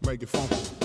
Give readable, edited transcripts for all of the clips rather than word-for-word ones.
Make it funky.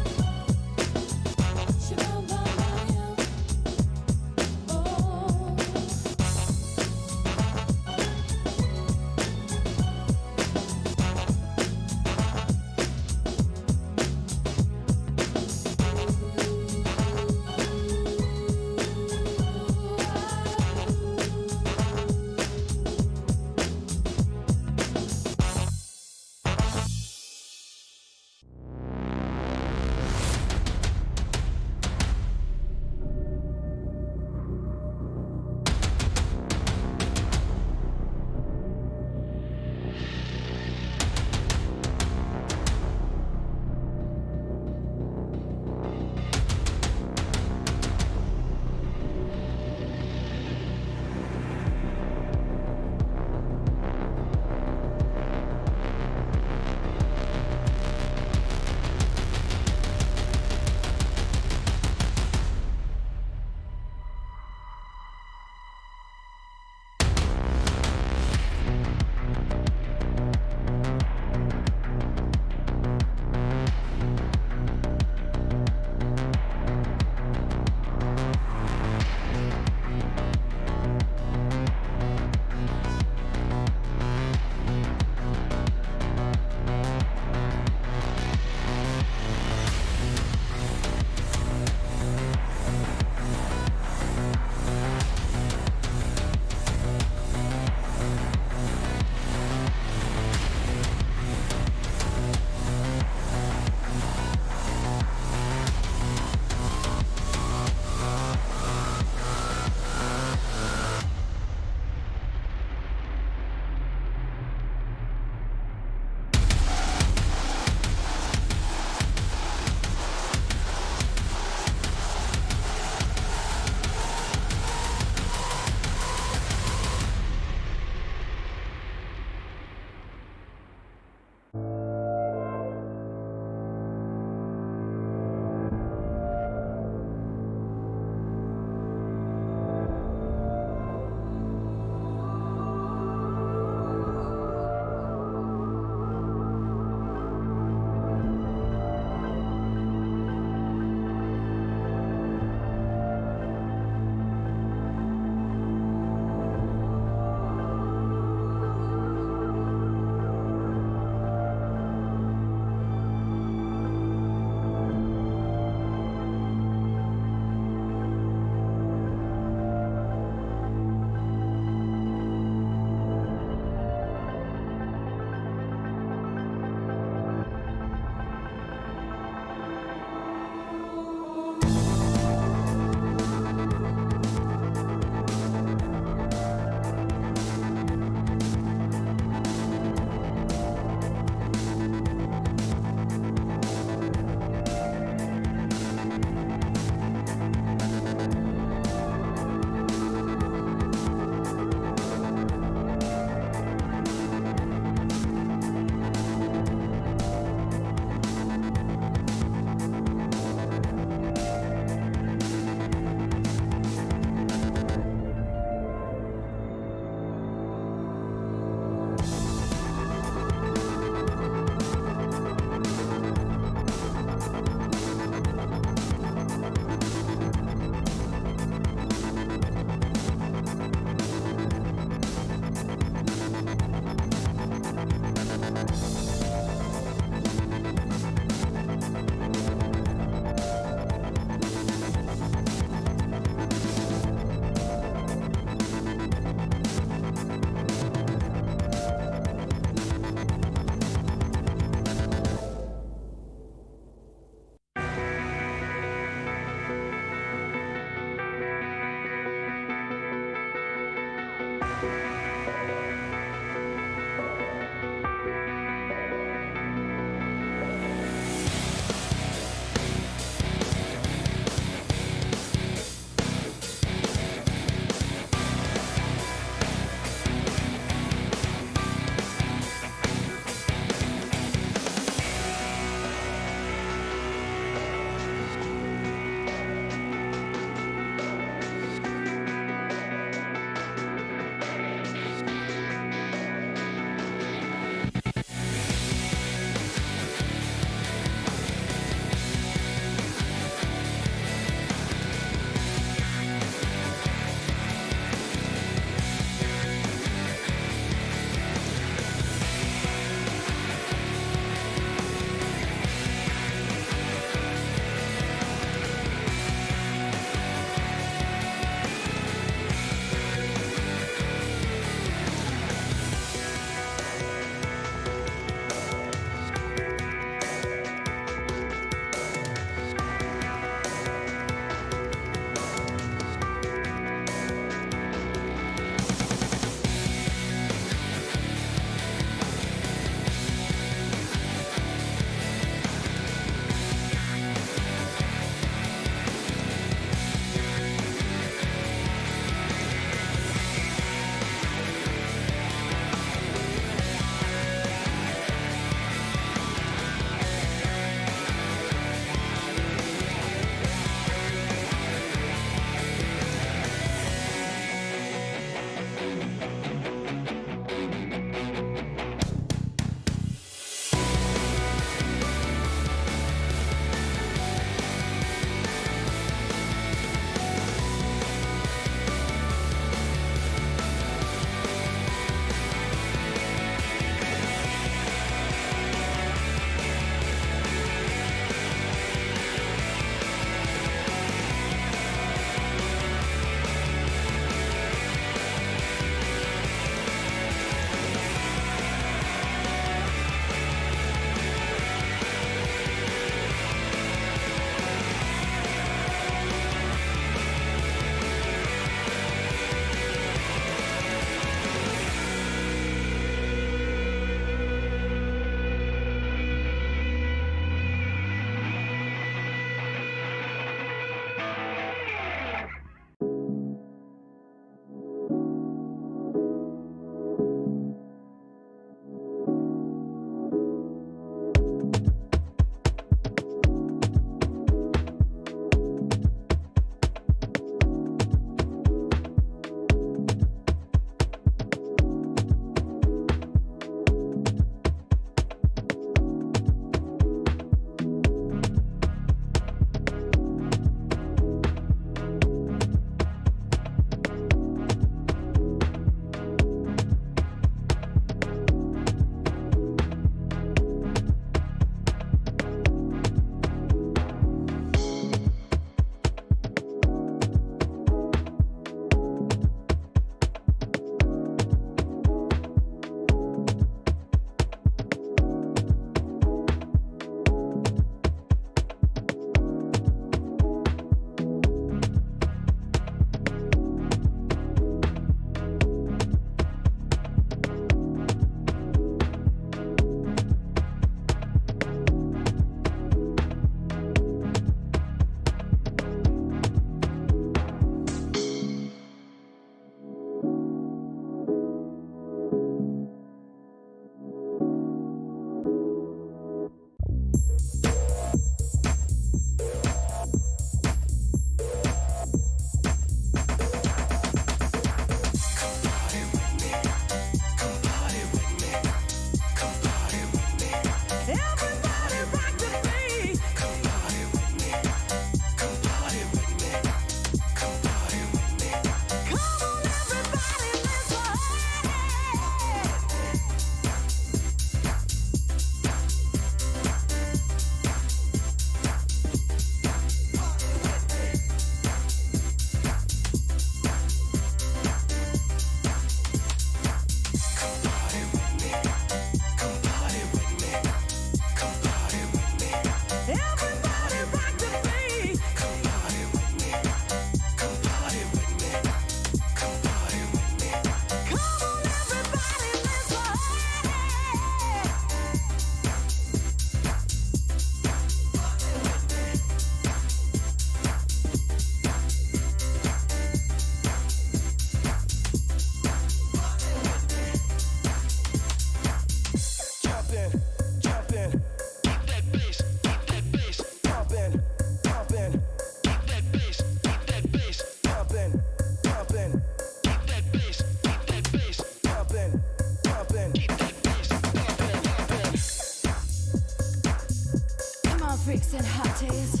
freaks and hotties.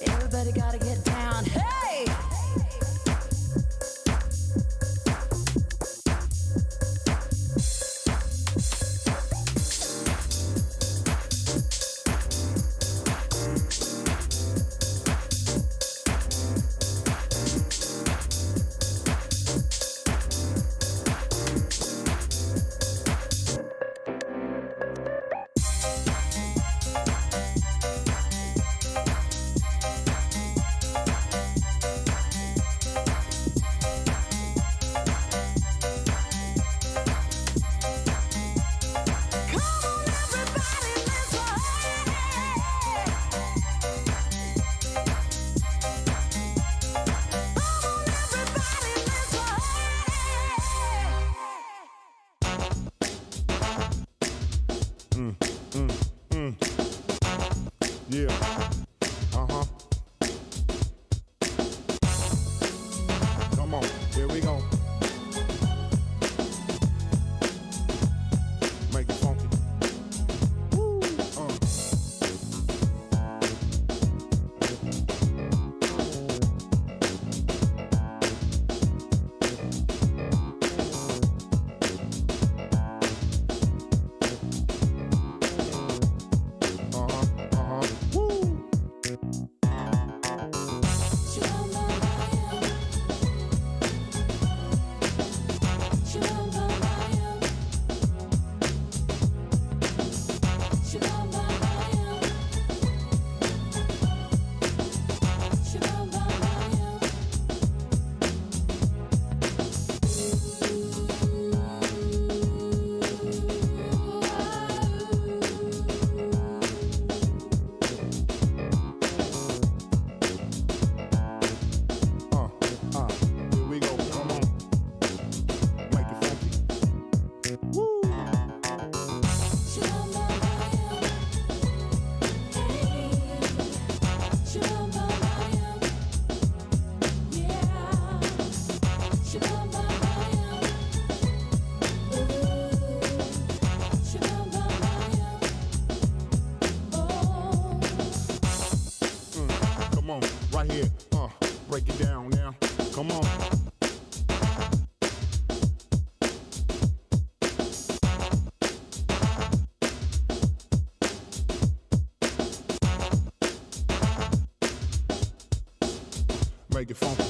Everybody gotta get down. Hey! Yeah. Come on, here we go. Make it funky. Woo. Right here, break it down now. Come on. Make it funky.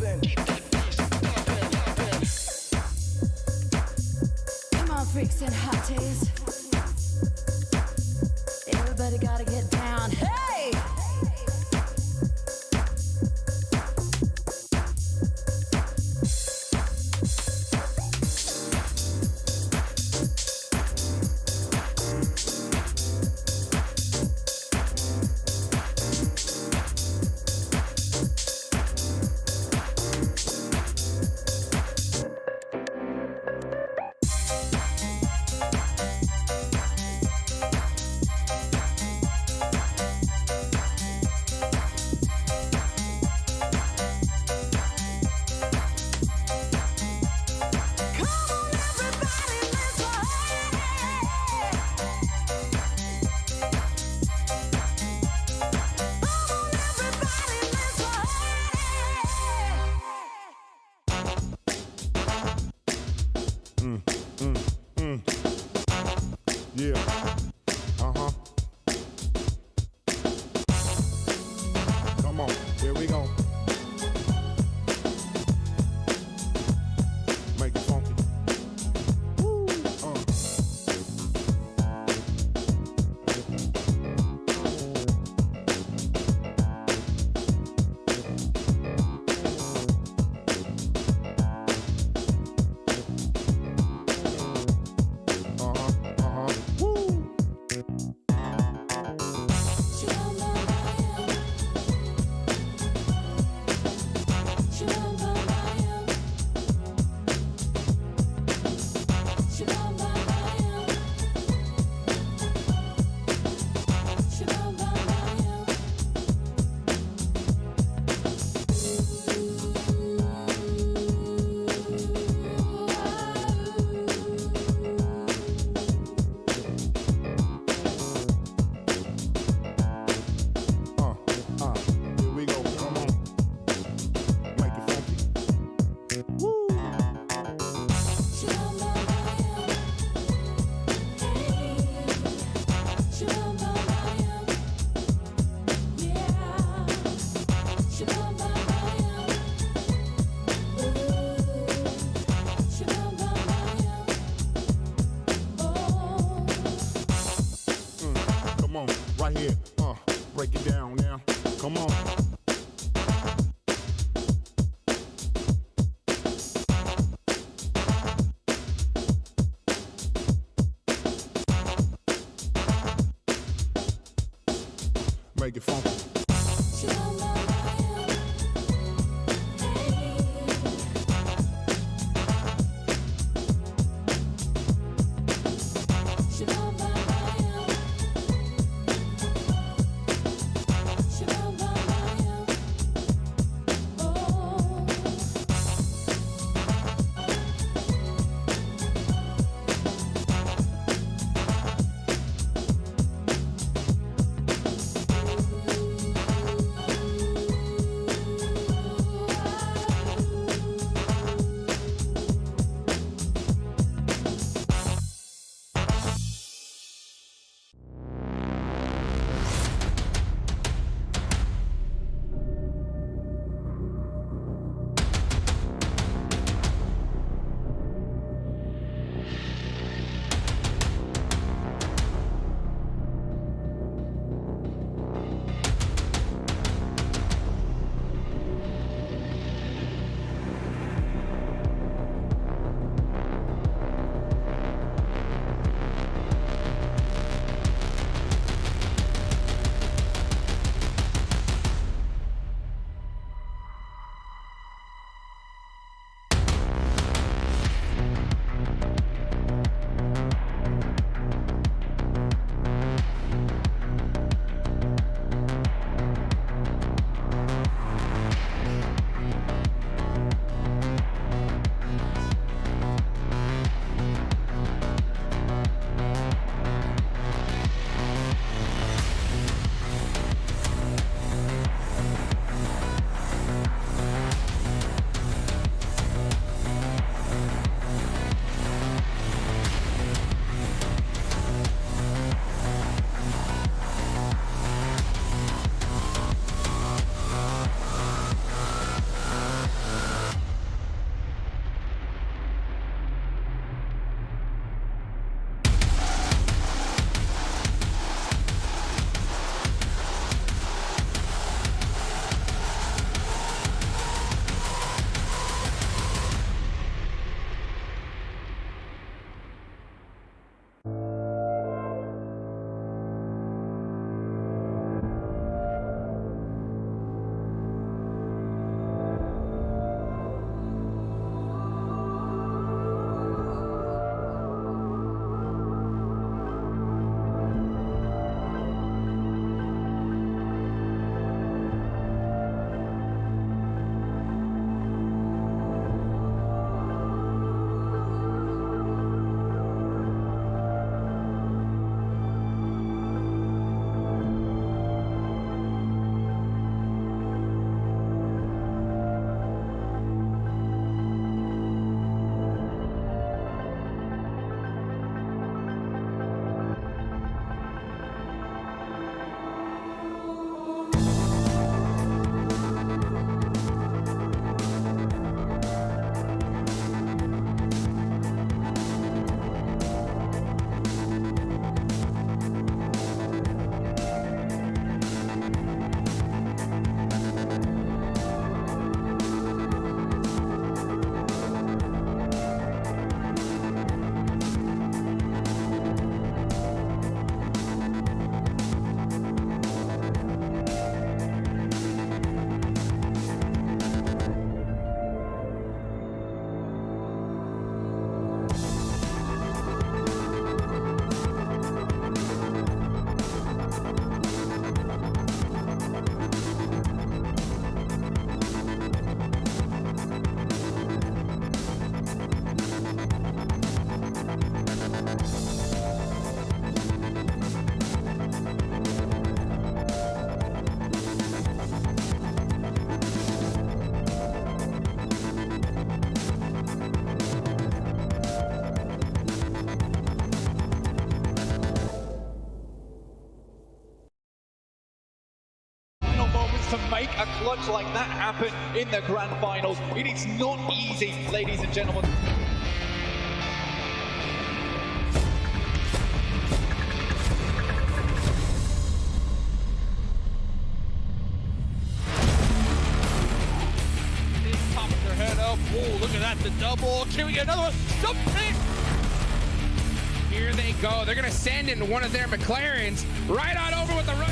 listen. Come on, freaks and hotties. Everybody gotta get down. Hey! Yeah. Uh-huh. Come on, here we go. Make it funky. Woo. Come on, right here, break it down now. Come on. Make it funky. make a clutch like that happen in the grand finals. It is not easy, ladies and gentlemen. Pop their head up. Oh, look at that, the double. Can we get another one? Something! Here they go. They're going to send in one of their McLarens right on over with the run.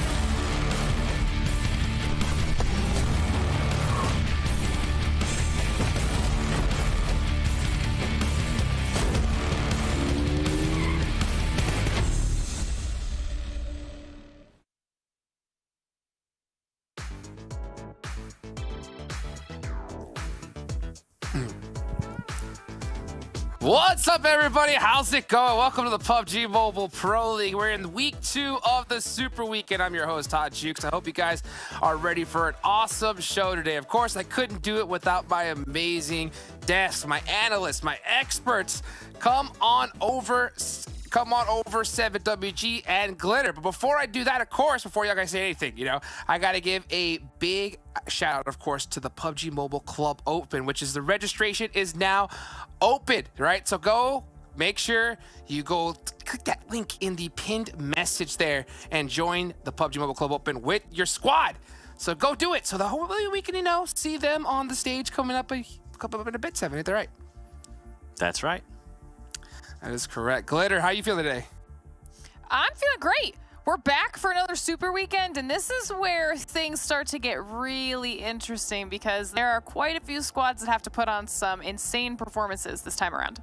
What's up, everybody? How's it going? Welcome to the PUBG Mobile Pro League. We're in week 2 of the Super Weekend. I'm your host, Todd Jukes. I hope you guys are ready for an awesome show today. Of course, I couldn't do it without my amazing desk, my analysts, my experts. Come on over, SW2D1 and Glitter. But before I do that, of course, before y'all guys say anything, I got to give a big shout out, of course, to the PUBG Mobile Club Open, which is the registration is now open, right? So go make sure you go click that link in the pinned message there and join the PUBG Mobile Club Open with your squad. So go do it so that hopefully we can, see them on the stage coming up in a bit, 7. Ain't that right? That's right. That is correct. Glitter, how you feeling today? I'm feeling great. We're back for another Super Weekend, and this is where things start to get really interesting because there are quite a few squads that have to put on some insane performances this time around.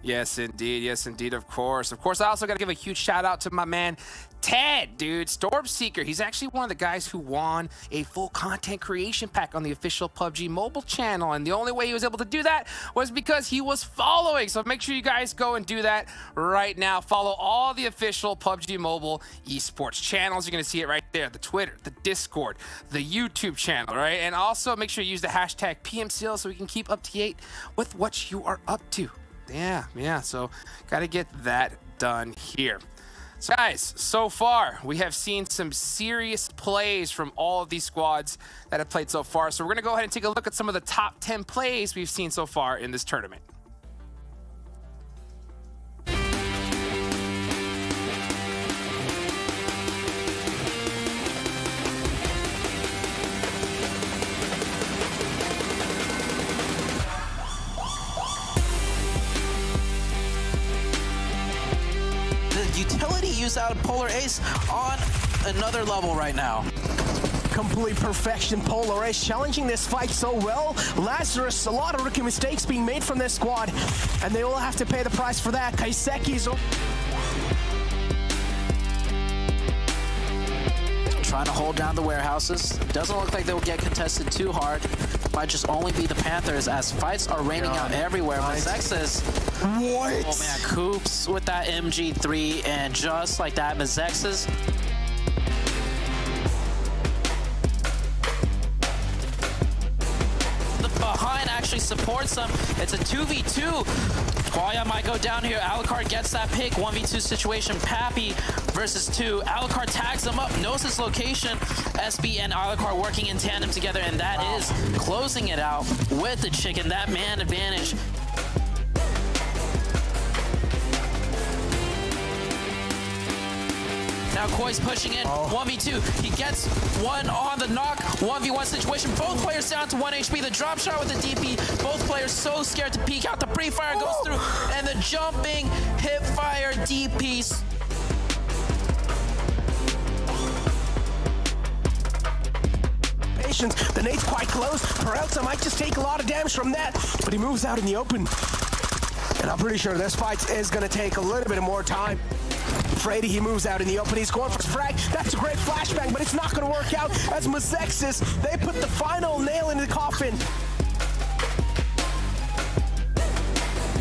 Yes, indeed. Yes, indeed. Of course. Of course, I also got to give a huge shout out to my man, Ted, dude. Stormseeker. He's actually one of the guys who won a full content creation pack on the official PUBG Mobile channel. And the only way he was able to do that was because he was following. So make sure you guys go and do that right now. Follow all the official PUBG Mobile esports channels. You're going to see it right there. The Twitter, the Discord, the YouTube channel, right? And also make sure you use the hashtag PMPL so we can keep up to date with what you are up to. Yeah. So got to get that done here. So guys, so far we have seen some serious plays from all of these squads that have played so far. So we're going to go ahead and take a look at some of the top 10 plays we've seen so far in this tournament. Utility used out of Polar Ace on another level right now. Complete perfection. Polar Ace challenging this fight so well. Lazarus, a lot of rookie mistakes being made from this squad, and they will have to pay the price for that. Kaiseki's Trying to hold down the warehouses. Doesn't look like they will get contested too hard. Might just only be the Panthers as fights are raining out everywhere. Mezexis. What? Oh man, Coops with that MG3, and just like that, Mezexis. The behind actually supports them. It's a 2v2. Qualia might go down here. Alucard gets that pick. 1v2 situation. Pappy versus 2. Alucard tags him up, knows his location. SB and Alucard working in tandem together, and that is closing it out with the chicken. That man advantage. Now Koi's pushing in, 1v2. He gets one on the knock, 1v1 situation. Both players down to 1 HP. The drop shot with the DP. Both players so scared to peek out. The pre-fire goes through, and the jumping hip fire DP. The nade's quite close. Peralta might just take a lot of damage from that, but he moves out in the open. And I'm pretty sure this fight is going to take a little bit more time. Frady, he moves out in the open. He's going for his frag. That's a great flashbang, but it's not going to work out as Mezexis, they put the final nail in the coffin.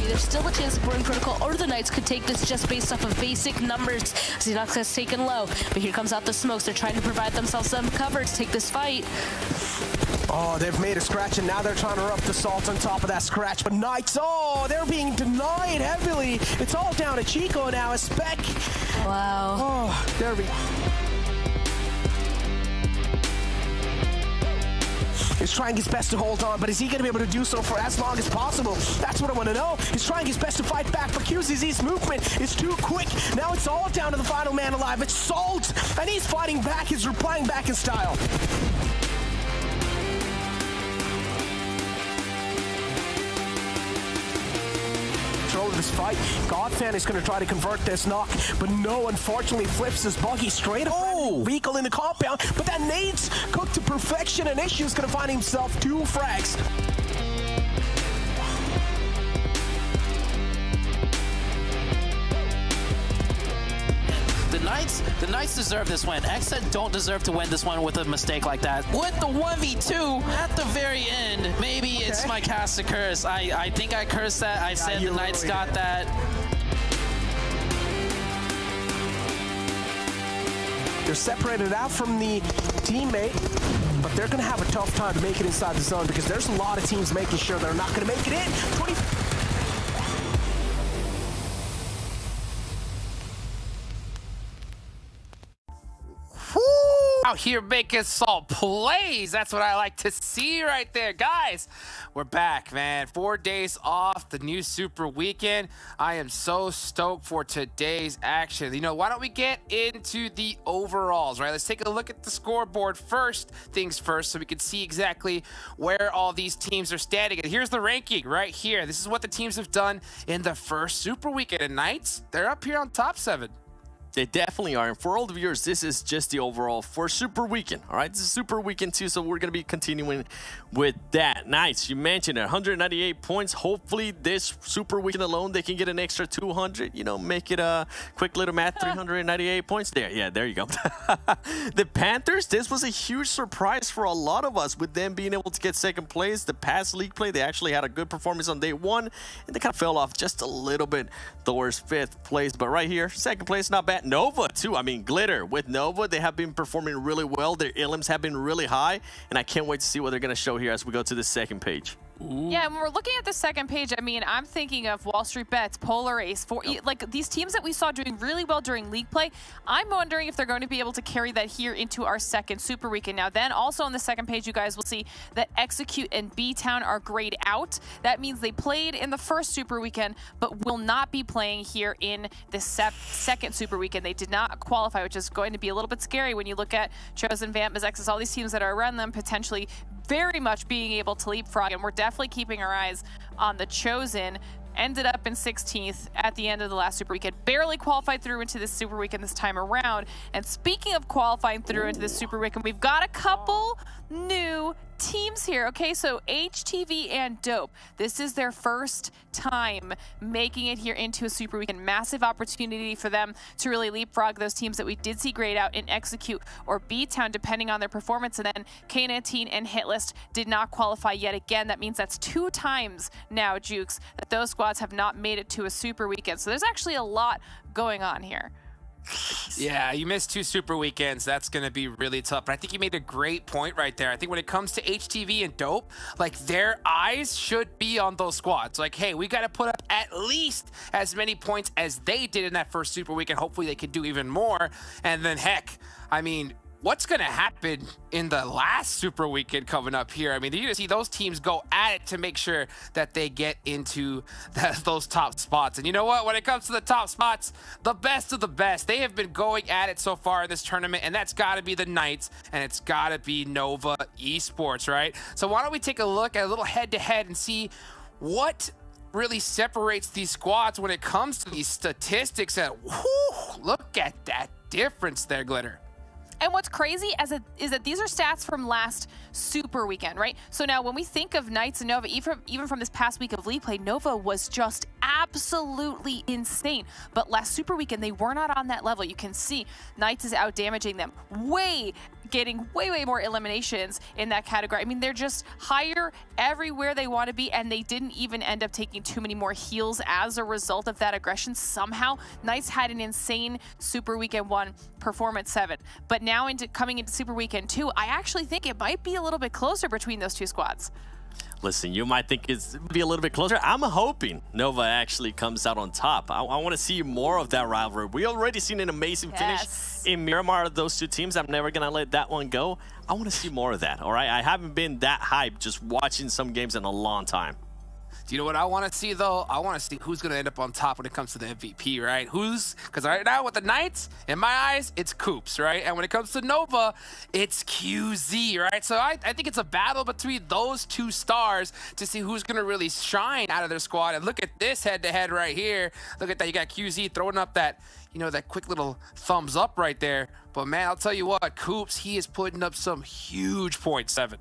There's still a chance Burn Protocol or the Knights could take this just based off of basic numbers. Xenox has taken low, but here comes out the smokes. They're trying to provide themselves some cover to take this fight. Oh, they've made a scratch, and now they're trying to rub the salt on top of that scratch. But Knights, they're being denied heavily. It's all down to Chico now, a spec. Wow. Oh, there we is trying his best to hold on, but is he going to be able to do so for as long as possible? That's what I want to know. He's trying his best to fight back, but QZZ's movement is too quick. Now it's all down to the final man alive. It's Salt, and he's fighting back. He's replying back in style. Of this fight. Godfan is going to try to convert this knock, but no, unfortunately flips his buggy straight up. Vehicle in the compound, but that nade's cooked to perfection, and Issue's going to find himself 2 frags. The Knights deserve this win. XSET don't deserve to win this one with a mistake like that. With the 1v2 at the very end, maybe it's my cast to curse. I think I cursed that. I said the Knights got that. They're separated out from the teammate, but they're going to have a tough time to make it inside the zone because there's a lot of teams making sure they're not going to make it in. 20 Out here making some plays. That's what I like to see right there. Guys, we're back, man. 4 days off, the new Super Weekend. I am so stoked for today's action. You know, why don't we get into the overalls, right? Let's take a look at the scoreboard first things first so we can see exactly where all these teams are standing. And here's the ranking right here. This is what the teams have done in the first Super Weekend. And Knights, they're up here on top 7. They definitely are. And for all the viewers, this is just the overall for Super Weekend. All right, this is Super Weekend 2, so we're going to be continuing with that. Nice. You mentioned it, 198 points. Hopefully, this Super Weekend alone, they can get an extra 200. You know, make it a quick little math, 398 points there. Yeah, there you go. The Panthers, this was a huge surprise for a lot of us with them being able to get second place. The past league play, they actually had a good performance on day 1, and they kind of fell off just a little bit towards 5th place. But right here, second place, not bad. Nova too. I mean, Glitter with Nova, they have been performing really well. Their elims have been really high, and I can't wait to see what they're going to show here as we go to the second page. Ooh. Yeah, when we're looking at the second page, I mean, I'm thinking of WallStreetBets, Polar Ace, like these teams that we saw doing really well during league play. I'm wondering if they're going to be able to carry that here into our second Super Weekend. Now, then also on the second page, you guys will see that Execute and B-Town are grayed out. That means they played in the first Super Weekend, but will not be playing here in the second Super Weekend. They did not qualify, which is going to be a little bit scary when you look at Chosen, Vamp, Mezexis, all these teams that are around them potentially very much being able to leapfrog, and we're definitely keeping our eyes on the Chosen. Ended up in 16th at the end of the last Super Weekend. Barely qualified through into this Super Weekend this time around. And speaking of qualifying through into this Super Weekend, we've got a couple new teams here. Okay, so HTV and Dope. This is their first time making it here into a Super Weekend. Massive opportunity for them to really leapfrog those teams that we did see grayed out in Execute or B-Town, depending on their performance. And then K19 and Hitlist did not qualify yet again. That means that's 2 times now, Jukes, that those squads have not made it to a Super Weekend. So there's actually a lot going on here. Yeah, you missed 2 Super Weekends. That's going to be really tough. But I think you made a great point right there. I think when it comes to HTV and Dope, like their eyes should be on those squads. Like, hey, we got to put up at least as many points as they did in that first Super Weekend. Hopefully they can do even more. And then heck, I mean, what's going to happen in the last Super Weekend coming up here? I mean, you're going to see those teams go at it to make sure that they get into those top spots. And you know what? When it comes to the top spots, the best of the best, they have been going at it so far in this tournament, and that's got to be the Knights, and it's got to be Nova Esports, right? So why don't we take a look at a little head-to-head and see what really separates these squads when it comes to these statistics. And whew, look at that difference there, Glitter. And what's crazy is that these are stats from last Super Weekend, right? So now when we think of Knights and Nova, even from this past week of league play, Nova was just absolutely insane. But last Super Weekend, they were not on that level. You can see Knights is out damaging them, getting way more eliminations in that category. I mean, they're just higher everywhere they want to be, and they didn't even end up taking too many more heals as a result of that aggression. Somehow, Knights had an insane Super Weekend 1 performance 7. But now coming into Super Weekend 2, I actually think it might be a little bit closer between those 2 squads. Listen, you might think it's be a little bit closer. I'm hoping Nova actually comes out on top. I want to see more of that rivalry. We already seen an amazing finish in Miramar, those two teams. I'm never going to let that one go. I want to see more of that, all right? I haven't been that hyped just watching some games in a long time. Do you know what I want to see, though? I want to see who's going to end up on top when it comes to the MVP, right? Because right now with the Knights, in my eyes, it's Coops, right? And when it comes to Nova, it's QZ, right? So I think it's a battle between those two stars to see who's going to really shine out of their squad. And look at this head-to-head right here. Look at that. You got QZ throwing up that, you know, that quick little thumbs up right there. But, man, I'll tell you what, Coops, he is putting up some huge points, 7.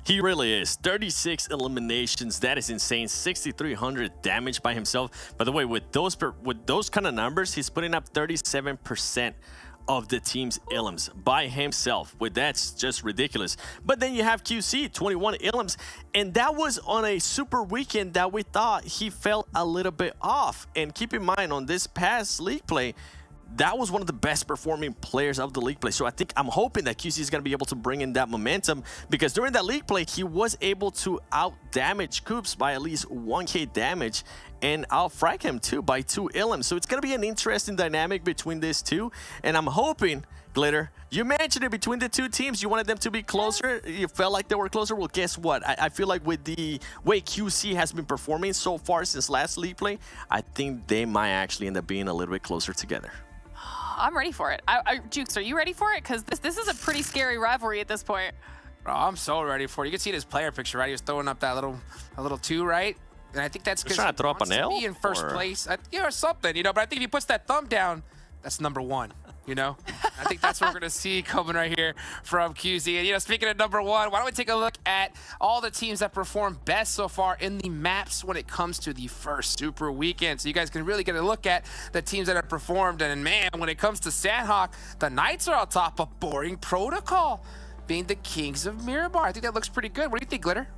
He really is. 36 eliminations. That is insane. 6,300 damage by himself. By the way, with those kind of numbers, he's putting up 37% of the team's elims by himself. With that's just ridiculous. But then you have QC, 21 elims, and that was on a super weekend that we thought he fell a little bit off. And keep in mind, on this past league play, that was one of the best performing players of the league play. So I'm hoping that QC is going to be able to bring in that momentum, because during that league play, he was able to out damage Coops by at least 1k damage and out frag him too by 2 elims. So it's going to be an interesting dynamic between these two. And I'm hoping, Glitter, you mentioned it between the two teams. You wanted them to be closer. You felt like they were closer. Well, guess what? I feel like with the way QC has been performing so far since last league play, I think they might actually end up being a little bit closer together. I'm ready for it. Jukes, are you ready for it? Because this is a pretty scary rivalry at this point. Bro, I'm so ready for it. You can see this player picture, right? He was throwing up that little 2, right? And I think that's because he wants to be in first place. Or something, you know? But I think if he puts that thumb down, that's number 1. You know, I think that's what we're going to see coming right here from QZ. And, you know, speaking of number 1, why don't we take a look at all the teams that perform best so far in the maps when it comes to the first Super Weekend. So you guys can really get a look at the teams that have performed. And, man, when it comes to Sanhok, the Knights are on top of Boring Protocol, being the kings of Miramar. I think that looks pretty good. What do you think, Glitter?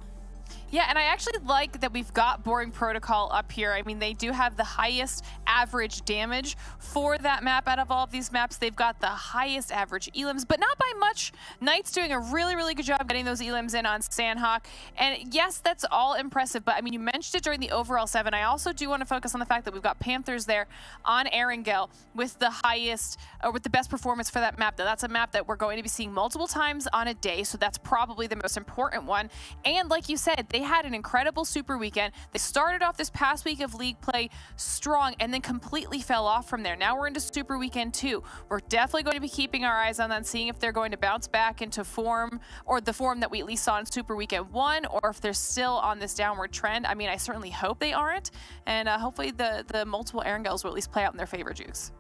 Yeah, and I actually like that we've got Boring Protocol up here. I mean, they do have the highest average damage for that map out of all of these maps. They've got the highest average elims, but not by much. Knight's doing a really, really good job getting those elims in on Sanhok. And yes, that's all impressive, but I mean, you mentioned it during the overall 7. I also do want to focus on the fact that we've got Panthers there on Erangel with the highest, or with the best performance for that map. Now, that's a map that we're going to be seeing multiple times on a day, so that's probably the most important one. And like you said, they had an incredible super weekend. They started off this past week of league play strong and then completely fell off from there. Now we're into super weekend 2. We're definitely going to be keeping our eyes on that, seeing if they're going to bounce back into form, or the form that we at least saw in super weekend 1, or if they're still on this downward trend. I mean, I certainly hope they aren't, and hopefully the multiple Erangels will at least play out in their favor, Jukes.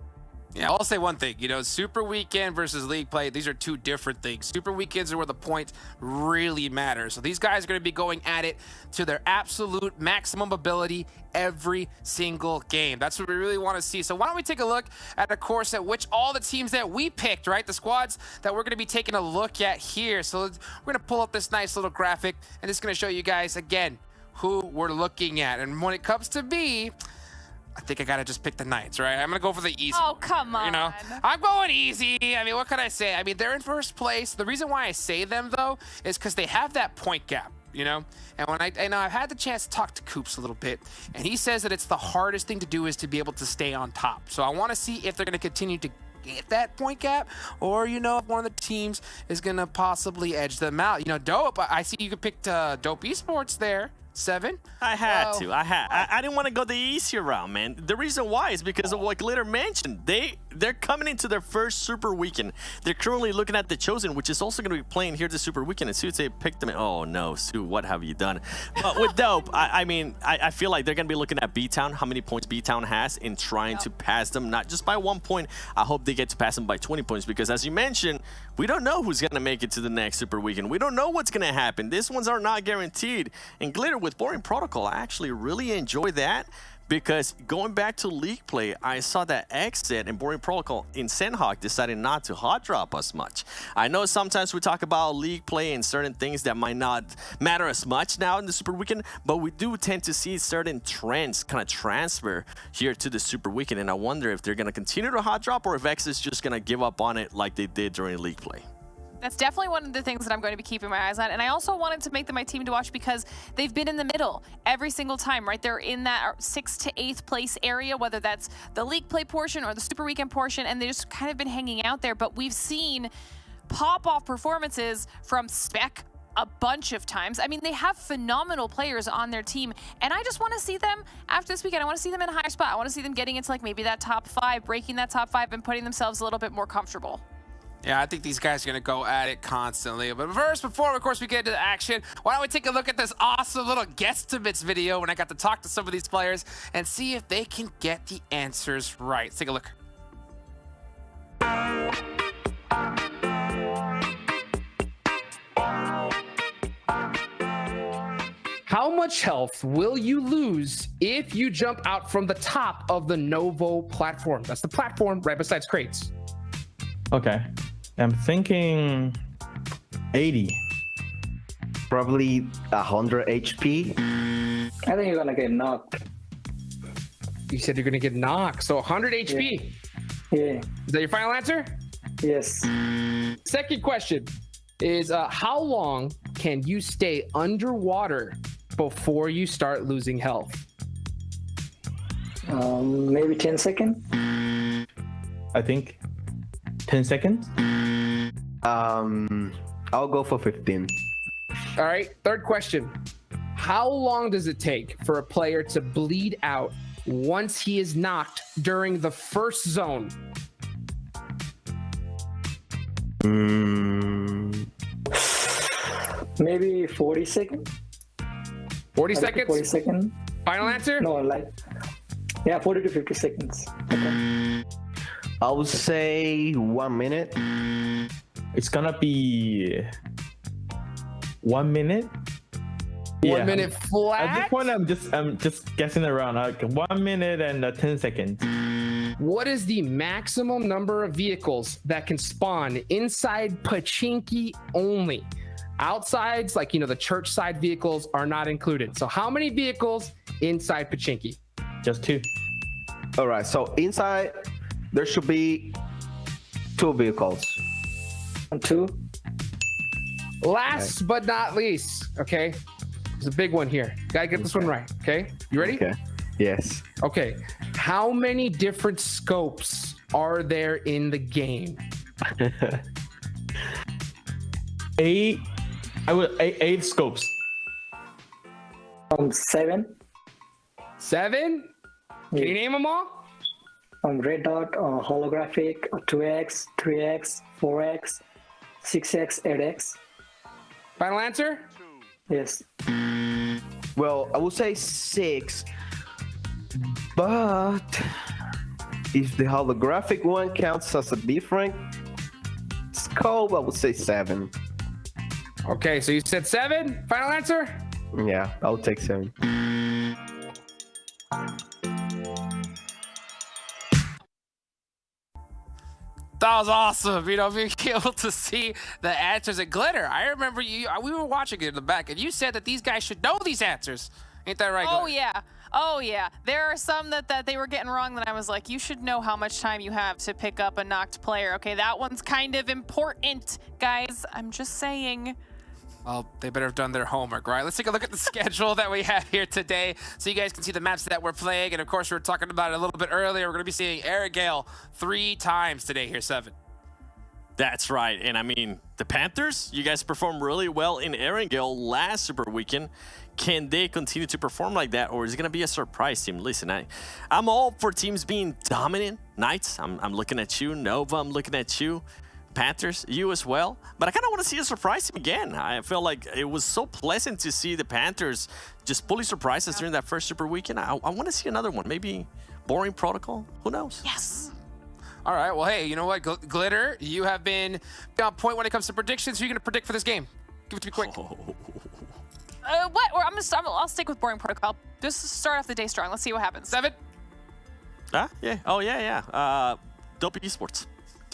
Yeah, I'll say one thing. You know, Super Weekend versus League Play, these are two different things. Super Weekends are where the points really matter. So these guys are going to be going at it to their absolute maximum ability every single game. That's what we really want to see. So why don't we take a look at, of course, at which all the teams that we picked, right? The squads that we're going to be taking a look at here. So we're going to pull up this nice little graphic, and it's going to show you guys, again, who we're looking at. And when it comes to me, I think I gotta just pick the Knights, right? I'm gonna go for the easy. Oh, come on. You know, I'm going easy. I mean, what can I say? I mean, they're in first place. The reason why I say them, though, is because they have that point gap, you know? And when I've had the chance to talk to Coops a little bit, and he says that it's the hardest thing to do is to be able to stay on top. So I want to see if they're gonna continue to get that point gap, or, you know, if one of the teams is gonna possibly edge them out. You know, Dope, I see you picked Dope Esports there. 7? I had to. I didn't want to go the easier route, man. The reason why is because of what Glitter mentioned. They're coming into their first super weekend. They're currently looking at the Chosen, which is also going to be playing here this super weekend. And Suit picked them. Oh no, Sue, what have you done? But with Dope, I mean, I feel like they're going to be looking at B-Town, how many points B-Town has, and trying to pass them, not just by 1 point. I hope they get to pass them by 20 points, because as you mentioned, we don't know who's going to make it to the next super weekend. We don't know what's going to happen. These ones are not guaranteed. And Glitter, with Boring Protocol, I actually really enjoy that, because going back to league play, I saw that XSET and Boring Protocol in Sanhok decided not to hot drop as much. I know sometimes we talk about league play and certain things that might not matter as much now in the Super Weekend, but we do tend to see certain trends kind of transfer here to the Super Weekend, and I wonder if they're going to continue to hot drop, or if X is just going to give up on it like they did during league play. That's definitely one of the things that I'm going to be keeping my eyes on. And I also wanted to make them my team to watch because they've been in the middle every single time, right? They're in that 6th to 8th place area, whether that's the league play portion or the Super Weekend portion, and they've just kind of been hanging out there. But we've seen pop-off performances from Spec a bunch of times. I mean, they have phenomenal players on their team, and I just want to see them after this weekend. I want to see them in a higher spot. I want to see them getting into like maybe that top 5, breaking that top 5 and putting themselves a little bit more comfortable. Yeah, I think these guys are going to go at it constantly. But first, before, of course, we get into the action, why don't we take a look at this awesome little guesstimates video when I got to talk to some of these players and see if they can get the answers right. Let's take a look. How much health will you lose if you jump out from the top of the Novo platform? That's the platform right besides crates. Okay. I'm thinking 80. Probably 100 HP. I think you're gonna get knocked. You said you're gonna get knocked, so 100 HP. Yeah. Is that your final answer? Yes. Second question is how long can you stay underwater before you start losing health? Maybe 10 seconds. I think 10 seconds. I'll go for 15. All right, third question. How long does it take for a player to bleed out once he is knocked during the first zone? Maybe 40 seconds. 40 seconds? 40 seconds. Final answer? No, like, yeah, 40 to 50 seconds. Okay. I would say 1 minute. It's gonna be 1 minute. 1 minute flat? At this point, I'm just guessing around. Like 1 minute and 10 seconds. What is the maximum number of vehicles that can spawn inside Pachinki only? Outsides, like, the church side vehicles are not included. So how many vehicles inside Pachinki? Just 2. All right, so inside there should be 2 vehicles. 2. Last but not least, okay? There's a big one here. Gotta get this one right, okay? You ready? Okay. Yes. Okay. How many different scopes are there in the game? 8. I would 8 scopes. 7. 7? Can you name them all? Red dot, holographic, 2x, 3x, 4x, 6x, 8x. Final answer? Yes. Well, I would say 6, but if the holographic one counts as a different scope, I would say 7. Okay, so you said 7. Final answer? Yeah, I'll take 7. That was awesome, being able to see the answers. And Glitter, I remember we were watching it in the back, and you said that these guys should know these answers. Ain't that right, Glitter? Oh yeah. There are some that they were getting wrong that I was like, you should know how much time you have to pick up a knocked player. Okay, that one's kind of important, guys. I'm just saying. Well, they better have done their homework, right? Let's take a look at the schedule that we have here today so you guys can see the maps that we're playing. And, of course, we were talking about it a little bit earlier. We're going to be seeing Erangel 3 times today here, 7. That's right. And, I mean, the Panthers, you guys performed really well in Erangel last Super Weekend. Can they continue to perform like that, or is it going to be a surprise team? Listen, I'm all for teams being dominant. Knights, I'm looking at you. Nova, I'm looking at you. Panthers, you as well, but I kind of want to see a surprise team again. I feel like it was so pleasant to see the Panthers just fully surprise us during that first Super Weekend. I want to see another one, maybe boring protocol, who knows? Yes. All right, well, hey, you know what, Glitter, you have been on point when it comes to predictions. Who are you going to predict for this game? Give it to me quick. What? I'll stick with boring protocol. Just start off the day strong. Let's see what happens. 7. Yeah. Oh, yeah. Dopey Esports.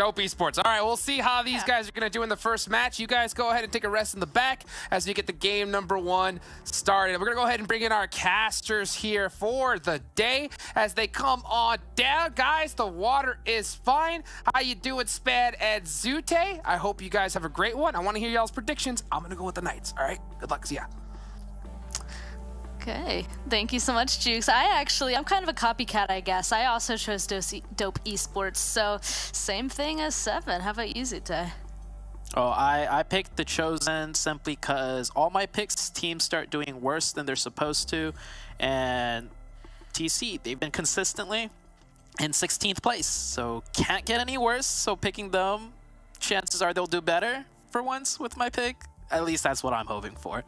Dope Esports. All right, we'll see how these guys are going to do in the first match. You guys go ahead and take a rest in the back as we get the game number 1 started. We're going to go ahead and bring in our casters here for the day as they come on down. Guys, the water is fine. How you doing, Spad and Zute? I hope you guys have a great one. I want to hear y'all's predictions. I'm going to go with the Knights. All right, good luck. See ya. Okay, thank you so much, Jukes. I'm kind of a copycat, I guess. I also chose Dope Esports, so same thing as Seven. How about you, Zute? Oh, I picked the Chosen simply because all my picks teams start doing worse than they're supposed to, and TC, they've been consistently in 16th place, so can't get any worse. So picking them, chances are they'll do better for once with my pick. At least that's what I'm hoping for.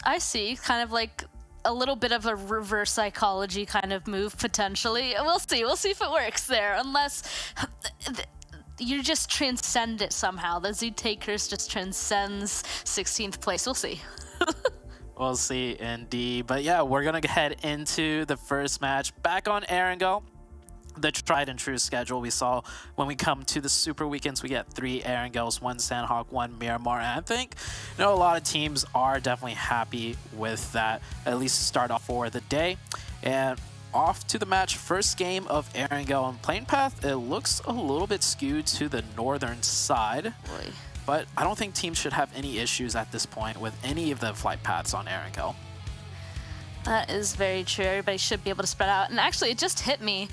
I see, kind of like a little bit of a reverse psychology kind of move, potentially. We'll see if it works there, unless you just transcend it somehow. The Zootakers just transcends 16th place. We'll see. We'll see, indeed. But yeah, we're going to head into the first match. Back on Erangel. The tried and true schedule we saw when we come to the Super Weekends. We get 3 Erangels, 1 Sanhok, 1 Miramar, and I think a lot of teams are definitely happy with that, at least to start off for the day. And off to the match, first game of Erangel and Plane Path. It looks a little bit skewed to the northern side, but I don't think teams should have any issues at this point with any of the flight paths on Erangel. That is very true. Everybody should be able to spread out. And actually, it just hit me.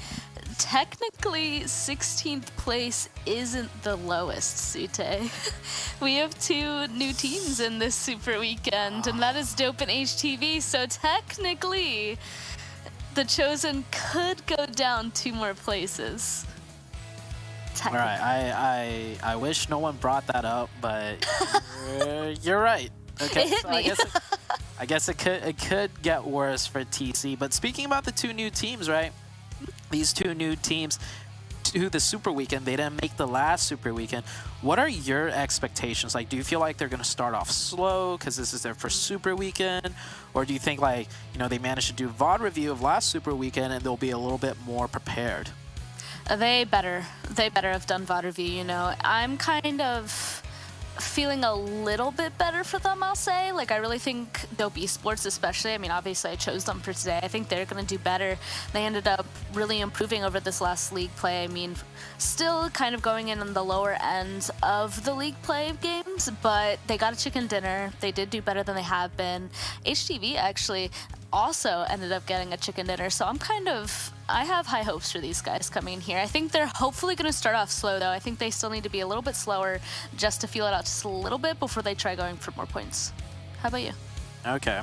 Technically, 16th place isn't the lowest, Sute. We have 2 new teams in this Super Weekend, and that is Dope and HTV, so technically, the Chosen could go down 2 more places. All right, I wish no one brought that up, but you're right. Okay, it hit so me. I guess it could get worse for TC. But speaking about the 2 new teams, right? These 2 new teams to the Super Weekend, they didn't make the last Super Weekend. What are your expectations? Like, do you feel like they're going to start off slow because this is their first Super Weekend? Or do you think, like, they managed to do VOD review of last Super Weekend and they'll be a little bit more prepared? They better have done VOD review, I'm kind of feeling a little bit better for them, I'll say. Like, I really think Dope Esports especially, I mean, obviously I chose them for today. I think they're going to do better. They ended up really improving over this last league play. I mean, still kind of going in on the lower end of the league play games, but they got a chicken dinner. They did do better than they have been. HTV actually also ended up getting a chicken dinner, so I have high hopes for these guys coming in here. I think they're hopefully going to start off slow, though. I think they still need to be a little bit slower just to feel it out just a little bit before they try going for more points. How about you? Okay.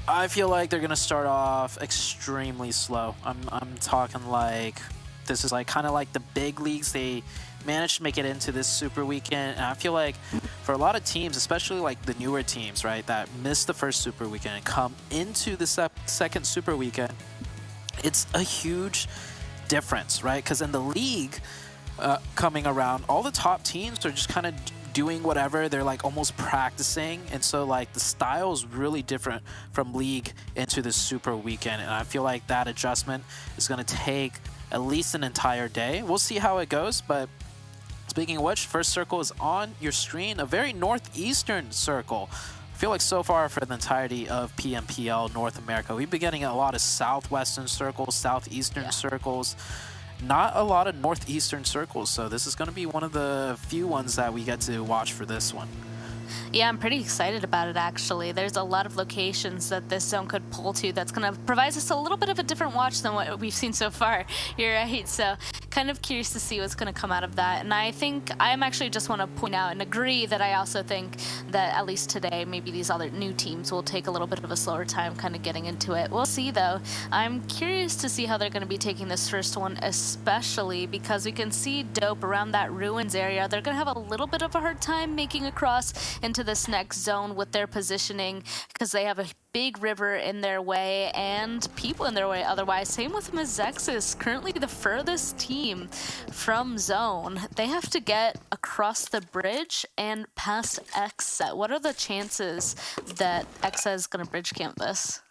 I feel like they're going to start off extremely slow. I'm talking like this is like kind of like the big leagues. They managed to make it into this Super Weekend, and I feel like for a lot of teams, especially like the newer teams, right, that missed the first Super Weekend and come into the second Super Weekend, it's a huge difference, right? Because in the league coming around, all the top teams are just kind of doing whatever. They're like almost practicing, and so like the style is really different from league into the Super Weekend, and I feel like that adjustment is going to take at least an entire day. We'll see how it goes, but speaking of which, first circle is on your screen, a very northeastern circle. I feel like so far for the entirety of PMPL North America, we've been getting a lot of southwestern circles, southeastern circles, not a lot of northeastern circles, so this is going to be one of the few ones that we get to watch for this one. Yeah, I'm pretty excited about it, actually. There's a lot of locations that this zone could pull to that's going to provide us a little bit of a different watch than what we've seen so far. You're right, so kind of curious to see what's going to come out of that. And I think I'm actually just want to point out and agree that I also think that at least today, maybe these other new teams will take a little bit of a slower time kind of getting into it. We'll see, though. I'm curious to see how they're going to be taking this first one, especially because we can see Dope around that ruins area. They're going to have a little bit of a hard time making across into this next zone with their positioning because they have a big river in their way and people in their way otherwise. Same with Mezexis, currently the furthest team from zone. They have to get across the bridge and past XSET. What are the chances that XSET is going to bridge camp this?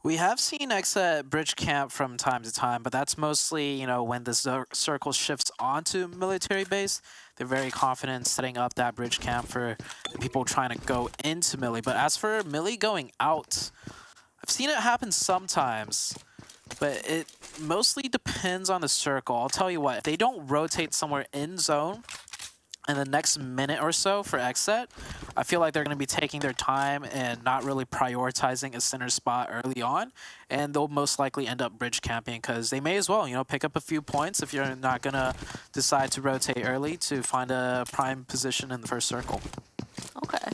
We have seen XSET bridge camp from time to time, but that's mostly, you know, when the circle shifts onto military base. They're very confident in setting up that bridge camp for people trying to go into Millie. But as for Millie going out, I've seen it happen sometimes, but it mostly depends on the circle. I'll tell you what, if they don't rotate somewhere in zone in the next minute or so for XSET, I feel like they're going to be taking their time and not really prioritizing a center spot early on, and they'll most likely end up bridge camping because they may as well, you know, pick up a few points if you're not going to decide to rotate early to find a prime position in the first circle. Okay.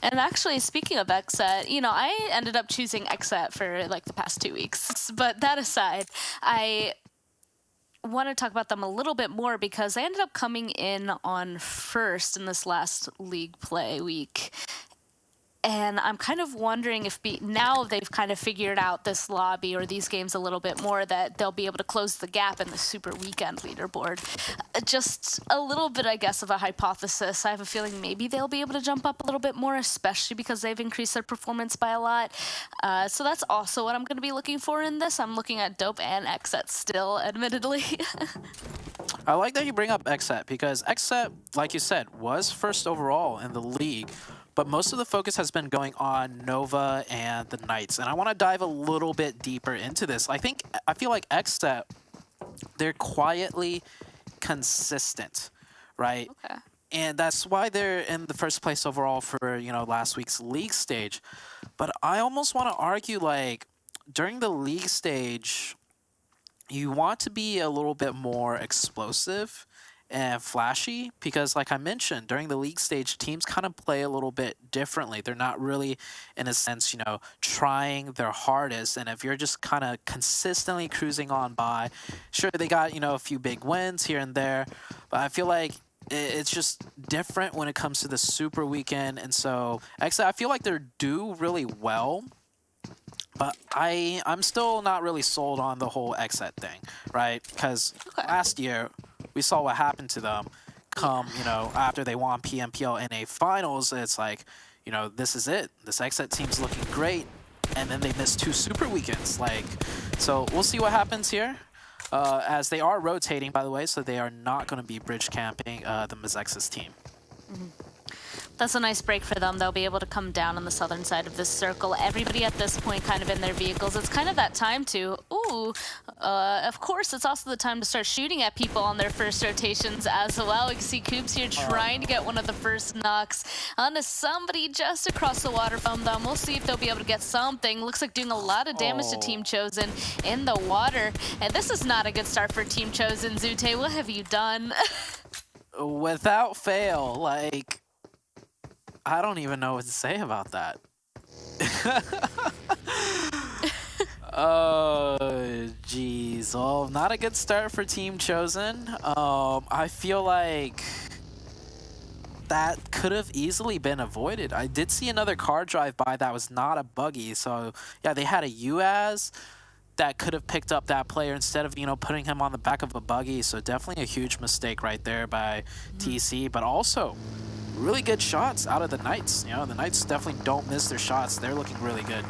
And actually, speaking of XSET, you know, I ended up choosing XSET for like the past 2 weeks. But that aside, I want to talk about them a little bit more because they ended up coming in on first in this last league play week. And I'm kind of wondering if now they've kind of figured out this lobby or these games a little bit more, that they'll be able to close the gap in the Super Weekend leaderboard. Just a little bit, I guess, of a hypothesis. I have a feeling maybe they'll be able to jump up a little bit more, especially because they've increased their performance by a lot. So that's also what I'm going to be looking for in this. I'm looking at Dope and XSET still, admittedly. I like that you bring up XSET because XSET, like you said, was first overall in the league. But most of the focus has been going on Nova and the Knights. And I want to dive a little bit deeper into this. I feel like XSET, they're quietly consistent, right? Okay. And that's why they're in the first place overall for, you know, last week's league stage. But I almost want to argue, like, during the league stage, you want to be a little bit more explosive and flashy because, like I mentioned, during the league stage, teams kind of play a little bit differently. They're not really, in a sense, you know, trying their hardest. And if you're just kind of consistently cruising on by, sure, they got, you know, a few big wins here and there, but I feel like it's just different when it comes to the Super Weekend. And so, actually, I feel like they're due really well. But I'm still not really sold on the whole XSET thing, right? Because last year, we saw what happened to them come, you know, after they won PMPL NA finals. It's like, you know, this is it. This XSET team's looking great. And then they missed 2 Super Weekends. Like, so we'll see what happens here. As they are rotating, by the way, so they are not going to be bridge camping the Mezexis team. Mm-hmm. That's a nice break for them. They'll be able to come down on the southern side of this circle. Everybody at this point kind of in their vehicles. It's kind of that time to, of course, it's also the time to start shooting at people on their first rotations as well. We can see Coops here trying to get one of the first knocks onto somebody just across the water from them. We'll see if they'll be able to get something. Looks like doing a lot of damage to Team Chosen in the water. And this is not a good start for Team Chosen. Zute, what have you done? Without fail, like, I don't even know what to say about that. Oh, jeez. Well, not a good start for Team Chosen. I feel like that could have easily been avoided. I did see another car drive by that was not a buggy. So, yeah, they had a UAZ that could have picked up that player instead of, you know, putting him on the back of a buggy. So definitely a huge mistake right there by TC. But also, really good shots out of the Knights. You know, the Knights definitely don't miss their shots. They're looking really good.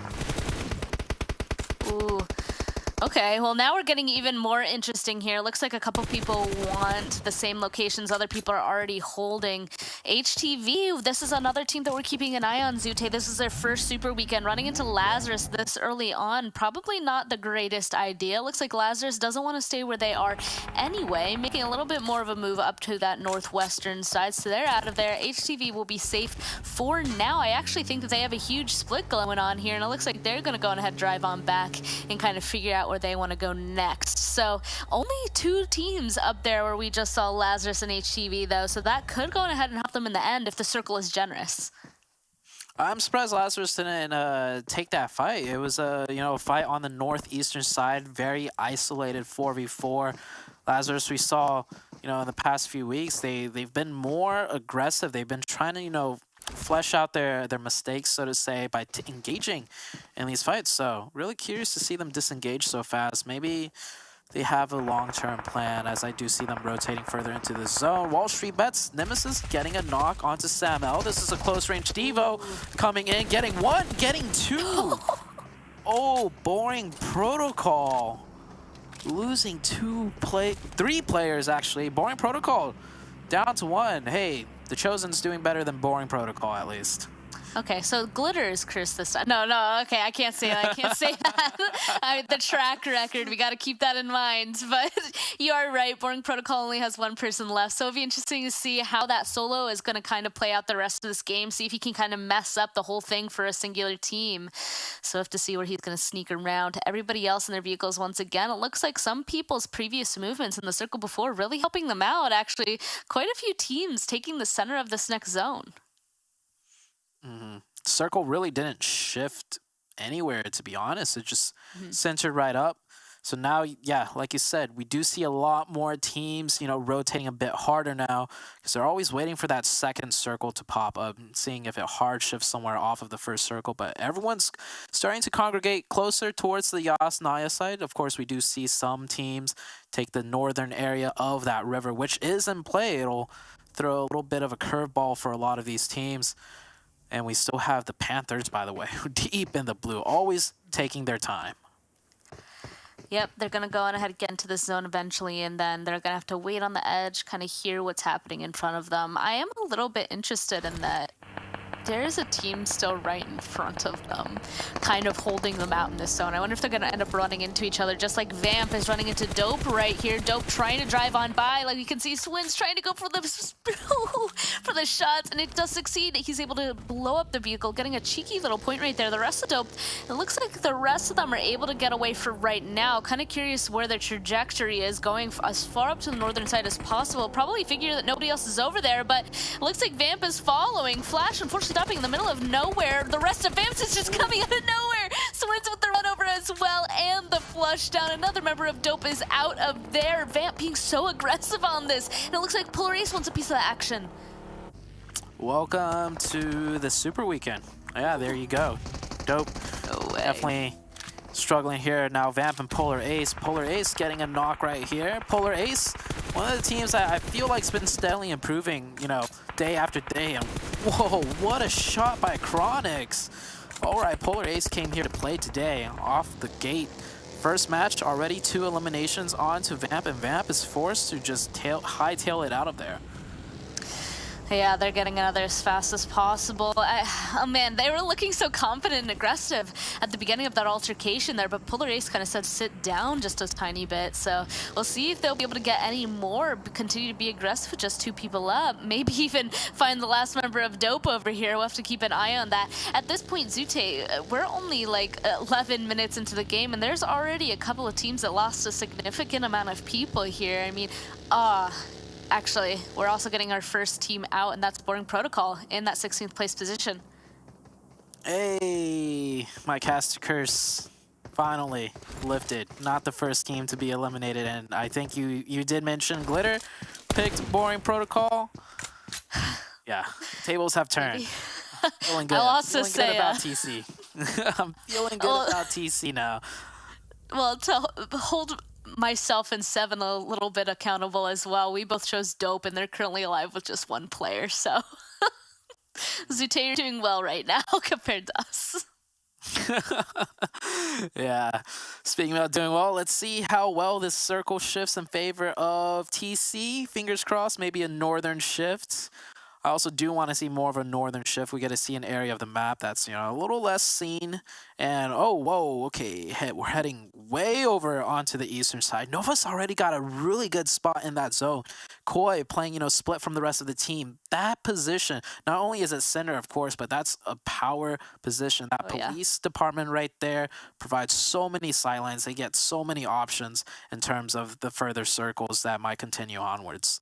Ooh. Okay, well now we're getting even more interesting here. Looks like a couple people want the same locations other people are already holding. HTV, this is another team that we're keeping an eye on, Zute. This is their first Super Weekend. Running into Lazarus this early on, probably not the greatest idea. Looks like Lazarus doesn't want to stay where they are anyway, making a little bit more of a move up to that northwestern side. So they're out of there. HTV will be safe for now. I actually think that they have a huge split going on here, and it looks like they're going to go ahead and drive on back and kind of figure out where they want to go next. So only 2 teams up there where we just saw Lazarus and HTV though, so that could go ahead and help them in the end if the circle is generous. I'm surprised Lazarus didn't take that fight. It was a fight on the northeastern side, very isolated 4v4. Lazarus, we saw, in the past few weeks, they've been more aggressive. They've been trying to flesh out their mistakes, so to say, by engaging in these fights. So really curious to see them disengage so fast. Maybe they have a long-term plan, as I do see them rotating further into the zone. WallStreetBets, Nemesis getting a knock onto Sam L. This is a close-range Devo coming in, getting 1, getting 2. Oh, boring protocol. Losing three players actually. Boring protocol down to one. Hey, the Chosen's doing better than boring protocol at least. Okay, so glitter is cursed this time. No, okay, I can't say that. I can't say that. The track record, we got to keep that in mind. But you are right, Boring Protocol only has one person left, so it'll be interesting to see how that solo is going to kind of play out the rest of this game, see if he can kind of mess up the whole thing for a singular team. So we'll have to see where he's going to sneak around. Everybody else in their vehicles once again. It looks like some people's previous movements in the circle before really helping them out, actually. Quite a few teams taking the center of this next zone. Circle really didn't shift anywhere, to be honest. It just centered right up. So now, yeah, like you said, we do see a lot more teams, you know, rotating a bit harder now because they're always waiting for that second circle to pop up and seeing if it hard shifts somewhere off of the first circle. But everyone's starting to congregate closer towards the Yas Naya side. Of course, we do see some teams take the northern area of that river, which is in play. It'll throw a little bit of a curveball for a lot of these teams. And we still have the Panthers, by the way, deep in the blue, always taking their time. Yep, they're going to go on ahead and get into this zone eventually, and then they're going to have to wait on the edge, kind of hear what's happening in front of them. I am a little bit interested in that. There's a team still right in front of them, kind of holding them out in this zone. I wonder if they're going to end up running into each other, just like Vamp is running into Dope right here. Dope trying to drive on by. Like you can see, Swin's trying to go for the for the shots, and it does succeed. He's able to blow up the vehicle, getting a cheeky little point right there. The rest of Dope, it looks like the rest of them are able to get away for right now. Kind of curious where their trajectory is, going as far up to the northern side as possible. Probably figure that nobody else is over there, but it looks like Vamp is following. Flash, unfortunately, stopping in the middle of nowhere. The rest of Vamps is just coming out of nowhere. Swins with the run over as well, and the flush down. Another member of Dope is out of there. Vamp being so aggressive on this, and it looks like Polar Ace wants a piece of the action. Welcome to the Super Weekend. Yeah, there you go. Dope. No way. Definitely struggling here now. Vamp and Polar Ace. Polar Ace getting a knock right here. Polar Ace, one of the teams that I feel like's been steadily improving, you know, day after day. And whoa, what a shot by Chronix. All right, Polar Ace came here to play today off the gate. First match, already 2 eliminations onto Vamp, and Vamp is forced to just hightail it out of there. Yeah, they're getting out of there as fast as possible. Oh man, they were looking so confident and aggressive at the beginning of that altercation there, but Polar Ace kind of said sit down just a tiny bit. So we'll see if they'll be able to get any more, continue to be aggressive with just 2 people up. Maybe even find the last member of Dope over here. We'll have to keep an eye on that. At this point, Zute, we're only like 11 minutes into the game, and there's already a couple of teams that lost a significant amount of people here. I mean, actually, we're also getting our first team out, and that's Boring Protocol in that 16th place position. Hey, my caster curse finally lifted. Not the first team to be eliminated, and I think you did mention Glitter picked Boring Protocol. Yeah, tables have turned. Feeling good. I'll also feeling say good about TC. I'm feeling good about TC now. Well, to hold myself and Seven a little bit accountable as well. We both chose Dope, and they're currently alive with just 1 player, so Zute, you're doing well right now compared to us. Yeah. Speaking about doing well, let's see how well this circle shifts in favor of TC. Fingers crossed, maybe a northern shift. I also do want to see more of a northern shift. We get to see an area of the map that's, you know, a little less seen. And, oh, whoa, okay, we're heading way over onto the eastern side. Nova's already got a really good spot in that zone. Koi playing, you know, split from the rest of the team. That position, not only is it center, of course, but that's a power position. That police department right there provides so many sidelines. They get so many options in terms of the further circles that might continue onwards.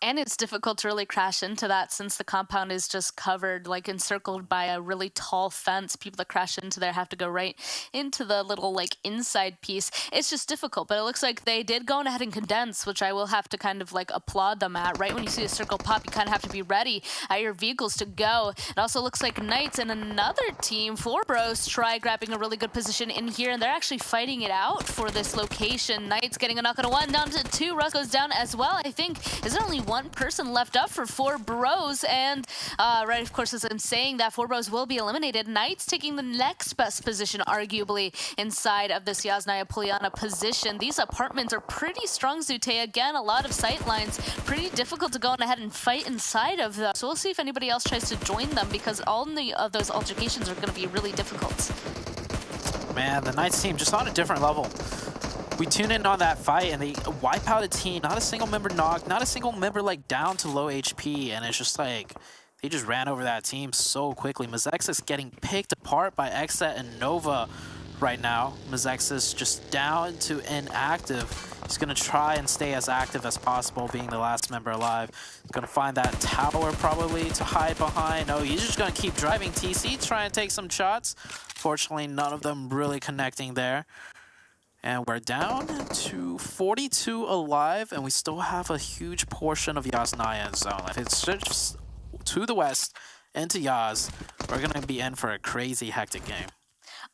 And it's difficult to really crash into that since the compound is just covered, like encircled by a really tall fence. People that crash into there have to go right into the little like inside piece. It's just difficult, but it looks like they did go on ahead and condense, which I will have to kind of like applaud them at. Right when you see a circle pop, you kind of have to be ready at your vehicles to go. It also looks like Knights and another team, Floor Bros, try grabbing a really good position in here, and they're actually fighting it out for this location. Knights getting a knock on a 1, down to 2. Russ goes down as well, I think. Is there only one person left up for 4 Bros, and right, of course, as I'm saying that, 4 Bros will be eliminated. Knights taking the next best position, arguably, inside of this Yasnaya Poliana position. These apartments are pretty strong, Zute. Again, a lot of sight lines. Pretty difficult to go on ahead and fight inside of them. So we'll see if anybody else tries to join them, because all of those altercations are going to be really difficult. Man, the Knights team just on a different level. We tune in on that fight and they wipe out a team. Not a single member knocked, not a single member like down to low HP, and it's just like they just ran over that team so quickly. Mezexis getting picked apart by XSET and Nova right now. Mezexis just down to inactive. He's going to try and stay as active as possible, being the last member alive. He's going to find that tower probably to hide behind. No, he's just going to keep driving TC, trying to take some shots. Fortunately, none of them really connecting there. And we're down to 42 alive, and we still have a huge portion of Yasnaya in zone. If it shifts to the west into Yas, we're going to be in for a crazy hectic game.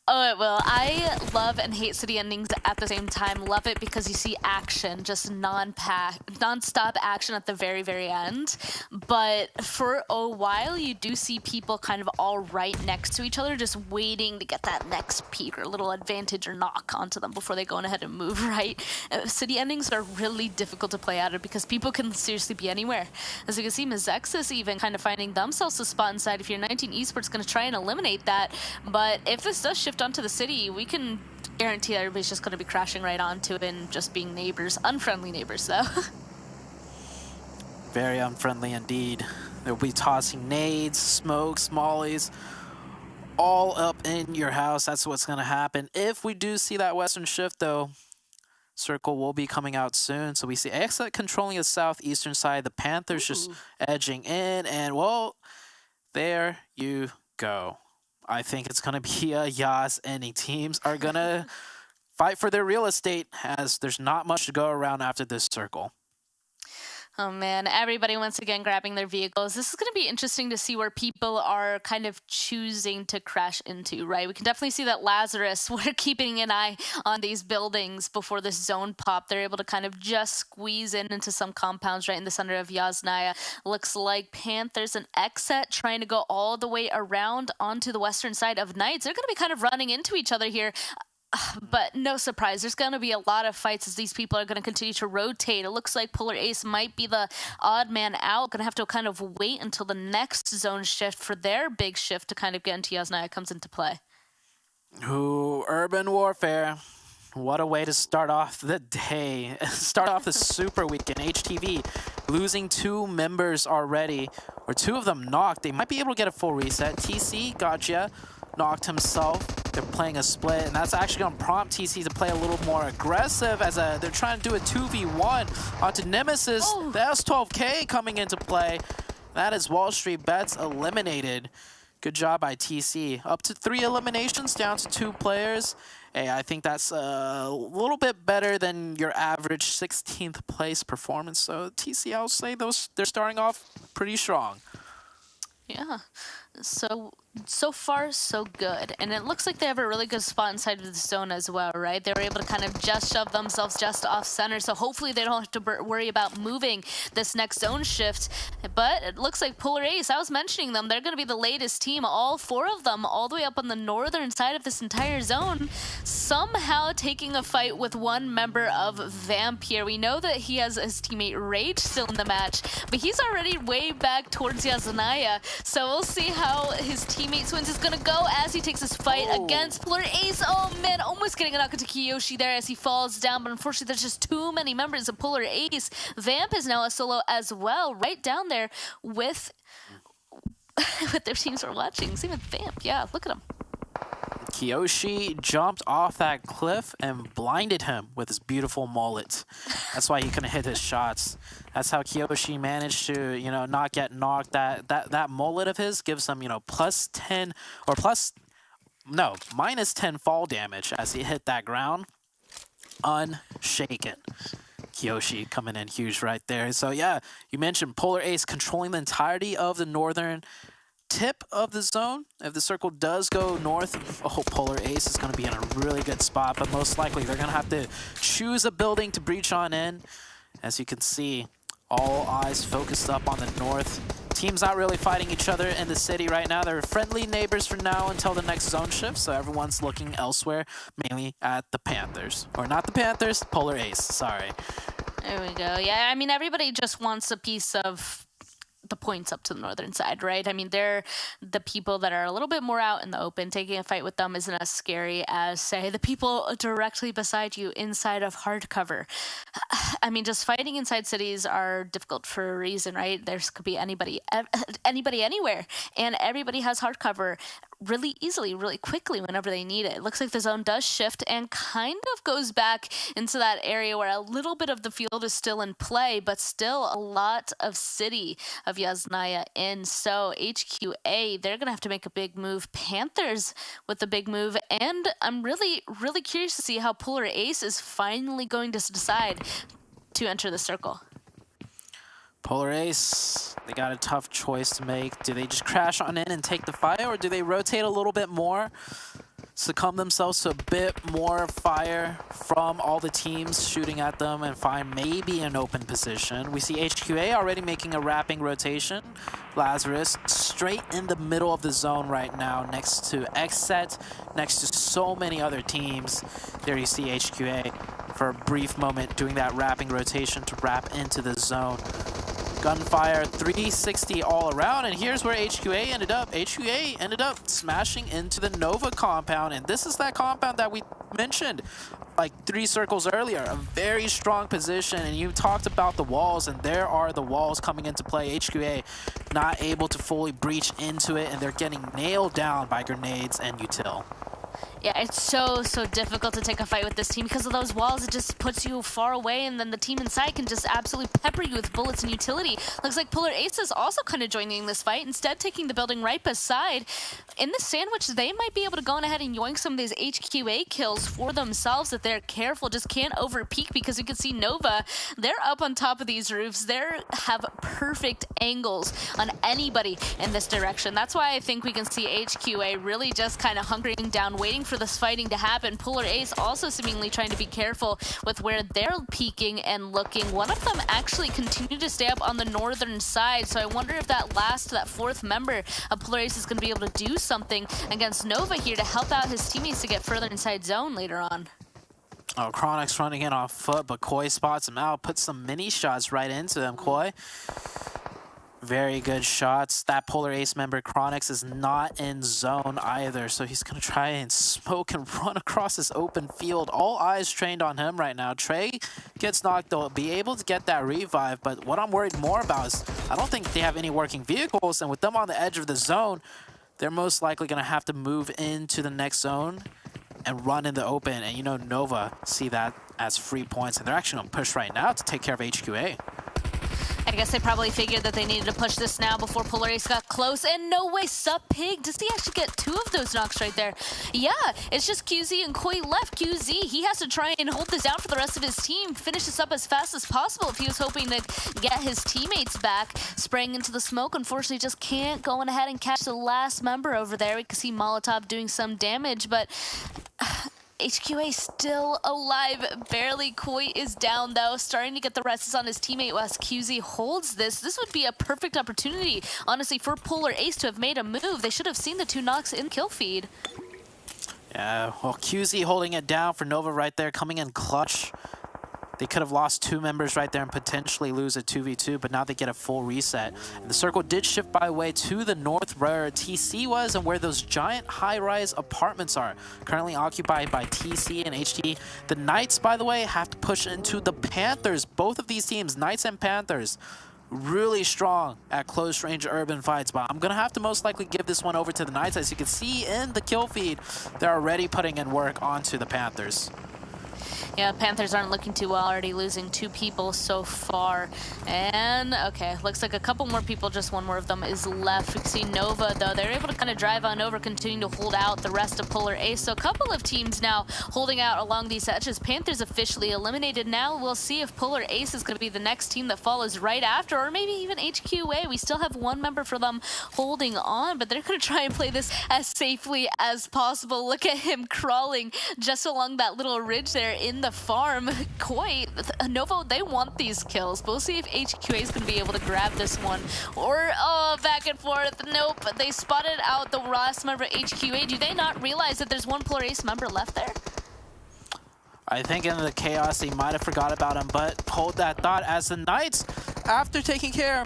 Oh, it will. I love and hate city endings at the same time. Love it because you see action, just non-stop action at the very, very end. But for a while, you do see people kind of all right next to each other, just waiting to get that next peek or a little advantage or knock onto them before they go on ahead and move right. City endings are really difficult to play out of because people can seriously be anywhere. As you can see, Mezexis even kind of finding themselves a spot inside. If you're 19 Esports, going to try and eliminate that. But if this does shift onto the city, we can guarantee that everybody's just going to be crashing right onto it and just being neighbors. Unfriendly neighbors, though. Very unfriendly indeed. They'll be tossing nades, smokes, mollies, all up in your house. That's what's going to happen. If we do see that western shift, though, Circle will be coming out soon. So we see XSET controlling the southeastern side, the Panthers just edging in, and, well, there you go. I think it's going to be a Yas ending. Teams are going to fight for their real estate as there's not much to go around after this circle. Oh man, everybody once again grabbing their vehicles. This is going to be interesting to see where people are kind of choosing to crash into, right? We can definitely see that Lazarus, we're keeping an eye on these buildings before this zone pop. They're able to kind of just squeeze into some compounds right in the center of Yasnaya. Looks like Panthers and XSET trying to go all the way around onto the western side of Knights. They're going to be kind of running into each other here. But no surprise, there's going to be a lot of fights as these people are going to continue to rotate. It looks like Polar Ace might be the odd man out. Going to have to kind of wait until the next zone shift for their big shift to kind of get into Yasnaya comes into play. Ooh, urban warfare. What a way to start off the day. Start off the super weekend. HTV losing 2 members already, or 2 of them knocked. They might be able to get a full reset. TC, gotcha, knocked himself. They're playing a split, and that's actually going to prompt TC to play a little more aggressive as they're trying to do a 2v1 onto Nemesis. Oh. The S12K coming into play. That is WallStreetBets eliminated. Good job by TC. Up to 3 eliminations, down to 2 players. Hey, I think that's a little bit better than your average 16th place performance. So TC, I'll say they're starting off pretty strong. Yeah. So far, so good. And it looks like they have a really good spot inside of the zone as well, right? They were able to kind of just shove themselves just off center, so hopefully they don't have to worry about moving this next zone shift. But it looks like Polar Ace, I was mentioning them, they're going to be the latest team, all 4 of them, all the way up on the northern side of this entire zone, somehow taking a fight with 1 member of Vamp here. We know that he has his teammate Rage still in the match, but he's already way back towards Yasnaya, so we'll see how his teammate Swins is gonna go as he takes his fight against Polar Ace. Oh man, almost getting a knock into Kiyoshi there as he falls down, but unfortunately there's just too many members of Polar Ace. Vamp is now a solo as well, right down there with their teams we're watching. Same with Vamp, yeah, look at him. Kiyoshi jumped off that cliff and blinded him with his beautiful mullet. That's why he couldn't hit his shots. That's how Kiyoshi managed to, you know, not get knocked. That mullet of his gives him, you know, minus 10 fall damage as he hit that ground. Unshaken. Kiyoshi coming in huge right there. So yeah, you mentioned Polar Ace controlling the entirety of the northern tip of the zone. If the circle does go north, Polar Ace is going to be in a really good spot, but most likely they're going to have to choose a building to breach on in. As you can see, All eyes focused up on the north. Teams not really fighting each other in the city right now. They're friendly neighbors for now until the next zone shift, so everyone's looking elsewhere, mainly at the Panthers. Or not the Panthers, Polar Ace, sorry. There we go. Yeah, I mean, everybody just wants a piece of the points up to the northern side, right? I mean, they're the people that are a little bit more out in the open. Taking a fight with them isn't as scary as, say, the people directly beside you inside of hard cover. I mean, just fighting inside cities are difficult for a reason, right? There could be anybody anywhere, and everybody has hard cover really easily, really quickly whenever they need it. It looks like the zone does shift and kind of goes back into that area where a little bit of the field is still in play, but still a lot of city of Yasnaya in. So HQA, they're going to have to make a big move. Panthers with a big move. And I'm really, really curious to see how Polar Ace is finally going to decide to enter the circle. Polar Ace, they got a tough choice to make. Do they just crash on in and take the fire, or do they rotate a little bit more, succumb themselves to a bit more fire from all the teams shooting at them and find maybe an open position? We see HQA already making a wrapping rotation. Lazarus straight in the middle of the zone right now, next to XSET, next to so many other teams. There you see HQA for a brief moment doing that wrapping rotation to wrap into the zone. Gunfire 360 all around, and here's where HQA ended up. HQA ended up smashing into the Nova compound, and this is that compound that we mentioned like 3 circles earlier. A very strong position, and you talked about the walls, and there are the walls coming into play. HQA not able to fully breach into it, and they're getting nailed down by grenades and util. Yeah, it's so difficult to take a fight with this team because of those walls. It just puts you far away, and then the team inside can just absolutely pepper you with bullets and utility. Looks like Polar Ace is also kind of joining this fight, instead taking the building right beside. In the sandwich, they might be able to go on ahead and yoink some of these HQA kills for themselves if they're careful. Just can't overpeak, because you can see Nova, they're up on top of these roofs. They have perfect angles on anybody in this direction. That's why I think we can see HQA really just kind of hunkering down, waiting for this fighting to happen. Polar Ace also seemingly trying to be careful with where they're peeking and looking. One of them actually continued to stay up on the northern side, so I wonder if that 4th member of Polar Ace is going to be able to do something against Nova here to help out his teammates to get further inside zone later on. Oh, Chronix running in on foot, but Koi spots him out, puts some mini shots right into them. Koi, very good shots. That Polar Ace member, Chronix, is not in zone either, so he's going to try and smoke and run across this open field. All eyes trained on him right now. Trey gets knocked, they'll be able to get that revive, but what I'm worried more about is I don't think they have any working vehicles, and with them on the edge of the zone, they're most likely going to have to move into the next zone and run in the open, and you know Nova see that as free points, and they're actually going to push right now to take care of HQA. I guess they probably figured that they needed to push this now before Polar Ace got close. And no way, Sup Pig, does he actually get 2 of those knocks right there? Yeah, it's just QZ and Koi left. QZ, he has to try and hold this down for the rest of his team, finish this up as fast as possible if he was hoping to get his teammates back. Spraying into the smoke, unfortunately just can't go on ahead and catch the last member over there. We can see Molotov doing some damage, but HQA still alive, barely. Koi is down though, starting to get the rests on his teammate as QZ holds this. This would be a perfect opportunity, honestly, for Polar Ace to have made a move. They should have seen the 2 knocks in kill feed. Yeah, well, QZ holding it down for Nova right there, coming in clutch. They could have lost 2 members right there and potentially lose a 2v2, but now they get a full reset. And the circle did shift, by the way, to the north where TC was and where those giant high-rise apartments are, currently occupied by TC and HT. The Knights, by the way, have to push into the Panthers. Both of these teams, Knights and Panthers, really strong at close-range urban fights, but I'm going to have to most likely give this one over to the Knights. As you can see in the kill feed, they're already putting in work onto the Panthers. Yeah, Panthers aren't looking too well, already losing 2 people so far. And, okay, looks like a couple more people, just 1 more of them is left. We can see Nova, though. They're able to kind of drive on over, continuing to hold out the rest of Polar Ace. So a couple of teams now holding out along these edges. Panthers officially eliminated. Now we'll see if Polar Ace is going to be the next team that follows right after, or maybe even HQA. We still have 1 member for them holding on, but they're going to try and play this as safely as possible. Look at him crawling just along that little ridge there in the the farm quite. Novo, they want these kills. We'll see if HQA is going to be able to grab this one. Or, oh, back and forth. Nope, they spotted out the last member of HQA. Do they not realize that there's one Polar Ace member left there? I think in the chaos, they might have forgot about him, but hold that thought as the Knights, after taking care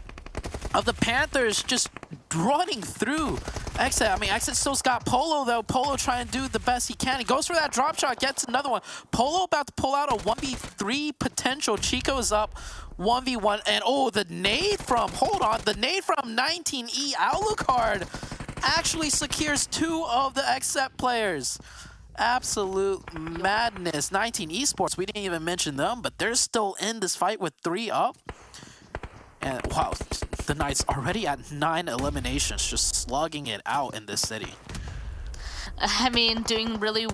of the Panthers, just running through XSET. I mean, XSET still's got Polo, though. Polo trying to do the best he can. He goes for that drop shot, gets another one. Polo about to pull out a 1v3 potential. Chico is up 1v1, and oh, the nade from 19E Alucard actually secures 2 of the XSET players. Absolute madness. 19 Esports, we didn't even mention them, but they're still in this fight with 3 up. And wow, the Knights already at 9 eliminations, just slugging it out in this city. I mean, doing really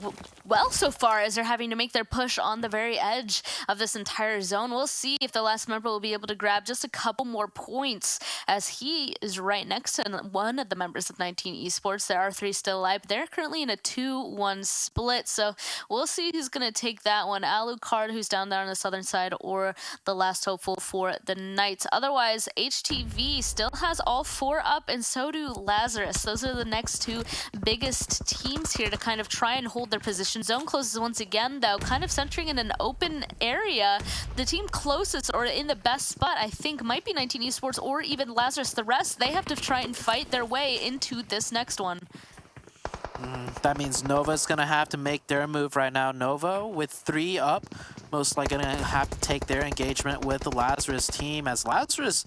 well so far as they're having to make their push on the very edge of this entire zone. We'll see if the last member will be able to grab just a couple more points, as he is right next to one of the members of 19 Esports. There are 3 still alive. They're currently in a 2-1 split, so we'll see who's going to take that one. Alucard, who's down there on the southern side, or the last hopeful for the Knights. Otherwise, HTV still has all 4 up, and so do Lazarus. Those are the next 2 biggest teams here to kind of try and hold their position. Zone closes once again, though, kind of centering in an open area. The team closest or in the best spot, I think, might be 19 Esports or even Lazarus. The rest, they have to try and fight their way into this next one. That means Nova's going to have to make their move right now. Nova with 3 up, most likely going to have to take their engagement with the Lazarus team, as Lazarus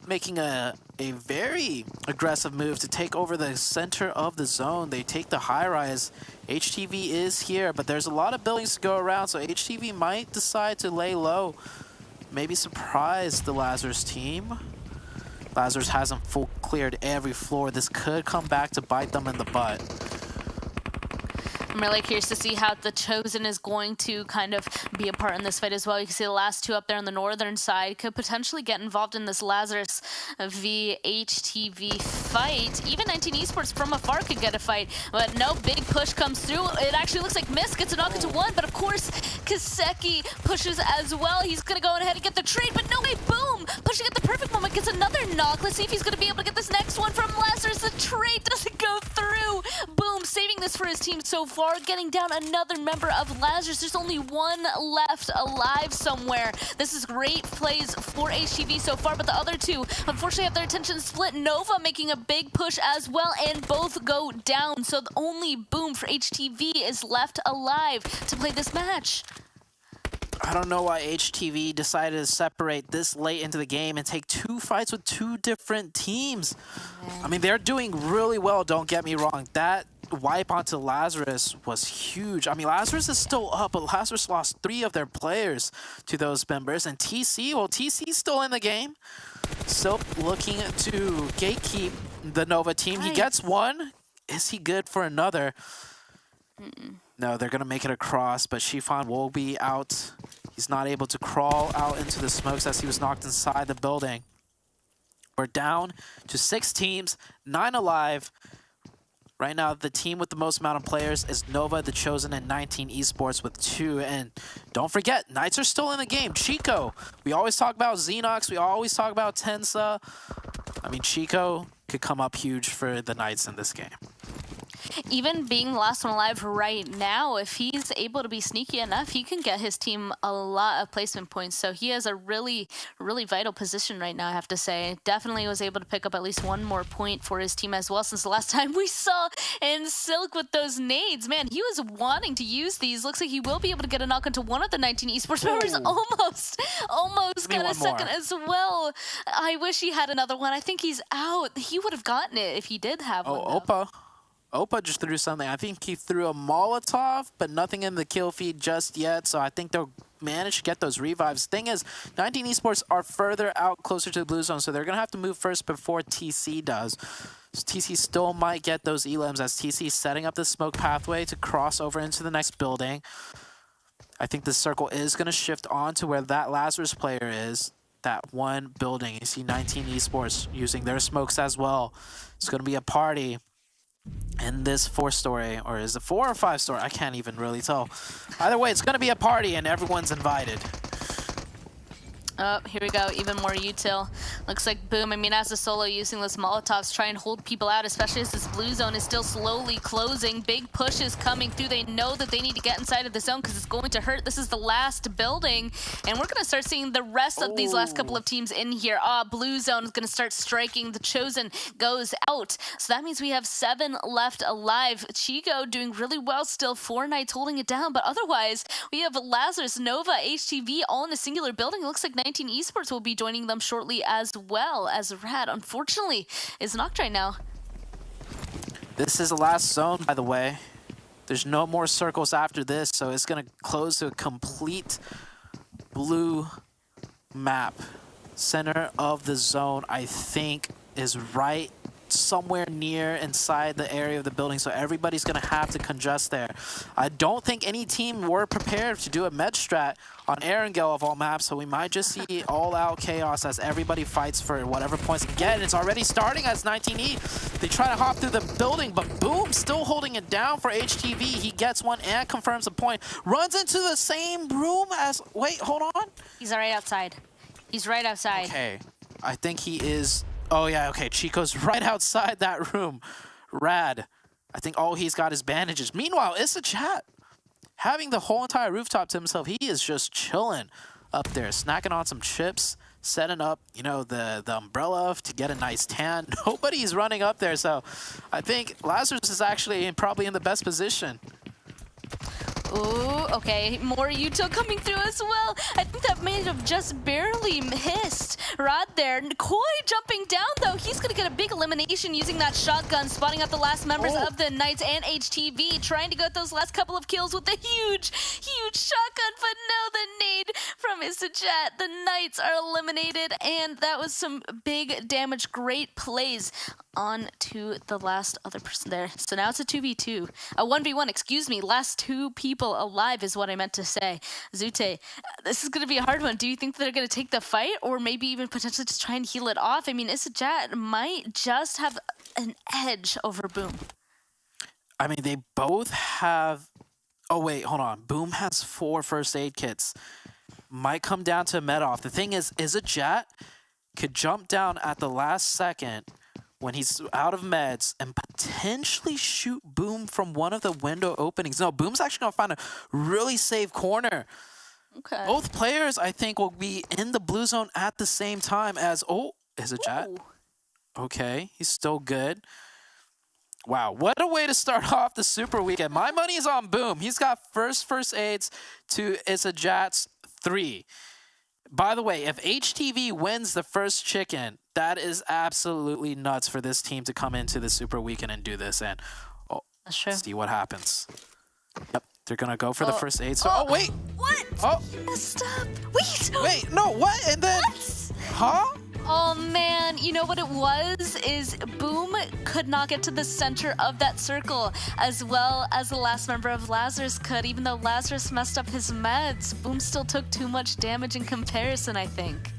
making a very aggressive move to take over the center of the zone. They take the high rise. HTV is here, but there's a lot of buildings to go around, so HTV might decide to lay low. Maybe surprise the Lazarus team. Lazarus hasn't full cleared every floor. This could come back to bite them in the butt. I'm really curious to see how the Chosen is going to kind of be a part in this fight as well. You can see the last 2 up there on the northern side could potentially get involved in this Lazarus v HTV fight. Even 19 Esports from afar could get a fight, but no big push comes through. It actually looks like Mist gets a knock into 1, but of course Kaseki pushes as well. He's going to go ahead and get the trade, but no way, boom! Pushing at the perfect moment, gets another knock. Let's see if he's going to be able to get this next one from Lazarus. The trade doesn't go through. Boom, saving this for his team so far. Getting down another member of Lazarus. There's only 1 left alive somewhere. This is great plays for HTV so far, but the other 2 unfortunately have their attention split. Nova making a big push as well, and both go down. So the only Boom for HTV is left alive to play this match. I don't know why HTV decided to separate this late into the game and take 2 fights with 2 different teams. I mean, they're doing really well, don't get me wrong. That wipe onto Lazarus was huge. I mean, Lazarus is still up, but Lazarus lost 3 of their players to those members. And TC, well, TC's still in the game. Still looking to gatekeep the Nova team. He gets 1. Is he good for another? No, they're going to make it across, but Shifan will be out. He's not able to crawl out into the smokes as he was knocked inside the building. We're down to 6 teams, 9 alive. Right now, the team with the most amount of players is Nova, The Chosen, and 19 Esports with 2. And don't forget, Knights are still in the game. Chico, we always talk about Xenox. We always talk about Tensa. I mean, Chico could come up huge for the Knights in this game. Even being the last one alive right now, if he's able to be sneaky enough, he can get his team a lot of placement points. So he has a really, really vital position right now, I have to say. Definitely was able to pick up at least 1 more point for his team as well since the last time we saw in Silk with those nades. Man, he was wanting to use these. Looks like he will be able to get a knock into 1 of the 19 Esports members. Almost got a second as well. I wish he had another one. I think he's out. He would have gotten it if he did have one. Oh, Opa just threw something. I think he threw a Molotov, but nothing in the kill feed just yet. So I think they'll manage to get those revives. Thing is, 19 Esports are further out closer to the blue zone, so they're going to have to move first before TC does. So TC still might get those elims as TC is setting up the smoke pathway to cross over into the next building. I think the circle is going to shift on to where that Lazarus player is. That one building. You see 19 Esports using their smokes as well. It's going to be a party. in this 4-story, or is it 4 or 5-story? I can't even really tell. Either way, it's gonna be a party and everyone's invited. Oh, here we go. Even more util. Looks like Boom. I mean, as a solo using those Molotovs, try and hold people out, especially as this blue zone is still slowly closing. Big pushes coming through. They know that they need to get inside of the zone because it's going to hurt. This is the last building, and we're going to start seeing the rest of these last couple of teams in here. Blue zone is going to start striking. The Chosen goes out. So that means we have 7 left alive. Chico doing really well still. 4 Knights holding it down, but otherwise, we have Lazarus, Nova, HTV all in a singular building. It looks like 19 Esports will be joining them shortly, as well as Rad, unfortunately, is knocked right now. This is the last zone, by the way. There's no more circles after this, so it's going to close to a complete blue map. Center of the zone, I think, is right somewhere near inside the area of the building, so everybody's going to have to conjust there. I don't think any team were prepared to do a med strat on Erangel of all maps, so we might just see all-out chaos as everybody fights for whatever points they get. It's already starting as 19E. They try to hop through the building, but Boom still holding it down for HTV. He gets one and confirms a point. Runs into the same room as... Wait, hold on. He's right outside. He's right outside. Okay. I think he is... Oh, yeah, okay. Chico's right outside that room. Rad. I think all he's got is bandages. Meanwhile, it's a chat. Having the whole entire rooftop to himself, he is just chilling up there, snacking on some chips, setting up, you know, the umbrella to get a nice tan. Nobody's running up there, so I think Lazarus is actually probably in the best position. Ooh, okay, more util coming through as well. I think that may have just barely missed Rod there. Koi jumping down though. He's gonna get a big elimination using that shotgun, spotting out the last members of the Knights and HTV, trying to get those last couple of kills with a huge shotgun, but no, the nade from Isajet. The Knights are eliminated, and that was some big damage. Great plays on to the last other person there. So now it's a 2v2. A 1v1, excuse me. Last 2 people alive is what I meant to say. Zute, this is going to be a hard one. Do you think they're going to take the fight, or maybe even potentially just try and heal it off? I mean, Isajet might just have an edge over Boom. I mean, they both have... Oh, wait, hold on. Boom has 4 first aid kits. Might come down to a med off. The thing is Isajet could jump down at the last second when he's out of meds and potentially shoot Boom from one of the window openings. No, Boom's actually going to find a really safe corner. Okay. Both players, I think, will be in the blue zone at the same time as... Oh, Isajet. Okay, he's still good. Wow, what a way to start off the Super Weekend. My money is on Boom. He's got first aids to Isajet's 3. By the way, if HTV wins the first chicken, that is absolutely nuts for this team to come into the Super Weekend and do this. And that's true. See what happens. Yep, they're gonna go for the first aid. So, wait. What? Oh, messed up. Wait, no, what? And then, huh? Oh man, you know what it was? Is Boom could not get to the center of that circle as well as the last member of Lazarus could. Even though Lazarus messed up his meds, Boom still took too much damage in comparison, I think.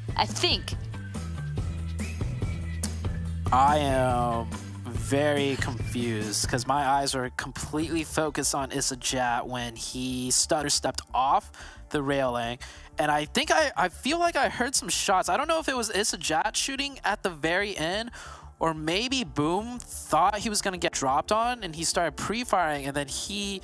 I am very confused because my eyes are completely focused on Isajet when he stepped off the railing. And I think I feel like I heard some shots. I don't know if it was Isajet shooting at the very end, or maybe Boom thought he was going to get dropped on and he started pre-firing, and then he...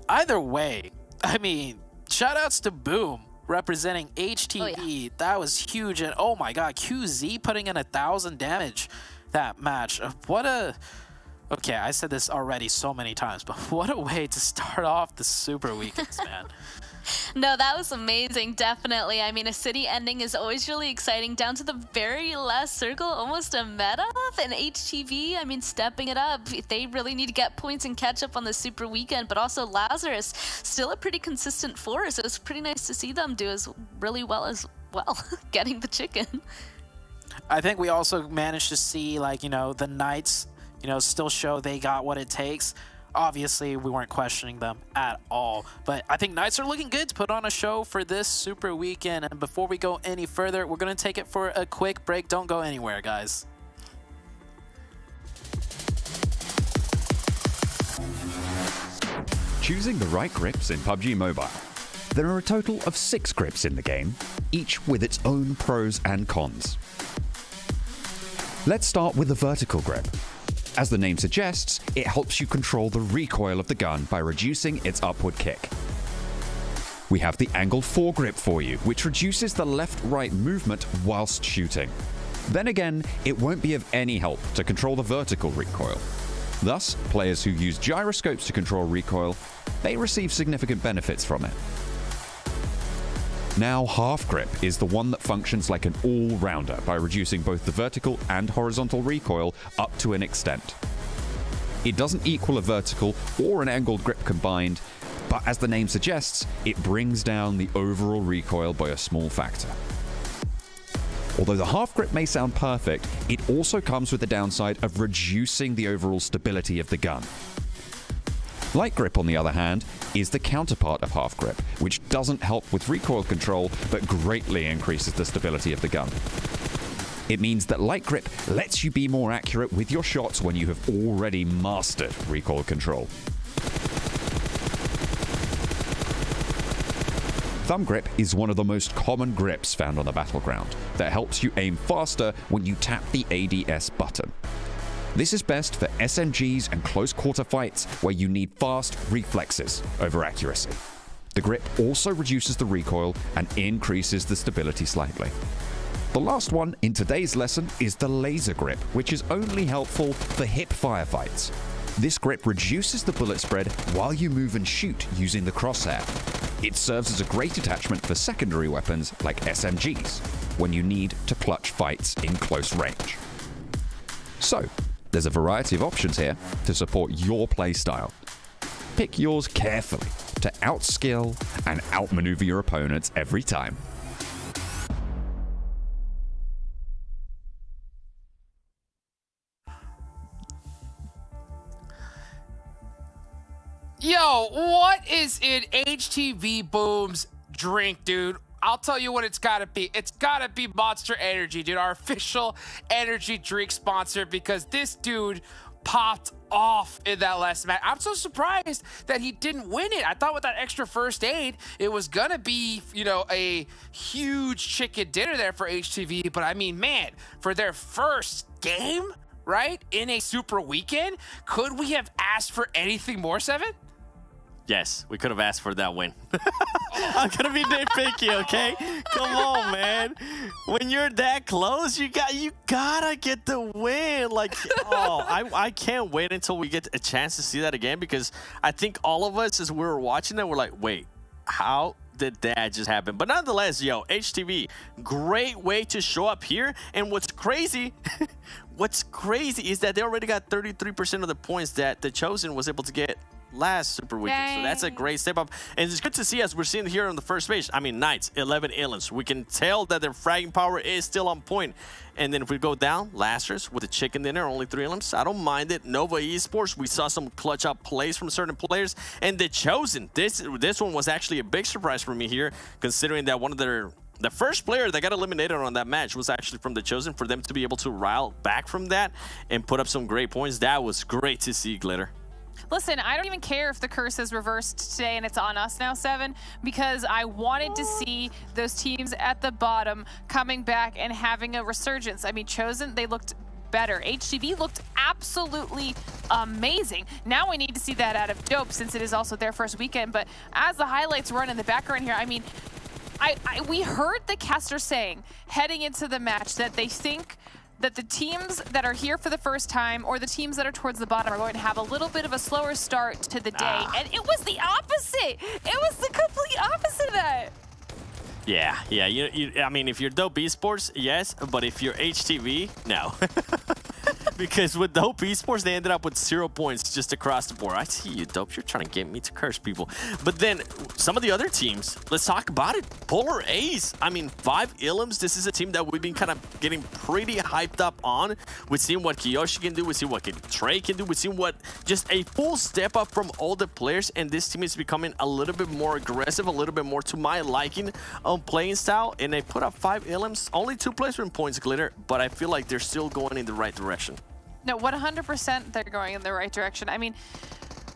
Either way, I mean, shout-outs to Boom representing HTV. Oh, yeah. That was huge. And oh my god, QZ putting in 1,000 damage that match. What a... Okay, I said this already so many times, but what a way to start off the Super Weekends, man. No, that was amazing, definitely. I mean, a city ending is always really exciting, down to the very last circle, almost a meta-off, and HTV, I mean, stepping it up. They really need to get points and catch up on the Super Weekend, but also Lazarus, still a pretty consistent force. It was pretty nice to see them do as really well as, well, getting the chicken. I think we also managed to see, like, you know, the Knights, you know, still show they got what it takes. Obviously, we weren't questioning them at all, but I think Knights are looking good to put on a show for this Super Weekend. And before we go any further, we're going to take it for a quick break. Don't go anywhere, guys. choosing the right grips in PUBG Mobile. There are a total of 6 grips in the game, each with its own pros and cons. Let's start with the vertical grip. As the name suggests, it helps you control the recoil of the gun by reducing its upward kick. We have the angled foregrip for you, which reduces the left-right movement whilst shooting. Then again, it won't be of any help to control the vertical recoil. Thus, players who use gyroscopes to control recoil may receive significant benefits from it. Now, half grip is the one that functions like an all-rounder by reducing both the vertical and horizontal recoil up to an extent. It doesn't equal a vertical or an angled grip combined, but as the name suggests, it brings down the overall recoil by a small factor. Although the half grip may sound perfect, it also comes with the downside of reducing the overall stability of the gun. Light grip, on the other hand, is the counterpart of half grip, which doesn't help with recoil control, but greatly increases the stability of the gun. It means that light grip lets you be more accurate with your shots when you have already mastered recoil control. Thumb grip is one of the most common grips found on the battleground that helps you aim faster when you tap the ADS button. This is best for SMGs and close quarter fights where you need fast reflexes over accuracy. The grip also reduces the recoil and increases the stability slightly. The last one in today's lesson is the laser grip, which is only helpful for hip firefights. This grip reduces the bullet spread while you move and shoot using the crosshair. It serves as a great attachment for secondary weapons like SMGs, when you need to clutch fights in close range. So, there's a variety of options here to support your playstyle. Pick yours carefully to outskill and outmaneuver your opponents every time. Yo, what is in HTV Boom's drink, dude? I'll tell you what it's gotta be. It's gotta be Monster Energy, dude, our official energy drink sponsor, because this dude popped off in that last match. I'm so surprised that he didn't win it. I thought with that extra first aid, it was gonna be, you know, a huge chicken dinner there for HTV. But I mean, man, for their first game, right, in a super weekend, could we have asked for anything more, Seven? Yes, we could have asked for that win. I'm gonna be nitpicky, okay? Come on, man. When you're that close, you gotta get the win. Like, oh, I can't wait until we get a chance to see that again, because I think all of us, as we were watching that, we're like, wait, how did that just happen? But nonetheless, yo, HTV, great way to show up here. And what's crazy, is that they already got 33% of the points that the Chosen was able to get last super weekend. Dang. So that's a great step up, and it's good to see, as we're seeing here on the first page. I mean, Knights 11 elims, we can tell that their fragging power is still on point. And then if we go down, Lazarus with the chicken dinner, only 3 elims, I don't mind it. Nova Esports, we saw some clutch up plays from certain players, and the Chosen, this one was actually a big surprise for me here, considering that one of the first player that got eliminated on that match was actually from the Chosen. For them to be able to rile back from that and put up some great points, that was great to see, Glitter. Listen, I don't even care if the curse is reversed today and it's on us now, Seven, because I wanted to see those teams at the bottom coming back and having a resurgence. I mean, Chosen, they looked better. HTV looked absolutely amazing. Now we need to see that out of Dope, since it is also their first weekend. But as the highlights run in the background here, I mean, we heard the caster saying heading into the match that they think that the teams that are here for the first time, or the teams that are towards the bottom, are going to have a little bit of a slower start to the day. And it was the opposite. It was the complete opposite of that. Yeah. I mean, if you're Dope Esports, yes, but if you're HTV, no. Because with Dope Esports, they ended up with 0 points just across the board. I see you, Dope. You're trying to get me to curse people. But then some of the other teams, let's talk about it. Polar Ace. I mean, 5 elims. This is a team that we've been kind of getting pretty hyped up on. We've seen what Kiyoshi can do. We've seen what Trey can do. We've seen what just a full step up from all the players. And this team is becoming a little bit more aggressive, a little bit more to my liking on playing style. And they put up 5 elims. Only 2 placement points, Glitter. But I feel like they're still going in the right direction. No, 100% they're going in the right direction. I mean,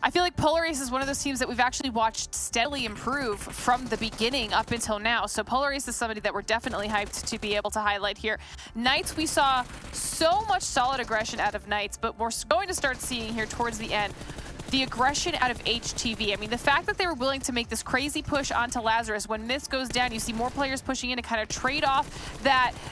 I feel like Polarace is one of those teams that we've actually watched steadily improve from the beginning up until now. So Polarace is somebody that we're definitely hyped to be able to highlight here. Knights, we saw so much solid aggression out of Knights, but we're going to start seeing here towards the end the aggression out of HTV. I mean, the fact that they were willing to make this crazy push onto Lazarus, when this goes down, you see more players pushing in to kind of trade off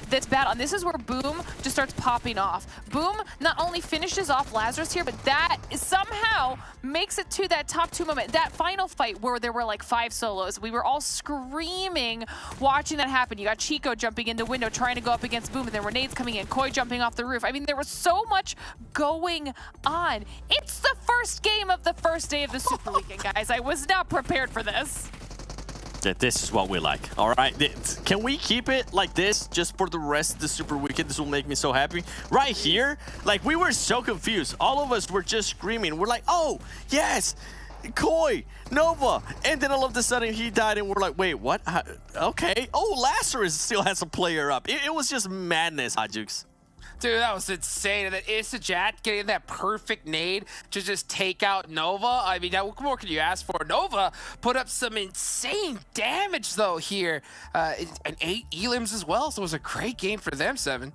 this battle. And this is where Boom just starts popping off. Boom not only finishes off Lazarus here, but that somehow makes it to that top 2 moment. That final fight where there were like 5 solos. We were all screaming watching that happen. You got Chico jumping in the window trying to go up against Boom, and then Renade's coming in, Koi jumping off the roof. I mean, there was so much going on. It's the first game of the first day of the Super Weekend, guys. I was not prepared for this. Yeah, this is what we like. All right, can we keep it like this just for the rest of the Super Weekend? This will make me so happy. Right here, like, we were so confused. All of us were just screaming. We're like, oh, yes, Koi, Nova. And then all of a sudden he died and we're like, wait, what? Okay. Oh, Lazarus still has a player up. It was just madness, Hajux. Dude, that was insane. And then Isajat getting that perfect nade to just take out Nova. I mean, what more can you ask for? Nova put up some insane damage, though, here. And 8 elims as well, so it was a great game for them, 7.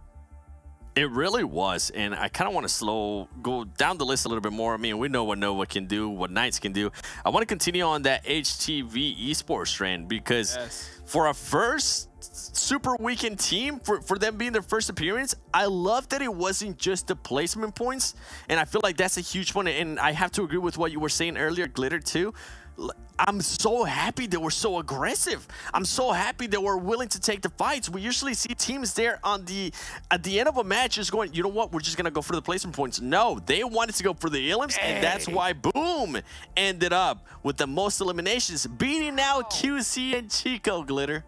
It really was, and I kind of want to go down the list a little bit more. I mean, we know what Nova can do, what Knights can do. I want to continue on that HTV Esports trend because for a first Super Weekend team, for them being their first appearance, I love that it wasn't just the placement points, and I feel like that's a huge one, and I have to agree with what you were saying earlier, Glitter, too. I'm so happy they were so aggressive. I'm so happy they were willing to take the fights. We usually see teams there at the end of a match just going, you know what, we're just going to go for the placement points. No, they wanted to go for the elims, and that's why Boom ended up with the most eliminations, beating out QC and Chico, Glitter.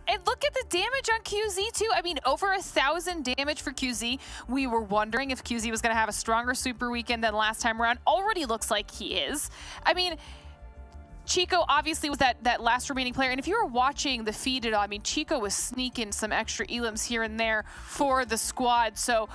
And look at the damage on QZ, too. I mean, over 1,000 damage for QZ. We were wondering if QZ was going to have a stronger Super Weekend than last time around. Already looks like he is. I mean, Chico obviously was that last remaining player. And if you were watching the feed at all, I mean, Chico was sneaking some extra elims here and there for the squad. So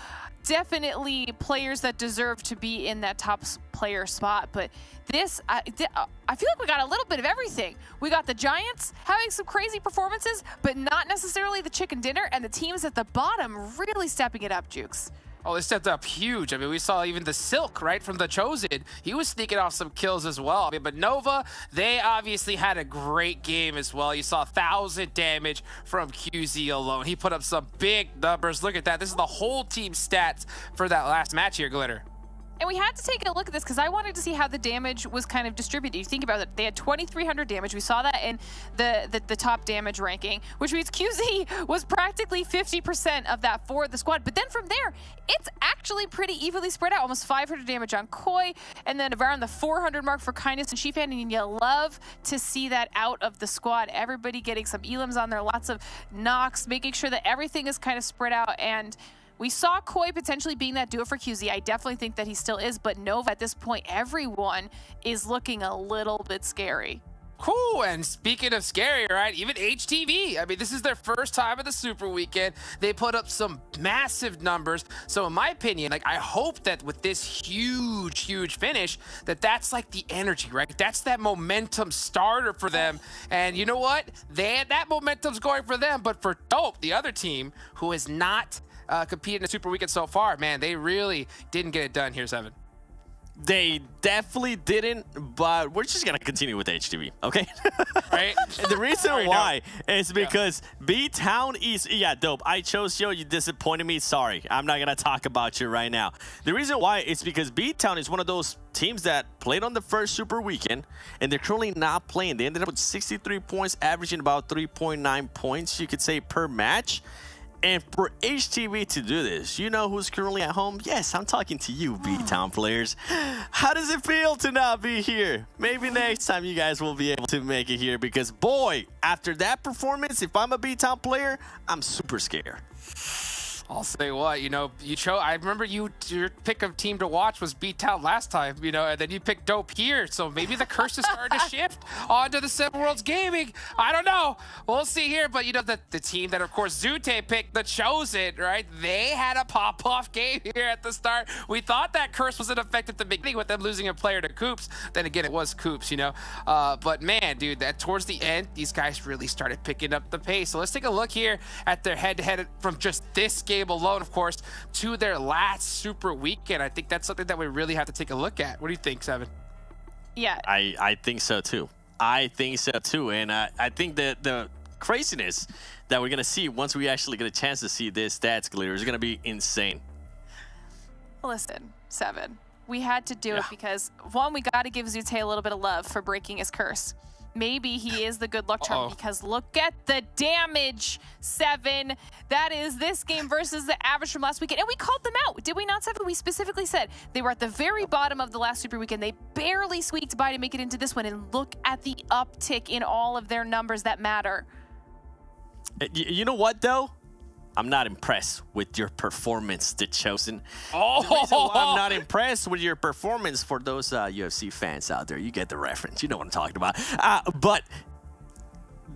definitely players that deserve to be in that top player spot. But this, I feel like we got a little bit of everything. We got the Giants having some crazy performances, but not necessarily the chicken dinner, and the teams at the bottom really stepping it up, Jukes. Oh, they stepped up huge. I mean, we saw even the Silk, right, from the Chosen. He was sneaking off some kills as well. I mean, but Nova, they obviously had a great game as well. You saw 1,000 damage from QZ alone. He put up some big numbers. Look at that. This is the whole team stats for that last match here, Glitter. And we had to take a look at this because I wanted to see how the damage was kind of distributed. You think about it, they had 2,300 damage. We saw that in the top damage ranking, which means QZ was practically 50% of that for the squad. But then from there, it's actually pretty evenly spread out. Almost 500 damage on Koi, and then around the 400 mark for Kindness and Shifan. And you love to see that out of the squad. Everybody getting some elims on there, lots of knocks, making sure that everything is kind of spread out. And we saw Koi potentially being that duo for QZ. I definitely think that he still is, but Nova at this point, everyone is looking a little bit scary. Cool, and speaking of scary, right, even HTV, I mean, this is their first time at the Super Weekend. They put up some massive numbers. So in my opinion, like, I hope that with this huge finish, that's like the energy, right? That's that momentum starter for them. And you know what? That momentum's going for them, but for Dope, the other team, who has not competed in the Super Weekend so far, man, they really didn't get it done here, 7. They definitely didn't, but we're just gonna continue with HTV, okay? Right? And the reason why is because B-Town is, Dope, I chose you, you disappointed me, sorry. I'm not gonna talk about you right now. The reason why is because B-Town is one of those teams that played on the first Super Weekend, and they're currently not playing. They ended up with 63 points, averaging about 3.9 points, you could say, per match. And for HTV to do this, you know who's currently at home? Yes, I'm talking to you, B-Town players. How does it feel to not be here? Maybe next time you guys will be able to make it here, because boy, after that performance, if I'm a B-Town player, I'm super scared. I'll say what, you know, I remember your pick of team to watch was B-Town last time, you know, and then you picked Dope here. So maybe the curse is starting to shift onto the Seven Worlds Gaming. I don't know. We'll see here. But, you know, the team that, of course, Zute picked, the Chosen, right? They had a pop-off game here at the start. We thought that curse was in effect at the beginning with them losing a player to Coops. Then again, it was Coops, you know. But, man, dude, that towards the end, these guys really started picking up the pace. So let's take a look here at their head-to-head from just this game alone, of course, to their last super weekend. I think that's something that we really have to take a look at. What do you think, Seven? Yeah. I think so too. I think so too. And I think that the craziness that we're going to see once we actually get a chance to see this stats clear is going to be insane. Listen, Seven, we had to do it because, one, we got to give Zute a little bit of love for breaking his curse. Maybe he is the good luck charm because look at the damage, Seven. That is this game versus the average from last weekend. And we called them out, did we not, Seven? We specifically said they were at the very bottom of the last super weekend. They barely squeaked by to make it into this one. And look at the uptick in all of their numbers that matter. You know what, though? I'm not impressed with your performance, The Chosen. The reason why I'm not impressed with your performance, for those UFC fans out there, you get the reference. You know what I'm talking about. But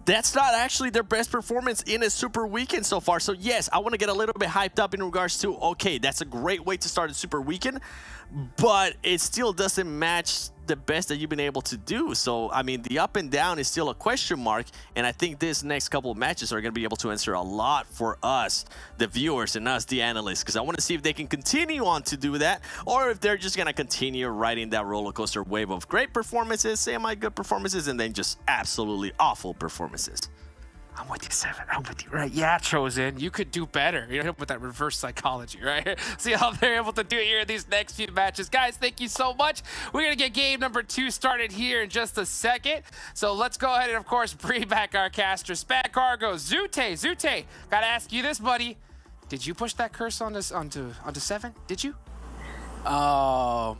that's not actually their best performance in a super weekend so far. So, yes, I want to get a little bit hyped up in regards to, okay, that's a great way to start a super weekend, but it still doesn't match the best that you've been able to do. So, I mean, the up and down is still a question mark, and I think this next couple of matches are going to be able to answer a lot for us, the viewers, and us, the analysts, because I want to see if they can continue on to do that, or if they're just going to continue riding that roller coaster wave of great performances, semi-good performances, and then just absolutely awful performances. I'm with you, Seven. I'm with you, right? Yeah, Chosen. You could do better. You know, with that reverse psychology, right? See how they're able to do it here in these next few matches. Guys, thank you so much. We're going to get game number 2 started here in just a second. So let's go ahead and, of course, bring back our caster. Spat Cargo, Zute, got to ask you this, buddy. Did you push that curse onto Seven? Did you? I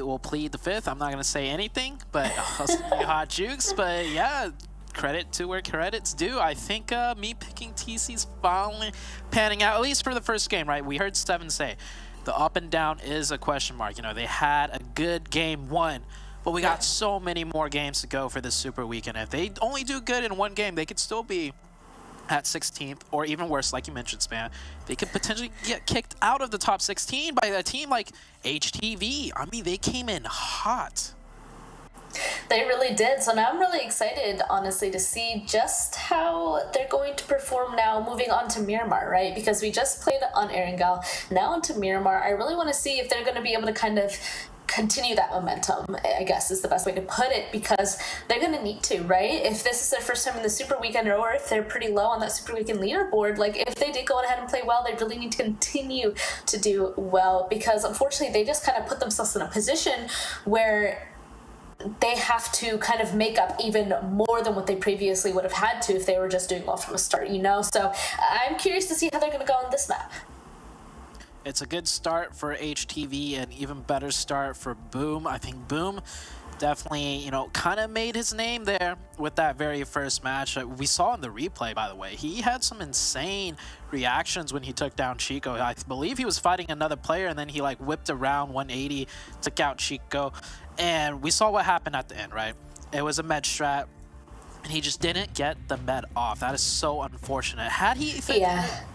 will plead the fifth. I'm not going to say anything, but I'll say hot jukes. But, yeah, credit to where credit's due. I think me picking TC's finally panning out, at least for the first game, right? We heard Seven say the up and down is a question mark. You know, they had a good game 1, but we got so many more games to go for this super weekend. If they only do good in one game, they could still be at 16th, or even worse, like you mentioned, Span, they could potentially get kicked out of the top 16 by a team like HTV. I mean, they came in hot. They really did. So now I'm really excited, honestly, to see just how they're going to perform now moving on to Miramar, right? Because we just played on Erangel, now onto Miramar. I really want to see if they're going to be able to kind of continue that momentum, I guess is the best way to put it, because they're going to need to, right? If this is their first time in the super weekend, or if they're pretty low on that super weekend leaderboard, like if they did go ahead and play well, they really need to continue to do well, because unfortunately they just kind of put themselves in a position where they have to kind of make up even more than what they previously would have had to if they were just doing well from the start, you know? So I'm curious to see how they're going to go on this map. It's a good start for HTV, and even better start for Boom. I think Boom definitely, you know, kind of made his name there with that very first match. We saw in the replay, by the way, he had some insane reactions when he took down Chico. I believe he was fighting another player, and then he like whipped around 180, took out Chico, and we saw what happened at the end, right? It was a med strat, and he just didn't get the med off. That is so unfortunate. Had he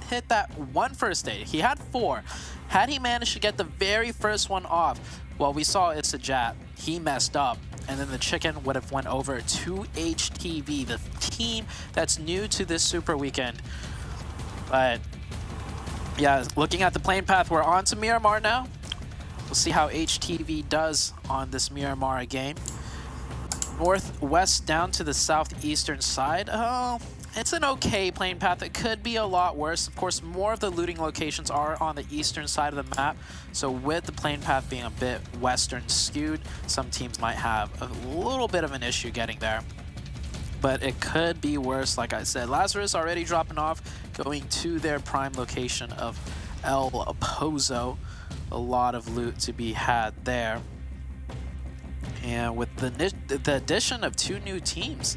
hit that one first aid, he had 4. Had he managed to get the very first one off, well, we saw it's a Jat. He messed up, and then the chicken would have went over to HTV, the team that's new to this super weekend. But yeah, looking at the playing path, we're on to Miramar now. We'll see how HTV does on this Miramar game. Northwest down to the southeastern side. Oh, it's an okay playing path. It could be a lot worse. Of course, more of the looting locations are on the eastern side of the map. So with the playing path being a bit western skewed, some teams might have a little bit of an issue getting there. But it could be worse, like I said. Lazarus already dropping off, going to their prime location of El Pozo. A lot of loot to be had there. And with the addition of 2 new teams,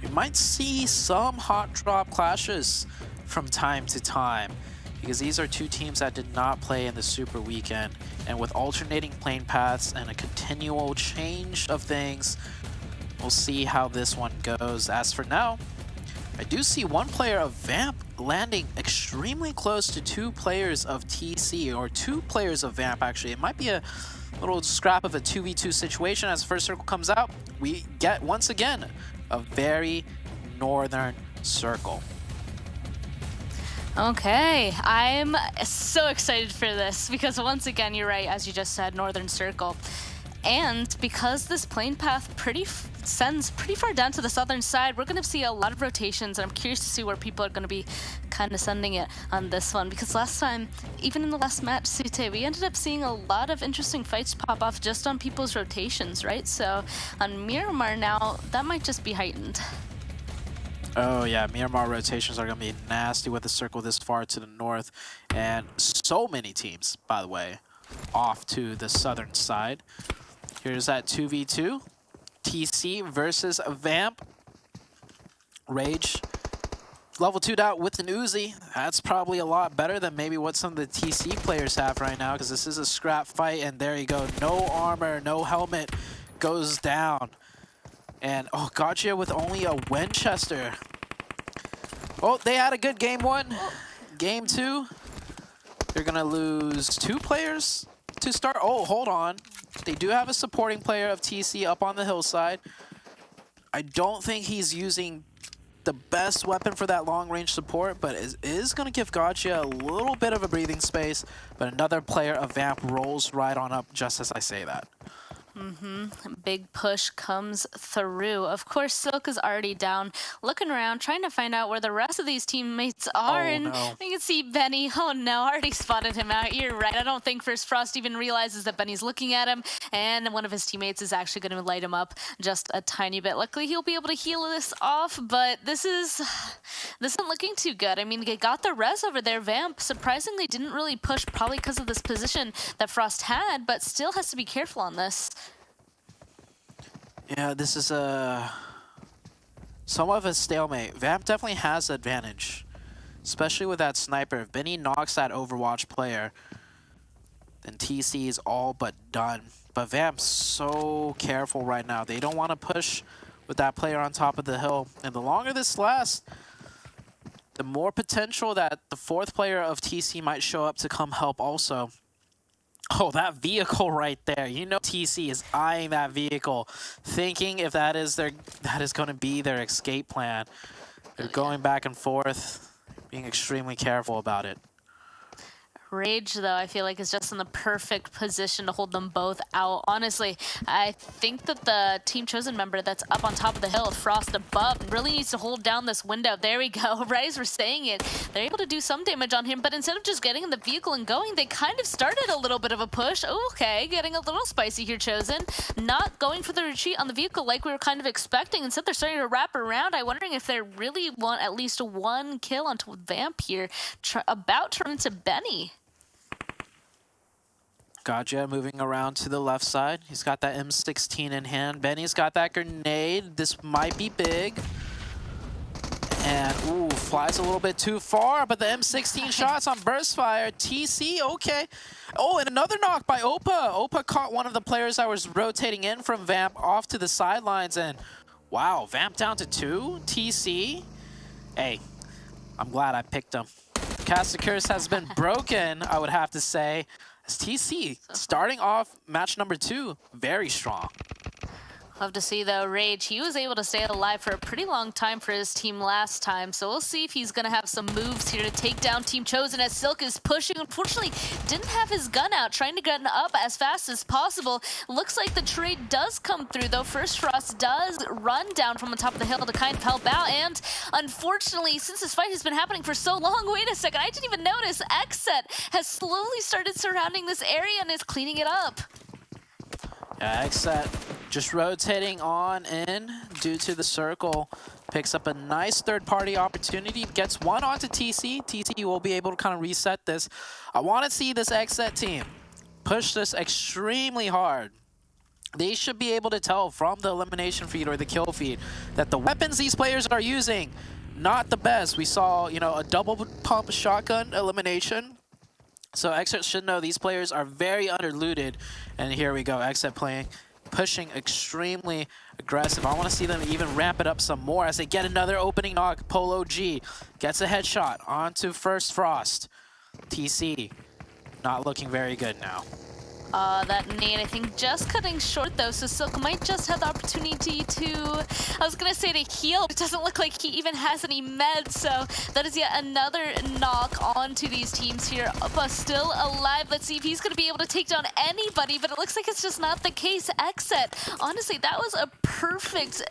we might see some hot drop clashes from time to time. because these are two teams that did not play in the Super Weekend. And with alternating plane paths and a continual change of things, we'll see how this one goes. As for now, I do see one player of Vamp landing extremely close to two players of TC, or two players of Vamp actually. It might be a little scrap of a 2v2 situation. As the first circle comes out, we get once again a very northern circle. Okay, I'm so excited for this because once again, you're right, as you just said, northern circle. And because this plane path sends pretty far down to the southern side, we're going to see a lot of rotations, and I'm curious to see where people are going to be kind of sending it on this one, because last time, even in the last match, Sute, we ended up seeing a lot of interesting fights pop off just on people's rotations, right? So on Miramar now, that might just be heightened. Oh yeah, Miramar rotations are going to be nasty with the circle this far to the north, and so many teams, by the way, off to the southern side. Here's that 2v2. TC versus Vamp. Rage level 2'd out with an Uzi. That's probably a lot better than maybe what some of the TC players have right now, because this is a scrap fight, and there you go. No armor, no helmet goes down. And oh, gotcha with only a Winchester. Oh, they had a good game one. Game two, they're gonna lose two players to start. Oh, hold on. They do have a supporting player of TC up on the hillside. I don't think he's using the best weapon for that long-range support, but it is going to give Gotcha a little bit of a breathing space. But another player of Vamp rolls right on up just as I say that. Big push comes through. Of course, Silk is already down, looking around, trying to find out where the rest of these teammates are. And you can see Benny. Oh no, already spotted him out. You're right. I don't think First Frost even realizes that Benny's looking at him, and one of his teammates is actually going to light him up just a tiny bit. Luckily, he'll be able to heal this off, but this isn't looking too good. I mean, they got the res over there. Vamp surprisingly didn't really push, probably because of this position that Frost had, but still has to be careful on this. Yeah, this is somewhat of a stalemate. Vamp definitely has the advantage, especially with that sniper. If Benny knocks that Overwatch player, then TC is all but done. But Vamp's so careful right now. They don't want to push with that player on top of the hill. And the longer this lasts, the more potential that the fourth player of TC might show up to come help also. Oh, that vehicle right there. You know TC is eyeing that vehicle, thinking if that is going to be their escape plan. They're going back and forth, being extremely careful about it. Rage, though, I feel like is just in the perfect position to hold them both out. Honestly, I think that the Team Chosen member that's up on top of the hill, Frost above, really needs to hold down this window. There we go. Right as we're saying it, they're able to do some damage on him, but instead of just getting in the vehicle and going, they kind of started a little bit of a push. Okay, getting a little spicy here, Chosen. Not going for the retreat on the vehicle like we were kind of expecting. Instead, they're starting to wrap around. I'm wondering if they really want at least one kill onto Vamp here. About to run into Benny. Gotcha moving around to the left side. He's got that M16 in hand. Benny's got that grenade. This might be big. And, ooh, flies a little bit too far, but the M16 shots on burst fire. TC, okay. Oh, and another knock by Opa. Opa caught one of the players that was rotating in from Vamp off to the sidelines, and wow, Vamp down to 2. TC. Hey, I'm glad I picked him. Cast the Curse has been broken, I would have to say. As TC starting off match number 2, very strong. Love to see, though, Rage. He was able to stay alive for a pretty long time for his team last time, so we'll see if he's going to have some moves here to take down Team Chosen as Silk is pushing. Unfortunately, didn't have his gun out, trying to get up as fast as possible. Looks like the trade does come through, though. First Frost does run down from the top of the hill to kind of help out, and unfortunately, since this fight has been happening for so long, wait a second, I didn't even notice, XSET has slowly started surrounding this area and is cleaning it up. Yeah, XSET just rotating on in due to the circle. Picks up a nice third-party opportunity. Gets one onto TC. TC will be able to kind of reset this. I want to see this XSET team push this extremely hard. They should be able to tell from the elimination feed or the kill feed that the weapons these players are using not the best. We saw, you know, a double pump shotgun elimination. So XSET should know these players are very underlooted. And here we go, XSET playing, pushing extremely aggressive. I want to see them even ramp it up some more as they get another opening knock. Polo G gets a headshot onto First Frost. TC not looking very good now. That nade, I think, just cutting short though, so Silk might just have the opportunity to, I was gonna say to heal, but it doesn't look like he even has any meds, so that is yet another knock onto these teams here. But still alive, let's see if he's gonna be able to take down anybody, but it looks like it's just not the case. XSET, honestly, that was a perfect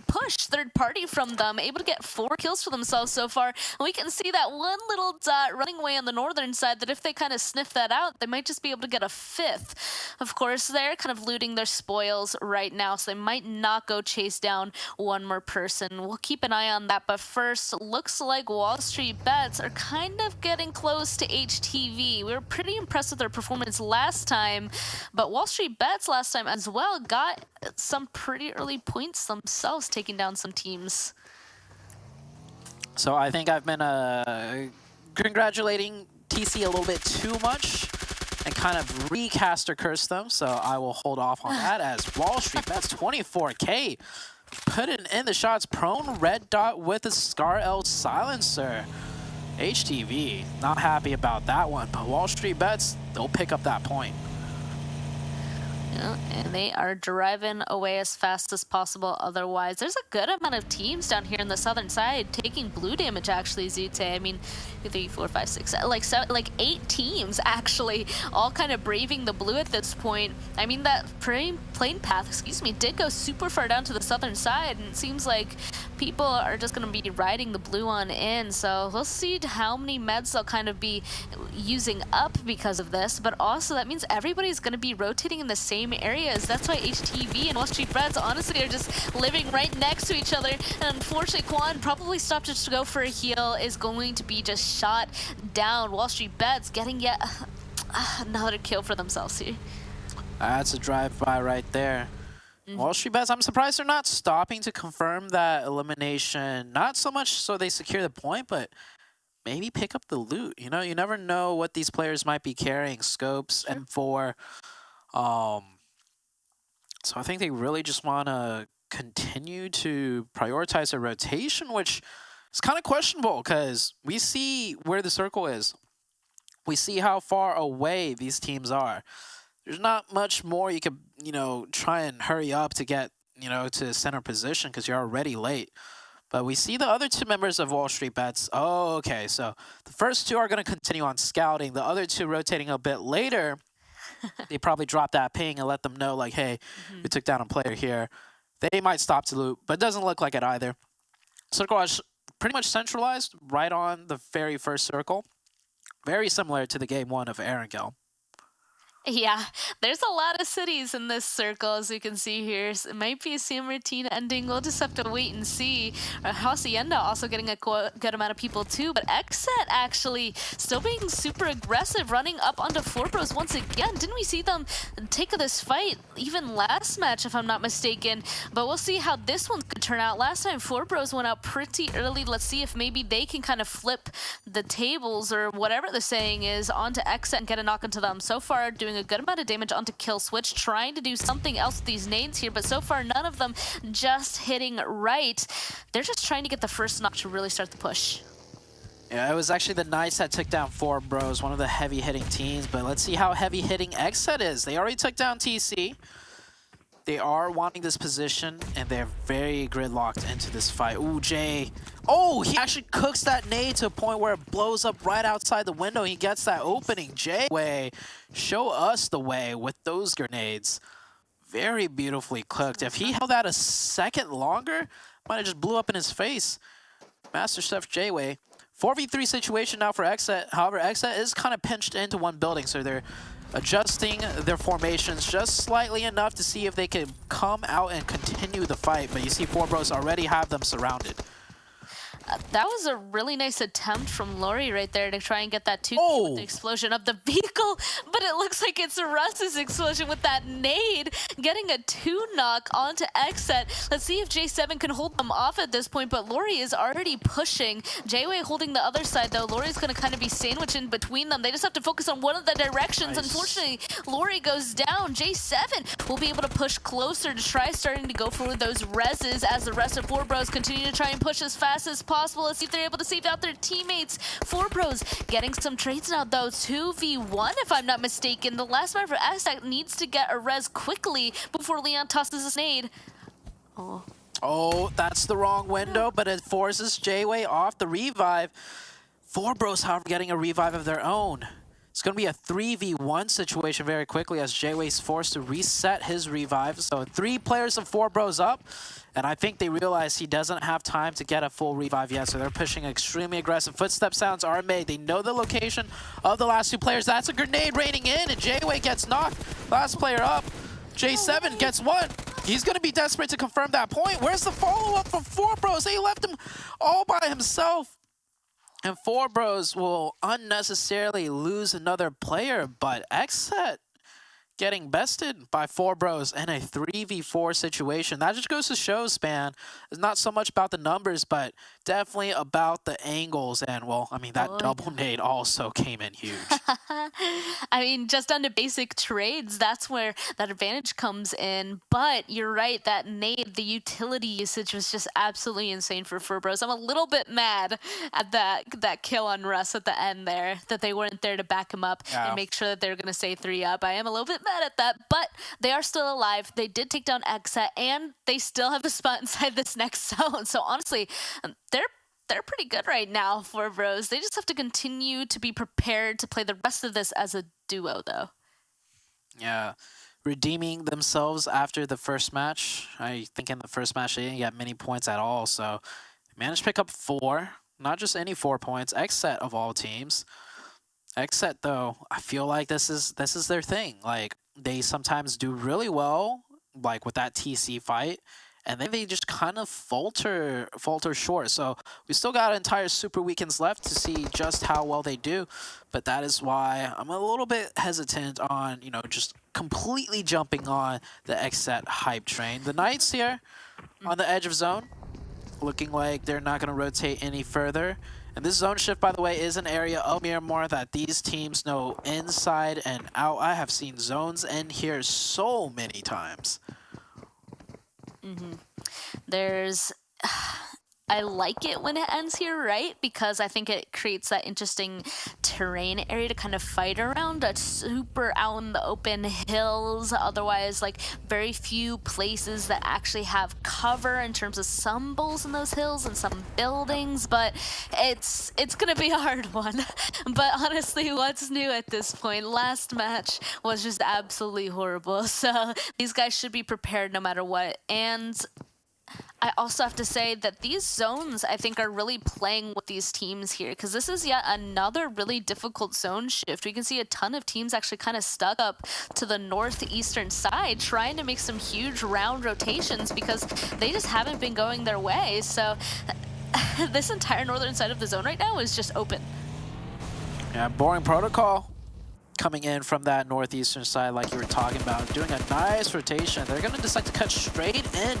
push, third party from them, able to get 4 kills for themselves so far. And we can see that one little dot running away on the northern side, that if they kind of sniff that out, they might just be able to get a 5th. Of course, they're kind of looting their spoils right now, so they might not go chase down one more person. We'll keep an eye on that, but first, looks like WallStreetBets are kind of getting close to HTV. We were pretty impressed with their performance last time, but WallStreetBets last time as well got some pretty early points themselves, taking down some teams. So I think I've been congratulating TC a little bit too much and kind of recast or curse them, so I will hold off on that as WallStreetBets 24K putting in the shots. Prone red dot with a Scar L silencer. HTV not happy about that one, but WallStreetBets, they'll pick up that point. Yeah, and they are driving away as fast as possible otherwise. There's a good amount of teams down here on the southern side taking blue damage, actually, Zute. I mean, 3, 4, 5, 6, like 8 teams, actually, all kind of braving the blue at this point. I mean, that plane path, excuse me, did go super far down to the southern side, and it seems like people are just going to be riding the blue on in. So we'll see how many meds they'll kind of be using up because of this, but also that means everybody's going to be rotating in the same areas. That's why HTV and WallStreetBets honestly are just living right next to each other. And unfortunately, Quan probably stopped just to go for a heal, is going to be just shot down. WallStreetBets getting yet another kill for themselves here. That's a drive-by right there. WallStreetBets, I'm surprised they're not stopping to confirm that elimination. Not so much so they secure the point, but maybe pick up the loot. You know, you never know what these players might be carrying. Scopes, M4. So I think they really just want to continue to prioritize their rotation, which is kind of questionable because we see where the circle is. We see how far away these teams are. There's not much more you could, you know, try and hurry up to get, you know, to center position because you're already late. But we see the other 2 members of WallStreetBets. Oh, okay. So the first 2 are going to continue on scouting. The other 2 rotating a bit later. They probably drop that ping and let them know, like, hey, we took down a player here. They might stop to loot, but it doesn't look like it either. Circle is pretty much centralized right on the very first circle. Very similar to the game 1 of Erangel. Yeah, there's a lot of cities in this circle, as you can see here. So it might be a San Martin ending. We'll just have to wait and see. Hacienda also getting a good amount of people too, but XSET actually still being super aggressive, running up onto 4Bros once again. Didn't we see them take this fight even last match, if I'm not mistaken? But we'll see how this one could turn out. Last time 4Bros went out pretty early. Let's see if maybe they can kind of flip the tables or whatever the saying is onto XSET and get a knock into them. So far, doing a good amount of damage onto Kill Switch, trying to do something else with these nades here, but so far none of them just hitting right. They're just trying to get the first knock to really start the push. Yeah, it was actually the Knights that took down 4Bros, one of the heavy-hitting teams, but let's see how heavy-hitting XSET is. They already took down TC. They are wanting this position, and they're very gridlocked into this fight. Ooh, Jay. Oh, he actually cooks that nade to a point where it blows up right outside the window. He gets that opening. Jay, way, show us the way with those grenades. Very beautifully cooked. If he held that a second longer, might have just blew up in his face. Master Chef J-Way. 4v3 situation now for XSET. However, XSET is kind of pinched into one building, so they're adjusting their formations just slightly enough to see if they can come out and continue the fight. But you see 4Bros already have them surrounded. That was a really nice attempt from Lori right there to try and get that 2 with the explosion of the vehicle, but it looks like it's Russ's explosion with that nade, getting a 2 knock onto XSET. Let's see if J7 can hold them off at this point, but Lori is already pushing. J-Way holding the other side though. Lori's gonna kind of be sandwiched in between them. They just have to focus on one of the directions. Unfortunately, Lori goes down. J7 will be able to push closer to try starting to go for those reses as the rest of 4Bros continue to try and push as fast as possible. Let's see if they're able to save out their teammates. 4Bros getting some trades now though. 2v1 if I'm not mistaken. The last member for Aztec needs to get a res quickly before Leon tosses a nade. Oh, that's the wrong window, but it forces J-Way off the revive. 4Bros, however, getting a revive of their own. It's going to be a 3v1 situation very quickly as J-Way's forced to reset his revive. So 3 players of 4Bros up, and I think they realize he doesn't have time to get a full revive yet, so they're pushing extremely aggressive. Footstep sounds are made. They know the location of the last 2 players. That's a grenade raining in, and J-Way gets knocked. Last player up. J7 gets 1. He's going to be desperate to confirm that point. Where's the follow-up from 4Bros? They left him all by himself. And 4Bros will unnecessarily lose another player, but XSET getting bested by 4Bros in a 3v4 situation. That just goes to show, Span, it's not so much about the numbers, but definitely about the angles. And, well, I mean, that double nade also came in huge. I mean, just on the basic trades, that's where that advantage comes in. But you're right, that nade, the utility usage was just absolutely insane for 4Bros. I'm a little bit mad at that kill on Russ at the end there, that they weren't there to back him up and make sure that they're going to stay 3 up. I am a little bit mad at that, but they are still alive. They did take down XSET, and they still have a spot inside this next zone. So honestly, they're pretty good right now, 4Bros. They just have to continue to be prepared to play the rest of this as a duo, though. Yeah, redeeming themselves after the first match. I think in the first match they didn't get many points at all, so they managed to pick up 4. Not just any 4 points. XSET of all teams. XSET though, I feel like this is their thing. Like, they sometimes do really well, like with that TC fight, and then they just kind of falter short. So we still got entire Super Weekends left to see just how well they do, but that is why I'm a little bit hesitant on, you know, just completely jumping on the XSET hype train. The Knights here on the edge of zone, looking like they're not going to rotate any further. And this zone shift, by the way, is an area of Miramar that these teams know inside and out. I have seen zones end here so many times. I like it when it ends here, right? Because I think it creates that interesting terrain area to kind of fight around. It's super out in the open hills. Otherwise, like, very few places that actually have cover in terms of some bulls in those hills and some buildings. But it's gonna be a hard one. But honestly, what's new at this point? Last match was just absolutely horrible. So these guys should be prepared no matter what. And I also have to say that these zones, I think, are really playing with these teams here, because this is yet another really difficult zone shift. We can see a ton of teams actually kind of stuck up to the northeastern side, trying to make some huge round rotations because they just haven't been going their way. So this entire northern side of the zone right now is just open. Yeah, boring protocol coming in from that northeastern side like you were talking about, doing a nice rotation. They're going to decide to cut straight in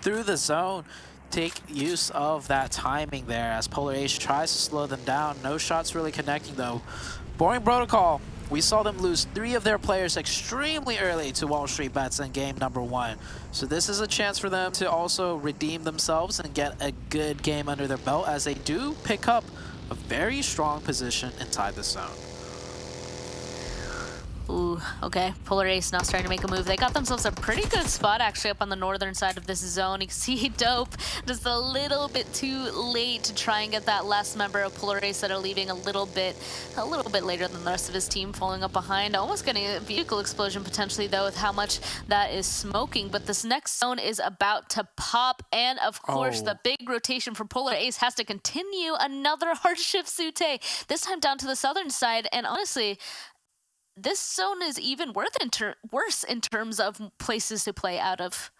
through the zone, take use of that timing there as Polar Ace tries to slow them down. No shots really connecting though. Boring protocol. We saw them lose 3 of their players extremely early to WallStreetBets in game number 1. So this is a chance for them to also redeem themselves and get a good game under their belt as they do pick up a very strong position inside the zone. Ooh, okay. Polar Ace now starting to make a move. They got themselves a pretty good spot actually up on the northern side of this zone. You can see Dope just a little bit too late to try and get that last member of Polar Ace that are leaving a little bit later than the rest of his team, falling up behind. Almost getting a vehicle explosion potentially though with how much that is smoking. But this next zone is about to pop, and of course the big rotation for Polar Ace has to continue. Another hard shift Sute, this time down to the southern side, and honestly, this zone is even worse in terms of places to play out of.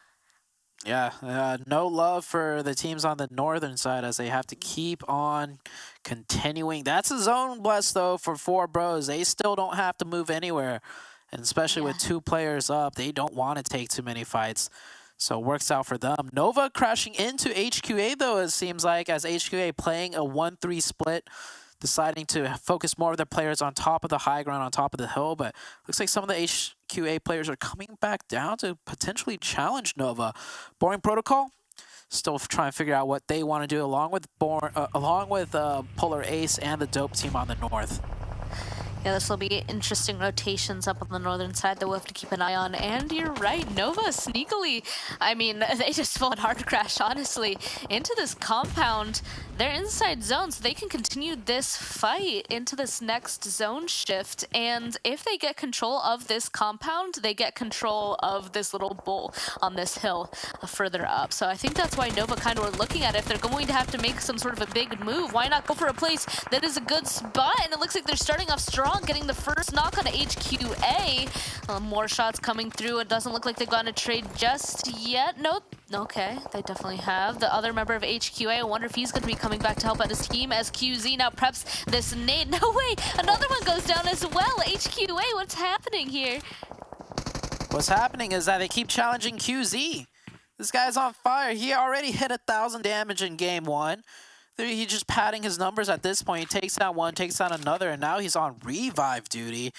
Yeah, no love for the teams on the northern side as they have to keep on continuing. That's a zone bless, though, for 4 Bros. They still don't have to move anywhere. And especially with 2 players up, they don't want to take too many fights. So it works out for them. Nova crashing into HQA, though, it seems like, as HQA playing a 1-3 split, deciding to focus more of their players on top of the high ground, on top of the hill. But looks like some of the HQA players are coming back down to potentially challenge Nova. Boring Protocol, still trying to figure out what they want to do, along with Polar Ace and the Dope team on the north. Yeah, this will be interesting rotations up on the northern side that we'll have to keep an eye on. And you're right, Nova sneakily, I mean, they just full hard crash, honestly, into this compound. They're inside zones. They can continue this fight into this next zone shift. And if they get control of this compound, they get control of this little bowl on this hill further up. So I think that's why Nova kind of were looking at it. If they're going to have to make some sort of a big move, why not go for a place that is a good spot? And it looks like they're starting off strong, getting the first knock on HQA. More shots coming through. It doesn't look like they've gotten a trade just yet. Nope. Okay, they definitely have. The other member of HQA, I wonder if he's going to be coming back to help out his team as QZ now preps this nade. No way! Another one goes down as well. HQA, what's happening here? What's happening is that they keep challenging QZ. This guy's on fire. He already hit 1,000 damage in game 1. He's just padding his numbers at this point. He takes down one, takes down another, and now he's on revive duty.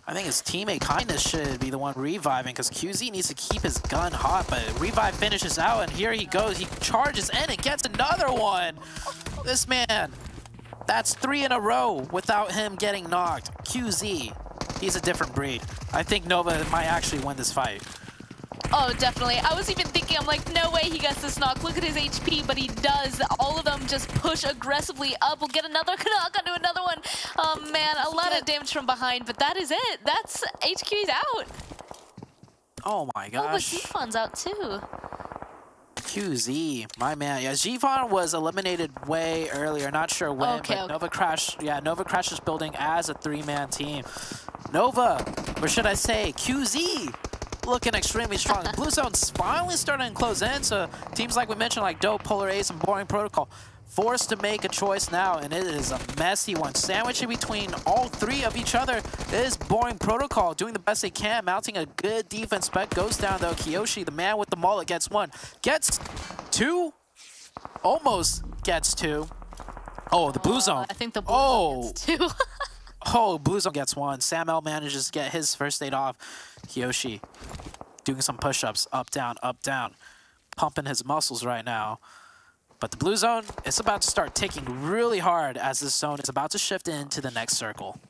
I think his teammate Kindness should be the one reviving because QZ needs to keep his gun hot, but revive finishes out, and here he goes. He charges in and gets another one. This man, that's 3 in a row without him getting knocked. QZ, he's a different breed. I think Nova might actually win this fight. Oh, definitely. I was even thinking, I'm like, no way he gets this knock. Look at his HP, but he does. All of them just push aggressively up. We'll get another knock onto another one. Oh, man, a lot of damage from behind, but that is it. That's HQ's out. Oh, my gosh. Oh, but Zifon's out, too. QZ, my man. Yeah, Zifon was eliminated way earlier. Not sure when, but Nova Crash, Nova Crash is building as a 3-man team. Nova, or should I say QZ, looking extremely strong. Blue Zone's finally starting to close in, so teams like we mentioned, like Dope, Polar Ace, and Boring Protocol, forced to make a choice now, and it is a messy one. Sandwiching between all 3 of each other is Boring Protocol, doing the best they can, mounting a good defense spec. Goes down, though. Kiyoshi, the man with the mullet, gets 1. Gets 2. Almost gets 2. Oh, the Blue Zone. I think the Blue Zone gets 2. Oh, Blue Zone gets 1. Sam L manages to get his first aid off. Kiyoshi doing some push-ups, up, down, pumping his muscles right now. But the Blue Zone is about to start ticking really hard as this zone is about to shift into the next circle.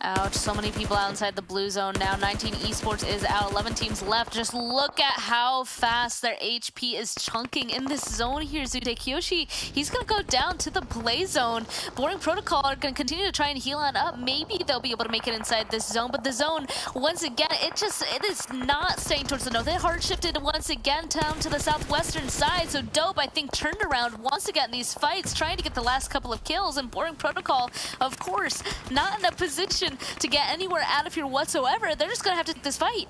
Ouch, so many people outside the blue zone now. 19 Esports is out, 11 teams left. Just look at how fast their HP is chunking in this zone here. Zude Kiyoshi, he's going to go down to the play zone. Boring Protocol are going to continue to try and heal on up. Maybe they'll be able to make it inside this zone, but the zone, once again, it is not staying towards the north. They hard shifted once again down to the southwestern side. So Dope, I think, turned around once again in these fights, trying to get the last couple of kills. And Boring Protocol, of course, not in a position to get anywhere out of here whatsoever. They're just gonna have to take this fight.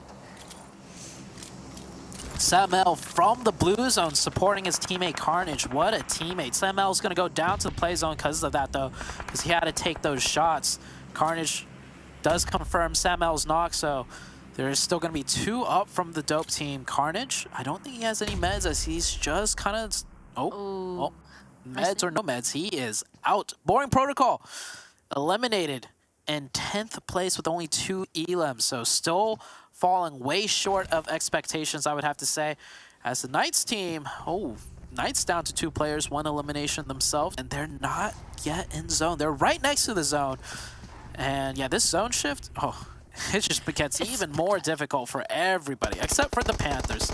Sam L from the blue zone supporting his teammate Carnage. What a teammate. Sam L is gonna go down to the play zone because of that, though, because he had to take those shots. Carnage does confirm Sam L's knock, so there is still gonna be 2 up from the Dope team. Carnage, I don't think he has any meds as he's just kind of, meds or no meds, he is out. Boring Protocol eliminated in 10th place with only 2 elims, so still falling way short of expectations, I would have to say. As the Knights team, Knights down to 2 players, 1 elimination themselves, and they're not yet in zone. They're right next to the zone. And yeah, this zone shift, it just gets even more difficult for everybody, except for the Panthers.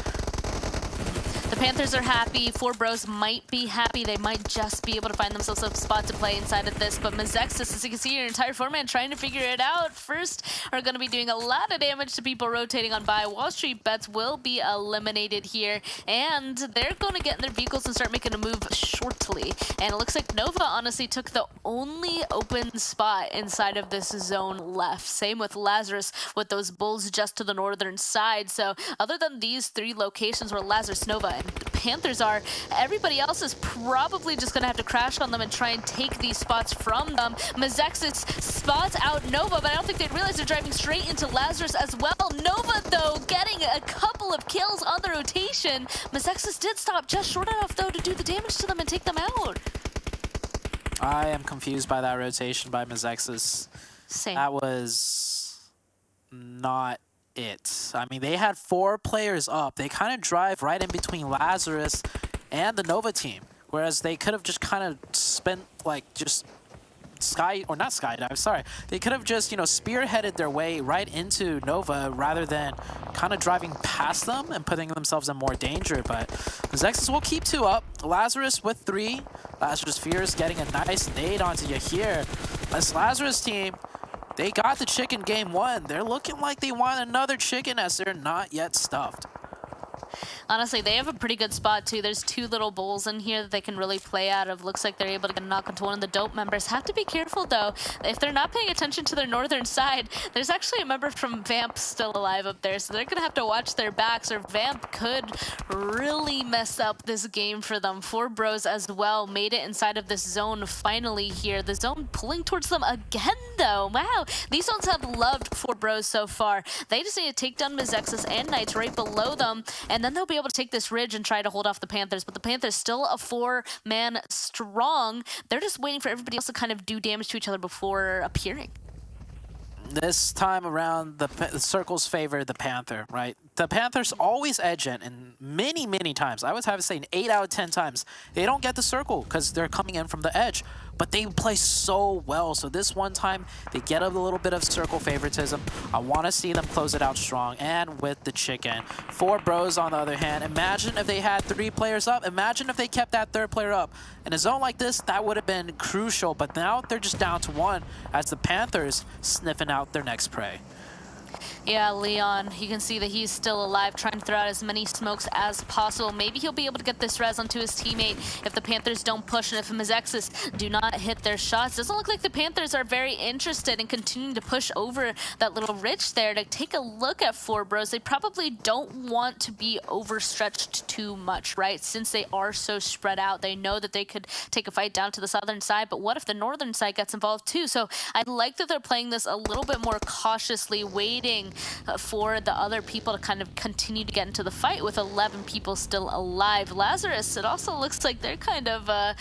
The The Panthers are happy. 4Bros might be happy. They might just be able to find themselves a spot to play inside of this. But Mezexis, as you can see, your entire 4-man trying to figure it out. First, are going to be doing a lot of damage to people rotating on by. WallStreetBets will be eliminated here. And they're going to get in their vehicles and start making a move shortly. And it looks like Nova honestly took the only open spot inside of this zone left. Same with Lazarus with those bulls just to the northern side. So other than these 3 locations where Lazarus, Nova, and Panthers are, everybody else is probably just going to have to crash on them and try and take these spots from them. Mezexis spots out Nova, but I don't think they realize they're driving straight into Lazarus as well. Nova, though, getting a couple of kills on the rotation. Mezexis did stop just short enough, though, to do the damage to them and take them out. I am confused by that rotation by Mezexis. Same. That was not it. I mean, they had 4 players up. They kind of drive right in between Lazarus and the Nova team, whereas they could have just kind of spent, like, just they could have just, you know, spearheaded their way right into Nova rather than kind of driving past them and putting themselves in more danger. But Mezexis will keep 2 up. Lazarus with 3. Lazarus Fears getting a nice nade onto you here. This Lazarus team, they got the chicken game 1. They're looking like they want another chicken as they're not yet stuffed. Honestly, they have a pretty good spot, too. There's 2 little bowls in here that they can really play out of. Looks like they're able to get a knock onto one of the dope members. Have to be careful, though. If they're not paying attention to their northern side, there's actually a member from Vamp still alive up there, so they're going to have to watch their backs, or Vamp could really mess up this game for them. 4Bros as well made it inside of this zone finally here. The zone pulling towards them again, though. Wow, these zones have loved 4Bros so far. They just need to take down Mezexis and Knights right below them, and then they'll be able to take this ridge and try to hold off the Panthers. But the Panthers still a 4-man strong. They're just waiting for everybody else to kind of do damage to each other before appearing. This time around, the circles favor the Panther, right? The Panthers always edge it, and many, many times, I would have to say 8 out of 10 times, they don't get the circle because they're coming in from the edge. But they play so well. So this one time, they get a little bit of circle favoritism. I want to see them close it out strong and with the chicken. 4Bros, on the other hand, imagine if they had 3 players up. Imagine if they kept that 3rd player up. In a zone like this, that would have been crucial. But now they're just down to 1 as the Panthers sniffing out their next prey. Yeah, Leon, you can see that he's still alive, trying to throw out as many smokes as possible. Maybe he'll be able to get this res onto his teammate if the Panthers don't push, and if Mezexis do not hit their shots. Doesn't look like the Panthers are very interested in continuing to push over that little ridge there. To take a look at 4Bros, they probably don't want to be overstretched too much, right? Since they are so spread out, they know that they could take a fight down to the southern side, but what if the northern side gets involved too? So I like that they're playing this a little bit more cautiously, waiting for the other people to kind of continue to get into the fight with 11 people still alive. Lazarus, it also looks like they're kind of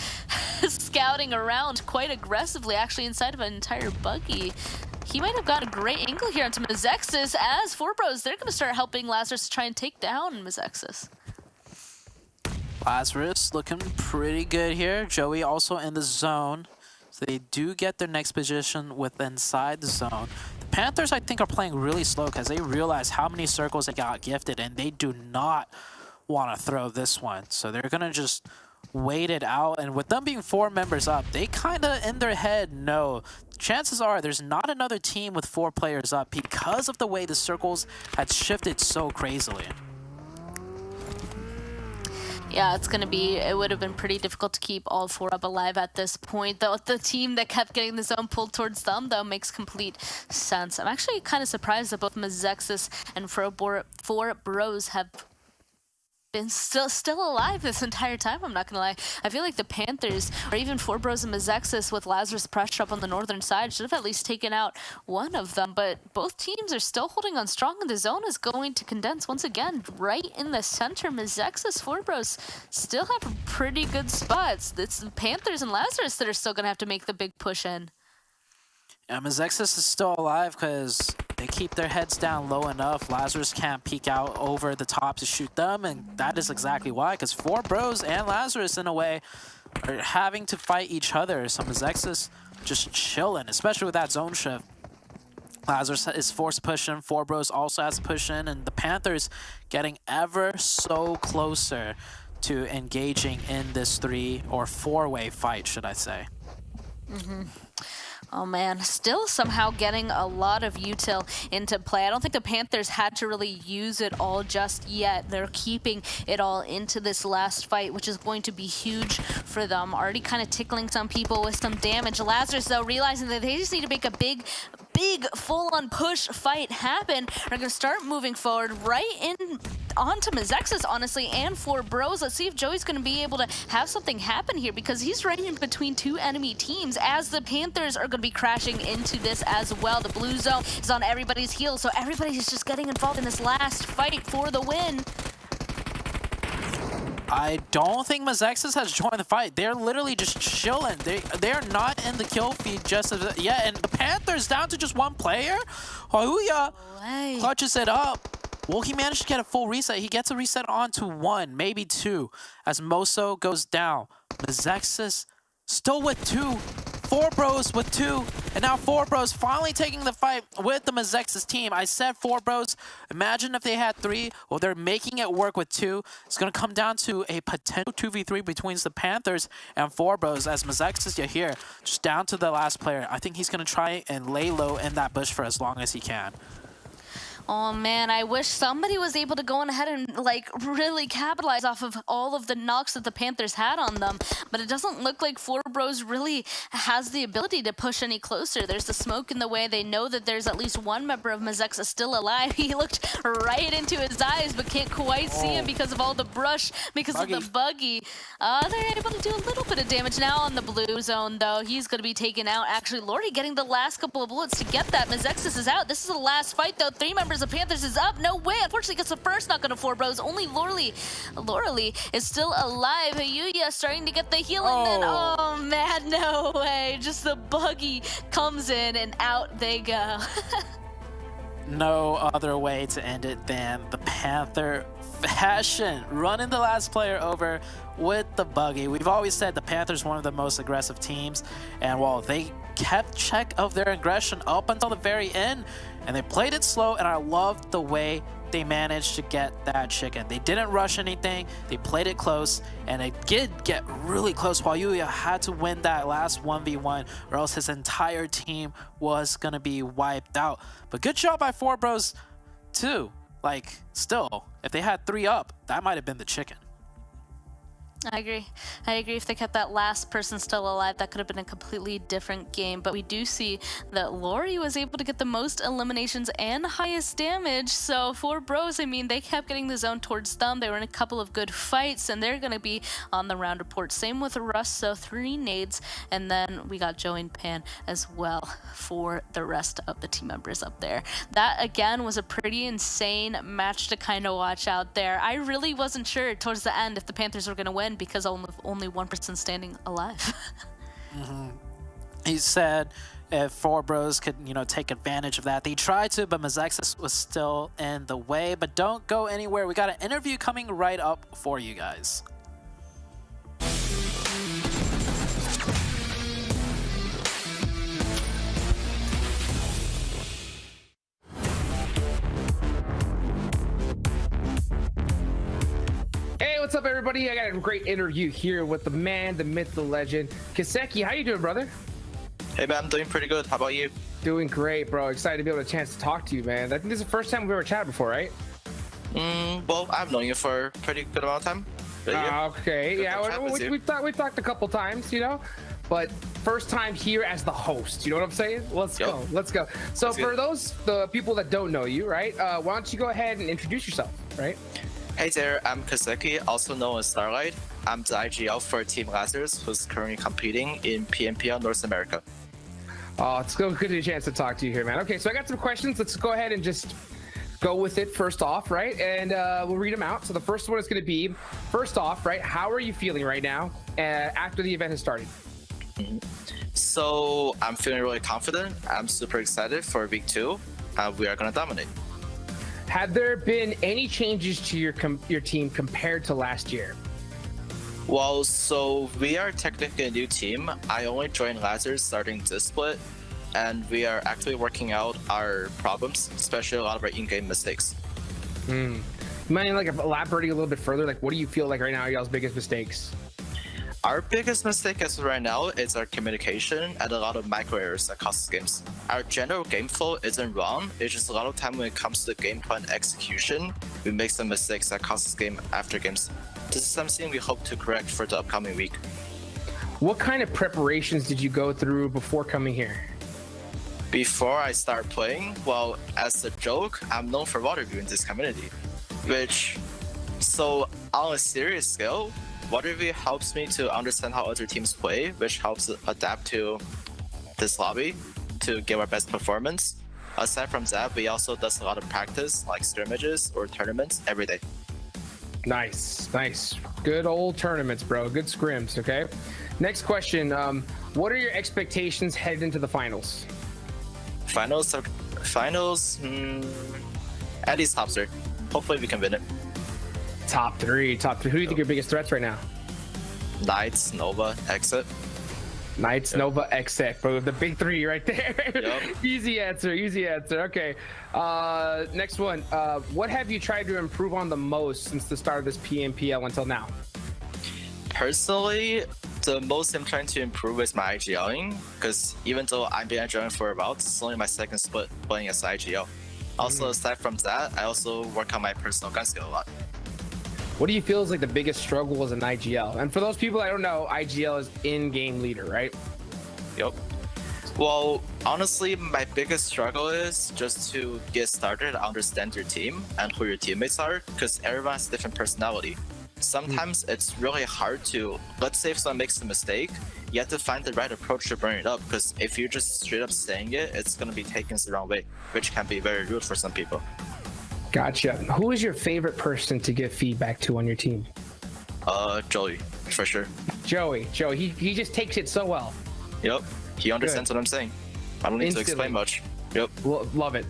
scouting around quite aggressively, actually inside of an entire buggy. He might have got a great angle here onto Mezexis as 4Bros. They're going to start helping Lazarus try and take down Mezexis. Lazarus looking pretty good here. Joey also in the zone. So they do get their next position with inside the zone. The Panthers, I think, are playing really slow because they realize how many circles they got gifted, and they do not want to throw this one. So they're going to just wait it out. And with them being 4 members up, they kind of, in their head, know chances are there's not another team with 4 players up because of the way the circles had shifted so crazily. Yeah, it would have been pretty difficult to keep all 4 up alive at this point. Though the team that kept getting the zone pulled towards them, though, makes complete sense. I'm actually kind of surprised that both Mezexis and 4Bros have been still alive this entire time, I'm not gonna lie. I feel like the Panthers, or even 4Bros and Mezexis with Lazarus pressure up on the northern side, should have at least taken out one of them, but both teams are still holding on strong, and the zone is going to condense once again right in the center. Mezexis, 4Bros still have pretty good spots. It's the Panthers and Lazarus that are still gonna have to make the big push in. Yeah, Mezexis is still alive because they keep their heads down low enough. Lazarus can't peek out over the top to shoot them, and that is exactly why, because 4Bros and Lazarus, in a way, are having to fight each other. So Mezexis just chilling, especially with that zone shift. Lazarus is forced pushing, 4Bros also has to push in, and the Panthers getting ever so closer to engaging in this 3 or 4-way fight, should I say. Oh man, still somehow getting a lot of util into play. I don't think the Panthers had to really use it all just yet. They're keeping it all into this last fight, which is going to be huge for them. Already kind of tickling some people with some damage. Lazarus, though, realizing that they just need to make a big full-on push fight happen, are going to start moving forward right in onto Mezexis, honestly, and 4Bros. Let's see if Joey's going to be able to have something happen here, because he's right in between 2 enemy teams, as the Panthers are going to be crashing into this as well. The blue zone is on everybody's heels, so everybody's just getting involved in this last fight for the win. I don't think Mezexis has joined the fight. They're literally just chilling. They're not in the kill feed just as yet, and the Panthers down to just 1 player. Hauya clutches it up. Will he manage to get a full reset? He gets a reset on to 1, maybe 2, as Moso goes down. Mezexis still with 2. 4Bros with 2, and now 4Bros finally taking the fight with the Mezexis team. I said 4Bros, imagine if they had 3. Well, they're making it work with 2. It's going to come down to a potential 2v3 between the Panthers and 4Bros, as Mezexis, you hear, just down to the last player. I think he's going to try and lay low in that bush for as long as he can. Oh man, I wish somebody was able to go on ahead and like really capitalize off of all of the knocks that the Panthers had on them, but it doesn't look like 4Bros really has the ability to push any closer. There's the smoke in the way. They know that there's at least 1 member of Mezexis still alive. He looked right into his eyes, but can't quite see him because of all the brush, because of the buggy. They're able to do a little bit of damage now on the blue zone, though. He's going to be taken out. Actually, Lordy getting the last couple of bullets to get that. Mezexis is out. This is the last fight, though. 3 members of Panthers is up. No way. Unfortunately, gets the first knock on a 4Bros. Only Lorely is still alive. Yuya starting to get the healing. Then, oh man, no way. Just the buggy comes in and out they go. No other way to end it than the Panther fashion, running the last player over with the buggy. We've always said the Panthers one of the most aggressive teams, and while they kept check of their aggression up until the very end, and they played it slow, and I loved the way they managed to get that chicken. They didn't rush anything, they played it close, and it did get really close while Yuya had to win that last 1v1, or else his entire team was gonna be wiped out. But good job by 4Bros too. Like, still, if they had 3 up, that might have been the chicken. I agree. If they kept that last person still alive, that could have been a completely different game. But we do see that Lori was able to get the most eliminations and highest damage. So 4Bros, I mean, they kept getting the zone towards them. They were in a couple of good fights, and they're going to be on the round report. Same with Russ, so 3 nades. And then we got Joey and Pan as well for the rest of the team members up there. That, again, was a pretty insane match to kind of watch out there. I really wasn't sure towards the end if the Panthers were going to win, because only 1% standing alive. He said if 4Bros could, take advantage of that. They tried to, but Mezexis was still in the way. But don't go anywhere. We got an interview coming right up for you guys. Hey, what's up, everybody? I got a great interview here with the man, the myth, the legend, Kaseki. How you doing, brother? Hey, man, I'm doing pretty good. How about you? Doing great, bro. Excited to be able to chance to talk to you, man. I think this is the first time we've ever chatted before, right? Well, I've known you for a pretty good amount of time. Okay, yeah, we've talked a couple times, but first time here as the host. You know what I'm saying? Let's go. So for the people that don't know you, right? Why don't you go ahead and introduce yourself, right? Hey there, I'm Kaseki, also known as Starlight. I'm the IGL for Team Lazarus, who's currently competing in PMPL North America. Oh, it's good to get a chance to talk to you here, man. Okay, so I got some questions. Let's go ahead and just go with it first off, right? And we'll read them out. So the first one is going to be, first off, right, how are you feeling right now after the event has started? So I'm feeling really confident. I'm super excited for week 2. We are going to dominate. Have there been any changes to your team compared to last year? Well, so we are technically a new team. I only joined Lazarus starting this split, and we are actually working out our problems, especially a lot of our in-game mistakes. Mind like elaborating a little bit further? Like, what do you feel like right now are y'all's biggest mistakes? Our biggest mistake as of right now is our communication and a lot of micro errors that cost games. Our general game flow isn't wrong, it's just a lot of time when it comes to the game plan execution, we make some mistakes that cost us game after games. This is something we hope to correct for the upcoming week. What kind of preparations did you go through before coming here? Before I start playing, well, as a joke, I'm known for water view in this community, so on a serious scale, water view helps me to understand how other teams play, which helps adapt to this lobby to give our best performance. Aside from that, we also does a lot of practice, like scrimmages or tournaments every day. Nice. Good old tournaments, bro. Good scrims, okay? Next question. What are your expectations heading into the finals? Finals, at least top 3. Hopefully we can win it. Top three. Who do you think are your biggest threats right now? Knights, Nova, XSET. Knights, Nova, XSET, bro. The big 3 right there. Yep. Easy answer. Okay. Next one. What have you tried to improve on the most since the start of this PMPL until now? Personally, the most I'm trying to improve is my IGLing, because even though I've been IGLing for a while, it's only my second split playing as IGL. Also, aside from that, I also work on my personal gun skill a lot. What do you feel is like the biggest struggle as an IGL? And for those people that don't know, IGL is in-game leader, right? Yep. Well, honestly, my biggest struggle is just to get started, understand your team and who your teammates are, because everyone has different personality. Sometimes it's really hard to, let's say if someone makes a mistake, you have to find the right approach to bring it up, because if you're just straight up saying it, it's going to be taken the wrong way, which can be very rude for some people. Gotcha. Who is your favorite person to give feedback to on your team? Joey, for sure. Joey, he just takes it so well. Yep, he understands what I'm saying. I don't need to explain much. Yep. Love it.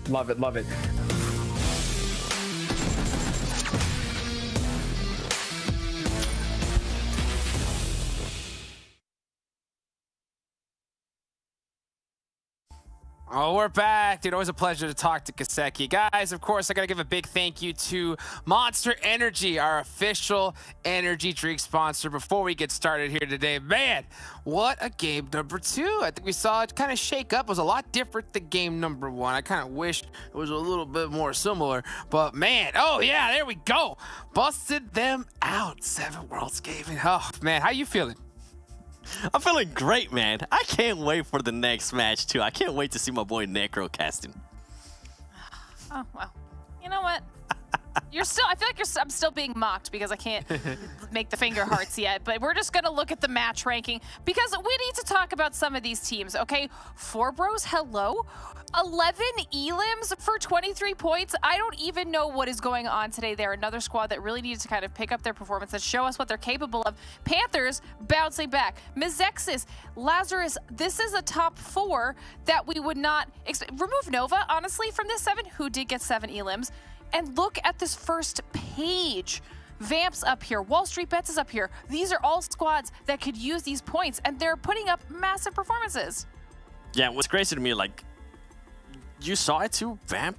Oh, we're back, dude. Always a pleasure to talk to Kaseki. Guys, of course, I got to give a big thank you to Monster Energy, our official energy drink sponsor, before we get started here today. Man, what a game number 2. I think we saw it kind of shake up. It was a lot different than game number 1. I kind of wish it was a little bit more similar, but man, oh yeah, there we go. Busted them out. 7 Worlds Gaming. Oh, man, how you feeling? I'm feeling great, man. I can't wait for the next match, too. I can't wait to see my boy Necro casting. Oh, well. You know what? I feel like I'm still being mocked because I can't make the finger hearts yet, but we're just going to look at the match ranking because we need to talk about some of these teams, okay? 4 Bros, hello? 11 elims for 23 points. I don't even know what is going on today. They're another squad that really needs to kind of pick up their performance and show us what they're capable of. Panthers bouncing back. Mezexis, Lazarus, this is a top 4 that we would not expect. Remove Nova, honestly, from this 7, who did get 7 elims. And look at this first page. Vamp's up here. WallStreetBets is up here. These are all squads that could use these points, and they're putting up massive performances. Yeah, what's crazy to me, like, you saw it too, Vamp.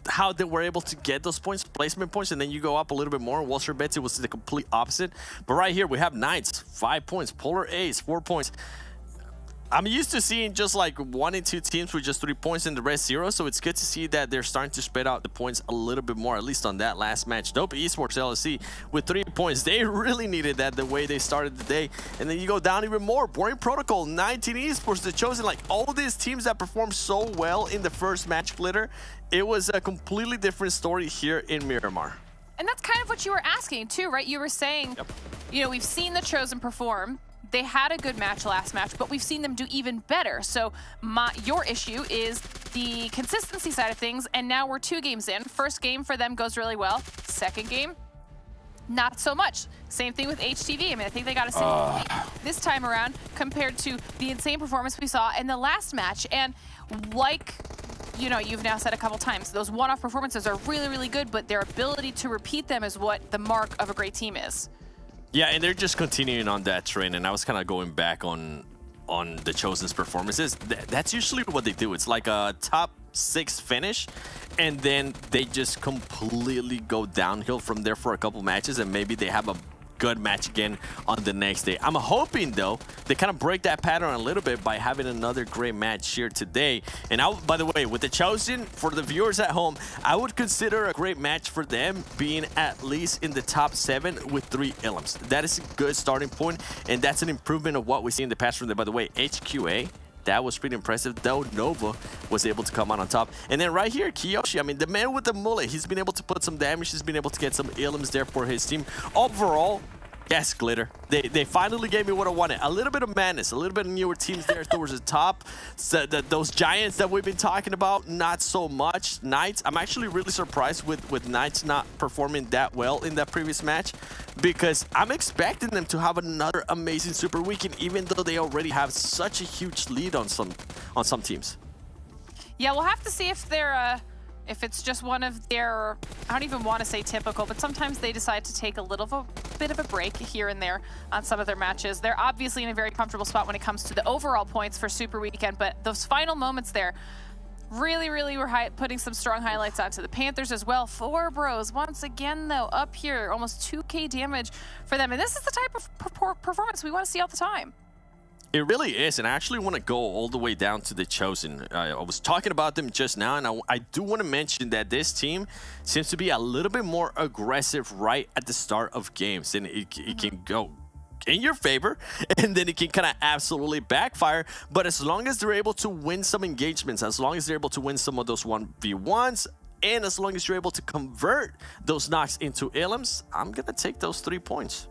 How they were able to get those points, placement points, and then you go up a little bit more. WallStreetBets, it was the complete opposite. But right here, we have Knights, 5 points. Polar Ace, 4 points. I'm used to seeing just like 1 and 2 teams with just 3 points and the rest 0, so it's good to see that they're starting to spread out the points a little bit more, at least on that last match. Dope Esports LLC with 3 points. They really needed that the way they started the day. And then you go down even more. Boring Protocol, 19 Esports, The Chosen, like all these teams that performed so well in the first match glitter. It was a completely different story here in Miramar. And that's kind of what you were asking too, right? You were saying, you know, we've seen The Chosen perform. They had a good match last match, but we've seen them do even better. So your issue is the consistency side of things, and now we're 2 games in. First game for them goes really well. Second game, not so much. Same thing with HTV. I mean, I think they got a single lead this time around compared to the insane performance we saw in the last match. And like, you know, you've now said a couple times, those one-off performances are really, really good, but their ability to repeat them is what the mark of a great team is. Yeah, and they're just continuing on that train, and I was kind of going back on the Chosen's performances. That's usually what they do. It's like a top 6th finish, and then they just completely go downhill from there for a couple matches, and maybe they have a good match again on the next day. I'm hoping, though, they kind of break that pattern a little bit by having another great match here today. And by the way, with the Chosen, for the viewers at home, I would consider a great match for them being at least in the top 7 with 3 Illims. That is a good starting point, and that's an improvement of what we see in the past from them. By the way, HQA, that was pretty impressive, though Nova was able to come out on top. And then right here, Kiyoshi, I mean, the man with the mullet, he's been able to put some damage, he's been able to get some Illims there for his team. Overall, yes, Glitter. They finally gave me what I wanted. A little bit of madness, a little bit of newer teams there towards the top. So those Giants that we've been talking about, not so much. Knights, I'm actually really surprised with Knights not performing that well in that previous match, because I'm expecting them to have another amazing Super Weekend, even though they already have such a huge lead on some teams. Yeah, we'll have to see if they're if it's just one of their, I don't even want to say typical, but sometimes they decide to take a bit of a break here and there on some of their matches. They're obviously in a very comfortable spot when it comes to the overall points for Super Weekend, but those final moments there really were putting some strong highlights onto the Panthers as well. 4 bros, once again though, up here, almost 2k damage for them. And this is the type of performance we want to see all the time. It really is, and I actually want to go all the way down to the Chosen. I was talking about them just now, and I do want to mention that this team seems to be a little bit more aggressive right at the start of games, and it can go in your favor, and then it can kind of absolutely backfire. But as long as they're able to win some engagements, as long as they're able to win some of those 1v1s, and as long as you're able to convert those knocks into Illims, I'm going to take those 3 points.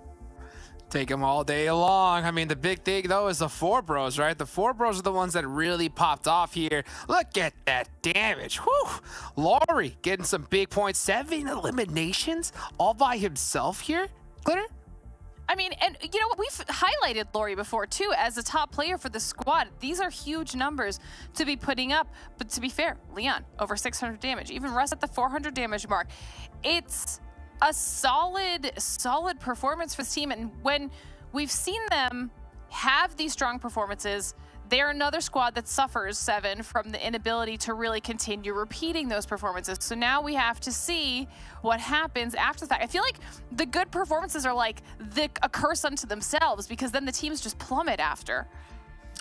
Take them all day long. I mean, the big thing, though, is the 4 bros, right? The 4 bros are the ones that really popped off here. Look at that damage. Whew. Laurie getting some big points. 7 eliminations all by himself here. Glitter? I mean, and you know what? We've highlighted Laurie before, too, as a top player for the squad. These are huge numbers to be putting up. But to be fair, Leon, over 600 damage. Even Russ at the 400 damage mark. It's a solid performance for this team. And when we've seen them have these strong performances, they're another squad that suffers, Seven, from the inability to really continue repeating those performances. So now we have to see what happens after that. I feel like the good performances are like a curse unto themselves, because then the teams just plummet after.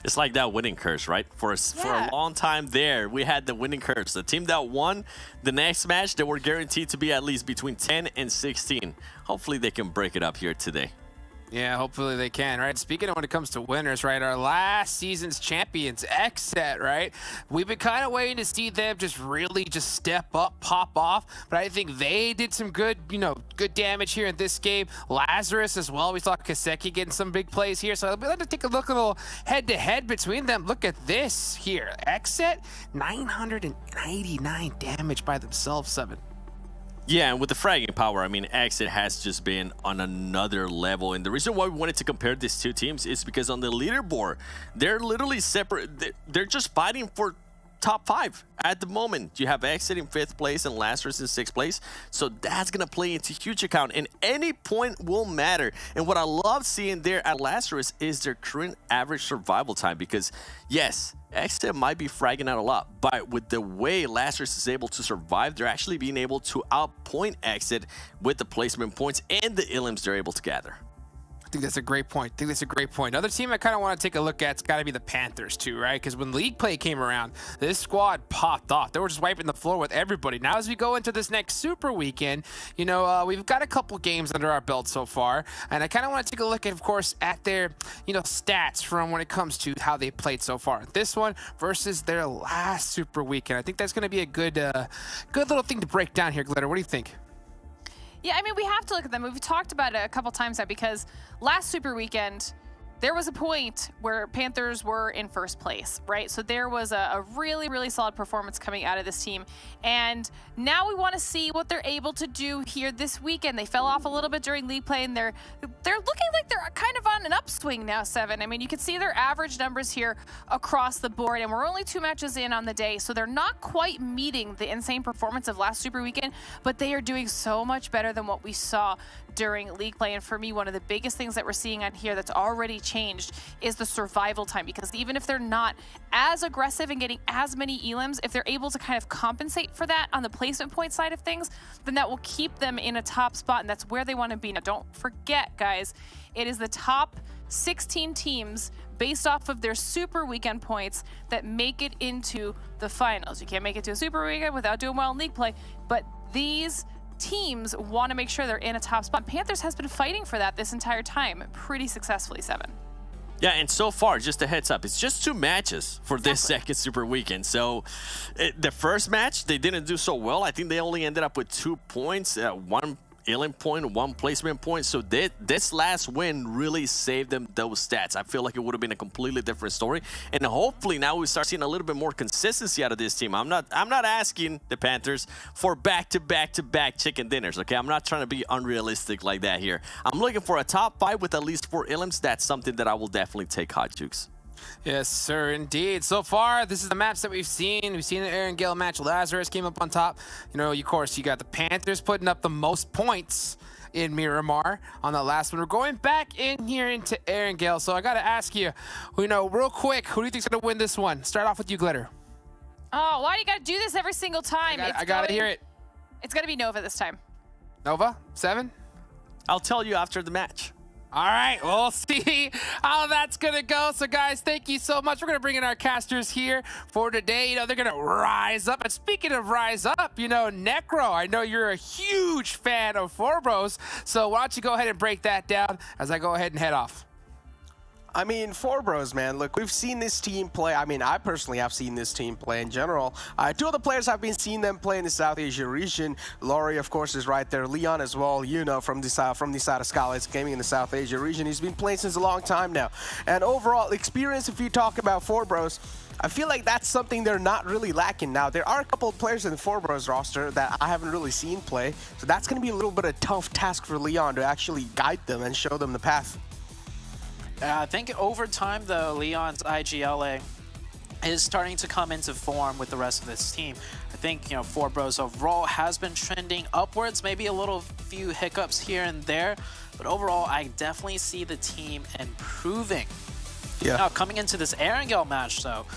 It's like that winning curse, right? For a long time there, we had the winning curse. The team that won the next match, they were guaranteed to be at least between 10 and 16. Hopefully they can break it up here today. Yeah, hopefully they can, right? Speaking of when it comes to winners, right, our last season's champions, XSET, right? We've been kind of waiting to see them really step up, pop off, but I think they did some good, good damage here in this game. Lazarus as well. We saw Kaseki getting some big plays here, so I'll be able to take a look, a little head-to-head between them. Look at this here. XSET, 999 damage by themselves, Seven. Yeah, and with the fragging power, I mean, XSET has just been on another level. And the reason why we wanted to compare these two teams is because on the leaderboard, they're literally separate. They're just fighting for top 5 at the moment. You have XSET in 5th place and Lazarus in 6th place. So that's going to play into huge account, and any point will matter. And what I love seeing there at Lazarus is their current average survival time, because yes, XSET might be fragging out a lot, but with the way Lazarus is able to survive, they're actually being able to outpoint XSET with the placement points and the Illims they're able to gather. I think that's a great point. Another team I kind of want to take a look at, it's got to be the Panthers too, right? Because when League Play came around, this squad popped off. They were just wiping the floor with everybody. Now as we go into this next Super Weekend, we've got a couple games under our belt so far, and I kind of want to take a look at, of course, at their, stats from when it comes to how they played so far. This one versus their last Super Weekend. I think that's going to be a good little thing to break down here, Glitter. What do you think? Yeah, I mean, we have to look at them. We've talked about it a couple times now, because last Super Weekend, there was a point where Panthers were in 1st place, right? So there was a really solid performance coming out of this team. And now we want to see what they're able to do here this weekend. They fell off a little bit during League Play, and they're looking like they're kind of on an upswing now, Seven. I mean, you can see their average numbers here across the board, and we're only 2 matches in on the day, so they're not quite meeting the insane performance of last Super Weekend, but they are doing so much better than what we saw during league play. And for me, one of the biggest things that we're seeing on here that's already changed is the survival time, because even if they're not as aggressive and getting as many elims, if they're able to kind of compensate for that on the placement point side of things, then that will keep them in a top spot, and that's where they want to be. Now, don't forget, guys, it is the top 16 teams based off of their Super Weekend points that make it into the finals. You can't make it to a Super Weekend without doing well in league play, but these teams want to make sure they're in a top spot. Panthers has been fighting for that this entire time pretty successfully, Seven. Yeah, and so far, just a heads up, it's just 2 matches for this second Super Weekend. So the first match, they didn't do so well. I think they only ended up with 2 points, 1 elim point, 1 placement point. So this last win really saved them those stats. I feel like it would have been a completely different story. And hopefully now we start seeing a little bit more consistency out of this team. I'm not asking the Panthers for back-to-back chicken dinners, okay? I'm not trying to be unrealistic like that here. I'm looking for a top 5 with at least 4 elims. That's something that I will definitely take, Hot Jukes. Yes, sir, indeed. So far, this is the maps that we've seen. We've seen an Erangel match. Lazarus came up on top. You know, of course, you got the Panthers putting up the most points in Miramar on the last one. We're going back in here into Erangel. So I got to ask you, real quick, who do you think's going to win this one? Start off with you, Glitter. Oh, why do you got to do this every single time? I got to hear it. It's going to be Nova this time. Nova? 7? I'll tell you after the match. All right, we'll see how that's going to go. So, guys, thank you so much. We're going to bring in our casters here for today. They're going to rise up. And speaking of rise up, Necro, I know you're a huge fan of Four Bros. So why don't you go ahead and break that down as I go ahead and head off. I mean, Four Bros, man. Look, we've seen this team play. I mean, I personally have seen this team play in general. 2 of the players I've been seeing them play in the South Asia region. Laurie, of course, is right there. Leon as well, from the side of Skylights Gaming in the South Asia region. He's been playing since a long time now. And overall experience, if you talk about Four Bros, I feel like that's something they're not really lacking now. There are a couple of players in the Four Bros roster that I haven't really seen play. So that's going to be a little bit of a tough task for Leon to actually guide them and show them the path. I think over time, though, Leon's IGLA is starting to come into form with the rest of this team. I think, Four Bros overall has been trending upwards, maybe a few hiccups here and there, but overall, I definitely see the team improving. Yeah. Now, coming into this Erangel match, though,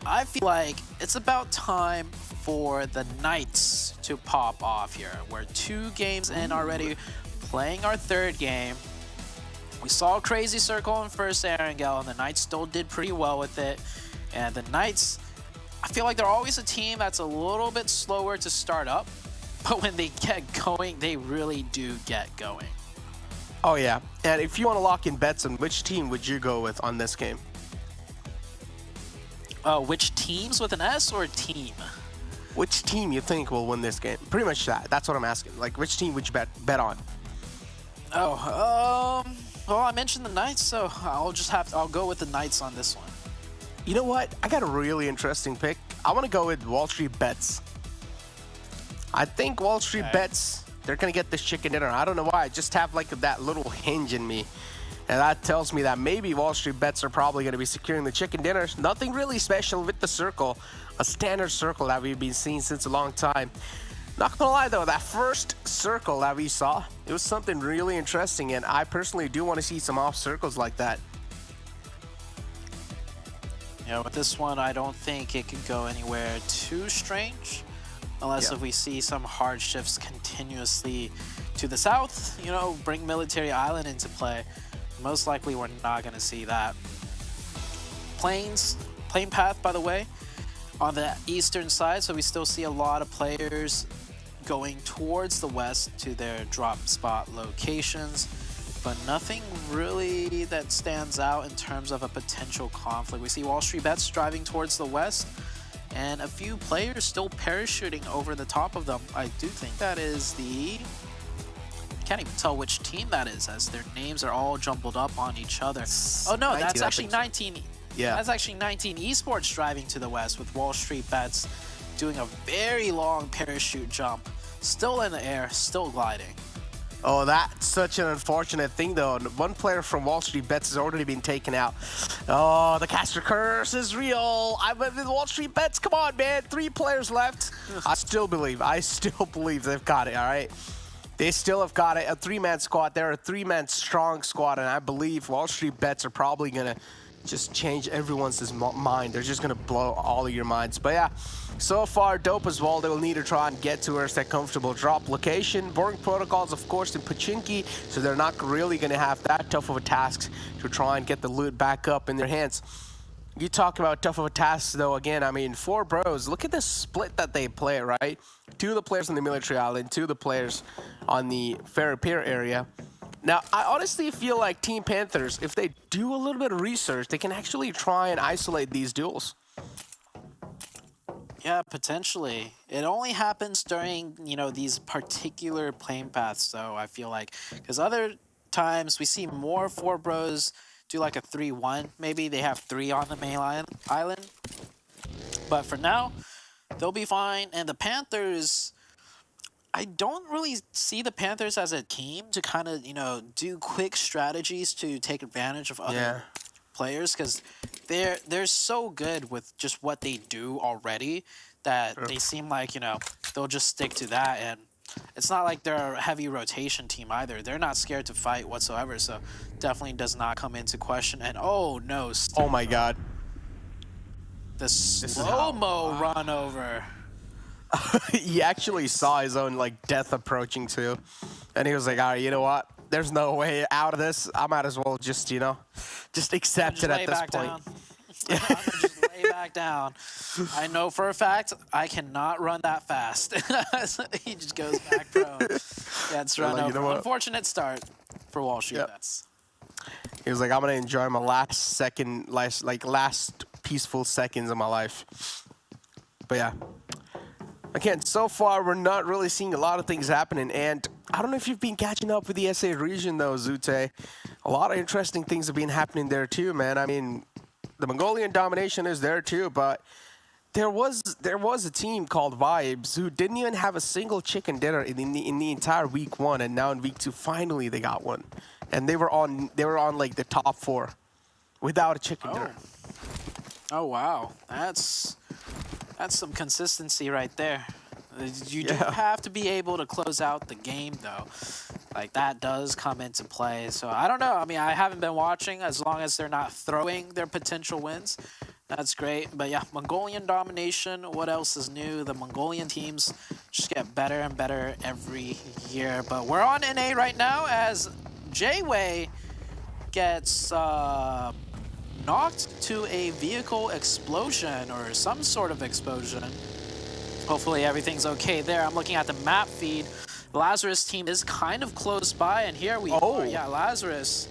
I feel like it's about time for the Knights to pop off here. We're 2 games in already, playing our 3rd game. We saw a crazy circle in first Erangel, and the Knights still did pretty well with it. And the Knights, I feel like they're always a team that's a little bit slower to start up, but when they get going, they really do get going. Oh, yeah. And if you want to lock in bets on which team would you go with on this game? Which teams with an S or team? Which team you think will win this game? Pretty much that. That's what I'm asking. Like, which team would you bet on? Well, I mentioned the Knights, so I'll go with the Knights on this one. You know what? I got a really interesting pick. I want to go with WallStreetBets. I think WallStreetBets, they're going to get this chicken dinner. I don't know why. I just have like that little hinge in me. And that tells me that maybe WallStreetBets are probably going to be securing the chicken dinner. Nothing really special with the circle. A standard circle that we've been seeing since a long time. Not gonna lie though, that first circle that we saw, it was something really interesting, and I personally do want to see some off circles like that. With this one, I don't think it could go anywhere too strange, unless if we see some hard shifts continuously to the south, bring Military Island into play. Most likely we're not gonna see that. Plane path, by the way, on the eastern side, so we still see a lot of players going towards the west to their drop spot locations, but nothing really that stands out in terms of a potential conflict. We see WallStreetBets driving towards the west, and a few players still parachuting over the top of them. I do think that is the... I can't even tell which team that is, as their names are all jumbled up on each other. Oh no, that's actually 19... Yeah. That's actually 19 Esports driving to the west with WallStreetBets doing a very long parachute jump. Still in the air, still gliding. Oh, that's such an unfortunate thing, though. One player from WallStreetBets has already been taken out. Oh, the caster curse is real. I'm with WallStreetBets. Come on, man. 3 players left. I still believe they've got it, all right? They still have got it. A 3-man squad. They're a 3-man strong squad, and I believe WallStreetBets are probably going to just change everyone's mind. They're just going to blow all of your minds. But yeah, so far, dope as well. They will need to try and get towards that comfortable drop location. Boring protocols, of course, in Pochinki, so they're not really going to have that tough of a task to try and get the loot back up in their hands. You talk about tough of a task, though, again, I mean, 4 bros, look at the split that they play, right? 2 of the players on the military island, 2 of the players on the Ferry Pier area. Now, I honestly feel like Team Panthers, if they do a little bit of research, they can actually try and isolate these duels. Yeah, potentially. It only happens during, you know, these particular playing paths, though, I feel like. Because other times we see more 4 bros do like a 3-1. Maybe they have 3 on the main island. But for now, they'll be fine. And the Panthers, I don't really see the Panthers as a team to kind of, you know, do quick strategies to take advantage of other players, because they're so good with just what they do already that they seem like, you know, they'll just stick to that. And it's not like they're a heavy rotation team either. They're not scared to fight whatsoever, so definitely does not come into question. And oh no, oh my god, the slow-mo run over. He actually saw his own like death approaching too, and he was like, all right, you know what, there's no way out of this. I might as well just, you know, just accept it at this point. I'm gonna just lay back down. I know for a fact I cannot run that fast. He just goes back prone. Gets run over. You know, unfortunate start for WallStreetBets. He was like, I'm gonna enjoy my last peaceful seconds of my life. But yeah, again, so far we're not really seeing a lot of things happening, and I don't know if you've been catching up with the SA region though, Zute. A lot of interesting things have been happening there too, man. I mean, the Mongolian domination is there too, but there was a team called Vibes who didn't even have a single chicken dinner in the entire week 1, and now in week 2 finally they got one, and they were on like the top 4 without a chicken dinner. Oh wow, that's some consistency right there. You do have to be able to close out the game, though. Like, that does come into play. So, I don't know. I mean, I haven't been watching. As long as they're not throwing their potential wins, that's great. But, yeah, Mongolian domination. What else is new? The Mongolian teams just get better and better every year. But we're on NA right now as J-Way gets knocked to a vehicle explosion or some sort of explosion. Hopefully everything's okay there. I'm looking at the map feed. Lazarus team is kind of close by, and here we are. Yeah, Lazarus,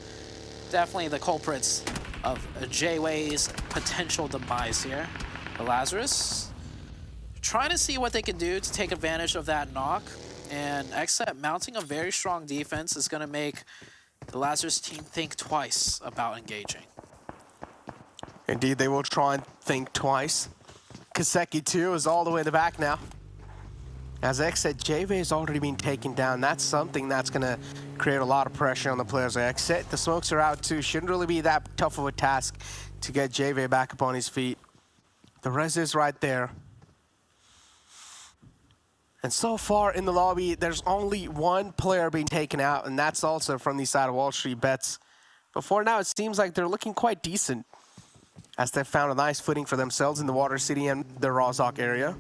definitely the culprits of J-Way's potential demise here. But Lazarus trying to see what they can do to take advantage of that knock, and XSET mounting a very strong defense is going to make the Lazarus team think twice about engaging. Indeed, they will try and think twice. Kaseki 2 is all the way in the back now. As X said, JV has already been taken down. That's something that's going to create a lot of pressure on the players. Like X said, the smokes are out too. Shouldn't really be that tough of a task to get JV back up on his feet. The res is right there. And so far in the lobby, there's only one player being taken out, and that's also from the side of WallStreetBets. But for now, it seems like they're looking quite decent, as they've found a nice footing for themselves in the Water City and the Rozhok area.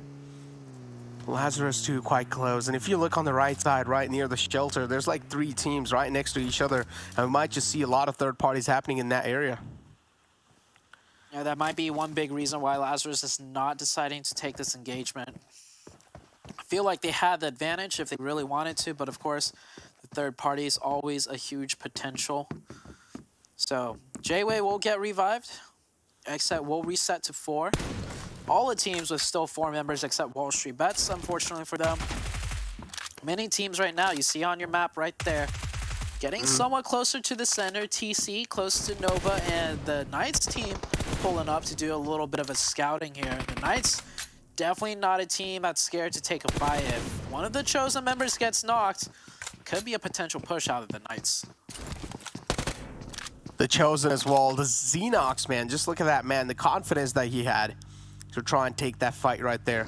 Lazarus too quite close, and if you look on the right side, right near the shelter, there's like 3 teams right next to each other, and we might just see a lot of third parties happening in that area. Yeah, that might be one big reason why Lazarus is not deciding to take this engagement. I feel like they had the advantage if they really wanted to, but of course, the third party is always a huge potential. So, J-Way will get revived. XSET will reset to 4. All the teams with still 4 members except WallStreetBets, unfortunately for them. Many teams right now, you see on your map right there, getting somewhat closer to the center. TC close to Nova, and the Knights team pulling up to do a little bit of a scouting here. The Knights, definitely not a team that's scared to take a fight. If one of the chosen members gets knocked, could be a potential push out of the Knights. The Chosen as well. The Xenox, man. Just look at that, man. The confidence that he had to try and take that fight right there.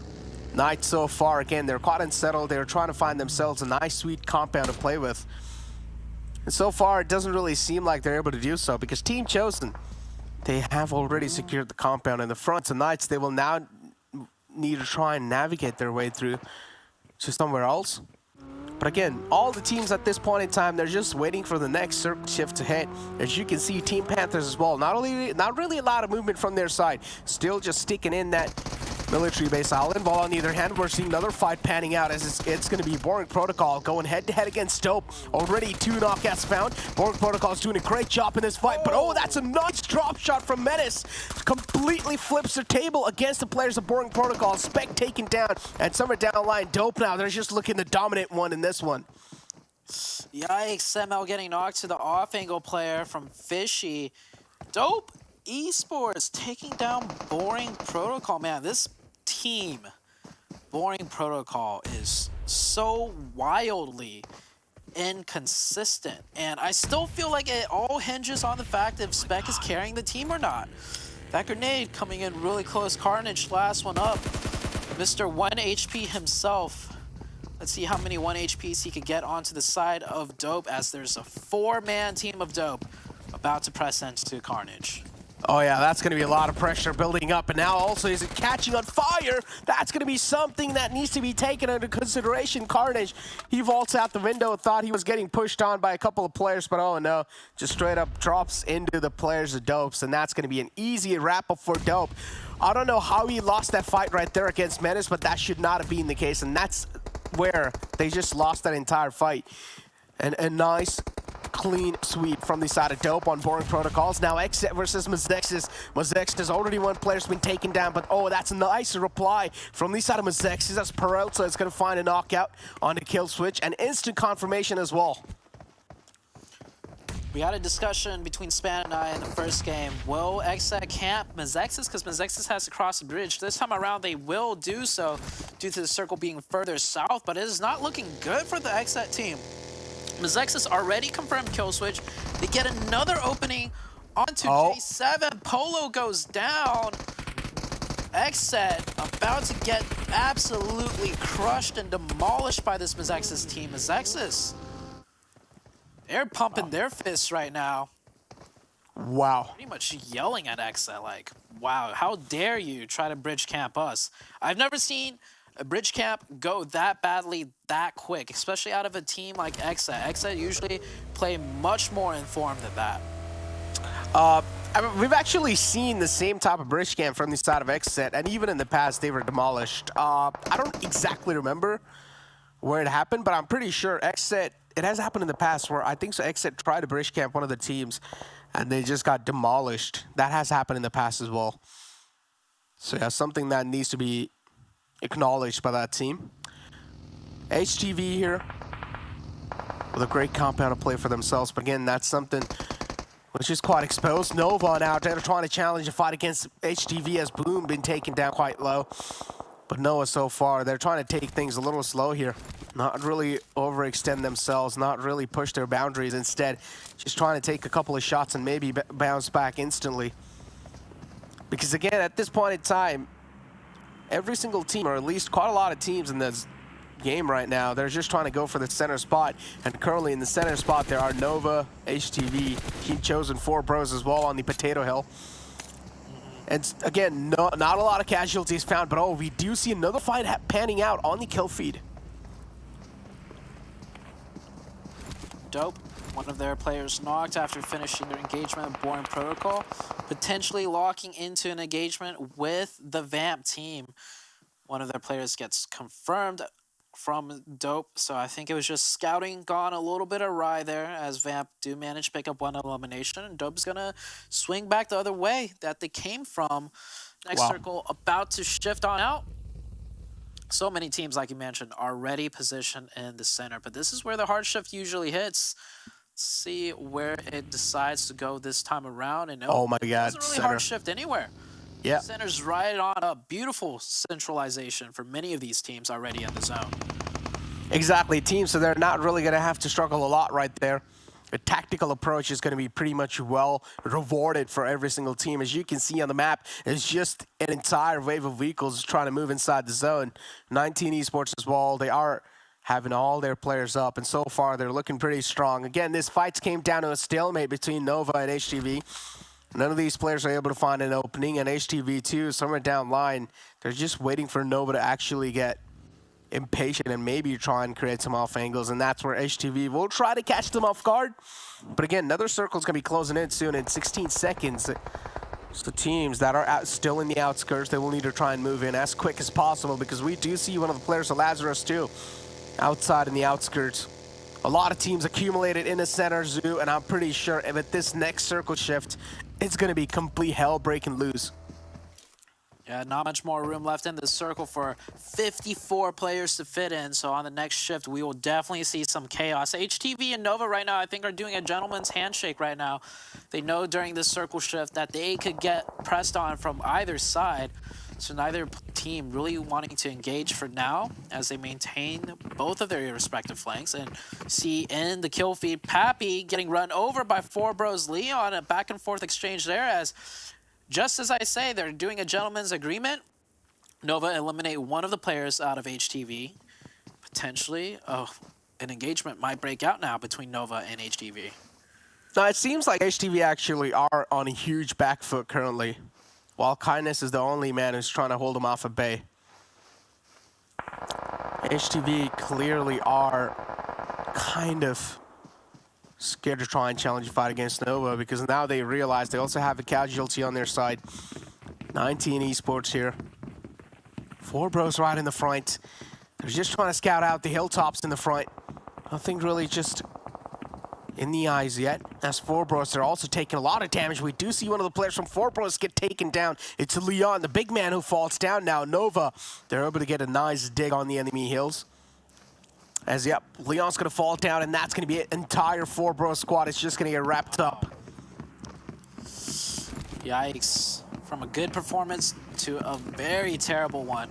Knights so far, again, they're quite unsettled. They're trying to find themselves a nice, sweet compound to play with. And so far, it doesn't really seem like they're able to do so because Team Chosen, they have already secured the compound in the front. So Knights, they will now need to try and navigate their way through to somewhere else. But again, all the teams at this point in time, they're just waiting for the next circle shift to hit. As you can see, Team Panthers as well. Not really a lot of movement from their side. Still just sticking in that military base island. While on the other hand, we're seeing another fight panning out as it's going to be Boring Protocol going head-to-head against Dope. Already 2 knockouts found. Boring Protocol is doing a great job in this fight. But oh, that's a nice drop shot from Menace. Completely flips the table against the players of Boring Protocol. Spec taken down. And somewhere down the line, Dope now, they're just looking the dominant one in this one. Yikes, ML getting knocked to the off-angle player from Fishy. Dope Esports taking down Boring Protocol. Man, this team, Boring Protocol, is so wildly inconsistent. And I still feel like it all hinges on the fact if Spec is carrying the team or not. That grenade coming in really close. Carnage, last one up. Mr. 1 HP himself. Let's see how many 1 HPs he could get onto the side of Dope as there's a 4-man team of Dope about to press into Carnage. Oh yeah, that's going to be a lot of pressure building up. And now also, is it catching on fire? That's going to be something that needs to be taken into consideration. Carnage, he vaults out the window, thought he was getting pushed on by a couple of players, but oh no, just straight up drops into the players of Dopes, and that's going to be an easy wrap-up for Dope. I don't know how he lost that fight right there against Menace, but that should not have been the case, and that's where they just lost that entire fight. And a nice clean sweep from the side of Dope on Boring Protocols. Now XSET versus Mezexis. Mezexis already one player's been taken down, but oh, that's a nice reply from the side of Mezexis as Peralta is going to find a knockout on the kill switch and instant confirmation as well. We had a discussion between Span and I in the first game. Will XSET camp Mezexis? Because Mezexis has to cross the bridge. This time around, they will do so due to the circle being further south, but it is not looking good for the XSET team. Mezexis already confirmed kill switch. They get another opening onto J7. Polo goes down. XSET about to get absolutely crushed and demolished by this Mezexis team. Mezexis, they're pumping their fists right now. Wow. Pretty much yelling at XSET like, wow, how dare you try to bridge camp us? I've never seen a bridge camp go that badly that quick, especially out of a team like XSET. XSET usually play much more informed than that. I mean, we've actually seen the same type of bridge camp from the side of XSET, and even in the past, they were demolished. I don't exactly remember where it happened, but I'm pretty sure XSET, it has happened in the past where I think so XSET tried to bridge camp one of the teams, and they just got demolished. That has happened in the past as well. So yeah, something that needs to be acknowledged by that team. HTV here with a great compound to play for themselves, but again, that's something which is quite exposed. Nova out there trying to challenge a fight against HTV as Boom been taken down quite low. But Noah so far, they're trying to take things a little slow here. Not really overextend themselves, not really push their boundaries. Instead, just trying to take a couple of shots and maybe bounce back instantly. Because again, at this point in time, every single team, or at least quite a lot of teams in this game right now, they're just trying to go for the center spot. And currently in the center spot, there are Nova, HTV, Team Chosen, 4 Bros as well on the Potato Hill. And again, not a lot of casualties found, but oh, we do see another fight panning out on the kill feed. Dope. One of their players knocked after finishing their engagement with Boring Protocol, potentially locking into an engagement with the Vamp team. One of their players gets confirmed from Dope, so I think it was just scouting gone a little bit awry there as Vamp do manage to pick up 1 elimination, and Dope's gonna swing back the other way that they came from. Next circle about to shift on out. So many teams, like you mentioned, are already positioned in the center, but this is where the hard shift usually hits. Let's see where it decides to go this time around, and oh my God, it doesn't really hard shift anywhere. Yeah. Center's right on up. Beautiful centralization for many of these teams already in the zone. Exactly, team, so they're not really going to have to struggle a lot right there. The tactical approach is going to be pretty much well rewarded for every single team. As you can see on the map, it's just an entire wave of vehicles trying to move inside the zone. 19 Esports as well, they are having all their players up, and so far they're looking pretty strong. Again, this fight came down to a stalemate between Nova and HTV. None of these players are able to find an opening, and HTV too, somewhere down line, they're just waiting for Nova to actually get impatient and maybe try and create some off angles, and that's where HTV will try to catch them off guard. But again, another circle is going to be closing in soon in 16 seconds. So teams that are still in the outskirts, they will need to try and move in as quick as possible, because we do see one of the players of Lazarus too outside in the outskirts. A lot of teams accumulated in the center zoo, and I'm pretty sure with this next circle shift, it's going to be complete hell breaking loose. Yeah, not much more room left in this circle for 54 players to fit in. So on the next shift, we will definitely see some chaos. HTV and Nova right now, I think, are doing a gentleman's handshake right now. They know during this circle shift that they could get pressed on from either side. So neither team really wanting to engage for now as they maintain both of their respective flanks. And see in the kill feed, Pappy getting run over by 4Bros Leon. A back and forth exchange there as... just as I say, they're doing a gentleman's agreement. Nova eliminate one of the players out of HTV. Potentially, an engagement might break out now between Nova and HTV. Now, it seems like HTV actually are on a huge back foot currently, while Kindness is the only man who's trying to hold them off at bay. HTV clearly are kind of scared to try and challenge a fight against Nova, because now they realize they also have a casualty on their side. 19 Esports here. 4Bros right in the front. They're just trying to scout out the hilltops in the front. Nothing really just in the eyes yet. As 4Bros, they're also taking a lot of damage. We do see one of the players from 4Bros get taken down. It's Leon, the big man, who falls down now. Nova, they're able to get a nice dig on the enemy hills. As, yep, Leon's going to fall down, and that's going to be an entire 4Bros squad. It's just going to get wrapped up. Yikes. From a good performance to a very terrible one.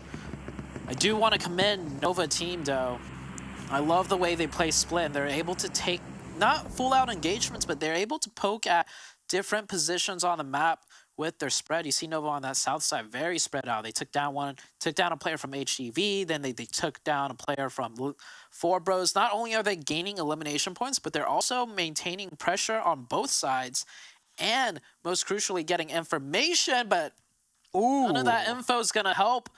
I do want to commend Nova team, though. I love the way they play split, and they're able to take, not full-out engagements, but they're able to poke at different positions on the map with their spread. You see Nova on that south side, very spread out. They took down a player from HTV, then they took down a player from 4Bros. Not only are they gaining elimination points, but they're also maintaining pressure on both sides, and most crucially, getting information, but none of that info is going to help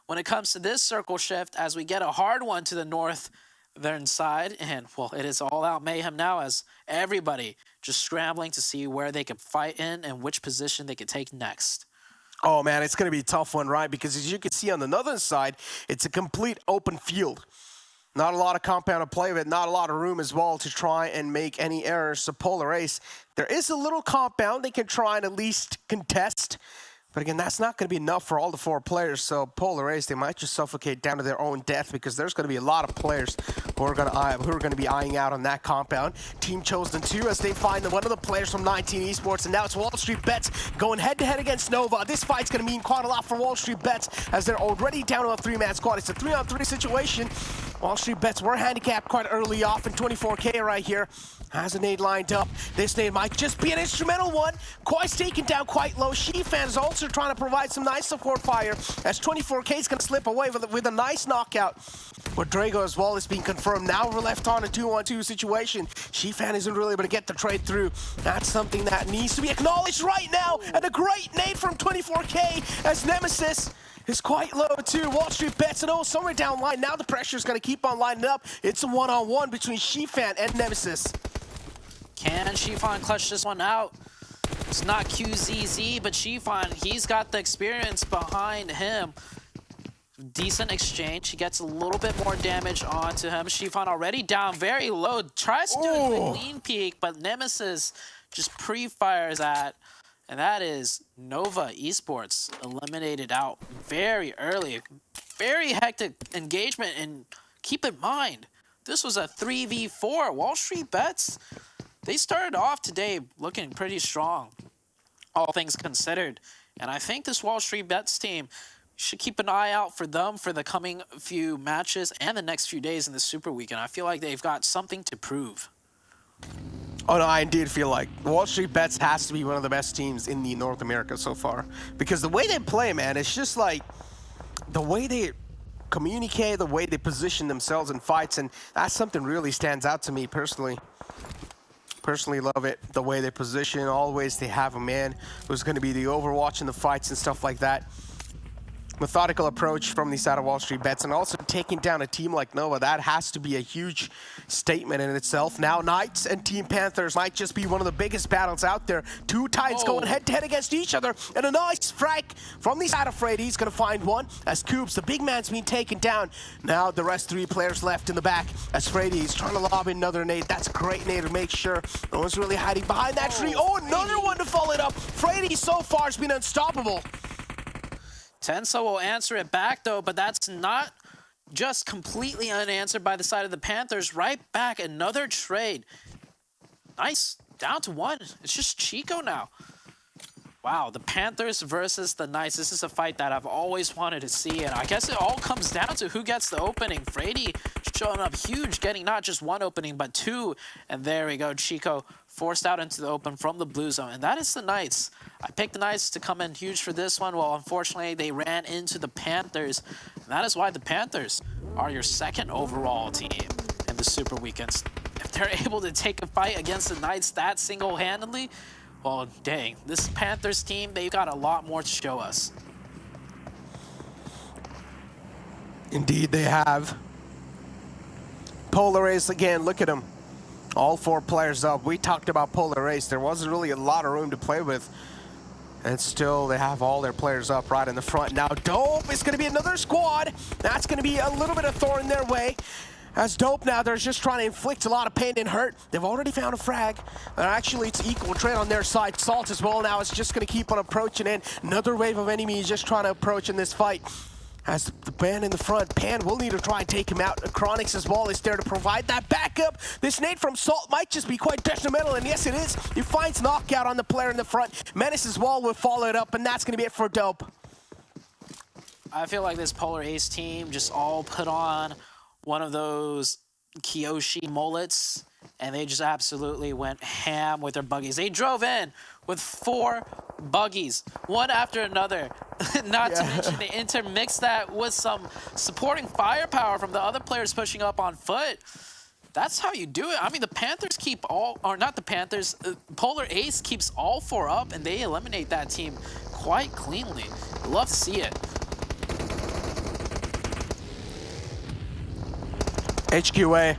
when it comes to this circle shift, as we get a hard one to the northern side, and, well, it is all-out mayhem now as everybody just scrambling to see where they could fight in and which position they could take next. Oh, man, it's going to be a tough one, right? Because as you can see on the northern side, it's a complete open field. Not a lot of compound to play with, not a lot of room as well to try and make any errors. So Polar Ace, there is a little compound they can try and at least contest. But again, that's not going to be enough for all the 4 players. So Polar Ace, they might just suffocate down to their own death, because there's going to be a lot of players who are going to be eyeing out on that compound. Team Chosen 2, as they find one of the players from 19 Esports, and now it's WallStreetBets going head-to-head against Nova. This fight's going to mean quite a lot for WallStreetBets, as they're already down to a 3-man squad. It's a 3-on-3 situation. WallStreetBets were handicapped quite early off in 24K right here. Has a nade lined up. This nade might just be an instrumental one. Quai's taken down quite low. Shifan is also trying to provide some nice support fire, as 24K is going to slip away with a nice knockout. But Drago as well is being confirmed. Now we're left on a 2-on-2 situation. Shifan isn't really able to get the trade through. That's something that needs to be acknowledged right now. And a great nade from 24K, as Nemesis is quite low too. WallStreetBets, and somewhere down line. Now the pressure is going to keep on lining up. It's a 1-on-1 between Shifan and Nemesis. Can Shifan clutch this one out? It's not QZZ, but Shifan, he's got the experience behind him. Decent exchange. He gets a little bit more damage onto him. Shifan already down very low. Tries to do a clean peek, but Nemesis just pre-fires at. And that is Nova Esports eliminated out very early. Very hectic engagement, and keep in mind, this was a 3v4. WallStreetBets, they started off today looking pretty strong, all things considered. And I think this WallStreetBets team should keep an eye out for them for the coming few matches and the next few days in the Super Weekend. I feel like they've got something to prove. Oh no, I indeed feel like WallStreetBets has to be one of the best teams in the North America so far. Because the way they play, man, it's just like the way they communicate, the way they position themselves in fights, and that's something really stands out to me personally. Personally love it, the way they position. Always they have a man who's going to be the overwatch in the fights and stuff like that. Methodical approach from the side of WallStreetBets, and also taking down a team like Nova. That has to be a huge statement in itself. Now Knights and Team Panthers might just be one of the biggest battles out there. Two Titans going head-to-head against each other, and a nice frag from the side of Freddy. He's going to find one as Coops, the big man's being taken down. Now the rest 3 players left in the back as Freddy is trying to lob in another nade. That's a great nade to make sure no one's really hiding behind that tree. Oh, another one to follow it up. Freddy so far has been unstoppable. Tenso will answer it back, though, but that's not just completely unanswered by the side of the Panthers. Right back, another trade. Nice, down to 1. It's just Chico now. Wow, the Panthers versus the Knights. This is a fight that I've always wanted to see, and I guess it all comes down to who gets the opening. Frady showing up huge, getting not just 1 opening, but 2. And there we go, Chico forced out into the open from the blue zone, and that is the Knights. I picked the Knights to come in huge for this one. Well, unfortunately, they ran into the Panthers, and that is why the Panthers are your 2nd overall team in the Super Weekends. If they're able to take a fight against the Knights that single-handedly, well, dang, this Panthers team, they've got a lot more to show us. Indeed, they have. Polar Ace again, look at him. All 4 players up. We talked about Polar Ace. There wasn't really a lot of room to play with. And still, they have all their players up right in the front. Now, Dope is going to be another squad. That's going to be a little bit of thorn in their way. As Dope now, they're just trying to inflict a lot of pain and hurt. They've already found a frag. Actually, it's equal trade on their side. Salt as well now is just going to keep on approaching in. Another wave of enemies just trying to approach in this fight. As the man in the front, Pan will need to try and take him out. Chronix as well is there to provide that backup. This nade from Salt might just be quite detrimental, and yes, it is. He finds knockout on the player in the front. Menace as well will follow it up, and that's going to be it for Dope. I feel like this Polar Ace team just all put on one of those Kiyoshi mullets, and they just absolutely went ham with their buggies. They drove in with 4 buggies, one after another. Not to mention they intermixed that with some supporting firepower from the other players pushing up on foot. That's how you do it. I mean, the Panthers keep all, or not the Panthers, Polar Ace keeps all 4 up, and they eliminate that team quite cleanly. Love to see it. HQA.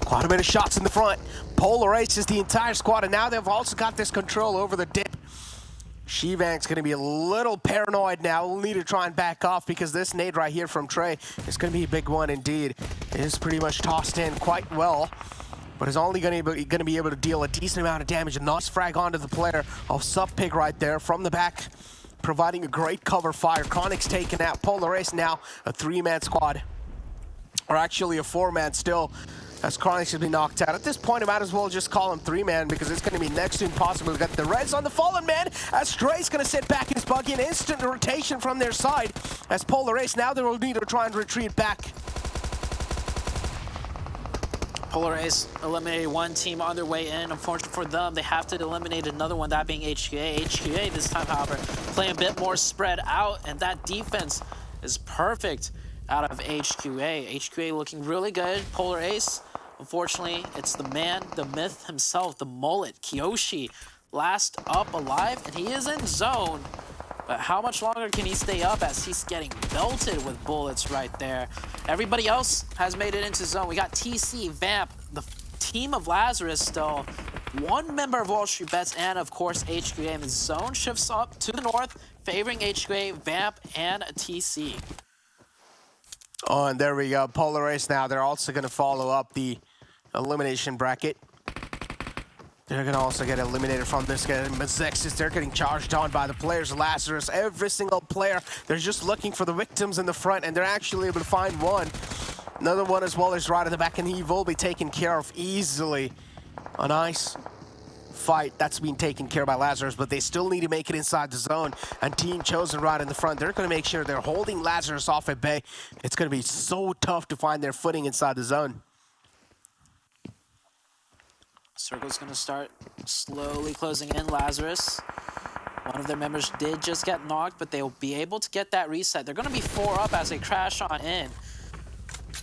Quite a bit of shots in the front. Polar Ace is the entire squad, and now they've also got this control over the dip. Shivang's going to be a little paranoid now. We'll need to try and back off because this nade right here from Trey is going to be a big one indeed. It is pretty much tossed in quite well, but is only going to be able to deal a decent amount of damage. A nice frag onto the player of Sub-Pig right there from the back, providing a great cover fire. Chronix taken out. Polar Ace now a 3-man squad, or actually a 4-man still, as Chronix has been knocked out. At this point, I might as well just call him 3-man because it's going to be next to impossible to get the res on the Fallen Man, as Stray's going to sit back in his buggy. An instant rotation from their side, as Polar Ace now they will need to try and retreat back. Polar Ace eliminated 1 team on their way in. Unfortunately for them, they have to eliminate another one, that being HQA. HQA this time, however, playing a bit more spread out, and that defense is perfect out of HQA. HQA looking really good. Polar Ace, unfortunately, it's the man, the myth himself, the mullet, Kiyoshi, last up alive, and he is in zone. But how much longer can he stay up as he's getting belted with bullets right there? Everybody else has made it into zone. We got TC, Vamp, the team of Lazarus still, 1 member of WallStreetBets, and of course HQA. And the zone shifts up to the north, favoring HQA, Vamp, and TC. Oh, and there we go. Polar Ace now, they're also going to follow up the elimination bracket. They're going to also get eliminated from this guy. Mezexis, they're getting charged on by the players. Lazarus, every single player, they're just looking for the victims in the front, and they're actually able to find one. Another one as well is right at the back, and he will be taken care of easily. A nice fight. That's being taken care of by Lazarus, but they still need to make it inside the zone. And Team Chosen right in the front, they're going to make sure they're holding Lazarus off at bay. It's going to be so tough to find their footing inside the zone. Circle's going to start slowly closing in. Lazarus, one of their members did just get knocked, but they'll be able to get that reset. They're going to be 4 up as they crash on in.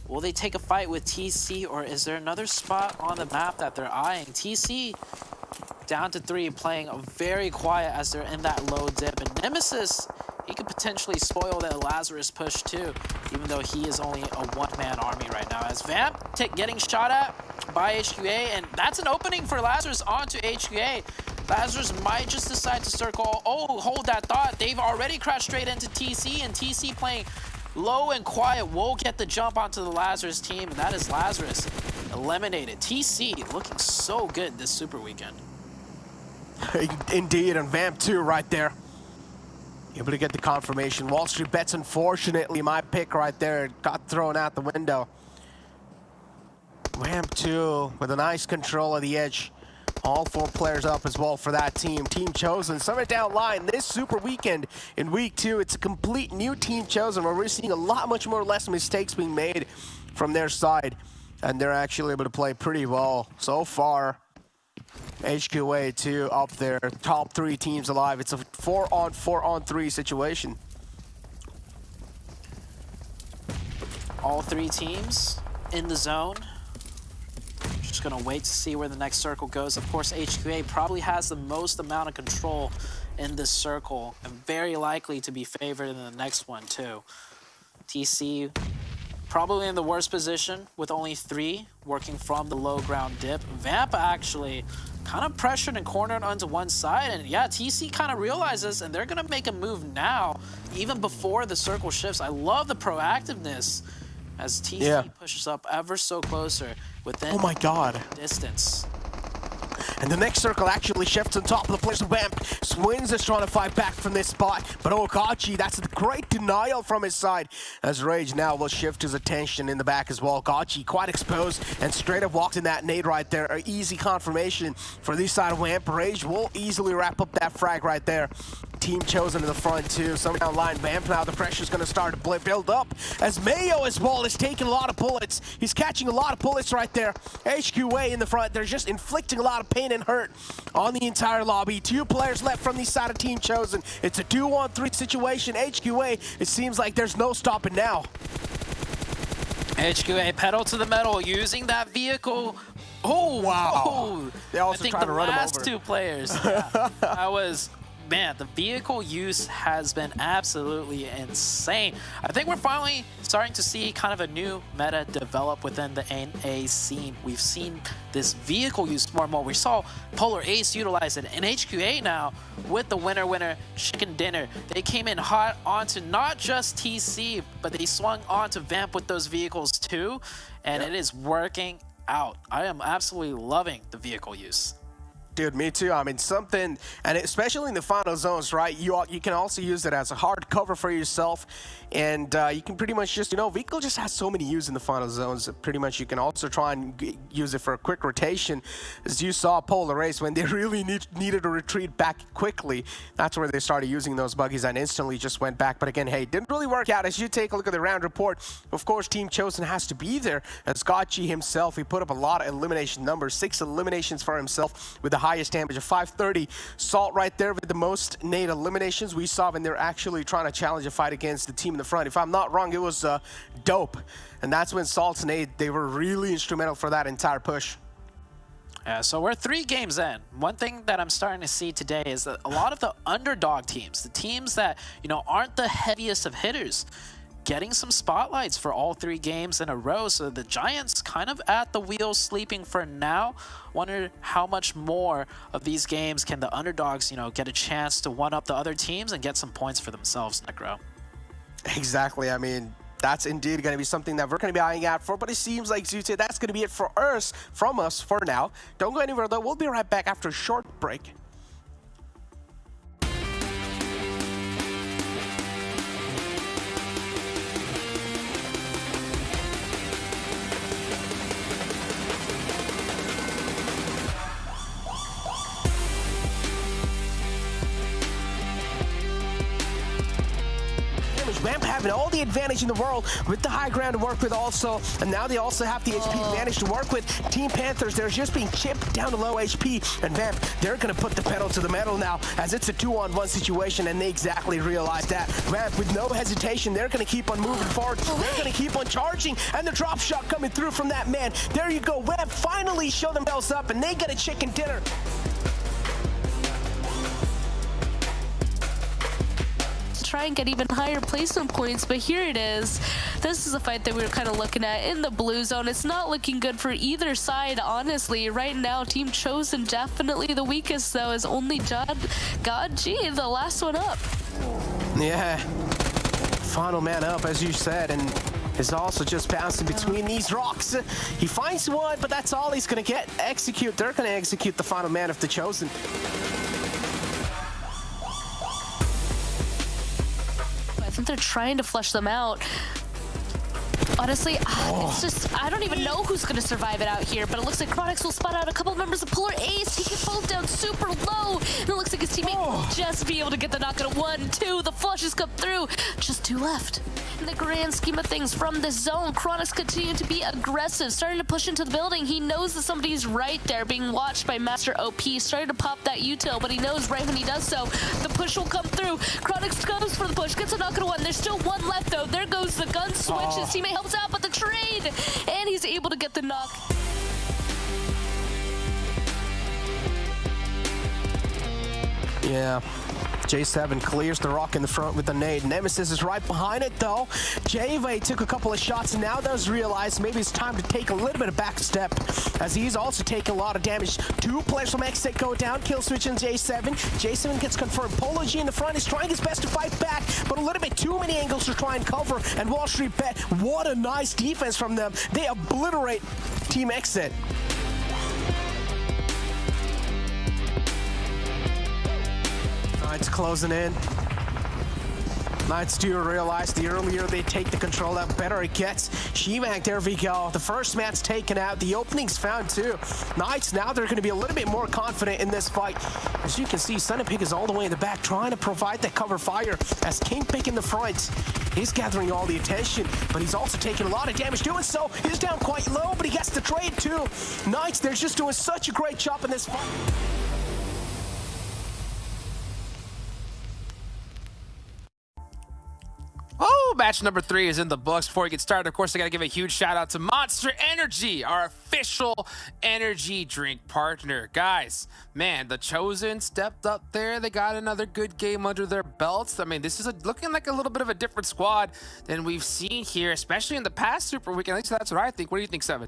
Will they take a fight with TC, or is there another spot on the map that they're eyeing? TC down to 3, playing very quiet as they're in that low dip. And Nemesis, he could potentially spoil that Lazarus push too, even though he is only a one-man army right now. As Vamp getting shot at by HQA, and that's an opening for Lazarus onto HQA. Lazarus might just decide to circle. Oh, hold that thought. They've already crashed straight into TC, and TC playing low and quiet will get the jump onto the Lazarus team, and that is Lazarus eliminated. TC looking so good this Super Weekend. Indeed, and Vamp too right there. Able to get the confirmation. WallStreetBets, unfortunately, my pick right there got thrown out the window. Vamp too with a nice control of the edge. All 4 players up as well for that team. Team Chosen, somewhere down line this Super Weekend in Week 2. It's a complete new Team Chosen where we're seeing a lot much more less mistakes being made from their side. And they're actually able to play pretty well so far. HQA too up there, top 3 teams alive. It's a 4-on-4-on-3 situation. All 3 teams in the zone. Just gonna wait to see where the next circle goes. Of course, HQA probably has the most amount of control in this circle and very likely to be favored in the next one too. TC probably in the worst position with only 3 working from the low ground dip. Vamp actually kind of pressured and cornered onto one side, and yeah, TC kind of realizes, and they're gonna make a move now, even before the circle shifts. I love the proactiveness as TC pushes up ever so closer within distance. And the next circle actually shifts on top of the players of Vamp. Swins is trying to fight back from this spot, but Gachi, that's a great denial from his side. As Rage now will shift his attention in the back as well. Gachi quite exposed and straight up walked in that nade right there. An easy confirmation for this side of Vamp. Rage will easily wrap up that frag right there. Team Chosen in the front too. Somewhere down line, Vamp now the pressure's going to start to build up as Mayo as well is taking a lot of bullets. He's catching a lot of bullets right there. HQA in the front, they're just inflicting a lot of pain and hurt on the entire lobby. 2 players left from the side of Team Chosen. It's a 2-on-3 situation. HQA, it seems like there's no stopping now. HQA pedal to the metal using that vehicle. Oh, wow. They also tried to run him over. I think the last 2 players, that was... Man, the vehicle use has been absolutely insane. I think we're finally starting to see kind of a new meta develop within the NA scene. We've seen this vehicle use more and more. We saw Polar Ace utilize it, and HQA now with the winner chicken dinner. They came in hot onto not just TC, but they swung onto Vamp with those vehicles too, and it is working out. I am absolutely loving the vehicle use. Dude, me too. I mean, something, and especially in the final zones, right? You can also use it as a hard cover for yourself, and you can pretty much just, vehicle just has so many uses in the final zones. Pretty much, you can also try and use it for a quick rotation. As you saw Polar Race, when they really needed to retreat back quickly, that's where they started using those buggies and instantly just went back. But again, hey, didn't really work out. As you take a look at the round report, of course, Team Chosen has to be there. As Gachi himself, he put up a lot of elimination numbers, 6 eliminations for himself with the highest damage of 530. Salt right there with the most nade eliminations we saw when they're actually trying to challenge a fight against the team in the front. If I'm not wrong, it was Dope. And that's when Salt's nade, they were really instrumental for that entire push. Yeah, so we're 3 games in. One thing that I'm starting to see today is that a lot of the underdog teams, the teams that, aren't the heaviest of hitters, getting some spotlights for all 3 games in a row. So the Giants kind of at the wheel sleeping for now. Wonder how much more of these games can the underdogs, get a chance to one-up the other teams and get some points for themselves, Necro. Exactly. I mean, that's indeed going to be something that we're going to be eyeing out for, but it seems like Zute, that's going to be it for us, from us for now. Don't go anywhere though. We'll be right back after a short break. Vamp having all the advantage in the world with the high ground to work with also, and now they also have the HP advantage to work with. Team Panthers, they're just being chipped down to low HP, and Vamp, they're going to put the pedal to the metal now, as it's a 2-on-1 situation, and they exactly realize that. Vamp, with no hesitation, they're going to keep on moving forward. They're going to keep on charging, and the drop shot coming through from that man. There you go. Vamp finally show themselves up, and they get a chicken dinner. Try and get even higher placement points, but here it is. This is a fight that we were kind of looking at in the blue zone. It's not looking good for either side, honestly. Right now, Team Chosen definitely the weakest, though, is only God G, the last one up. Yeah, final man up, as you said, and is also just bouncing between these rocks. He finds one, but that's all he's going to get. Execute. They're going to execute the final man of the Chosen. I think they're trying to flush them out. Honestly, it's just, I don't even know who's going to survive it out here, but it looks like Chronix will spot out a couple of members of Polar Ace. He can both down super low, and it looks like his teammate will just be able to get the knock at 1, 2. The flushes come through. Just 2 left. In the grand scheme of things from this zone, Chronix continuing to be aggressive, starting to push into the building. He knows that somebody's right there, being watched by Master OP, starting to pop that util, but he knows right when he does so, the push will come through. Chronix goes for the push, gets a knock at 1. There's still 1 left, though. There goes the gun switch. His teammate helps out, but the trade, and he's able to get the knock. Yeah. J7 clears the rock in the front with the nade. Nemesis is right behind it, though. JV took a couple of shots and now does realize maybe it's time to take a little bit of back step, as he's also taking a lot of damage. 2 players from XSET go down. Kill switch on J7. J7 gets confirmed. Polo G in the front is trying his best to fight back, but a little bit too many angles to try and cover. And WallStreetBet, what a nice defense from them. They obliterate Team XSET. Knights closing in. Knights do realize the earlier they take the control, the better it gets. Shivang, there we go. The first man's taken out. The opening's found too. Knights, now they're going to be a little bit more confident in this fight. As you can see, Sunapig is all the way in the back, trying to provide that cover fire, as Kingpig in the front. He's gathering all the attention, but he's also taking a lot of damage doing so. He's down quite low, but he gets the trade too. Knights, they're just doing such a great job in this fight. Oh, match number 3 is in the books. Before we get started, of course, I got to give a huge shout out to Monster Energy, our official energy drink partner. Guys, man, the Chosen stepped up there. They got another good game under their belts. I mean, this is looking like a little bit of a different squad than we've seen here, especially in the past Super Weekend. At least that's what I think. What do you think, Seven?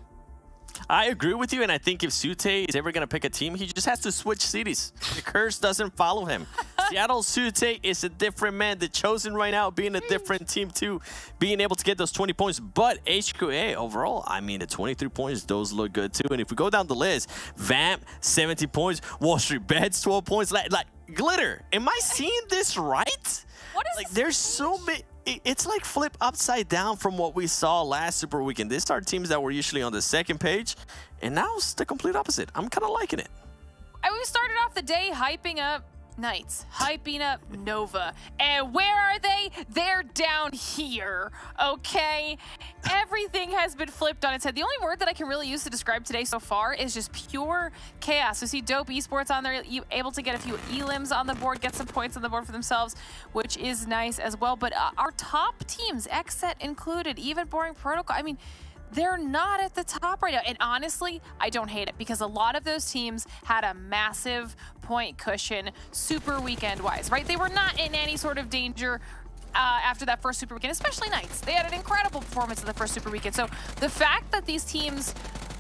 I agree with you, and I think if Sute is ever going to pick a team, he just has to switch cities. The curse doesn't follow him. Seattle Sute is a different man. The Chosen right now being a different team too, being able to get those 20 points. But HQA overall, I mean, the 23 points, those look good too. And if we go down the list, Vamp, 70 points, WallStreetBets, 12 points. Like Glitter, am I seeing this right? What is like, there's so many. It's like flip upside down from what we saw last Super Weekend. These are teams that were usually on the second page, and now it's the complete opposite. I'm kind of liking it. We started off the day hyping up Knights, hyping up Nova, and where are they? They're down here, okay? Everything has been flipped on its head. The only word that I can really use to describe today so far is just pure chaos. We see Dope Esports on there, able to get a few elims on the board, get some points on the board for themselves, which is nice as well. But our top teams, XSET included, even Boring Protocol, I mean, they're not at the top right now. And honestly, I don't hate it, because a lot of those teams had a massive point cushion Super Weekend-wise, right? They were not in any sort of danger after that first Super Weekend, especially Knights. They had an incredible performance in the first Super Weekend. So the fact that these teams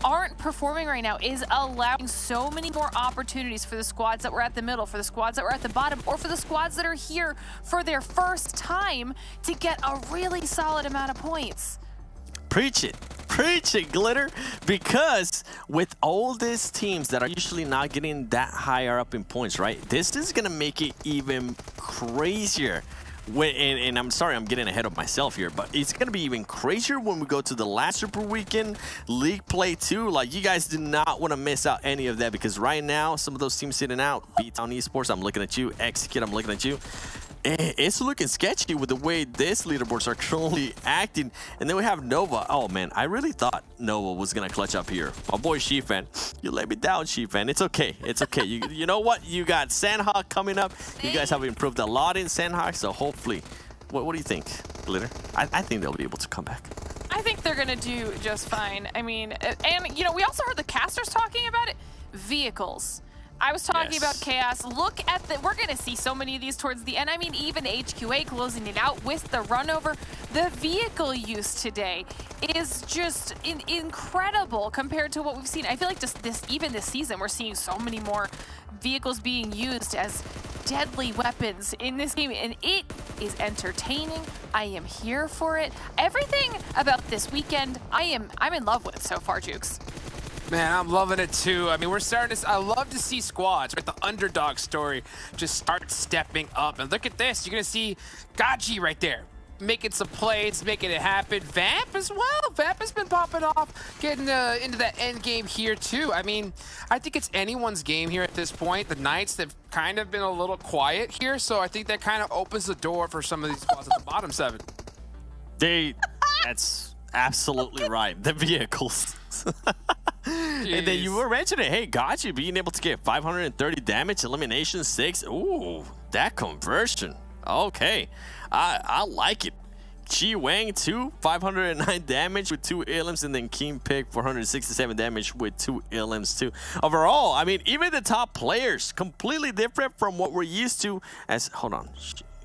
aren't performing right now is allowing so many more opportunities for the squads that were at the middle, for the squads that were at the bottom, or for the squads that are here for their first time to get a really solid amount of points. Preach it, Glitter, because with all these teams that are usually not getting that higher up in points, right? This is gonna make it even crazier. And I'm sorry, I'm getting ahead of myself here, but it's gonna be even crazier when we go to the last Super Weekend League Play 2. Like, you guys do not want to miss out any of that, because right now some of those teams sitting out, B-Town Esports, I'm looking at you, Execute, I'm looking at you. it's looking sketchy with the way these leaderboards are currently acting. And then we have Nova. Oh man, I really thought Nova was gonna clutch up here. My boy Shifan, you let me down, Shifan. It's okay. It's okay. You know what? You got Sanhok coming up. You guys have improved a lot in Sanhok, so hopefully, what do you think, Glitter? I think they'll be able to come back. I think they're gonna do just fine. I mean, and you know, we also heard the casters talking about it. Vehicles. I was talking about chaos. Look at we're going to see so many of these towards the end. I mean, even HQA closing it out with the run over. The vehicle use today is just incredible compared to what we've seen. I feel like just even this season, we're seeing so many more vehicles being used as deadly weapons in this game, and it is entertaining. I am here for it. Everything about this weekend, I'm in love with so far, Jukes. Man, I'm loving it too. I mean, we're starting to, I love to see squads, right? The underdog story just start stepping up. And look at this, you're gonna see Gaji right there, making some plays, making it happen. Vamp as well. Vamp has been popping off, getting into that end game here too. I mean, I think it's anyone's game here at this point. The Knights, they've kind of been a little quiet here, so I think that kind of opens the door for some of these squads at the bottom 7. That's absolutely right. The vehicles. And then you were mentioning, hey, Gachi being able to get 530 damage, elimination 6. Ooh, that conversion. Okay, I like it. Chi Wang 2, 509 damage with 2 elims, and then King Pig 467 damage with 2 elims too. Overall, I mean, even the top players completely different from what we're used to. As hold on,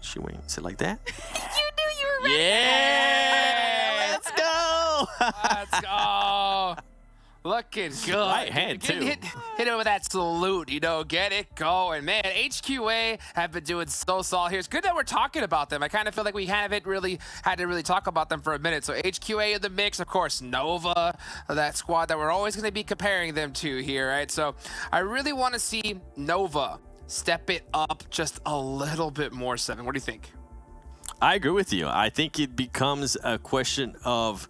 Chi Wang, is it like that? You knew you were ready. Yeah, let's go. Let's go. Looking good. Right hand, too. Hit it with that salute, you know, get it going. Man, HQA have been doing so solid here. It's good that we're talking about them. I kind of feel like we haven't really had to really talk about them for a minute. So HQA in the mix, of course, Nova, that squad that we're always going to be comparing them to here, right? So I really want to see Nova step it up just a little bit more, 7. What do you think? I agree with you. I think it becomes a question of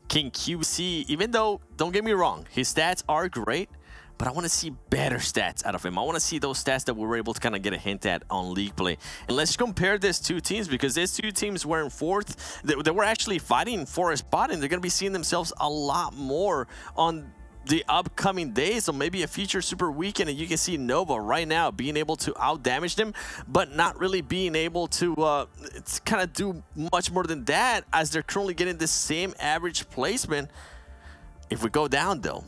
King QC, even though, don't get me wrong, his stats are great, but I want to see better stats out of him. I want to see those stats that we were able to kind of get a hint at on League Play. And let's compare these two teams, because these two teams were in 4th. They were actually fighting for a spot, and they're going to be seeing themselves a lot more on the upcoming days, so maybe a future super weekend. And you can see Nova right now being able to out damage them, but not really being able to kind of do much more than that, as they're currently getting the same average placement. If we go down though,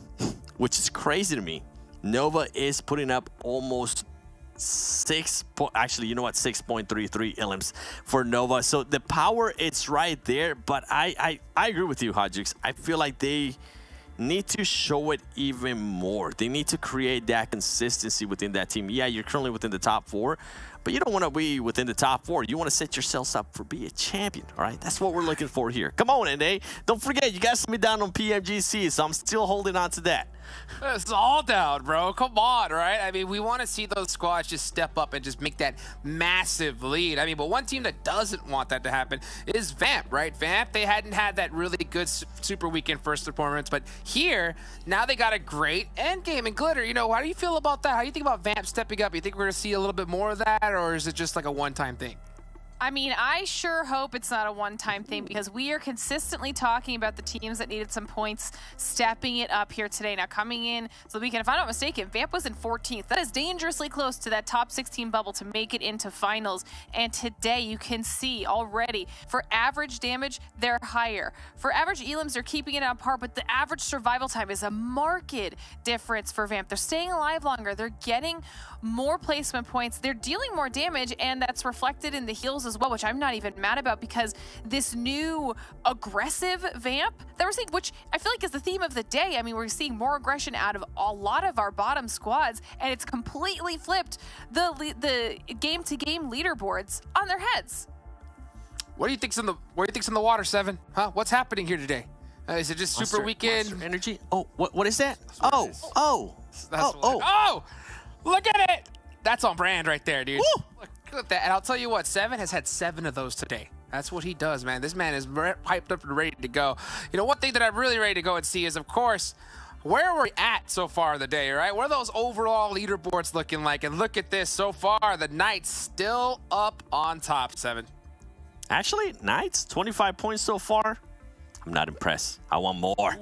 which is crazy to me, Nova is putting up almost 6.33 elims for Nova. So the power, it's right there, but I agree with you, Hodgix. I feel like they need to show it even more. They need to create that consistency within that team. Yeah, you're currently within the top 4, but you don't want to be within the top 4. You want to set yourselves up for being a champion, all right? That's what we're looking for here. Come on, NA. Don't forget, you guys let me down on PMGC, so I'm still holding on to that. It's all down, bro. Come on, right? I mean, we want to see those squads just step up and just make that massive lead. I mean, but one team that doesn't want that to happen is Vamp, right? Vamp, they hadn't had that really good super weekend first performance, but here, now they got a great end game. And Glitter, you know, how do you feel about that? How do you think about Vamp stepping up? You think we're going to see a little bit more of that, or is it just like a one-time thing? I mean, I sure hope it's not a one-time thing, because we are consistently talking about the teams that needed some points stepping it up here today. Now, coming in so the weekend, if I'm not mistaken, Vamp was in 14th. That is dangerously close to that top 16 bubble to make it into finals. And today, you can see already, for average damage, they're higher. For average elims, they're keeping it on par, but the average survival time is a marked difference for Vamp. They're staying alive longer. They're getting more placement points. They're dealing more damage, and that's reflected in the heals as well, which I'm not even mad about, because this new aggressive Vamp that we're seeing, which I feel like is the theme of the day. I mean, we're seeing more aggression out of a lot of our bottom squads, and it's completely flipped the game-to-game leaderboards on their heads. What do you think's in the water, 7? Huh? What's happening here today? Is it just super weekend energy? Oh, what is that? Oh, look at it. That's on brand right there, dude. Woo! Look at that. And I'll tell you what, 7 has had 7 of those today. That's what he does, man. This man is piped up and ready to go. You know, one thing that I'm really ready to go and see is, of course, where we're at so far in the day, right? What are those overall leaderboards looking like? And look at this so far. The Knights still up on top, 7. Actually, Knights, 25 points so far. I'm not impressed. I want more.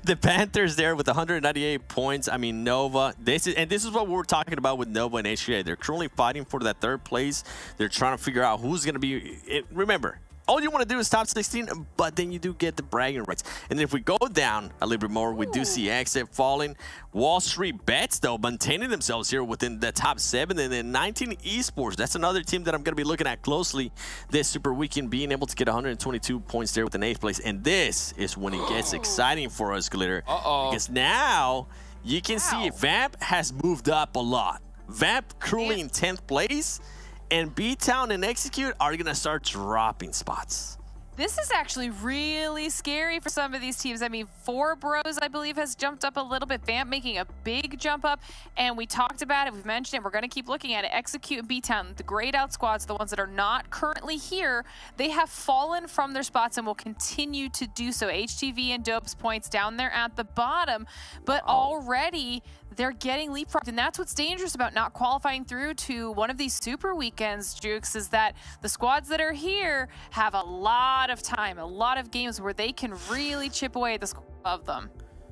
The Panthers there with 198 points. I mean, Nova. This is what we're talking about with Nova and HTV. They're currently fighting for that 3rd place. They're trying to figure out who's going to be. Remember, all you want to do is top 16, but then you do get the bragging rights. And if we go down a little bit more, we do see XSET falling. WallStreetBets, though, maintaining themselves here within the top 7. And then 19 Esports. That's another team that I'm going to be looking at closely this Super Weekend, being able to get 122 points there with an 8th place. And this is when it gets exciting for us, Glitter. Because now you can see Vamp has moved up a lot. Vamp currently in 10th place. And B-Town and Execute are going to start dropping spots. This is actually really scary for some of these teams. I mean, 4 Bros, I believe, has jumped up a little bit. Vamp making a big jump up. And we talked about it. We've mentioned it. We're going to keep looking at it. Execute and B-Town, the grayed out squads, the ones that are not currently here, they have fallen from their spots and will continue to do so. HTV and Dope's points down there at the bottom. But already they're getting leapfrogged, and that's what's dangerous about not qualifying through to one of these super weekends, Jukes, is that the squads that are here have a lot of time, a lot of games where they can really chip away at the squad of them.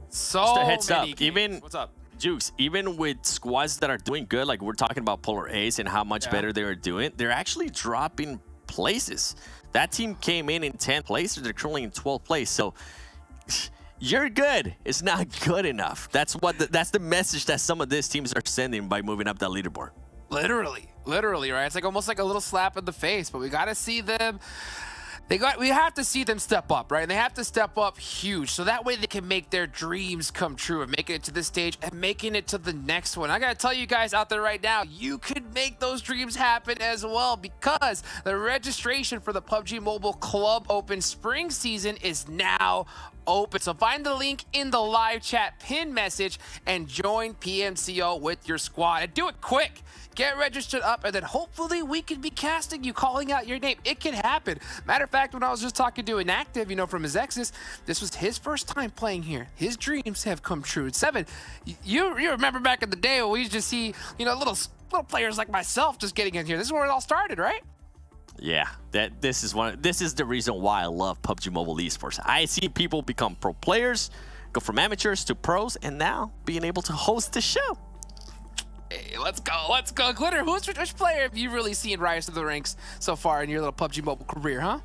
So just a heads up, games. even What's up? Jukes, even with squads that are doing good, like we're talking about Polar Ace and how much better they are doing, they're actually dropping places. That team came in 10th place, they're currently in 12th place, so you're good. It's not good enough. That's the message that some of these teams are sending by moving up that leaderboard. Literally, right? It's like almost like a little slap in the face, but we got to see them. We have to see them step up, right? And they have to step up huge, so that way they can make their dreams come true and making it to this stage and making it to the next one. I gotta tell you guys out there right now, you could make those dreams happen as well, because the registration for the PUBG Mobile Club Open Spring Season is now open. So find the link in the live chat pin message and join PMCO with your squad. And do it quick. Get registered up, and then hopefully we can be casting you, calling out your name. It can happen. Matter of fact, when I was just talking to Inactive, from Mezexis, this was his first time playing here. His dreams have come true. 7, you remember back in the day when we used to see, little players like myself just getting in here. This is where it all started, right? Yeah, this is the reason why I love PUBG Mobile Esports. I see people become pro players, go from amateurs to pros, and now being able to host the show. Hey, let's go. Glitter, which player have you really seen rise to the ranks so far in your little PUBG Mobile career, huh?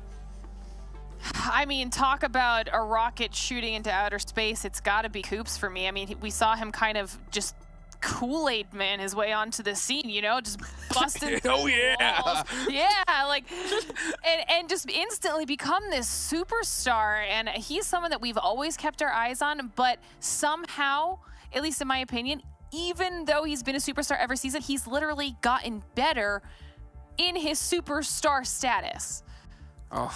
I mean, talk about a rocket shooting into outer space. It's got to be Coops for me. I mean, we saw him kind of just Kool-Aid man his way onto the scene, just busting oh yeah walls. Yeah, like and just instantly become this superstar. And he's someone that we've always kept our eyes on, but somehow, at least in my opinion, even though he's been a superstar every season, he's literally gotten better in his superstar status. Oh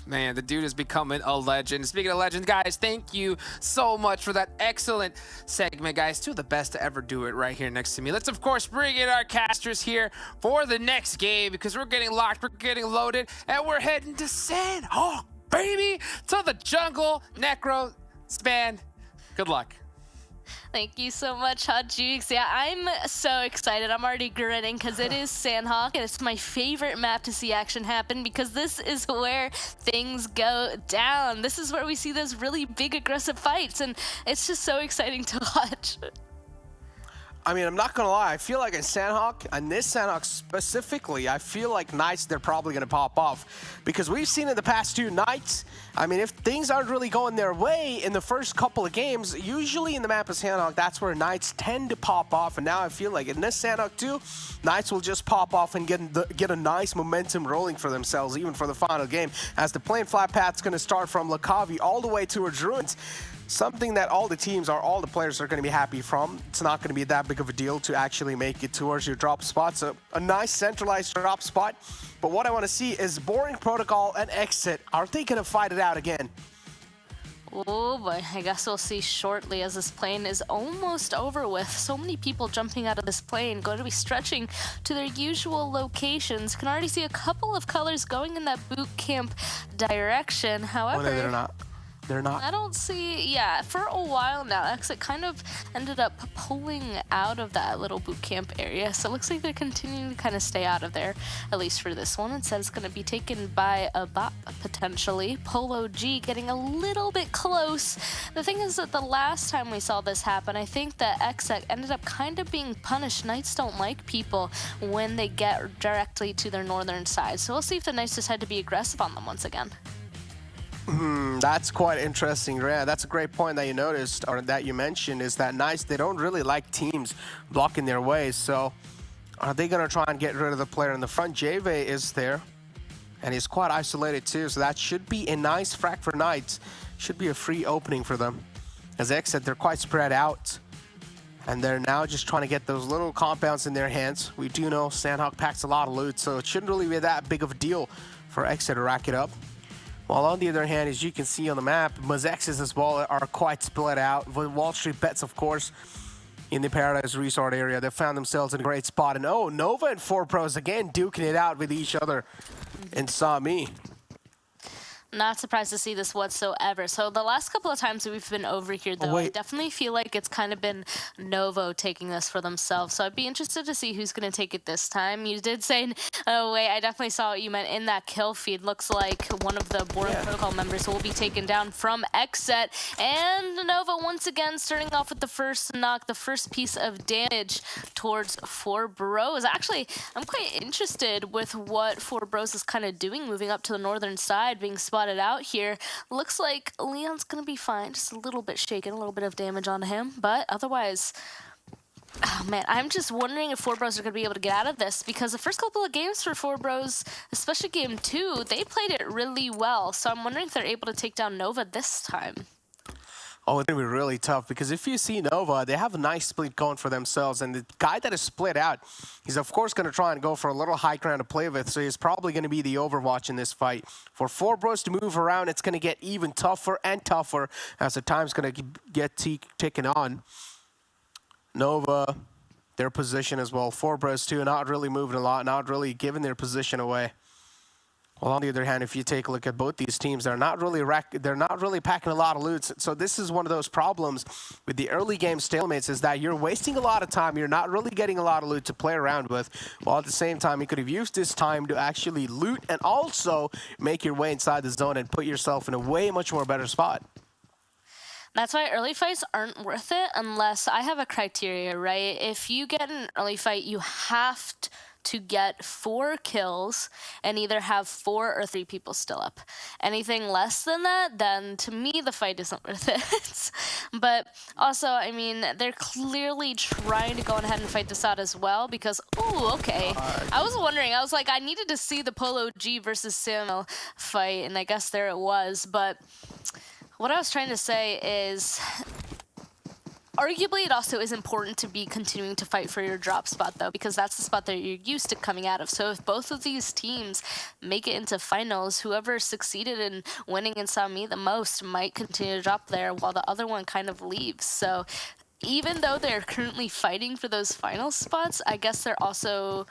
man, the dude is becoming a legend. Speaking of legends, guys, thank you so much for that excellent segment, guys. Two of the best to ever do it right here next to me. Let's, of course, bring in our casters here for the next game, because we're getting locked, we're getting loaded, and we're heading to Sanhok, baby, to the jungle. Necro, Span, good luck. Thank you so much, Hot Jukes. Yeah, I'm so excited. I'm already grinning because it is Sanhok, and it's my favorite map to see action happen, because this is where things go down. This is where we see those really big, aggressive fights, and it's just so exciting to watch. I mean, I'm not gonna lie, I feel like in Sanhok, and this Sanhok specifically, I feel like Knights, they're probably gonna pop off. Because we've seen in the past 2 nights, I mean, if things aren't really going their way in the first couple of games, usually in the map of Sanhok, that's where Knights tend to pop off. And now I feel like in this Sanhok too, Knights will just pop off and get a nice momentum rolling for themselves, even for the final game, as the plane flat path's gonna start from Lakavi all the way to Druids. Something that all the players are going to be happy from. It's not going to be that big of a deal to actually make it towards your drop spot. So a nice centralized drop spot. But what I want to see is Boring Protocol and XSET. Are they going to fight it out again? Oh boy, I guess we'll see shortly, as this plane is almost over with. So many people jumping out of this plane, going to be stretching to their usual locations. Can already see a couple of colors going in that boot camp direction. However, oh, no, they're not. They're not. I don't see, yeah, for a while now, XSET kind of ended up pulling out of that little boot camp area. So it looks like they're continuing to kind of stay out of there, at least for this one. It says it's going to be taken by a bot, potentially. Polo G getting a little bit close. The thing is that the last time we saw this happen, I think that XSET ended up kind of being punished. Knights don't like people when they get directly to their northern side. So we'll see if the Knights decide to be aggressive on them once again. That's quite interesting, Rhea. That's a great point that you noticed, or that you mentioned, is that Knights, they don't really like teams blocking their ways. So are they going to try and get rid of the player in the front? JV is there, and he's quite isolated too. So that should be a nice frag for Knights. Should be a free opening for them. As XSET, they're quite spread out, and they're now just trying to get those little compounds in their hands. We do know Sanhok packs a lot of loot, so it shouldn't really be that big of a deal for XSET to rack it up. While on the other hand, as you can see on the map, Mezexis as well are quite split out. WallStreetBets, of course, in the Paradise Resort area, they found themselves in a great spot. And oh, Nova and 4Pros again duking it out with each other in Sami. Not surprised to see this whatsoever. So the last couple of times we've been over here, though, I definitely feel like it's kind of been Novo taking this for themselves. So I'd be interested to see who's going to take it this time. You did say, oh, wait, I definitely saw what you meant in that kill feed. Looks like one of the Boring Protocol members will be taken down from XSET. And Novo once again starting off with the first knock, the first piece of damage towards 4Bros. Actually, I'm quite interested with what 4Bros is kind of doing, moving up to the northern side, being spotted out here. Looks like Leon's gonna be fine, just a little bit shaken, a little bit of damage on him, but otherwise, oh man, I'm just wondering if 4Bros are gonna be able to get out of this, because the first couple of games for 4Bros, especially game 2, they played it really well, so I'm wondering if they're able to take down Nova this time. Oh, it's going to be really tough, because if you see Nova, they have a nice split going for themselves, and the guy that is split out, he's of course going to try and go for a little high ground to play with, so he's probably going to be the Overwatch in this fight. For 4Bros to move around, it's going to get even tougher and tougher as the time's going to get ticking on. Nova, their position as well. 4Bros too, not really moving a lot, not really giving their position away. Well, on the other hand, if you take a look at both these teams, they're not really packing a lot of loot. So this is one of those problems with the early game stalemates, is that you're wasting a lot of time. You're not really getting a lot of loot to play around with. While at the same time, you could have used this time to actually loot and also make your way inside the zone and put yourself in a way much more better spot. That's why early fights aren't worth it unless I have a criteria, right? If you get an early fight, you have to get 4 kills and either have 4 or 3 people still up. Anything less than that, then to me the fight isn't worth it. But also, I mean, they're clearly trying to go ahead and fight this out as well, because, ooh, okay. I was wondering, I was like, I needed to see the Polo G versus Samuel fight, and I guess there it was. But what I was trying to say is, arguably, it also is important to be continuing to fight for your drop spot, though, because that's the spot that you're used to coming out of. So if both of these teams make it into finals, whoever succeeded in winning in Sami the most might continue to drop there, while the other one kind of leaves. So even though they're currently fighting for those final spots, I guess they're also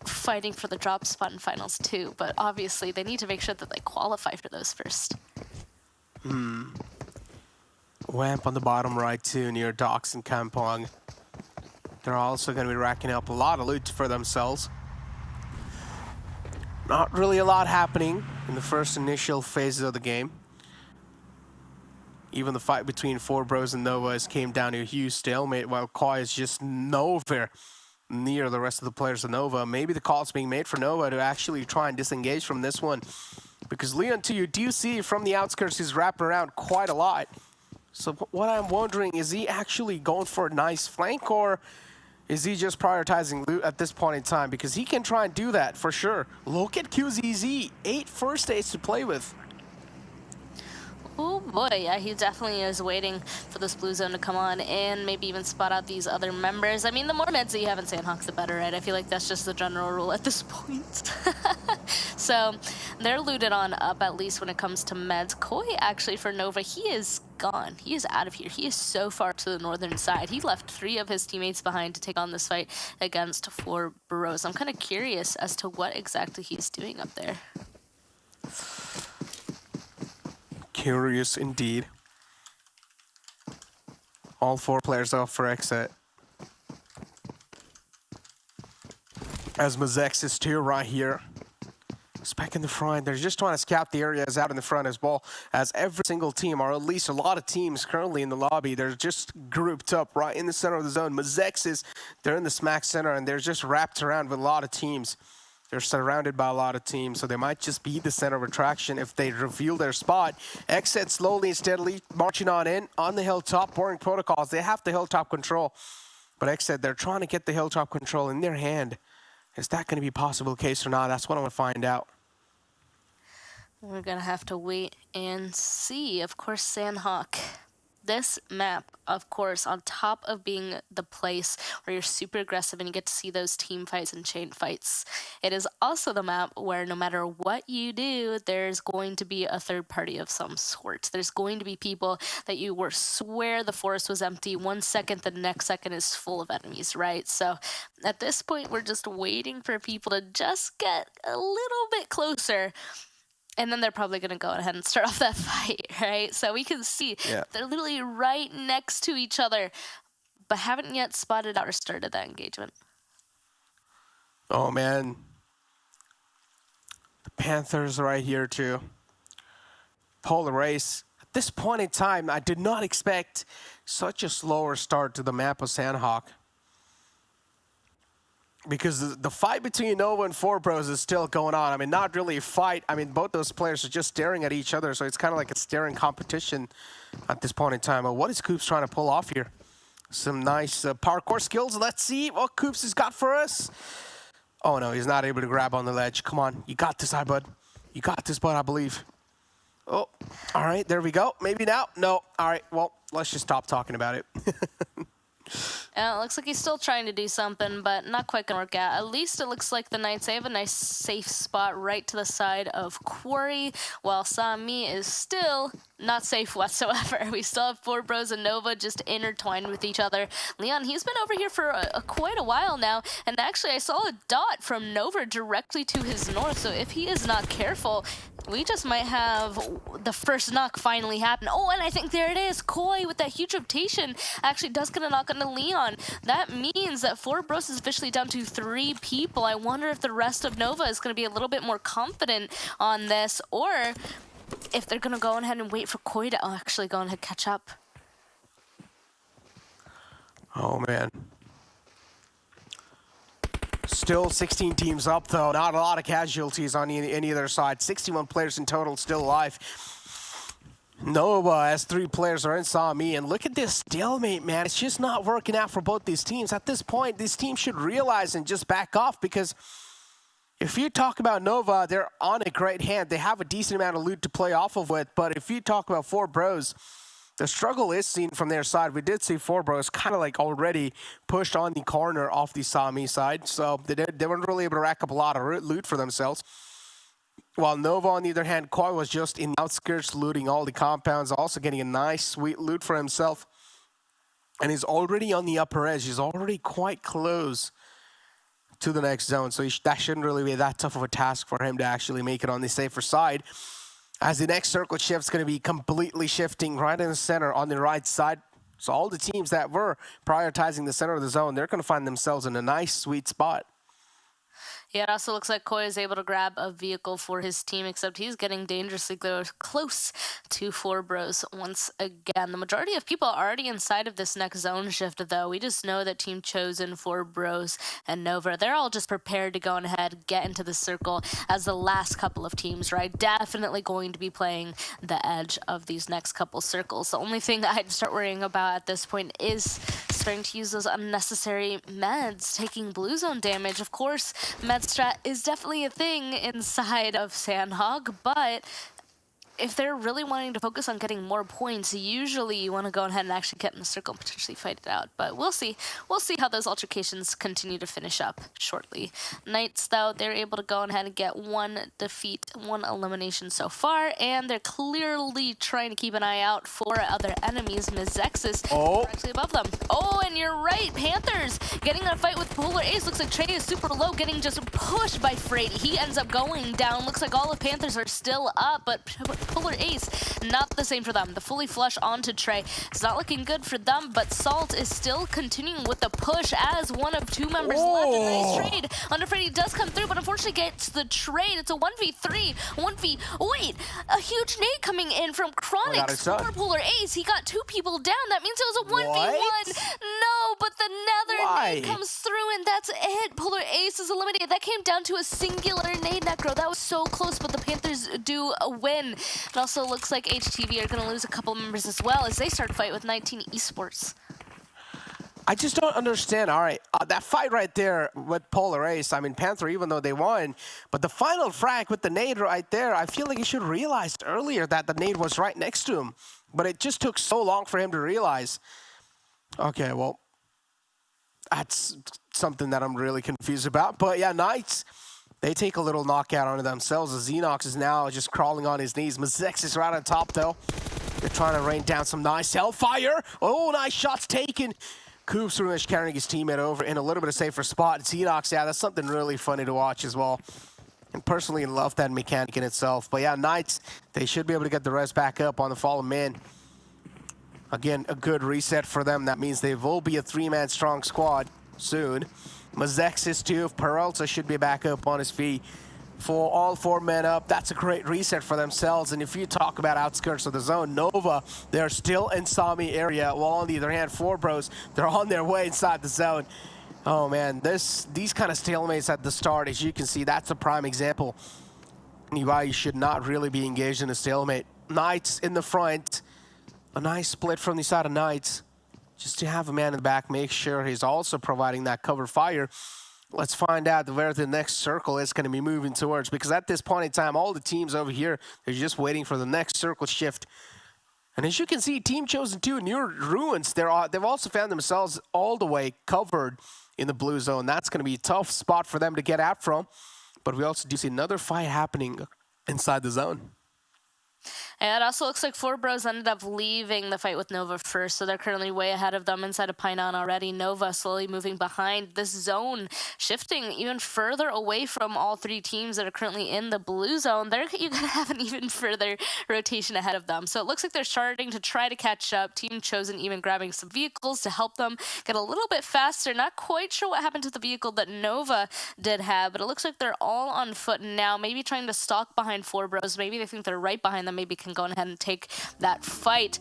fighting for the drop spot in finals too. But obviously, they need to make sure that they qualify for those first. Vamp on the bottom right too, near Docks and Kampong. They're also going to be racking up a lot of loot for themselves. Not really a lot happening in the first initial phases of the game. Even the fight between 4Bros and Novas came down to a huge stalemate, while Koi is just nowhere near the rest of the players of Nova. Maybe the call's being made for Nova to actually try and disengage from this one, because Leon too, you do see from the outskirts he's wrapping around quite a lot. So what I'm wondering, is he actually going for a nice flank, or is he just prioritizing loot at this point in time? Because he can try and do that for sure. Look at QZZ, 8 first aids to play with. Oh boy, yeah, he definitely is waiting for this blue zone to come on and maybe even spot out these other members. I mean, the more meds that you have in Sanhok, the better, right? I feel like that's just the general rule at this point. So they're looted on up, at least when it comes to meds. Koi, actually, for Nova, he is gone. He is out of here. He is so far to the northern side. He left 3 of his teammates behind to take on this fight against 4Bros. I'm kind of curious as to what exactly he's doing up there. Curious indeed. All 4 players off for XSET. As Mezexis too right here. It's back in the front. They're just trying to scout the areas out in the front as well, as every single team, or at least a lot of teams currently in the lobby, they're just grouped up right in the center of the zone. Mezexis, they're in the smack center, and they're just wrapped around with a lot of teams. They're surrounded by a lot of teams, so they might just be the center of attraction if they reveal their spot. XSET slowly and steadily marching on in on the hilltop, boring protocols. They have the hilltop control, but XSET, they're trying to get the hilltop control in their hand. Is that going to be a possible case or not? That's what I want to find out. We're going to have to wait and see. Of course, Sanhok. This map, of course, on top of being the place where you're super aggressive and you get to see those team fights and chain fights, it is also the map where no matter what you do, there's going to be a third party of some sort. There's going to be people that you swear the forest was empty. 1 second, the next second is full of enemies, right? So at this point, we're just waiting for people to just get a little bit closer. And then they're probably going to go ahead and start off that fight, right? So we can see they're literally right next to each other, but haven't yet spotted out or started that engagement. Oh, man. The Panthers right here, too. Polar race. At this point in time, I did not expect such a slower start to the map of Sanhok. Because the fight between Nova and 4Bros is still going on. I mean, not really a fight. I mean, both those players are just staring at each other, so it's kind of like a staring competition at this point in time. But what is Coops trying to pull off here? Some nice parkour skills. Let's see what Coops has got for us. Oh, no, he's not able to grab on the ledge. Come on, you got this, bud. You got this, bud, I believe. Oh, all right, there we go. Maybe now? No. All right, well, let's just stop talking about it. It looks like he's still trying to do something, but not quite going to work out. At least it looks like the Knights, they have a nice safe spot right to the side of Quarry, while Sami is still not safe whatsoever. We still have 4Bros and Nova just intertwined with each other. Leon, he's been over here for quite a while now, and actually I saw a dot from Nova directly to his north, so if he is not careful, we just might have the first knock finally happen. Oh, and I think there it is. Koi with that huge rotation actually does get a knock on the Leon. That means that 4Bros is officially down to 3 people. I wonder if the rest of Nova is going to be a little bit more confident on this, or if they're going to go ahead and wait for Koi to actually go ahead and catch up. Oh, man. Still 16 teams up, though. Not a lot of casualties on any other side. 61 players in total still alive. Nova has 3 players are in Sami, and look at this stalemate, man. It's just not working out for both these teams. At this point, these teams should realize and just back off, because if you talk about Nova, they're on a great hand. They have a decent amount of loot to play off of with, but if you talk about 4Bros, the struggle is seen from their side. We did see 4Bros kind of like already pushed on the corner off the Sami side, so they weren't really able to rack up a lot of loot for themselves. While Nova, on the other hand, Koi was just in the outskirts looting all the compounds, also getting a nice, sweet loot for himself. And he's already on the upper edge. He's already quite close to the next zone, so that shouldn't really be that tough of a task for him to actually make it on the safer side. As the next circle shift's going to be completely shifting right in the center on the right side. So all the teams that were prioritizing the center of the zone, they're going to find themselves in a nice, sweet spot. Yeah, it also looks like Koi is able to grab a vehicle for his team, except he's getting dangerously close to 4Bros once again. The majority of people are already inside of this next zone shift, though. We just know that Team Chosen, 4Bros, and Nova, they're all just prepared to go ahead, get into the circle as the last couple of teams, right? Definitely going to be playing the edge of these next couple circles. The only thing that I'd start worrying about at this point is starting to use those unnecessary meds, taking blue zone damage. Of course, med strat is definitely a thing inside of Sanhok, but if they're really wanting to focus on getting more points, usually you want to go ahead and actually get in the circle and potentially fight it out. But we'll see. We'll see how those altercations continue to finish up shortly. Knights, though, they're able to go ahead and get 1 defeat, 1 elimination so far, and they're clearly trying to keep an eye out for other enemies. Mezexis are actually above them. Oh, and you're right, Panthers getting in a fight with Polar Ace. Looks like Trey is super low, getting just pushed by Freight. He ends up going down. Looks like all of Panthers are still up, but Polar Ace, not the same for them. The fully flush onto Trey. It's not looking good for them, but Salt is still continuing with the push as one of 2 members left. And nice trade. Underfreddy does come through, but unfortunately gets the trade. It's a 1v3. Wait, a huge nade coming in from Chronix for Polar Ace. He got 2 people down. That means it was a 1v1. No, but the nether nade comes through, and that's it. Polar Ace is eliminated. That came down to a singular nade necro. That was so close, but the Panthers do win. It also looks like HTV are going to lose a couple members as well as they start a fight with 19 Esports. I just don't understand. All right, that fight right there with Polar Ace, I mean, Panther, even though they won, but the final frag with the nade right there, I feel like he should have realized earlier that the nade was right next to him, but it just took so long for him to realize. Okay, well, that's something that I'm really confused about. But yeah, Knights, they take a little knockout onto themselves. Xenox is now just crawling on his knees. Mezexis is right on top, though. They're trying to rain down some nice hellfire. Oh, nice shots taken. Coops pretty much carrying his teammate over in a little bit of safer spot. Xenox, yeah, that's something really funny to watch as well. And personally love that mechanic in itself. But yeah, Knights, they should be able to get the rest back up on the fallen man. Again, a good reset for them. That means they will be a 3-man strong squad soon. Mezexis too, Peralta should be back up on his feet. For all 4 men up, that's a great reset for themselves. And if you talk about outskirts of the zone, Nova, they're still in Sami area, while on the other hand, 4 Bros, they're on their way inside the zone. Oh man, these kind of stalemates at the start, as you can see, that's a prime example. Why you should not really be engaged in a stalemate. Knights in the front, a nice split from the side of Knights. Just to have a man in the back, make sure he's also providing that cover fire. Let's find out where the next circle is going to be moving towards, because at this point in time, all the teams over here, they're just waiting for the next circle shift. And as you can see, Team Chosen 2 near Ruins, they've also found themselves all the way covered in the blue zone. That's going to be a tough spot for them to get out from. But we also do see another fight happening inside the zone. And it also looks like 4 Bros ended up leaving the fight with Nova first, so they're currently way ahead of them inside of Painan already. Nova slowly moving behind this zone, shifting even further away from all 3 teams that are currently in the blue zone. You're going to have an even further rotation ahead of them. So it looks like they're starting to try to catch up. Team Chosen even grabbing some vehicles to help them get a little bit faster. Not quite sure what happened to the vehicle that Nova did have, but it looks like they're all on foot now, maybe trying to stalk behind 4 Bros. Maybe they think they're right behind them, maybe can go ahead and take that fight.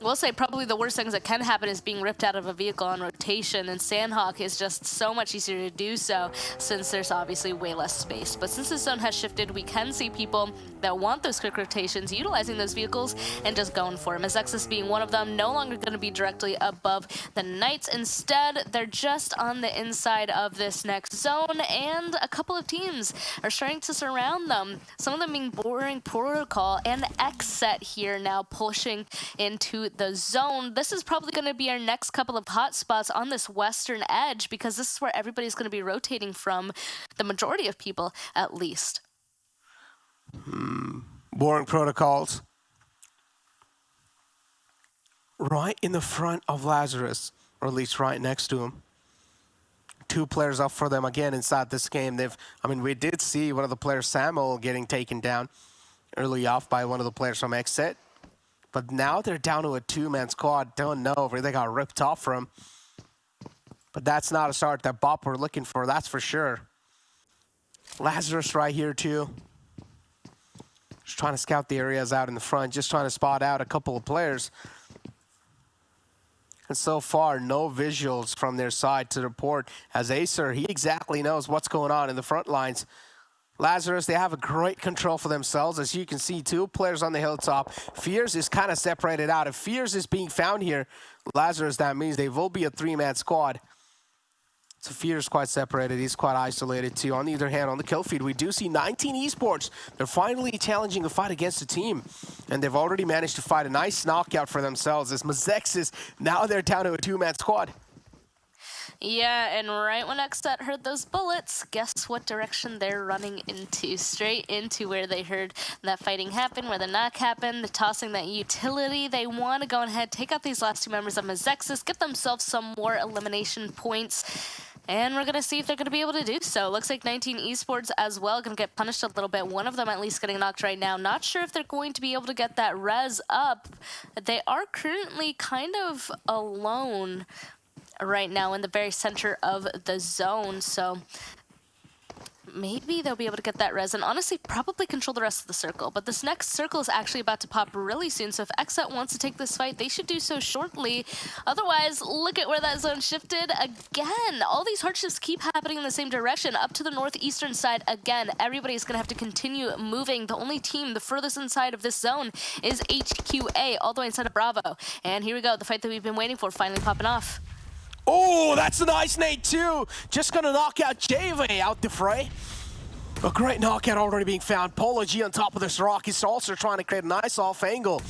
We'll say probably the worst things that can happen is being ripped out of a vehicle on rotation, and Sanhok is just so much easier to do so since there's obviously way less space. But since the zone has shifted, we can see people that want those quick rotations utilizing those vehicles and just going for them. Mezexis being one of them, no longer going to be directly above the Knights. Instead, they're just on the inside of this next zone, and a couple of teams are starting to surround them. Some of them being Boring Protocol and XSET here now pushing into the zone. This is probably going to be our next couple of hot spots on this western edge, because this is where everybody's going to be rotating from, the majority of people at least. Boring Protocols. Right in the front of Lazarus, or at least right next to him. 2 players up for them again inside this game. We did see one of the players, Samuel, getting taken down early off by one of the players from XSET. But now they're down to a 2-man squad. Don't know where they got ripped off from. But that's not a start that Bop we're looking for, that's for sure. Lazarus right here too. Just trying to scout the areas out in the front, just trying to spot out a couple of players. And so far, no visuals from their side to report, as Acer, he exactly knows what's going on in the front lines. Lazarus, they have a great control for themselves. As you can see, 2 players on the hilltop. Fears is kind of separated out. If Fears is being found here, Lazarus, that means they will be a 3-man squad. So Fears quite separated. He's quite isolated too. On the other hand, on the kill feed, we do see 19 Esports. They're finally challenging a fight against the team. And they've already managed to fight a nice knockout for themselves. As Mezexis, now they're down to a 2-man squad. Yeah, and right when XSET heard those bullets, guess what direction they're running into? Straight into where they heard that fighting happen, where the knock happened, tossing that utility. They want to go ahead, take out these last 2 members of Mezexis, get themselves some more elimination points. And we're going to see if they're going to be able to do so. Looks like 19 Esports as well going to get punished a little bit. One of them at least getting knocked right now. Not sure if they're going to be able to get that res up. They are currently kind of alone right now in the very center of the zone. So maybe they'll be able to get that res and honestly probably control the rest of the circle. But this next circle is actually about to pop really soon. So if XSET wants to take this fight, they should do so shortly. Otherwise, look at where that zone shifted again. All these hardships keep happening in the same direction. Up to the northeastern side again. Everybody's going to have to continue moving. The only team the furthest inside of this zone is HQA, all the way inside of Bravo. And here we go. The fight that we've been waiting for finally popping off. Oh, that's a nice nade too. Just gonna knock out JV out the fray. A great knockout already being found. Polo G on top of this rock. He's also trying to create a nice off angle.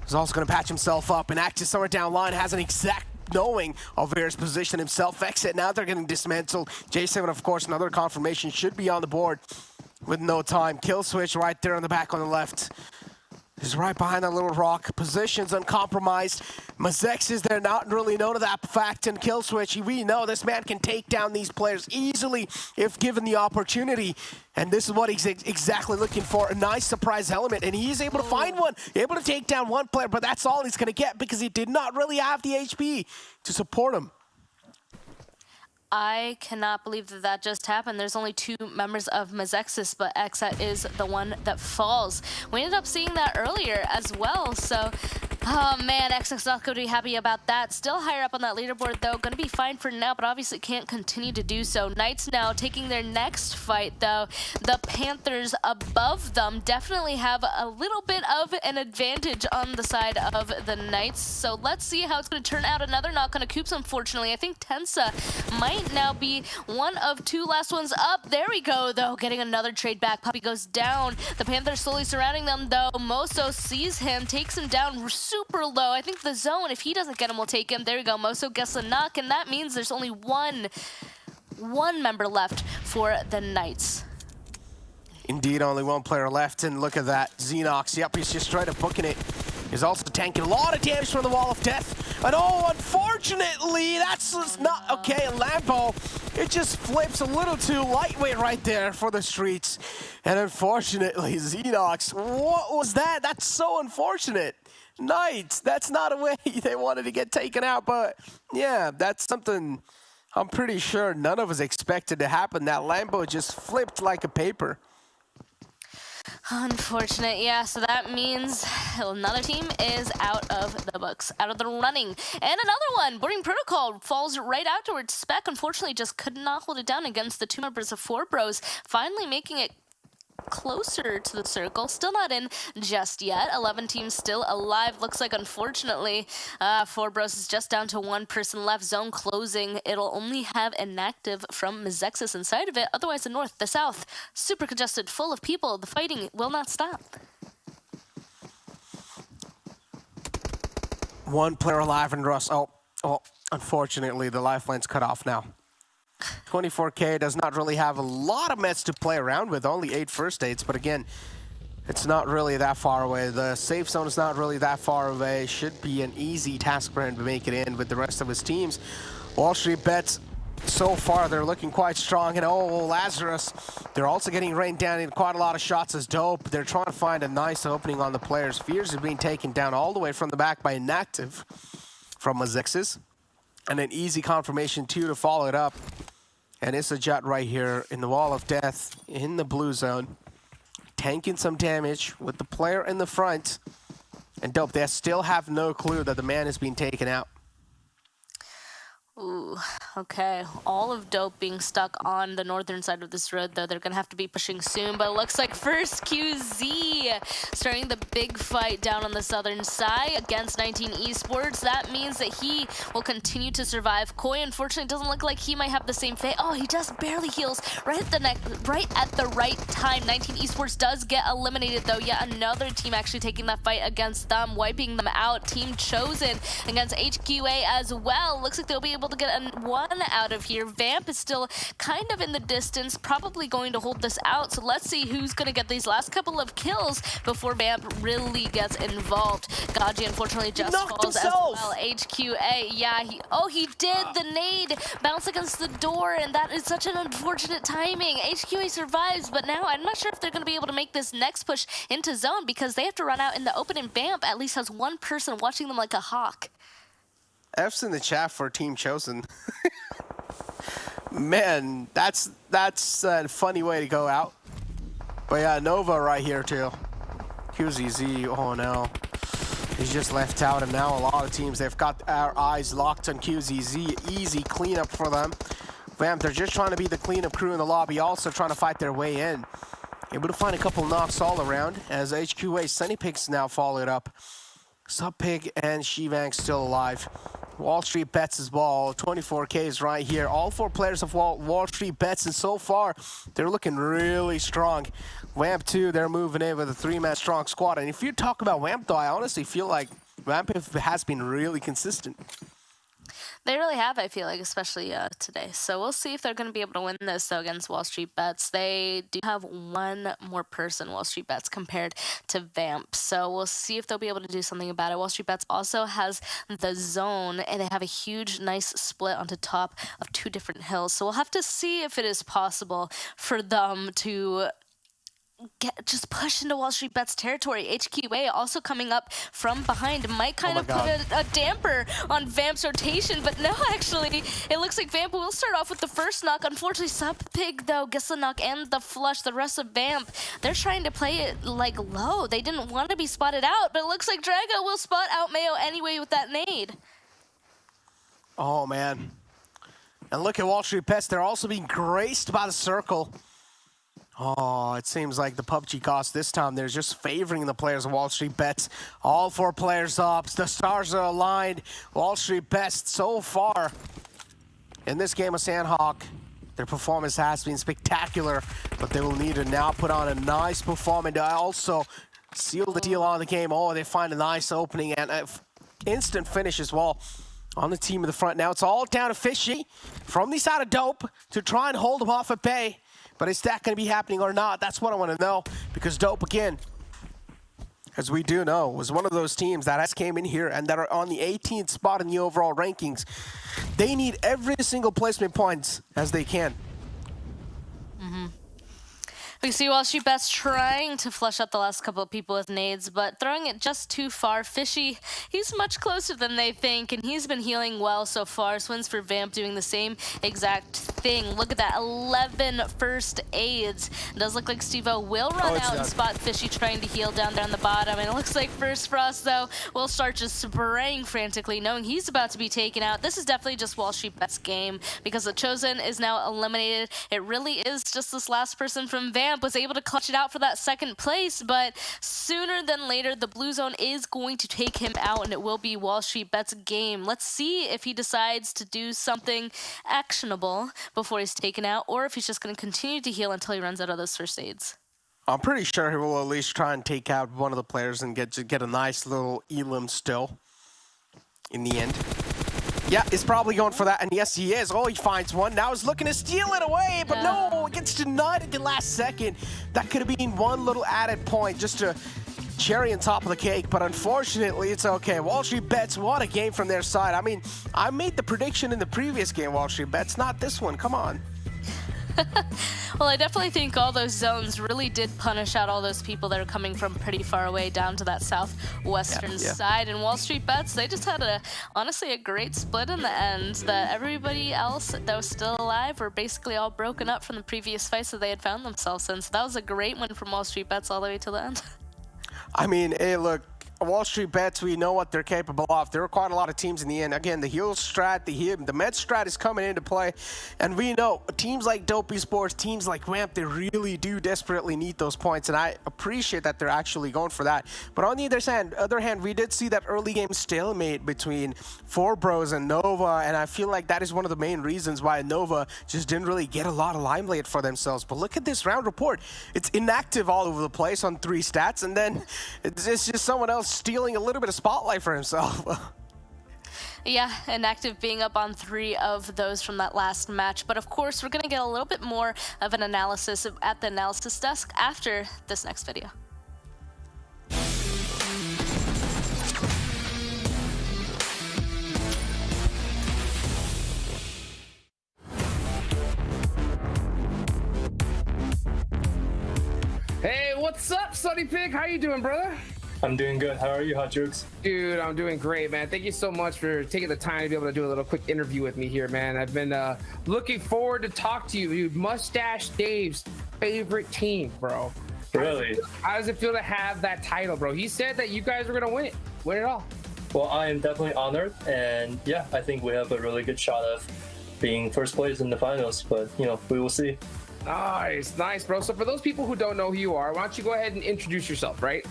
He's also gonna patch himself up and Actus somewhere down line has an exact knowing of where his position himself. XSET now they're getting dismantled. J7 of course another confirmation should be on the board with no time. Kill switch right there on the back on the left. He's right behind that little rock. Positions uncompromised. Mezexis, they're not really known to that fact. And kill switch, we know this man can take down these players easily if given the opportunity. And this is what he's exactly looking for. A nice surprise element. And he's able to find one. Able to take down one player, but that's all he's going to get because he did not really have the HP to support him. I cannot believe that that just happened. There's only 2 members of Mezexis, but XSET is the one that falls. We ended up seeing that earlier as well, so oh man, XSET's not going to be happy about that. Still higher up on that leaderboard though, going to be fine for now, but obviously can't continue to do so. Knights now taking their next fight though. The Panthers above them definitely have a little bit of an advantage on the side of the Knights, so let's see how it's going to turn out. Another knock on a Coops, unfortunately. I think Tensa might now be one of 2 last ones up. There we go though, getting another trade back. Puppy goes down. The Panthers slowly surrounding them though. Moso sees him, takes him down super low. I think the zone, if he doesn't get him, will take him. There we go. Moso gets a knock, and that means there's only one member left for the Knights. Indeed, only 1 player left, and look at that. Xenox, yep, he's just straight up booking it. He's also tanking a lot of damage from the Wall of Death. And oh, unfortunately, that's just not okay. Lambo, it just flips a little too lightweight right there for the streets. And unfortunately, Xenox, what was that? That's so unfortunate. Knights, that's not a way they wanted to get taken out, but yeah, that's something I'm pretty sure none of us expected to happen. That Lambo just flipped like a paper. Unfortunate, yeah, so that means another team is out of the books, out of the running. And another one, Boarding Protocol, falls right afterwards. Spec, unfortunately, just could not hold it down against the 2 members of 4 Bros, finally making it closer to the circle. Still not in just yet. 11 teams still alive. Looks like, unfortunately, 4 Bros is just down to 1 person left. Zone closing. It'll only have inactive from Mezexis inside of it. Otherwise, the north, the south, super congested, full of people. The fighting will not stop. 1 player alive in Russ. Oh, unfortunately, the lifeline's cut off now. 24K does not really have a lot of meds to play around with, only 8 first aids, but again, it's not really that far away. The safe zone is not really that far away. Should be an easy task for him to make it in with the rest of his teams. WallStreetBets, so far, they're looking quite strong, and oh, Lazarus, they're also getting rained down in quite a lot of shots as dope. They're trying to find a nice opening on the players. Fears is being taken down all the way from the back by inactive from Mezexis. And an easy confirmation, too, to follow it up. And it's a Jet right here in the Wall of Death in the blue zone. Tanking some damage with the player in the front. And dope, they still have no clue that the man is being taken out. Ooh, okay. All of Dope being stuck on the northern side of this road, though. They're going to have to be pushing soon, but it looks like first QZ starting the big fight down on the southern side against 19 Esports. That means that he will continue to survive. Koi, unfortunately, doesn't look like he might have the same fate. Oh, he just barely heals right at the right time. 19 Esports does get eliminated, though. Yet another team actually taking that fight against them, wiping them out. Team Chosen against HQA as well. Looks like they'll be able able to get one out of here. Vamp is still kind of in the distance, probably going to hold this out. So let's see who's going to get these last couple of kills before Vamp really gets involved. Gaji unfortunately just falls as well. HQA, yeah, he did the nade bounce against the door, and that is such an unfortunate timing. HQA survives, but now I'm not sure if they're going to be able to make this next push into zone because they have to run out in the open, and Vamp at least has one person watching them like a hawk. F's in the chat for Team Chosen. Man, that's a funny way to go out. But yeah, Nova right here too. QZZ, oh no. He's just left out, and now a lot of teams, they've got our eyes locked on QZZ. Easy cleanup for them. Vamp, they're just trying to be the cleanup crew in the lobby, also trying to fight their way in. Able to find a couple knocks all around, as HQA Sunny Pig's now followed up. Subpig and Shivang still alive. WallStreetBets as well, 24K is right here. All four players of WallStreetBets, and so far, they're looking really strong. Vamp 2, they're moving in with a 3-man strong squad. And if you talk about Vamp, though, I honestly feel like Vamp has been really consistent. They really have, I feel like, especially today. So we'll see if they're going to be able to win this, though, against WallStreetBets. They do have one more person, WallStreetBets, compared to Vamp. So we'll see if they'll be able to do something about it. WallStreetBets also has the zone, and they have a huge, nice split onto top of 2 different hills. So we'll have to see if it is possible for them to just push into WallStreetBets territory. HQA also coming up from behind might kind of put a damper on Vamp's rotation, but no, actually, it looks like Vamp will start off with the first knock. Unfortunately, Subpig, though, gets the knock and the flush. The rest of Vamp, they're trying to play it, like, low. They didn't want to be spotted out, but it looks like Drago will spot out Mayo anyway with that nade. Oh, man. And look at WallStreetBets. They're also being graced by the circle. Oh, it seems like the PUBG cost this time, they're just favoring the players of WallStreetBets. All 4 players up. The stars are aligned. WallStreetBets so far in this game of Sanhok, their performance has been spectacular, but they will need to now put on a nice performance to also seal the deal on the game. Oh, they find a nice opening and an instant finish as well on the team in the front. Now it's all down to Fishy from the side of Dope to try and hold them off at bay. But is that going to be happening or not? That's what I want to know. Because Dope, again, as we do know, was one of those teams that has came in here and that are on the 18th spot in the overall rankings. They need every single placement points as they can. We see WallStreetBets trying to flush out the last couple of people with nades, but throwing it just too far. Fishy, he's much closer than they think, and he's been healing well so far. Swins for Vamp doing the same exact thing. Look at that, 11 first aids. It does look like Steve-O will run out and spot Fishy trying to heal down there on the bottom. And it looks like First Frost, though, will start just spraying frantically, knowing he's about to be taken out. This is definitely just WallStreetBets' game, because the Chosen is now eliminated. It really is just this last person from Vamp was able to clutch it out for that second place, but sooner than later, the blue zone is going to take him out, and it will be WallStreetBets' game. Let's see if he decides to do something actionable before he's taken out, or if he's just going to continue to heal until he runs out of those first aids. I'm pretty sure he will at least try and take out one of the players and get a nice little elim still in the end. Yeah, he's probably going for that, and yes, he is. Oh, he finds one. Now he's looking to steal it away, but no, it gets denied at the last second. That could have been one little added point, just a cherry on top of the cake, but unfortunately, it's okay. WallStreetBets, what a game from their side. I mean, I made the prediction in the previous game, WallStreetBets, not this one. Come on. Well, I definitely think all those zones really did punish out all those people that are coming from pretty far away down to that southwestern side. And WallStreetBets, they just had honestly a great split in the end. That everybody else that was still alive were basically all broken up from the previous fights that they had found themselves in. So that was a great win from WallStreetBets all the way to the end. I mean, hey, look, WallStreetBets, we know what they're capable of. There are quite a lot of teams in the end. Again, the heal strat, the med strat is coming into play. And we know teams like Dope Esports, teams like Vamp, they really do desperately need those points. And I appreciate that they're actually going for that. But on the other hand, we did see that early game stalemate between 4Bros and Nova. And I feel like that is one of the main reasons why Nova just didn't really get a lot of limelight for themselves. But look at this round report. It's inactive all over the place on 3 stats. And then it's just someone else stealing a little bit of spotlight for himself. Yeah, Inactive being up on 3 of those from that last match. But of course, we're going to get a little bit more of an analysis at the analysis desk after this next video. Hey, what's up, Sunny Pig? How you doing, brother? I'm doing good. How are you, Hot Jukes? Dude, I'm doing great, man. Thank you so much for taking the time to be able to do a little quick interview with me here, man. I've been looking forward to talk to you. Dude, Mustache Dave's favorite team, bro. Really? How does it feel to have that title, bro? He said that you guys were gonna win it all. Well, I am definitely honored, and yeah, I think we have a really good shot of being first place in the finals, but you know, we will see. Nice, bro. So for those people who don't know who you are, why don't you go ahead and introduce yourself, right?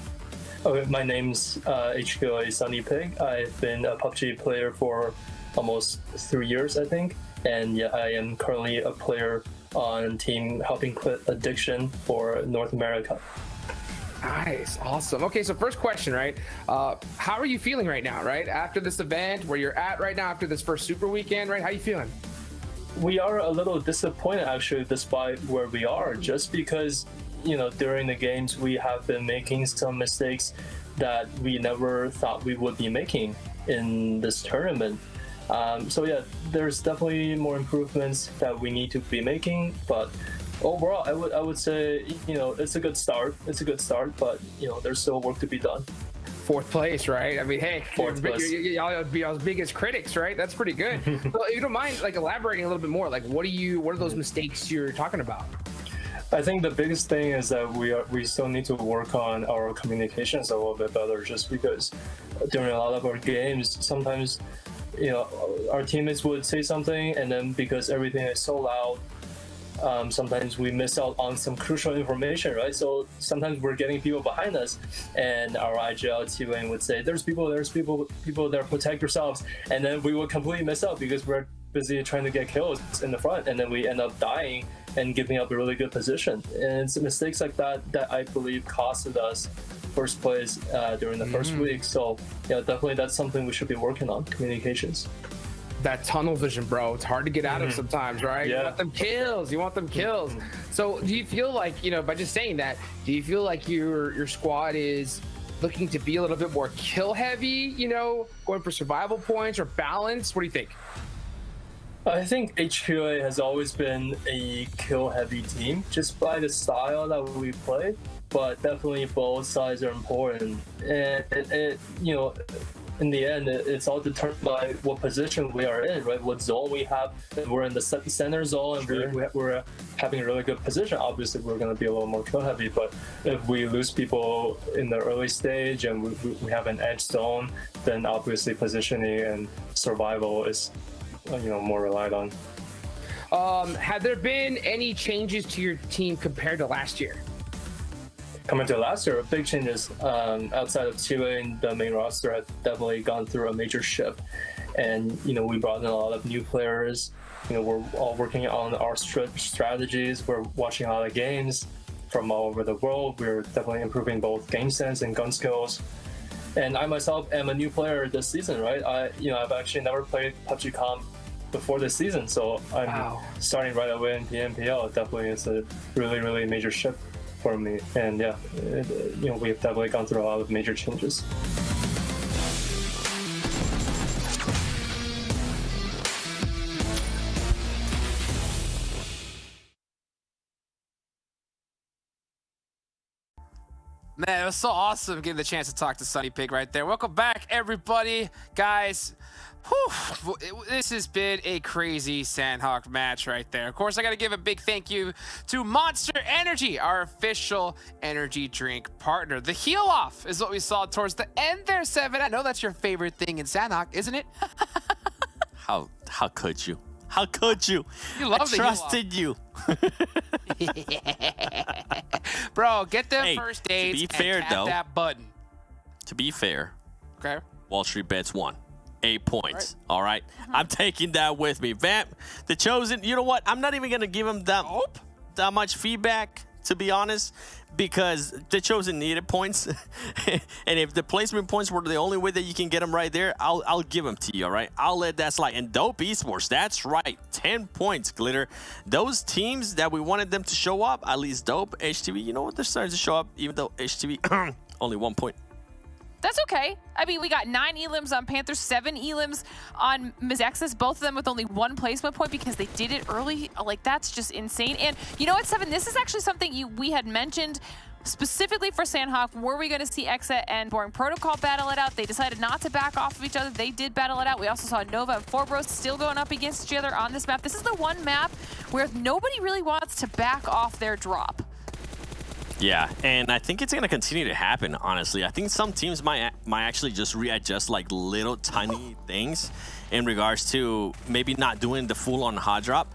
Okay, my name's HQA Sunny Pig. I've been a PUBG player for almost 3 years, I think, and yeah, I am currently a player on team helping quit addiction for North America. Nice, awesome. Okay, so first question, right? How are you feeling right now, right? After this event, where you're at right now, after this first super weekend, right? How you feeling? We are a little disappointed, actually, despite where we are, just because, you know, during the games we have been making some mistakes that we never thought we would be making in this tournament. So yeah, there's definitely more improvements that we need to be making, but overall, I would say, you know, it's a good start. But you know, there's still work to be done. 4th place, right? I mean, hey, y'all be y'all's biggest critics, right? That's pretty good. So if you don't mind, like, elaborating a little bit more, like, what are those mistakes you're talking about? I think the biggest thing is that we still need to work on our communications a little bit better, just because during a lot of our games, sometimes, you know, our teammates would say something, and then because everything is so loud, sometimes we miss out on some crucial information, right? So sometimes we're getting people behind us, and our IGL team would say, there's people there, protect yourselves. And then we would completely miss out because we're busy trying to get kills in the front, and then we end up dying and giving up a really good position. And it's mistakes like that I believe costed us first place during the first week. So yeah, definitely that's something we should be working on, communications. That tunnel vision, bro, it's hard to get out of sometimes, right? Yeah. You want them kills. So do you feel like, you know, by just saying that, do you feel like your squad is looking to be a little bit more kill heavy, you know, going for survival points or balance? What do you think? I think HQA has always been a kill heavy team just by the style that we play, but definitely both sides are important. And it you know, in the end, it's all determined by what position we are in, right? What zone we have. If we're in the center zone and we're having a really good position, obviously we're going to be a little more kill heavy. But if we lose people in the early stage and we have an edge zone, then obviously positioning and survival is, you know, more relied on. Have there been any changes to your team compared to last year? Coming to last year, big changes outside of Chile, and the main roster has definitely gone through a major shift. And, you know, we brought in a lot of new players. You know, we're all working on our strategies. We're watching a lot of games from all over the world. We're definitely improving both game sense and gun skills. And I myself am a new player this season, right? I've actually never played PUBG Comp before this season, so I'm starting right away in PMPL. Definitely is a really, really major shift for me. And yeah, you know, we've definitely gone through a lot of major changes. Man, it was so awesome getting the chance to talk to Sunny Pig right there. Welcome back, everybody. Guys, this has been a crazy Sanhok match right there. Of course, I got to give a big thank you to Monster Energy, our official energy drink partner. The heal off is what we saw towards the end there, Seven. I know that's your favorite thing in Sanhok, isn't it? How could you? How could you? You love I the trusted you. Bro, get them first dates to be fair, and tap though, that button. To be fair, okay, WallStreetBets won. 8 points. All right. I'm taking that with me. Vamp, the chosen. You know what? I'm not even going to give him that much feedback to be honest, because the Chosen needed points. And if the placement points were the only way that you can get them right there, I'll give them to you, all right? I'll let that slide. And Dope Esports, that's right, 10 points, Glitter. Those teams that we wanted them to show up, at least Dope, HTV, you know what, they're starting to show up, even though HTV only 1 point. That's okay. I mean, we got 9 elims on Panthers, 7 elims on Mezexis, both of them with only 1 placement point because they did it early. Like, that's just insane. And you know what, Seven? This is actually something we had mentioned specifically for Sanhok. Were we going to see XSET and Boring Protocol battle it out? They decided not to back off of each other. They did battle it out. We also saw Nova and Forbros still going up against each other on this map. This is the one map where nobody really wants to back off their drop. Yeah, and I think it's going to continue to happen, honestly. I think some teams might actually just readjust like little tiny things in regards to maybe not doing the full-on hot drop,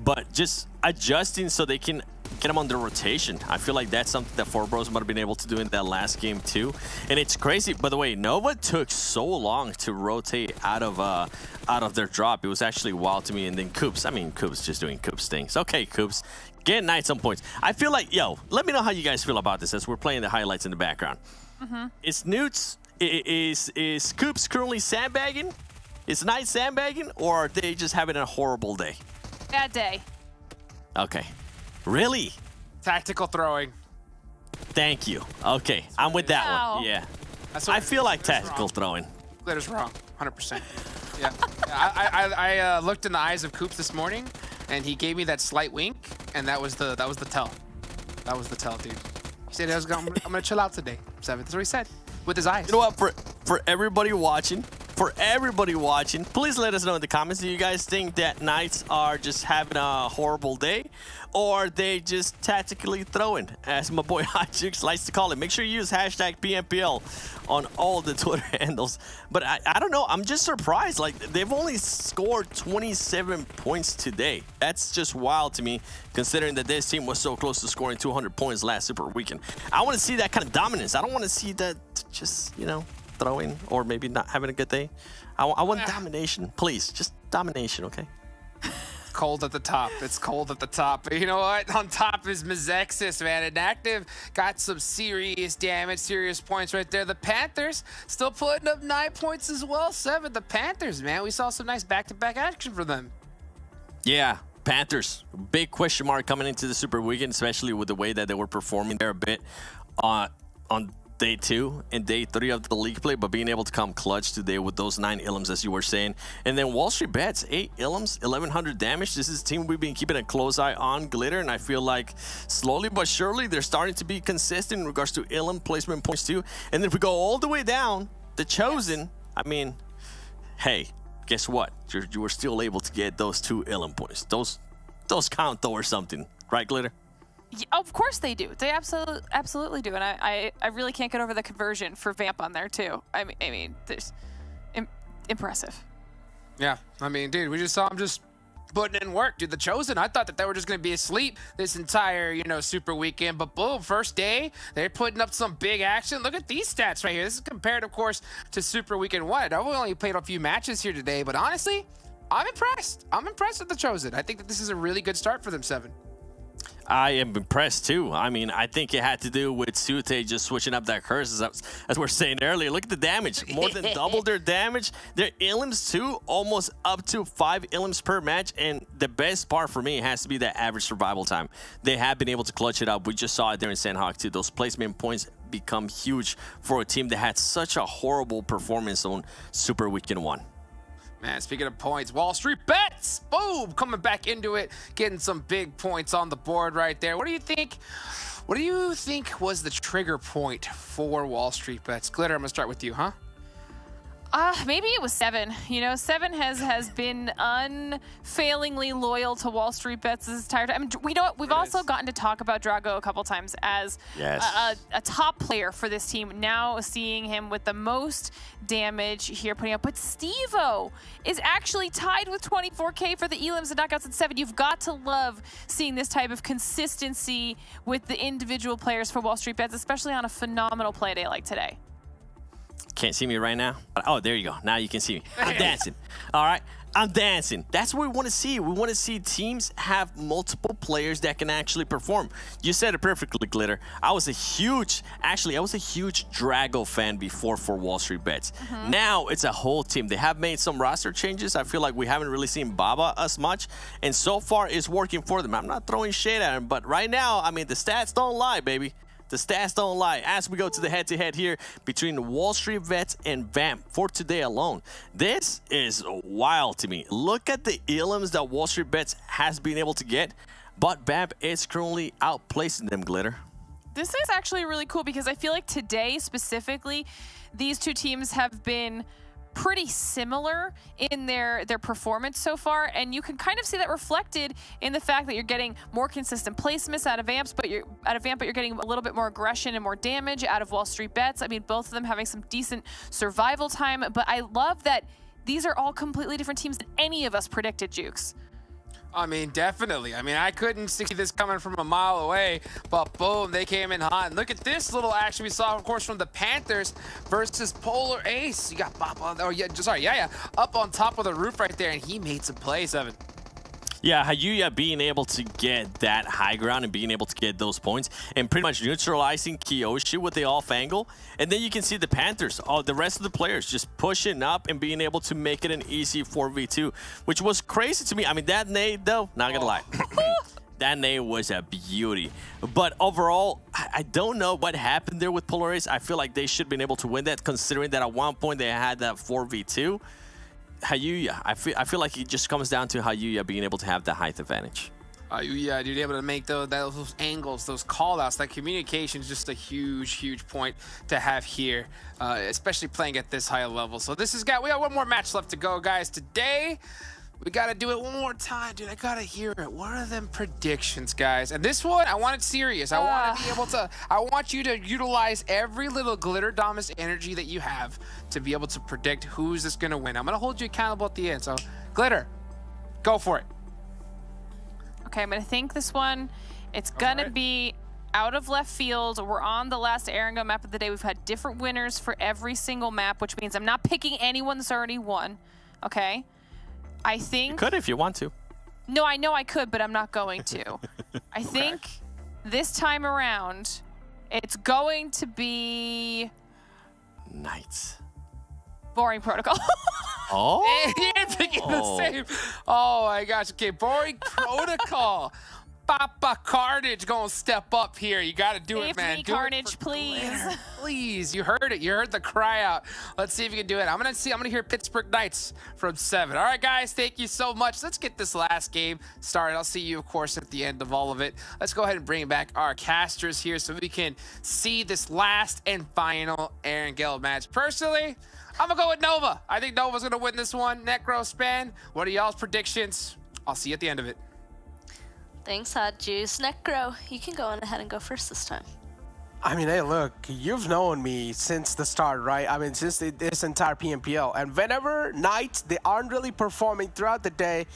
but just adjusting so they can get them on the rotation. I feel like that's something that Forbros might have been able to do in that last game too. And it's crazy, by the way, Nova took so long to rotate out of their drop. It was actually wild to me. And then Coops, I mean, Coops just doing Coops things. Okay, Coops, get 9 some points. I feel like, yo, let me know how you guys feel about this as we're playing the highlights in the background. Is Newts, is Coops currently sandbagging? Is Knight sandbagging, or are they just having a horrible day? Bad day. Okay. Really? Tactical throwing. Thank you. Okay, I'm with that one. Yeah. I feel like tactical throwing. Glitter's wrong, 100%. Yeah. I looked in the eyes of Coops this morning, and he gave me that slight wink, and that was the tell. That was the tell, dude. He said, I'm gonna chill out today. Seven. That's what he said with his eyes. You know what? For everybody watching, please let us know in the comments. Do you guys think that Knights are just having a horrible day, or are they just tactically throwing, as my boy Hotchicks likes to call it? Make sure you use hashtag PMPL on all the Twitter handles. But I don't know. I'm just surprised. Like, they've only scored 27 points today. That's just wild to me, considering that this team was so close to scoring 200 points last Super Weekend. I want to see that kind of dominance. I don't want to see that just, you know, throwing or maybe not having a good day. I want domination, please. Just domination, okay? Cold at the top. It's cold at the top. But you know what? On top is Mezexis, man. Inactive got some serious damage, serious points right there. The Panthers still putting up 9 points as well. 7. The Panthers, man. We saw some nice back-to-back action for them. Yeah, Panthers. Big question mark coming into the Super Weekend, especially with the way that they were performing there a bit on Day 2 and Day 3 of the league play, but being able to come clutch today with those 9 ilms, as you were saying. And then WallStreetBets, 8 ilms, 1100 damage. This is a team we've been keeping a close eye on, Glitter, and I feel like slowly but surely they're starting to be consistent in regards to ilm placement points too. And then if we go all the way down, the Chosen, I mean, hey, guess what? You were still able to get those 2 ilm points. Those count though or something, right, Glitter? Of course they do. They absolutely do. And I really can't get over the conversion for Vamp on there too. I mean, there's impressive. Yeah, I mean, dude, we just saw him just putting in work, dude. The Chosen, I thought that they were just going to be asleep this entire, you know, Super Weekend, but boom, first day, they're putting up some big action. Look at these stats right here. This is compared, of course, to Super Weekend 1. I've only played a few matches here today, but honestly, I'm impressed. I'm impressed with the Chosen. I think that this is a really good start for them, 7. I am impressed too. I mean, I think it had to do with Sute just switching up that curse, as we were saying earlier. Look at the damage. More than double their damage. Their ilms too, almost up to 5 ilms per match. And the best part for me has to be that average survival time. They have been able to clutch it up. We just saw it there in Sanhok too. Those placement points become huge for a team that had such a horrible performance on Super Weekend 1. Man, speaking of points, WallStreetBets, boom, coming back into it, getting some big points on the board right there. What do you think? What do you think was the trigger point for WallStreetBets? Glitter, I'm gonna start with you, huh? Maybe it was 7. You know, 7 has been unfailingly loyal to WallStreetBets this entire time. I mean, we've also gotten to talk about Drago a couple times as a top player for this team. Now seeing him with the most damage here putting up. But Steve-O is actually tied with 24K for the elims and knockouts at 7. You've got to love seeing this type of consistency with the individual players for WallStreetBets, especially on a phenomenal play day like today. Can't see me right now. Oh, there you go. Now you can see me. I'm dancing. All right. I'm dancing. That's what we want to see. We want to see teams have multiple players that can actually perform. You said it perfectly, Glitter. I was a huge Drago fan before for WallStreetBets. Now it's a whole team. They have made some roster changes. I feel like we haven't really seen Baba as much, and so far it's working for them. I'm not throwing shade at him, but right now, I mean, the stats don't lie, baby. The stats don't lie. As we go to the head-to-head here between WallStreetBets and Vamp for today alone, this is wild to me. Look at the elims that WallStreetBets has been able to get, but Vamp is currently outplacing them, Glitter. This is actually really cool because I feel like today specifically, these two teams have been pretty similar in their performance so far, and you can kind of see that reflected in the fact that you're getting more consistent placements out of Vamp, but you're getting a little bit more aggression and more damage out of WallStreetBets. I mean, both of them having some decent survival time, but I love that these are all completely different teams than any of us predicted, Jukes. I mean, definitely. I mean, I couldn't see this coming from a mile away, but boom, they came in hot. And look at this little action we saw, of course, from the Panthers versus Polar Ace. You got Bop on, up on top of the roof right there, and he made some plays, Evan. Yeah, Hayuya being able to get that high ground and being able to get those points and pretty much neutralizing Kiyoshi with the off angle. And then you can see the Panthers, the rest of the players just pushing up and being able to make it an easy 4v2, which was crazy to me. I mean, that nade, though, not gonna lie. That nade was a beauty. But overall, I don't know what happened there with Polaris. I feel like they should have been able to win that, considering that at one point they had that 4v2. Hayuya, I feel like it just comes down to Hayuya being able to have the height advantage. Yeah, dude, able to make those angles, those call-outs, that communication is just a huge point to have here, especially playing at this high level. So we got one more match left to go, guys. Today, we got to do it one more time, dude. I got to hear it. What are them predictions, guys? And this one, I want it serious. I want to be able to, I want you to utilize every little Glitter Domus energy that you have to be able to predict who's this going to win. I'm going to hold you accountable at the end. So, Glitter, go for it. Okay, I'm going to think this one. It's going to be out of left field. We're on the last Erangel map of the day. We've had different winners for every single map, which means I'm not picking anyone that's already won. Okay? I think... You could if you want to. No, I know I could, but I'm not going to. I think this time around, it's going to be... Knights. Boring Protocol. Oh! You're thinking the same. Oh my gosh. Okay, Boring Protocol. Papa Carnage gonna step up here. You gotta do it, man. Save me, Carnage, please. Glitter. Please, you heard it. You heard the cry out. Let's see if you can do it. I'm gonna hear Pittsburgh Knights from 7. All right, guys, thank you so much. Let's get this last game started. I'll see you, of course, at the end of all of it. Let's go ahead and bring back our casters here so we can see this last and final Erangel match. Personally, I'm gonna go with Nova. I think Nova's gonna win this one. Necro, Span, what are y'all's predictions? I'll see you at the end of it. Thanks, Hot Juice. Necro, you can go on ahead and go first this time. I mean, hey, look, you've known me since the start, right? I mean, since this entire PMPL. And whenever Knights, they aren't really performing throughout the day,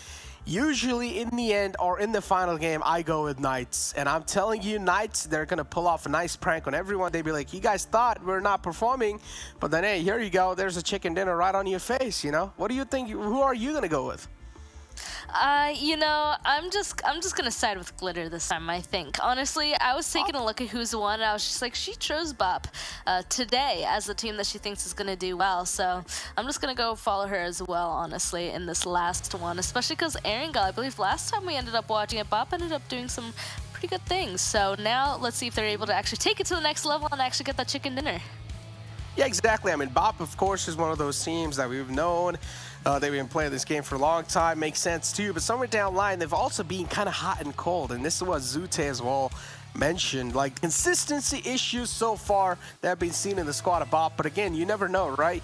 usually in the end or in the final game, I go with Knights. And I'm telling you, Knights, they're going to pull off a nice prank on everyone. They'd be like, you guys thought we're not performing, but then, hey, here you go. There's a chicken dinner right on your face, you know? What do you think? Who are you going to go with? You know, I'm just gonna side with Glitter this time, I think. Honestly, I was taking a look at who's won, and I was just like, she chose Bop today as the team that she thinks is gonna do well. So I'm just gonna go follow her as well, honestly, in this last one, especially because Erangel, I believe last time we ended up watching it, Bop ended up doing some pretty good things. So now let's see if they're able to actually take it to the next level and actually get that chicken dinner. Yeah, exactly. I mean, Bop, of course, is one of those teams that we've known. They've been playing this game for a long time. Makes sense, too. But somewhere down the line, they've also been kind of hot and cold. And this is what Zute as well mentioned. Like, consistency issues so far that have been seen in the squad of Bop. But again, you never know, right?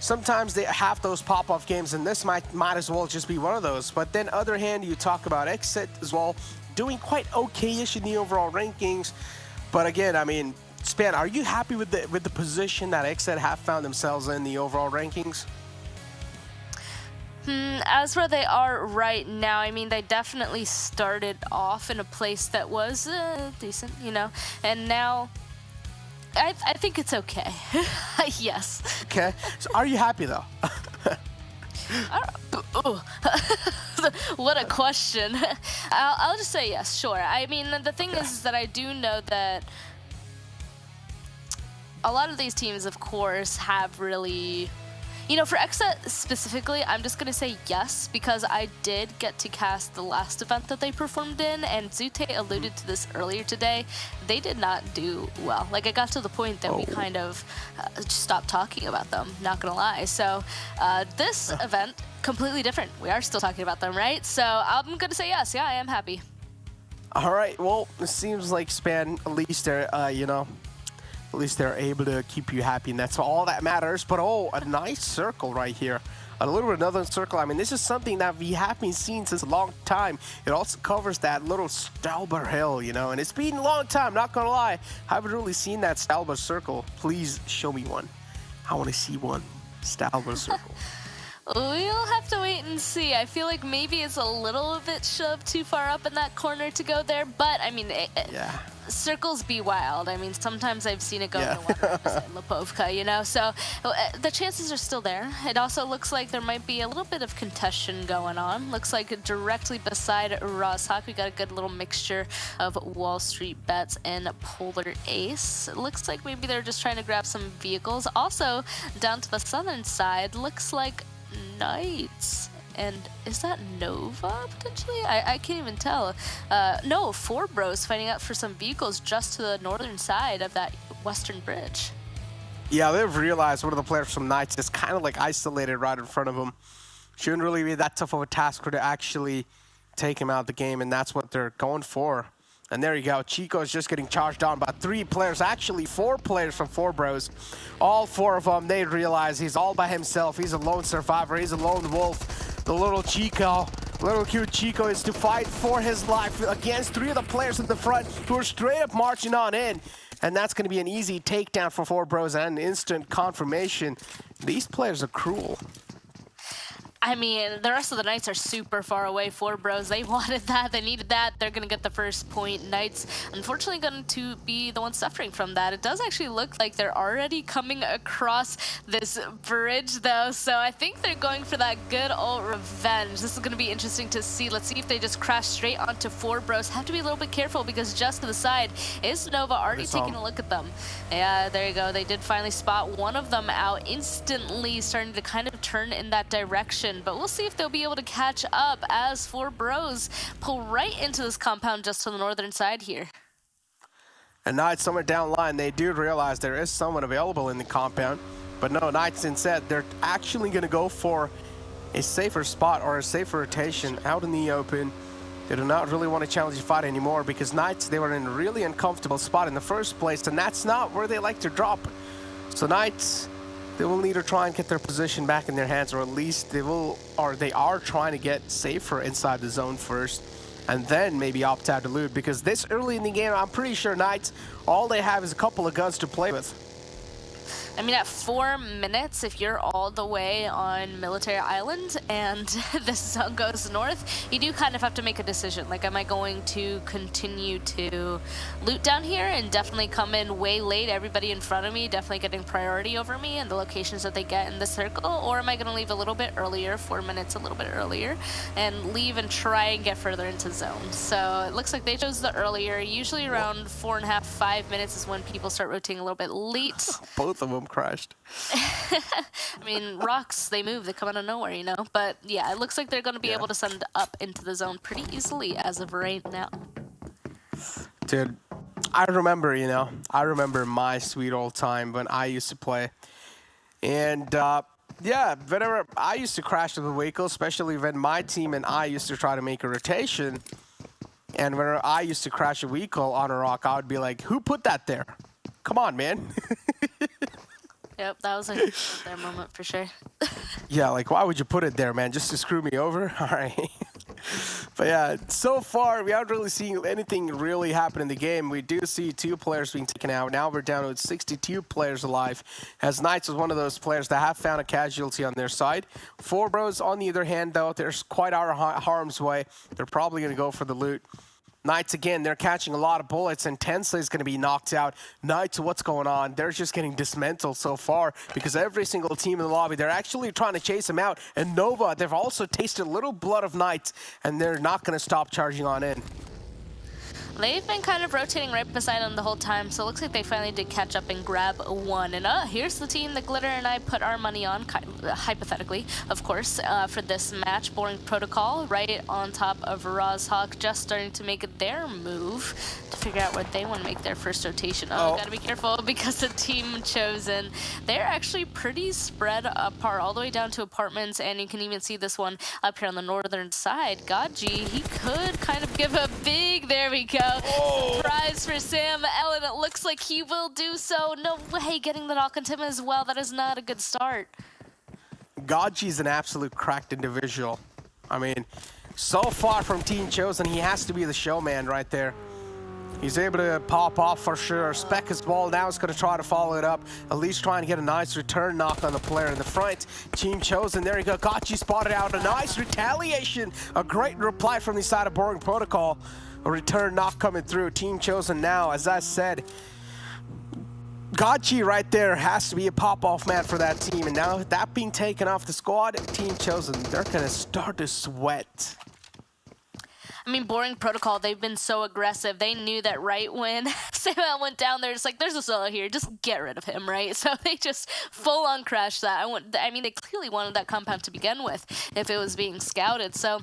Sometimes they have those pop-off games, and this might as well just be one of those. But then, other hand, you talk about XSET as well, doing quite okay-ish in the overall rankings. But again, I mean, Span, are you happy with the position that XSET have found themselves in the overall rankings? As where they are right now, I mean, they definitely started off in a place that was decent, you know, and now I think it's okay. Yes. Okay. So are you happy, though? What a question. I'll just say yes, sure. I mean, the thing is that I do know that a lot of these teams, of course, have really... You know, for XSET specifically, I'm just going to say yes, because I did get to cast the last event that they performed in, and Zute alluded to this earlier today. They did not do well. Like, it got to the point that we kind of stopped talking about them, not going to lie. So this event, completely different. We are still talking about them, right? So I'm going to say yes. Yeah, I am happy. All right. Well, it seems like Span, at least they're, you know, at least they're able to keep you happy, and that's all that matters. But oh, a nice circle right here. A little bit another circle. I mean, this is something that we haven't seen since a long time. It also covers that little Stalber hill, you know, and it's been a long time, not gonna lie. I haven't really seen that Stalber circle. Please show me one. I want to see one Stalber circle. We'll have to wait and see. I feel like maybe it's a little bit shoved too far up in that corner to go there, but I mean, yeah. Circles be wild. I mean, sometimes I've seen it go to 100% Lipovka, you know, so the chances are still there. It also looks like there might be a little bit of contention going on. Looks like directly beside Rozhok, we got a good little mixture of WallStreetBets and Polar Ace. It looks like maybe they're just trying to grab some vehicles. Also, down to the southern side, looks like Knights. And is that Nova, potentially? I can't even tell. No, 4 bros fighting out for some vehicles just to the northern side of that western bridge. Yeah, they've realized one of the players from Knights is kind of like isolated right in front of them. Shouldn't really be that tough of a task for to actually take him out of the game, and that's what they're going for. And there you go. Chico is just getting charged on by 3 players, actually 4 players from 4 bros. All 4 of them, they realize he's all by himself. He's a lone survivor. He's a lone wolf. The little Chico, little cute Chico, is to fight for his life against 3 of the players in the front who are straight up marching on in. And that's going to be an easy takedown for 4 bros and an instant confirmation. These players are cruel. I mean, the rest of the Knights are super far away. 4 bros, they wanted that, they needed that. They're going to get the first point. Knights, unfortunately, going to be the ones suffering from that. It does actually look like they're already coming across this bridge, though. So I think they're going for that good old revenge. This is going to be interesting to see. Let's see if they just crash straight onto 4 bros. Have to be a little bit careful because just to the side is Nova already taking a look at them. Yeah, there you go. They did finally spot one of them out, instantly starting to kind of turn in that direction. But we'll see if they'll be able to catch up as 4 bros pull right into this compound just to the northern side here. And Knights somewhere down the line, they do realize there is someone available in the compound. But no, Knights instead, they're actually going to go for a safer spot or a safer rotation out in the open. They do not really want to challenge the fight anymore because Knights, they were in a really uncomfortable spot in the first place, and that's not where they like to drop. So Knights, they will need to try and get their position back in their hands, or at least they will, or they are trying to get safer inside the zone first, and then maybe opt out to loot, because this early in the game, I'm pretty sure Knights, all they have is a couple of guns to play with. I mean, at 4 minutes, if you're all the way on Military Island and this zone goes north, you do kind of have to make a decision. Like, am I going to continue to loot down here and definitely come in way late, everybody in front of me, definitely getting priority over me and the locations that they get in the circle? Or am I going to leave a little bit earlier, 4 minutes a little bit earlier, and leave and try and get further into zone? So it looks like they chose the earlier. Usually around 4.5, 5 minutes is when people start rotating a little bit late. Both of them crashed. I mean, rocks, they move, they come out of nowhere, you know? But yeah, it looks like they're going to be able to send up into the zone pretty easily as of right now. Dude, I remember, you know, I remember my sweet old time when I used to play. And yeah, whenever I used to crash with the vehicle, especially when my team and I used to try to make a rotation, and whenever I used to crash a vehicle on a rock, I would be like, who put that there? Come on, man. Yep, that was a their moment for sure. Yeah, like, why would you put it there, man? Just to screw me over? All right. But yeah, so far, we haven't really seen anything really happen in the game. We do see 2 players being taken out. Now we're down to 62 players alive, as Knights was one of those players that have found a casualty on their side. 4 bros, on the other hand, though, there's quite our harm's way. They're probably going to go for the loot. Knights, again, they're catching a lot of bullets, and Tensley is going to be knocked out. Knights, what's going on? They're just getting dismantled so far because every single team in the lobby, they're actually trying to chase him out. And Nova, they've also tasted a little blood of Knights, and they're not going to stop charging on in. They've been kind of rotating right beside them the whole time, so it looks like they finally did catch up and grab one. And here's the team that Glitter and I put our money on, hypothetically, of course, for this match. Boring Protocol right on top of Rozhawk, just starting to make their move to figure out where they want to make their first rotation. Gotta be careful because the team chosen, they're actually pretty spread apart all the way down to apartments, and you can even see this one up here on the northern side. Godji, he could kind of give a big, there we go. Surprise for Sam Ellen. It looks like he will do so. No way getting the knock onto him as well. That is not a good start. Godji's an absolute cracked individual. I mean, so far from Team Chosen, he has to be the showman right there. He's able to pop off for sure. Spec his ball now is going to try to follow it up. At least trying to get a nice return knock on the player in the front. Team Chosen, there you go. Godji spotted out. A nice retaliation. A great reply from the side of Boring Protocol. A return knock coming through. Team Chosen now, as I said, Godji right there has to be a pop-off man for that team. And now that being taken off the squad, Team Chosen, they're going to start to sweat. I mean, Boring Protocol, they've been so aggressive. They knew that right when Samuel went down there, it's like, there's a solo here, just get rid of him, right? So they just full-on crashed that. I mean, they clearly wanted that compound to begin with if it was being scouted. So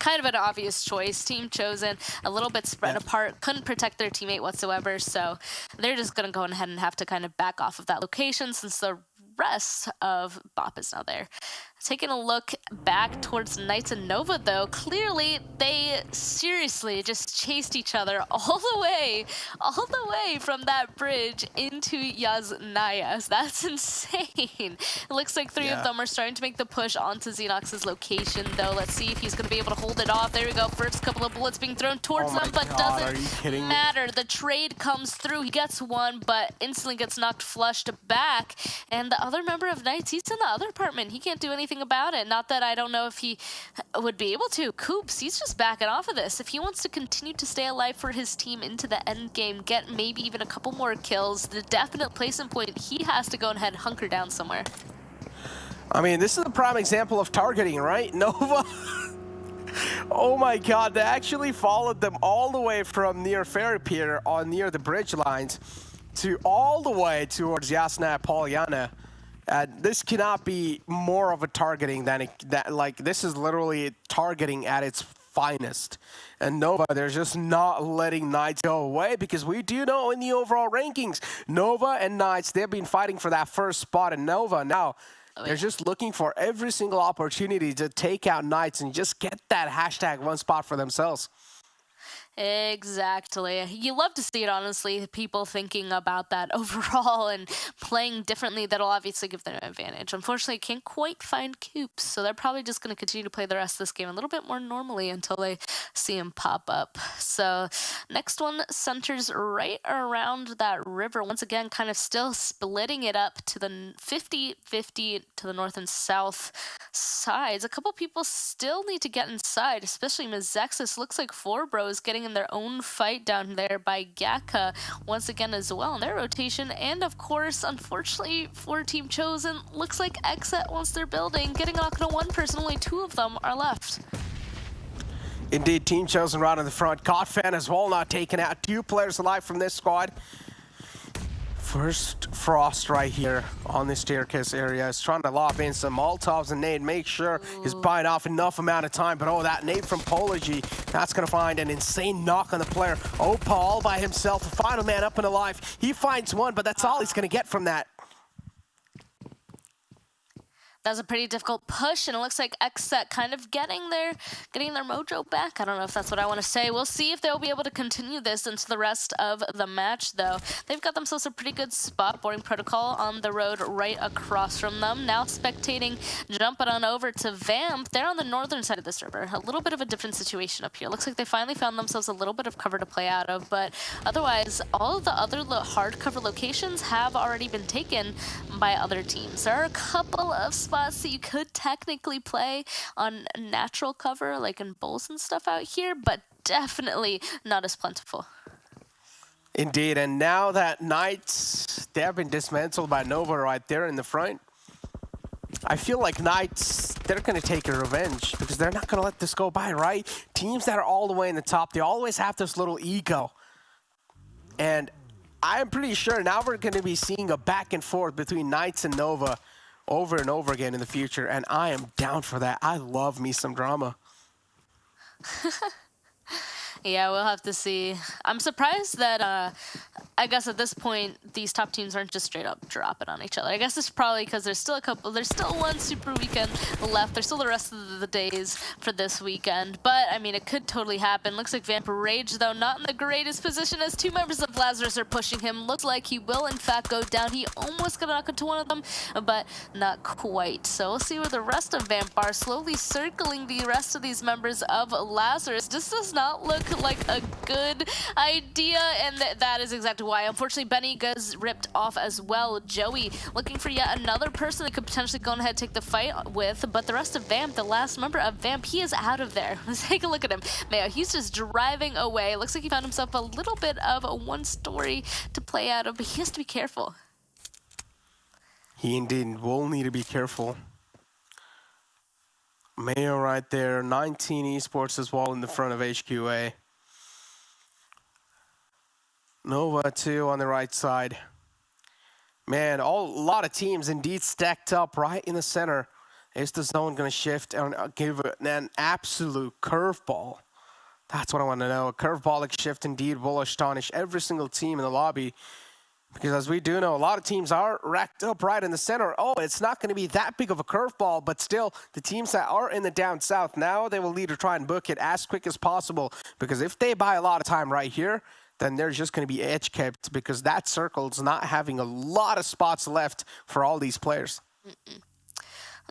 kind of an obvious choice. Team Chosen, a little bit spread apart, couldn't protect their teammate whatsoever, so they're just going to go ahead and have to kind of back off of that location since the rest of BOP is now there. Taking a look back towards Knights and Nova, though, clearly they seriously just chased each other all the way from that bridge into Yasnaya. That's insane. It looks like three of them are starting to make the push onto Xenox's location, though. Let's see if he's going to be able to hold it off. There we go. First couple of bullets being thrown towards them, but doesn't matter. The trade comes through. He gets one, but instantly gets knocked flushed back. And the other member of Knights, he's in the other apartment. He can't do anything about it. Not that I don't know if he would be able to. Coops, he's just backing off of this. If he wants to continue to stay alive for his team into the end game, get maybe even a couple more kills, the definite placement point, he has to go ahead and hunker down somewhere. I mean, this is a prime example of targeting, right? Nova. Oh my god, they actually followed them all the way from near Ferry Pier on near the bridge lines to all the way towards Yasna Polyana. This cannot be more of a targeting than like this is literally targeting at its finest. And Nova, they're just not letting Knights go away because we do know in the overall rankings, Nova and Knights, they've been fighting for that first spot, and Nova now they're just looking for every single opportunity to take out Knights and just get that hashtag one spot for themselves. Exactly. You love to see it, honestly, people thinking about that overall and playing differently. That'll obviously give them an advantage. Unfortunately, can't quite find Coops, so they're probably just going to continue to play the rest of this game a little bit more normally until they see him pop up. So next one centers right around that river. Once again, kind of still splitting it up to the 50-50 to the north and south sides. A couple people still need to get inside, especially Mezexis. Looks like 4 bros getting in their own fight down there by Gaka once again as well in their rotation. And of course, unfortunately for Team Chosen, looks like XSET wants their building, getting knocked on one person. Only 2 of them are left. Indeed, Team Chosen right in the front. Godfan as well, not taken out. 2 players alive from this squad. First Frost right here on the staircase area is trying to lob in some Molotovs and nade, make sure he's buying off enough amount of time. But that nade from Pology, that's going to find an insane knock on the player. Opa all by himself, the final man up and alive. He finds one, but that's all he's going to get from that. That was a pretty difficult push, and it looks like XSET kind of getting their mojo back. I don't know if that's what I want to say. We'll see if they'll be able to continue this into the rest of the match, though. They've got themselves a pretty good spot. Boring Protocol on the road right across from them. Now spectating, jumping on over to Vamp. They're on the northern side of this river. A little bit of a different situation up here. Looks like they finally found themselves a little bit of cover to play out of, but otherwise, all of the other hard cover locations have already been taken by other teams. There are a couple of spots that you could technically play on natural cover, like in bowls and stuff out here, but definitely not as plentiful. Indeed, and now that Knights, they have been dismantled by Nova right there in the front. I feel like Knights, they're going to take a revenge because they're not going to let this go by, right? Teams that are all the way in the top, they always have this little ego. And I'm pretty sure now we're going to be seeing a back and forth between Knights and Nova over and over again in the future, and I am down for that. I love me some drama. Yeah, we'll have to see. I'm surprised that, I guess at this point, these top teams aren't just straight up dropping on each other. I guess it's probably because there's still one super weekend left. There's still the rest of the days for this weekend. But, I mean, it could totally happen. Looks like Vamp Rage, though, not in the greatest position as two members of Lazarus are pushing him. Looks like he will, in fact, go down. He almost got knocked into one of them, but not quite. So we'll see where the rest of Vamp are, slowly circling the rest of these members of Lazarus. This does not look like a good idea, and that is exactly why. Unfortunately, Benny gets ripped off as well. Joey looking for yet another person that could potentially go ahead and take the fight with, but the rest of Vamp, the last member of Vamp, he is out of there. Let's take a look at him. Mayo, he's just driving away. Looks like he found himself a little bit of a one story to play out of, but he has to be careful. He indeed will need to be careful. Mayo right there, 19 Esports as well in the front of HQA. Nova too on the right side. Man, a lot of teams indeed stacked up right in the center. Is the zone going to shift and give an absolute curveball? That's what I want to know. A curveball shift indeed will astonish every single team in the lobby. Because as we do know, a lot of teams are racked up right in the center. Oh, it's not going to be that big of a curveball, but still, the teams that are in the down south, now they will need to try and book it as quick as possible. Because if they buy a lot of time right here, then they're just going to be edge kept because that circle's not having a lot of spots left for all these players.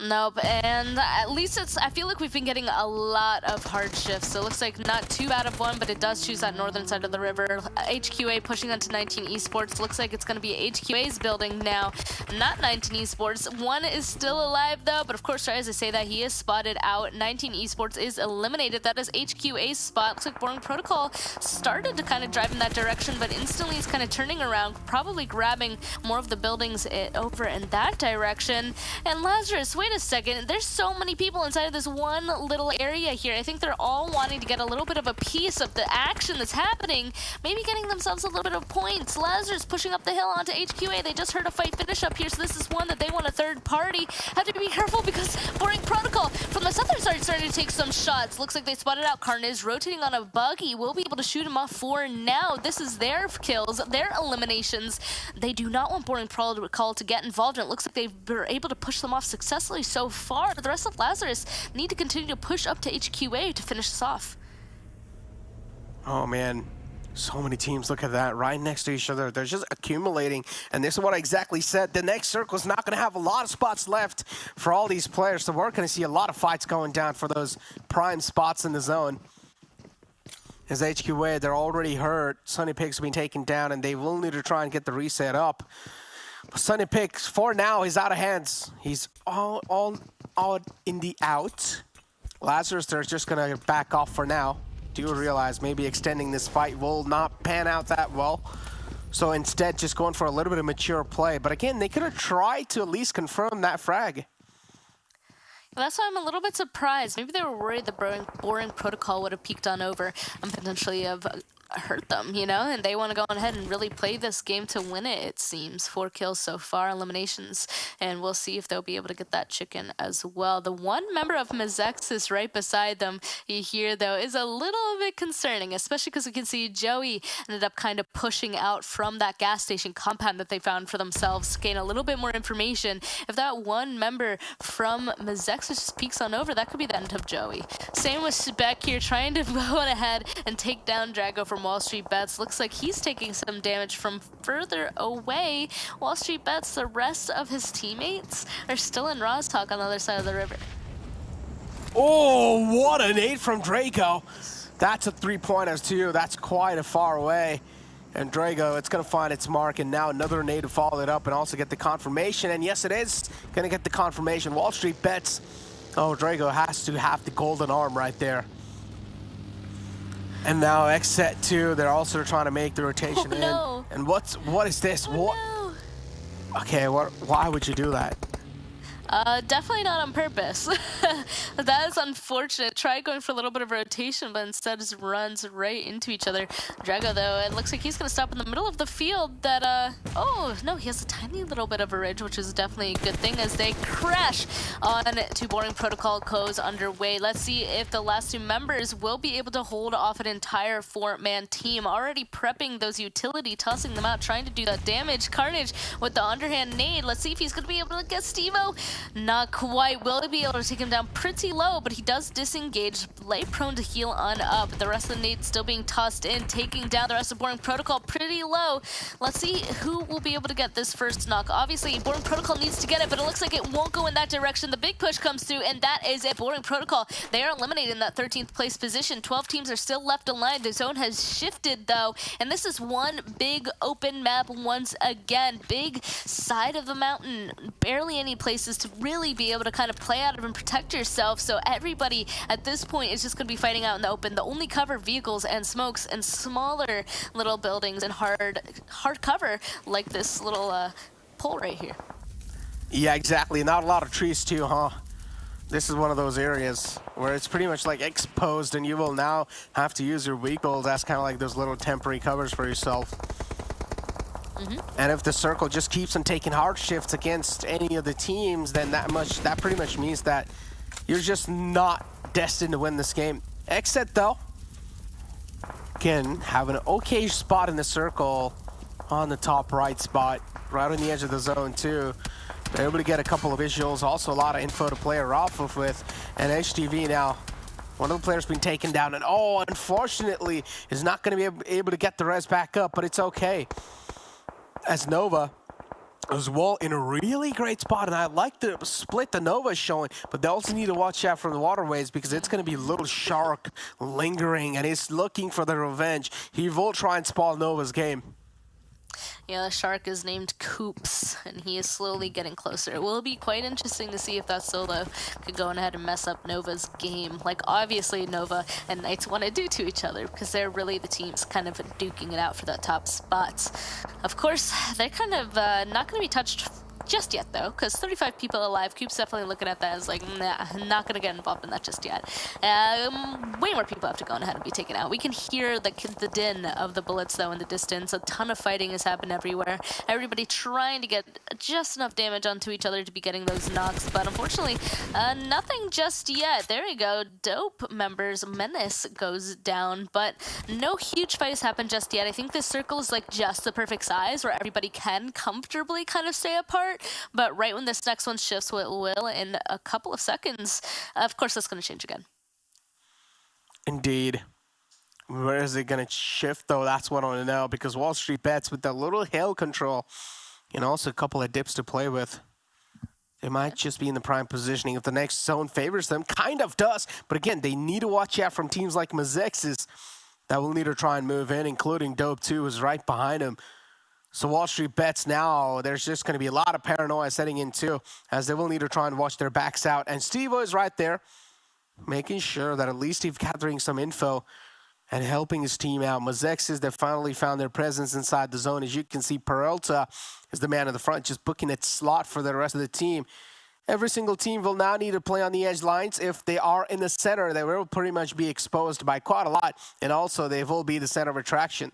Nope, and at least I feel like we've been getting a lot of hard shifts. So it looks like not 2 out of 1, but it does choose that northern side of the river. HQA pushing onto 19 Esports. Looks like it's going to be HQA's building now, not 19 Esports. One is still alive though, but of course, as I say that, he is spotted out. 19 Esports is eliminated. That is HQA's spot. Looks like Boring Protocol started to kind of drive in that direction, but instantly he's kind of turning around, probably grabbing more of the buildings over in that direction. And Lazarus, wait a second, there's so many people inside of this one little area here. I think they're all wanting to get a little bit of a piece of the action that's happening, maybe getting themselves a little bit of points. Lazarus pushing up the hill onto HQA. They just heard a fight finish up here, so this is one that they want a third party. Have to be careful because Boring Protocol from the southern side starting to take some shots. Looks like they spotted out Carnage rotating on a buggy. We'll be able to shoot him off for now. This is their kills, their eliminations. They do not want Boring Protocol to get involved, and it looks like they were able to push them off successfully so far. The rest of Lazarus need to continue to push up to HQA to finish this off. Oh man, so many teams, look at that, right next to each other. They're just accumulating, and this is what I exactly said. The next circle is not going to have a lot of spots left for all these players, so we're going to see a lot of fights going down for those prime spots in the zone. As HQA, they're already hurt. Sunny Pig's been taken down, and they will need to try and get the reset up. Sunny Picks, for now, he's out of hands. He's all in the out. Lazarus, they're just going to back off for now. Do you realize maybe extending this fight will not pan out that well? So instead, just going for a little bit of mature play. But again, they could have tried to at least confirm that frag. Well, that's why I'm a little bit surprised. Maybe they were worried the Boring Protocol would have peeked on over and potentially have hurt them, you know, and they want to go ahead and really play this game to win it, it seems. 4 kills so far, eliminations, and we'll see if they'll be able to get that chicken as well. The one member of Mezexis right beside them here, though, is a little bit concerning, especially because we can see Joey ended up kind of pushing out from that gas station compound that they found for themselves to gain a little bit more information. If that one member from Mezexis just peeks on over, that could be the end of Joey. Same with Spec here, trying to go ahead and take down Drago from WallStreetBets. Looks like he's taking some damage from further away. WallStreetBets, the rest of his teammates are still in Roztalk on the other side of the river. Oh, what a nade from Drago. That's a 3-pointer too. That's quite a far away. And Drago, it's going to find its mark, and now another nade to follow it up and also get the confirmation. And yes, it is going to get the confirmation. WallStreetBets. Oh, Drago has to have the golden arm right there. And now XSET2, they're also trying to make the rotation in. No. And what is this? What? No. Okay, why would you do that? Definitely not on purpose. That is unfortunate. Tried going for a little bit of rotation, but instead just runs right into each other. Drago, though, it looks like he's going to stop in the middle of the field. That, oh, no, he has a tiny little bit of a ridge, which is definitely a good thing as they crash on to boarding protocol goes underway. Let's see if the last two members will be able to hold off an entire 4-man team. Already prepping those utility, tossing them out, trying to do that damage. Carnage with the underhand nade. Let's see if he's going to be able to get Steve-O. Not quite. Will he be able to take him down pretty low, but he does disengage. Lay prone to heal on up. The rest of the nades still being tossed in, taking down the rest of boarding protocol pretty low. Let's see who will be able to get this first knock. Obviously, boarding protocol needs to get it, but it looks like it won't go in that direction. The big push comes through, and that is it. Boarding protocol, they are eliminated in that 13th place position. 12 teams are still left aligned. The zone has shifted, though, and this is one big open map once again. Big side of the mountain. Barely any places to really be able to kind of play out of and protect yourself. So everybody at this point is just going to be fighting out in the open. The only cover, vehicles and smokes and smaller little buildings and hard cover like this little pole right here. Yeah, exactly. Not a lot of trees too, huh? This is one of those areas where it's pretty much like exposed, and you will now have to use your vehicles as kind of like those little temporary covers for yourself. And if the circle just keeps on taking hard shifts against any of the teams, then that pretty much means that you're just not destined to win this game. XSET, though, can have an okay spot in the circle on the top right spot, right on the edge of the zone, too. They're able to get a couple of visuals, also a lot of info to play off of with. And HTV now, one of the players being taken down, and unfortunately, is not going to be able to get the res back up, but it's okay. As Nova as well in a really great spot, and I like the split the Nova is showing, but they also need to watch out from the waterways because it's going to be Little Shark lingering, and he's looking for the revenge. He will try and spoil Nova's game. Yeah, the shark is named Coops, and he is slowly getting closer. It will be quite interesting to see if that solo could go ahead and mess up Nova's game. Like, obviously, Nova and Knights want to do to each other because they're really the teams kind of duking it out for that top spots. Of course, they're kind of not going to be touched just yet, though, because 35 people alive. Coop's definitely looking at that as like, nah, not gonna get involved in that just yet. Way more people have to go ahead and be taken out. We can hear the din of the bullets, though, in the distance. A ton of fighting has happened everywhere. Everybody trying to get just enough damage onto each other to be getting those knocks, but unfortunately, nothing just yet. There we go. Dope members Menace goes down, but no huge fight has happened just yet. I think this circle is like just the perfect size where everybody can comfortably kind of stay apart. But right when this next one shifts, it will in a couple of seconds. Of course, that's going to change again. Indeed. Where is it going to shift, though? That's what I want to know, because WallStreetBets with that little hail control and also a couple of dips to play with, they might just be in the prime positioning if the next zone favors them. Kind of does. But again, they need to watch out from teams like Mezexis that will need to try and move in, including Dope 2, who's right behind him. So WallStreetBets now, there's just going to be a lot of paranoia setting in too, as they will need to try and watch their backs out. And Steve-O is right there, making sure that at least he's gathering some info and helping his team out. Mezexis, they finally found their presence inside the zone. As you can see, Peralta is the man in the front, just booking its slot for the rest of the team. Every single team will now need to play on the edge lines. If they are in the center, they will pretty much be exposed by quite a lot, and also they will be the center of attraction.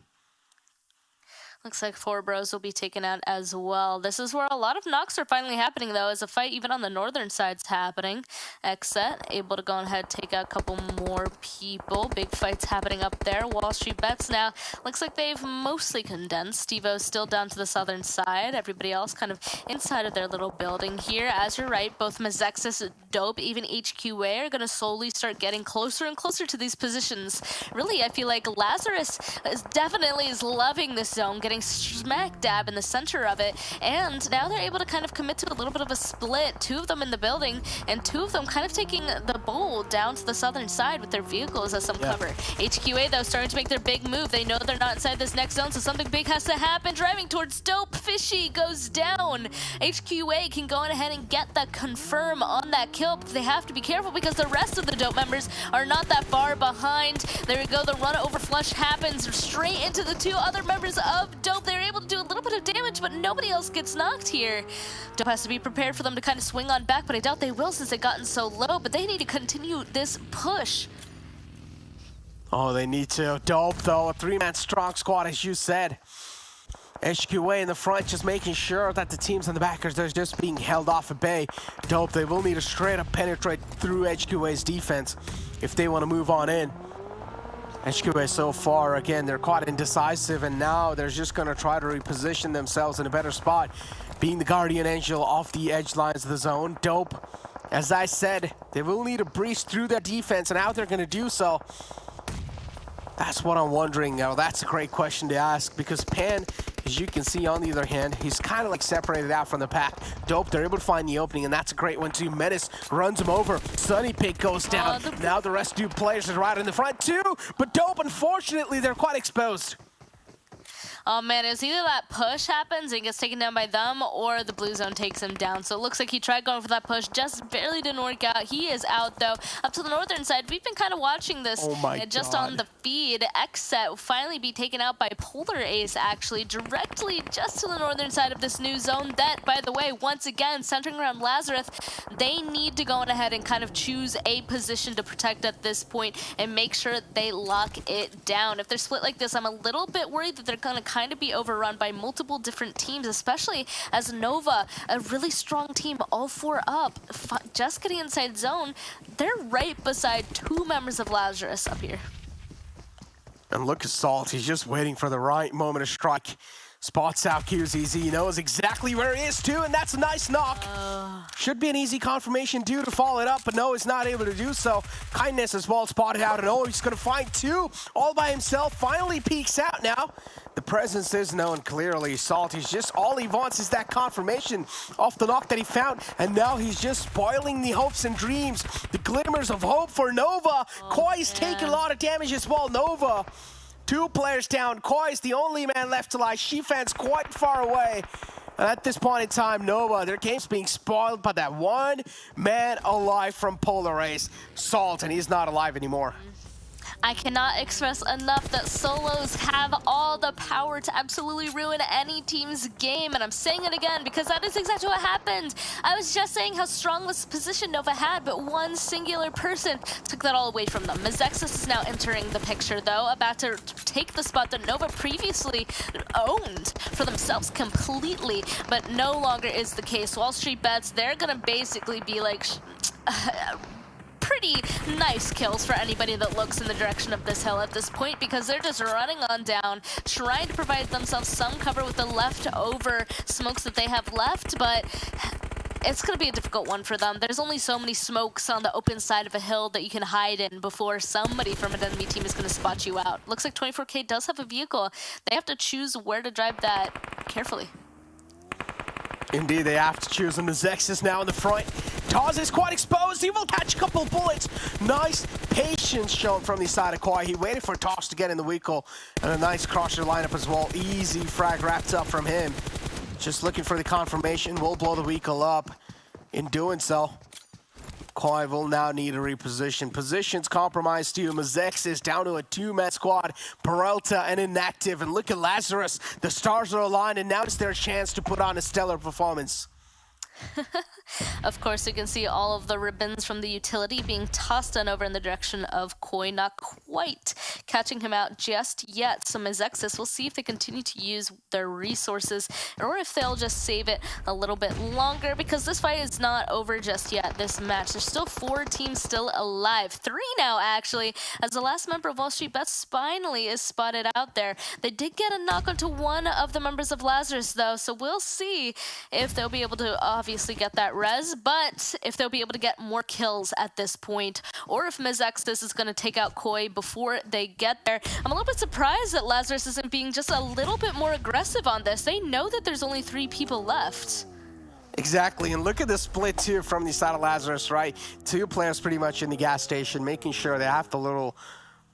Looks like 4 bros will be taken out as well. This is where a lot of knocks are finally happening, though, as a fight even on the northern side's happening. XSET able to go ahead and take out a couple more people. Big fights happening up there. WallStreetBets now looks like they've mostly condensed. Steve-O's still down to the southern side. Everybody else kind of inside of their little building here. As you're right, both Mezexis, Dope, even HQA are going to slowly start getting closer and closer to these positions. Really, I feel like Lazarus definitely is loving this zone, getting smack dab in the center of it, and now they're able to kind of commit to a little bit of a split. 2 of them in the building, and 2 of them kind of taking the bowl down to the southern side with their vehicles as some cover. HQA, though, starting to make their big move. They know they're not inside this next zone, so something big has to happen. Driving towards Dope. Fishy goes down. HQA can go on ahead and get the confirm on that kill, but they have to be careful because the rest of the Dope members are not that far behind. There we go, the run over flush happens straight into the two other members of Dope. They're able to do a little bit of damage, but nobody else gets knocked here. Dope has to be prepared for them to kind of swing on back, but I doubt they will since they've gotten so low, but they need to continue this push. Oh, they need to. Dope, though, a three-man strong squad, as you said. HQA in the front, just making sure that the teams on the backers, they're just being held off at bay. Dope, they will need to straight up penetrate through HQA's defense if they want to move on in. HQA so far, again, they're quite indecisive, and now they're just going to try to reposition themselves in a better spot, being the guardian angel off the edge lines of the zone. Dope, as I said, they will need to breeze through their defense, and how they're going to do so, that's what I'm wondering. Now, that's a great question to ask, because Pan, as you can see on the other hand, he's kind of like separated out from the pack. Dope, they're able to find the opening, and that's a great one too. Menace runs him over. Sunny Pick goes down. Now the rest of the players are right in the front too, but Dope, unfortunately, they're quite exposed. Oh man, it's either that push happens and gets taken down by them, or the blue zone takes him down. So it looks like he tried going for that push, just barely didn't work out. He is out though. Up to the northern side, we've been kind of watching this just on the feed. XSET will finally be taken out by Polar Ace, actually, directly just to the northern side of this new zone. That, by the way, once again, centering around Lazarus, they need to go on ahead and kind of choose a position to protect at this point and make sure they lock it down. If they're split like this, I'm a little bit worried that they're going to kind of be overrun by multiple different teams, especially as Nova, a really strong team, all four up, just getting inside zone. They're right beside two members of Lazarus up here. And look at Salt, he's just waiting for the right moment to strike. Spots out QZZ, he knows exactly where he is too, and that's a nice knock. Should be an easy confirmation due to follow it up, but no, he's not able to do so. Kindness as well spotted out, and oh, he's gonna find two all by himself. Finally peeks out now. The presence is known clearly. Salt, he's just, all he wants is that confirmation off the knock that he found, and now he's just spoiling the hopes and dreams, the glimmers of hope for Nova. Koi's taking a lot of damage as well. Nova, two players down. Koi's the only man left alive. Shifan's quite far away. And at this point in time, Nova, their game's being spoiled by that one man alive from Polar Ace, Salt, and he's not alive anymore. I cannot express enough that solos have all the power to absolutely ruin any team's game, and I'm saying it again because that is exactly what happened. I was just saying how strong this position Nova had, but one singular person took that all away from them. Mezexis is now entering the picture, though, about to take the spot that Nova previously owned for themselves completely, but no longer is the case. WallStreetBets, they're gonna basically be like pretty nice kills for anybody that looks in the direction of this hill at this point, because they're just running on down, trying to provide themselves some cover with the leftover smokes that they have left, but it's going to be a difficult one for them. There's only so many smokes on the open side of a hill that you can hide in before somebody from an enemy team is going to spot you out. Looks like 24K does have a vehicle. They have to choose where to drive that carefully. Indeed, they have to choose, and Mezexis now in the front. Taz is quite exposed. He will catch a couple of bullets. Nice patience shown from the side of Koi. He waited for Taz to get in the vehicle, and a nice crosser lineup as well. Easy frag wrapped up from him. Just looking for the confirmation. Will blow the vehicle up. In doing so, Koi will now need a reposition. Positions compromised too. Mezexis down to a two-man squad. Peralta and inactive. And look at Lazarus. The stars are aligned, and now it's their chance to put on a stellar performance. Of course, you can see all of the ribbons from the utility being tossed on over in the direction of Koi, not quite catching him out just yet. So Mezexis, we'll see if they continue to use their resources or if they'll just save it a little bit longer, because this fight is not over just yet, this match. There's still 4 teams still alive. 3 now, actually, as the last member of WallStreetBets finally is spotted out there. They did get a knock onto one of the members of Lazarus, though, so we'll see if they'll be able to obviously get that res, but if they'll be able to get more kills at this point, or if Mezexis is going to take out Koi before they get there. I'm a little bit surprised that Lazarus isn't being just a little bit more aggressive on this. They know that there's only 3 people left. Exactly, and look at the split too from the side of Lazarus, right? 2 players pretty much in the gas station, making sure they have the little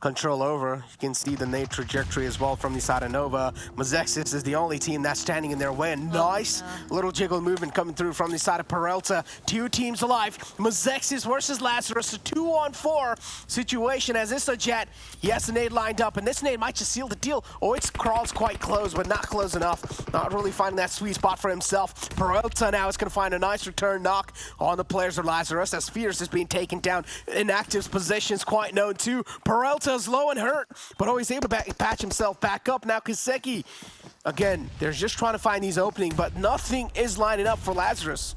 control over. You can see the nade trajectory as well from the side of Nova. Mezexis is the only team that's standing in their way. And nice little jiggle movement coming through from the side of Peralta. 2 teams alive. Mezexis versus Lazarus. A 2-on-4 situation as Jet. He has the nade lined up, and this nade might just seal the deal. Oh, it crawls quite close, but not close enough. Not really finding that sweet spot for himself. Peralta now is going to find a nice return knock on the players of Lazarus as Fierce is being taken down. Inactive's position is quite known too. Peralta is low and hurt, but always able to patch himself back up. Now Kaseki, again, they're just trying to find these openings, but nothing is lining up for Lazarus.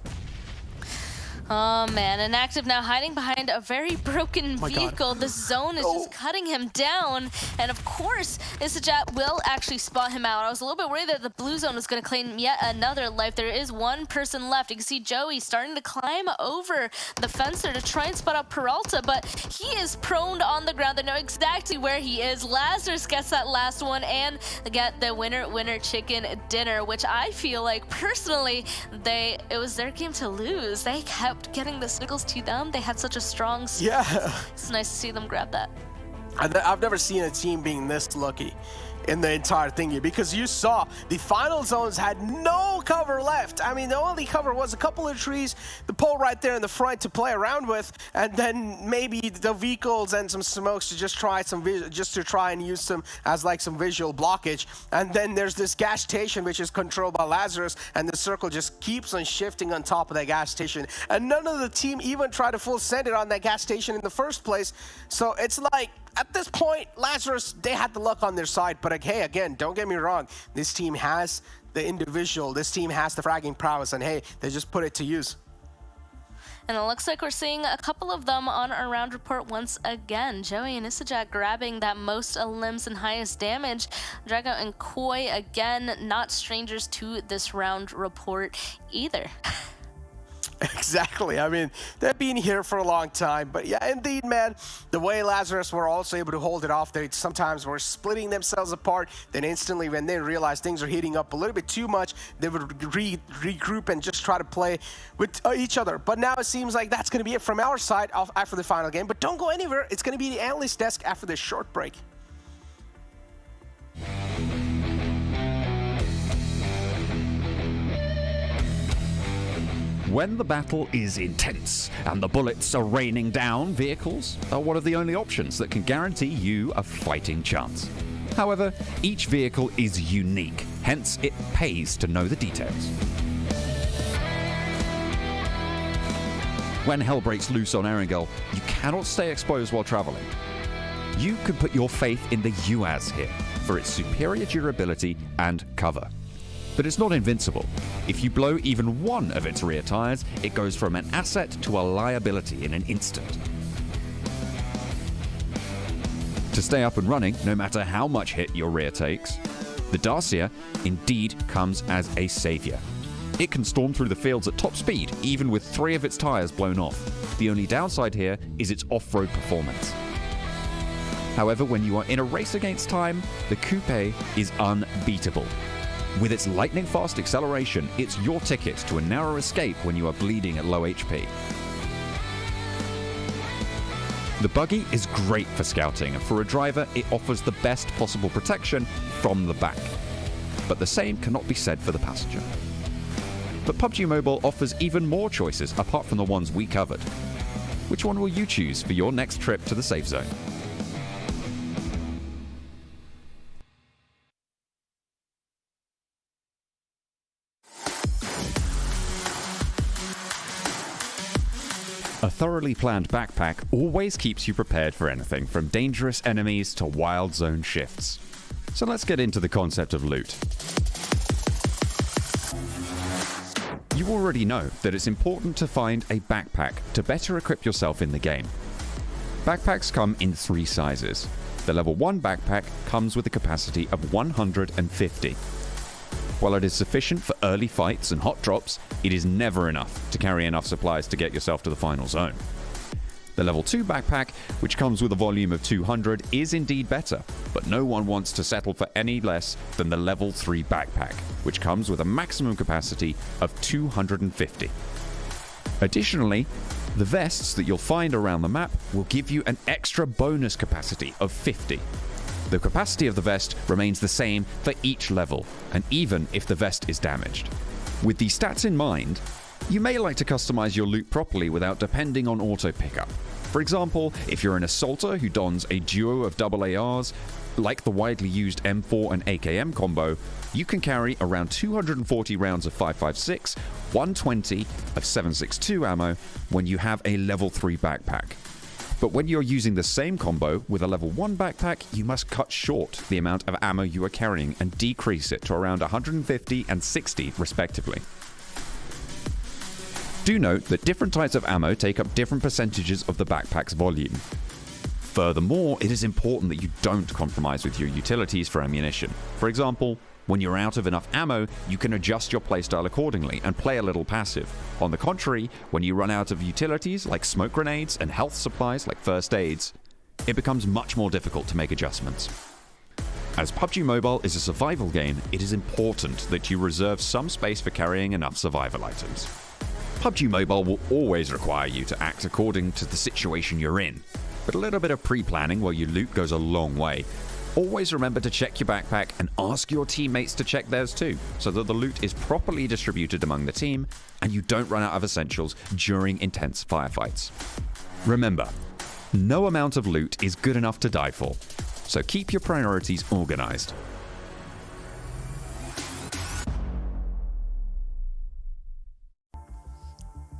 Oh man, Inactive now hiding behind a very broken vehicle. The zone is just cutting him down. And of course, Jet will actually spot him out. I was a little bit worried that the blue zone was going to claim yet another life. There is one person left. You can see Joey starting to climb over the fence there to try and spot out Peralta, but he is prone on the ground. They know exactly where he is. Lazarus gets that last one and get the winner chicken dinner, which I feel like personally, it was their game to lose. They kept getting the sniggles to them. They had such a strong start. Yeah. It's nice to see them grab that. I've never seen a team being this lucky in the entire thing, because you saw the final zones had no cover left. I mean, the only cover was a couple of trees, the pole right there in the front to play around with, and then maybe the vehicles and some smokes to just try and use them as like some visual blockage. And then there's this gas station which is controlled by Lazarus, and the circle just keeps on shifting on top of that gas station. And none of the team even tried to full send it on that gas station in the first place. So it's like, at this point, Lazarus, they had the luck on their side, but hey, again, don't get me wrong. This team has the individual, this team has the fragging prowess, and hey, they just put it to use. And it looks like we're seeing a couple of them on our round report once again. Joey and Jet grabbing that most limbs and highest damage. Drago and Koi, again, not strangers to this round report either. Exactly. I mean, they've been here for a long time, but yeah, indeed, man, the way Lazarus were also able to hold it off, they sometimes were splitting themselves apart, then instantly when they realized things are heating up a little bit too much, they would regroup and just try to play with each other. But now it seems like that's going to be it from our side after the final game, but don't go anywhere. It's going to be the analyst desk after this short break. When the battle is intense and the bullets are raining down, vehicles are one of the only options that can guarantee you a fighting chance. However, each vehicle is unique, hence it pays to know the details. When hell breaks loose on Erangel, you cannot stay exposed while traveling. You can put your faith in the UAZ here for its superior durability and cover. But it's not invincible. If you blow even one of its rear tires, it goes from an asset to a liability in an instant. To stay up and running, no matter how much hit your rear takes, the Dacia indeed comes as a savior. It can storm through the fields at top speed, even with 3 of its tires blown off. The only downside here is its off-road performance. However, when you are in a race against time, the Coupe is unbeatable. With its lightning-fast acceleration, it's your ticket to a narrow escape when you are bleeding at low HP. The buggy is great for scouting, and for a driver, it offers the best possible protection from the back. But the same cannot be said for the passenger. But PUBG Mobile offers even more choices apart from the ones we covered. Which one will you choose for your next trip to the safe zone? A thoroughly planned backpack always keeps you prepared for anything from dangerous enemies to wild zone shifts. So let's get into the concept of loot. You already know that it's important to find a backpack to better equip yourself in the game. Backpacks come in 3 sizes. The level 1 backpack comes with a capacity of 150. While it is sufficient for early fights and hot drops, it is never enough to carry enough supplies to get yourself to the final zone. The level 2 backpack, which comes with a volume of 200, is indeed better, but no one wants to settle for any less than the level 3 backpack, which comes with a maximum capacity of 250. Additionally, The vests that you'll find around the map will give you an extra bonus capacity of 50. The capacity of the vest remains the same for each level, and even if the vest is damaged. With these stats in mind, you may like to customize your loot properly without depending on auto pickup. For example, if you're an assaulter who dons a duo of AARs, like the widely used M4 and AKM combo, you can carry around 240 rounds of 5.56, 120 of 7.62 ammo when you have a level 3 backpack. But when you're using the same combo with a level 1 backpack, you must cut short the amount of ammo you are carrying and decrease it to around 150 and 60 respectively. Do note that different types of ammo take up different percentages of the backpack's volume. Furthermore, it is important that you don't compromise with your utilities for ammunition. For example, when you're out of enough ammo, you can adjust your playstyle accordingly and play a little passive. On the contrary, when you run out of utilities like smoke grenades and health supplies like first aids, it becomes much more difficult to make adjustments. As PUBG Mobile is a survival game, it is important that you reserve some space for carrying enough survival items. PUBG Mobile will always require you to act according to the situation you're in, but a little bit of pre-planning while you loot goes a long way. Always remember to check your backpack and ask your teammates to check theirs too, so that the loot is properly distributed among the team and you don't run out of essentials during intense firefights. Remember, no amount of loot is good enough to die for, so keep your priorities organized.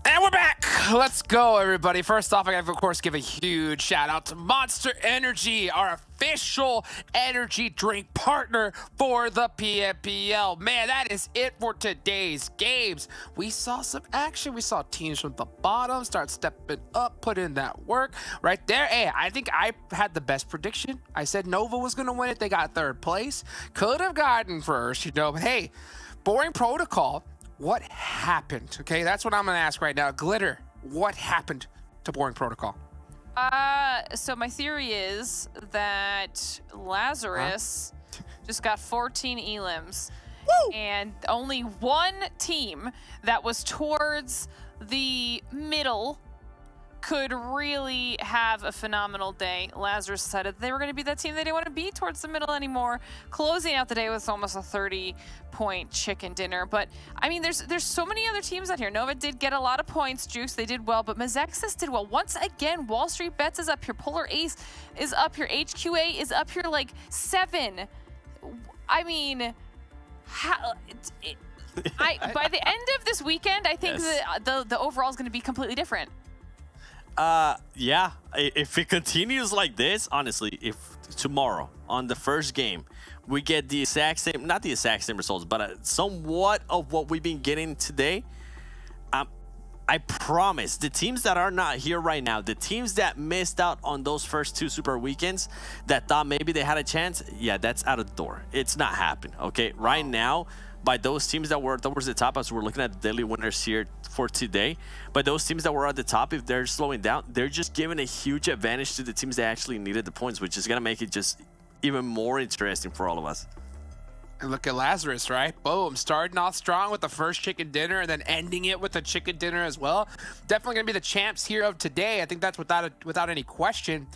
And we're back. Let's go, everybody. First off, I gotta, of course, give a huge shout out to Monster Energy, our official energy drink partner for the PMPL. Man, that is it for today's games. We saw some action. We saw teams from the bottom start stepping up, put in that work right there. Hey, I think I had the best prediction. I said Nova was gonna win it. They got third place. Could have gotten first, you know, but hey, boring protocol. What happened? Okay, that's what I'm gonna ask right now. Glitter, what happened to Boring Protocol? So my theory is that Lazarus just got 14 elims. Woo! And only one team that was towards the middle could really have a phenomenal day. Lazarus decided they were going to be that team they didn't want to be towards the middle anymore, closing out the day with almost a 30-point chicken dinner. But I mean, there's so many other teams out here. Nova did get a lot of points. Juice, they did well, but Mezexis did well. Once again, WallStreetBets is up here. Polar Ace is up here. HQA is up here like 7. I mean, by the end of this weekend, I think the overall is going to be completely different. Yeah, if it continues like this, honestly, if tomorrow on the first game we get the exact same, not the exact same results, but somewhat of what we've been getting today, I promise the teams that are not here right now, the teams that missed out on those first 2 super weekends that thought maybe they had a chance, yeah, that's out of the door. It's not happening, okay? Right now, by those teams that were towards the top, as we're looking at the daily winners here for today, but those teams that were at the top, if they're slowing down, they're just giving a huge advantage to the teams that actually needed the points, which is going to make it just even more interesting for all of us. And look at Lazarus, right? Boom, starting off strong with the first chicken dinner and then ending it with a chicken dinner as well. Definitely going to be the champs here of today. I think that's without any question.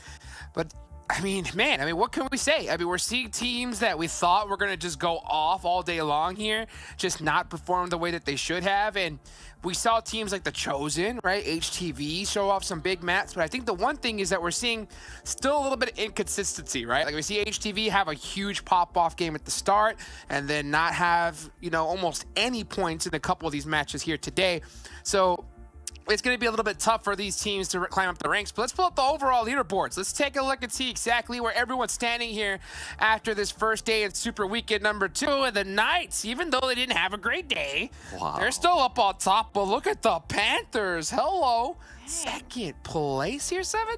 But I mean, man, what can we say? I mean, we're seeing teams that we thought were going to just go off all day long here, just not perform the way that they should have. And we saw teams like the Chosen, right? HTV show off some big maps. But I think the one thing is that we're seeing still a little bit of inconsistency, right? Like we see HTV have a huge pop-off game at the start and then not have, you know, almost any points in a couple of these matches here today. So it's going to be a little bit tough for these teams to climb up the ranks, but let's pull up the overall leaderboards. Let's take a look and see exactly where everyone's standing here after this first day in Super Weekend number 2. And the Knights, even though they didn't have a great day, they're still up on top. But look at the Panthers. Hello. Second place here, 7.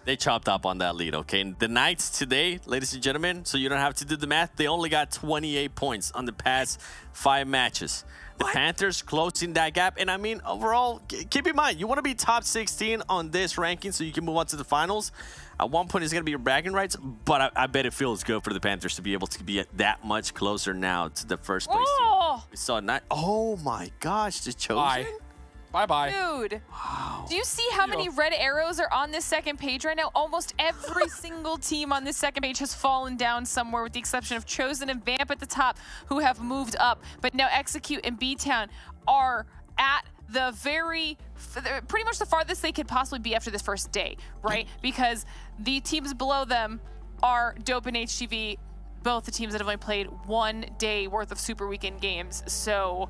They chopped up on that lead, okay? And the Knights today, ladies and gentlemen, so you don't have to do the math, they only got 28 points on the past 5 matches. The Panthers closing that gap. And I mean, overall, keep in mind, you want to be top 16 on this ranking so you can move on to the finals. At one point, it's going to be your bragging rights, but I bet it feels good for the Panthers to be able to be that much closer now to the first place team. We saw not. Oh my gosh, the Chosen? Bye-bye. Dude, do you see how many red arrows are on this second page right now? Almost every single team on this second page has fallen down somewhere, with the exception of Chosen and Vamp at the top, who have moved up. But now Execute and B-Town are at the pretty much the farthest they could possibly be after this first day, right? Because the teams below them are Dope and HTV, both the teams that have only played 1 day worth of Super Weekend games. So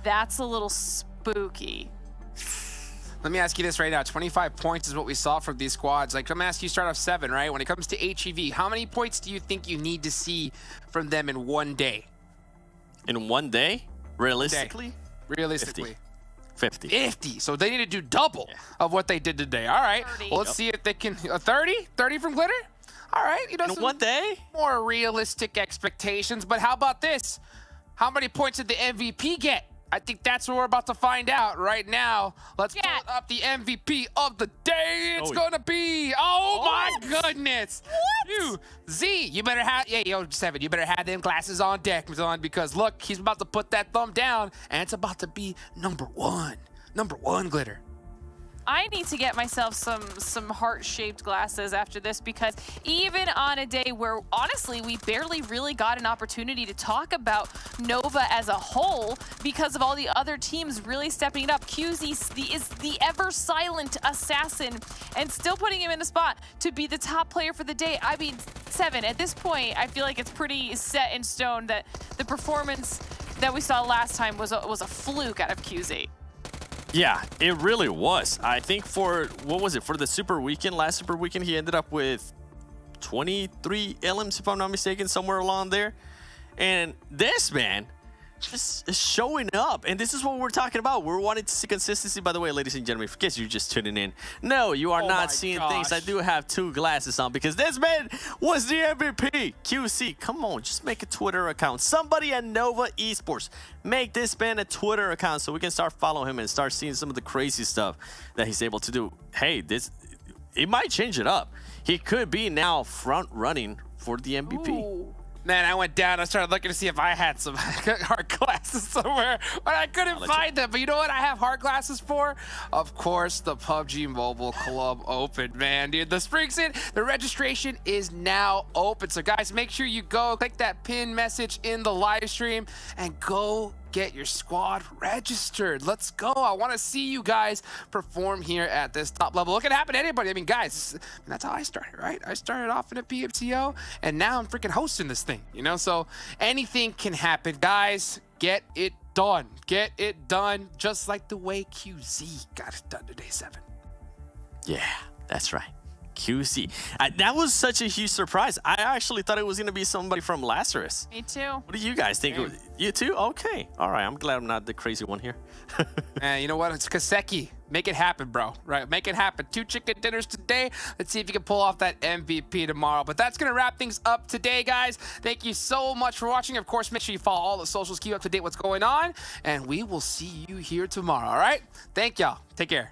that's a little spooky. Let me ask you this right now. 25 points is what we saw from these squads. Like, let me ask you, start off 7, right? When it comes to HEV, how many points do you think you need to see from them in 1 day? In 1 day? Realistically? Realistically. 50. 50. So they need to do double of what they did today. All right. 30. Well, let's see if they can. 30? 30 from Glitter? All right. You know, in 1 day? More realistic expectations. But how about this? How many points did the MVP get? I think that's what we're about to find out right now. Let's pull up the MVP of the day. It's gonna be, my goodness. What? You better have, Seven, you better have them glasses on deck, because look, he's about to put that thumb down, and it's about to be number one. Number one, Glitter. I need to get myself some heart-shaped glasses after this, because even on a day where, honestly, we barely really got an opportunity to talk about Nova as a whole because of all the other teams really stepping it up, QZ is the ever-silent assassin and still putting him in a spot to be the top player for the day. I mean, Seven, at this point, I feel like it's pretty set in stone that the performance that we saw last time was a fluke out of QZ. Yeah, it really was. I think for, what was it, for the Super Weekend, last Super Weekend, he ended up with 23 LMs, if I'm not mistaken, somewhere along there. And this man just showing up. And this is what we're talking about. We're wanting to see consistency. By the way, ladies and gentlemen, in case you're just tuning in, no, you are not seeing things. I do have 2 glasses on because this man was the MVP. QC, come on, just make a Twitter account. Somebody at Nova Esports, make this man a Twitter account so we can start following him and start seeing some of the crazy stuff that he's able to do. Hey, it might change it up. He could be now front running for the MVP. Ooh. Man, I went down. I started looking to see if I had some hard glasses somewhere, but I couldn't find them. But you know what I have hard glasses for? Of course, the PUBG Mobile Club Open, man. Dude, the spring's in. The registration is now open. So, guys, make sure you go click that pin message in the live stream and go get your squad registered. Let's go. I want to see you guys perform here at this top level. Look, it happen to anybody. I mean, guys, that's how I started, right? I started off in a PMPL, and now I'm freaking hosting this thing, you know? So anything can happen. Guys, get it done. Get it done just like the way QZ got it done today, Seven. Yeah, that's right. QC. That was such a huge surprise. I actually thought it was going to be somebody from Lazarus. Me too. What do you guys think? Same. You too? Okay. All right. I'm glad I'm not the crazy one here. Man, you know what? It's Kaseki. Make it happen, bro. Right? Make it happen. 2 chicken dinners today. Let's see if you can pull off that MVP tomorrow. But that's going to wrap things up today, guys. Thank you so much for watching. Of course, make sure you follow all the socials. Keep up to date what's going on. And we will see you here tomorrow. All right? Thank y'all. Take care.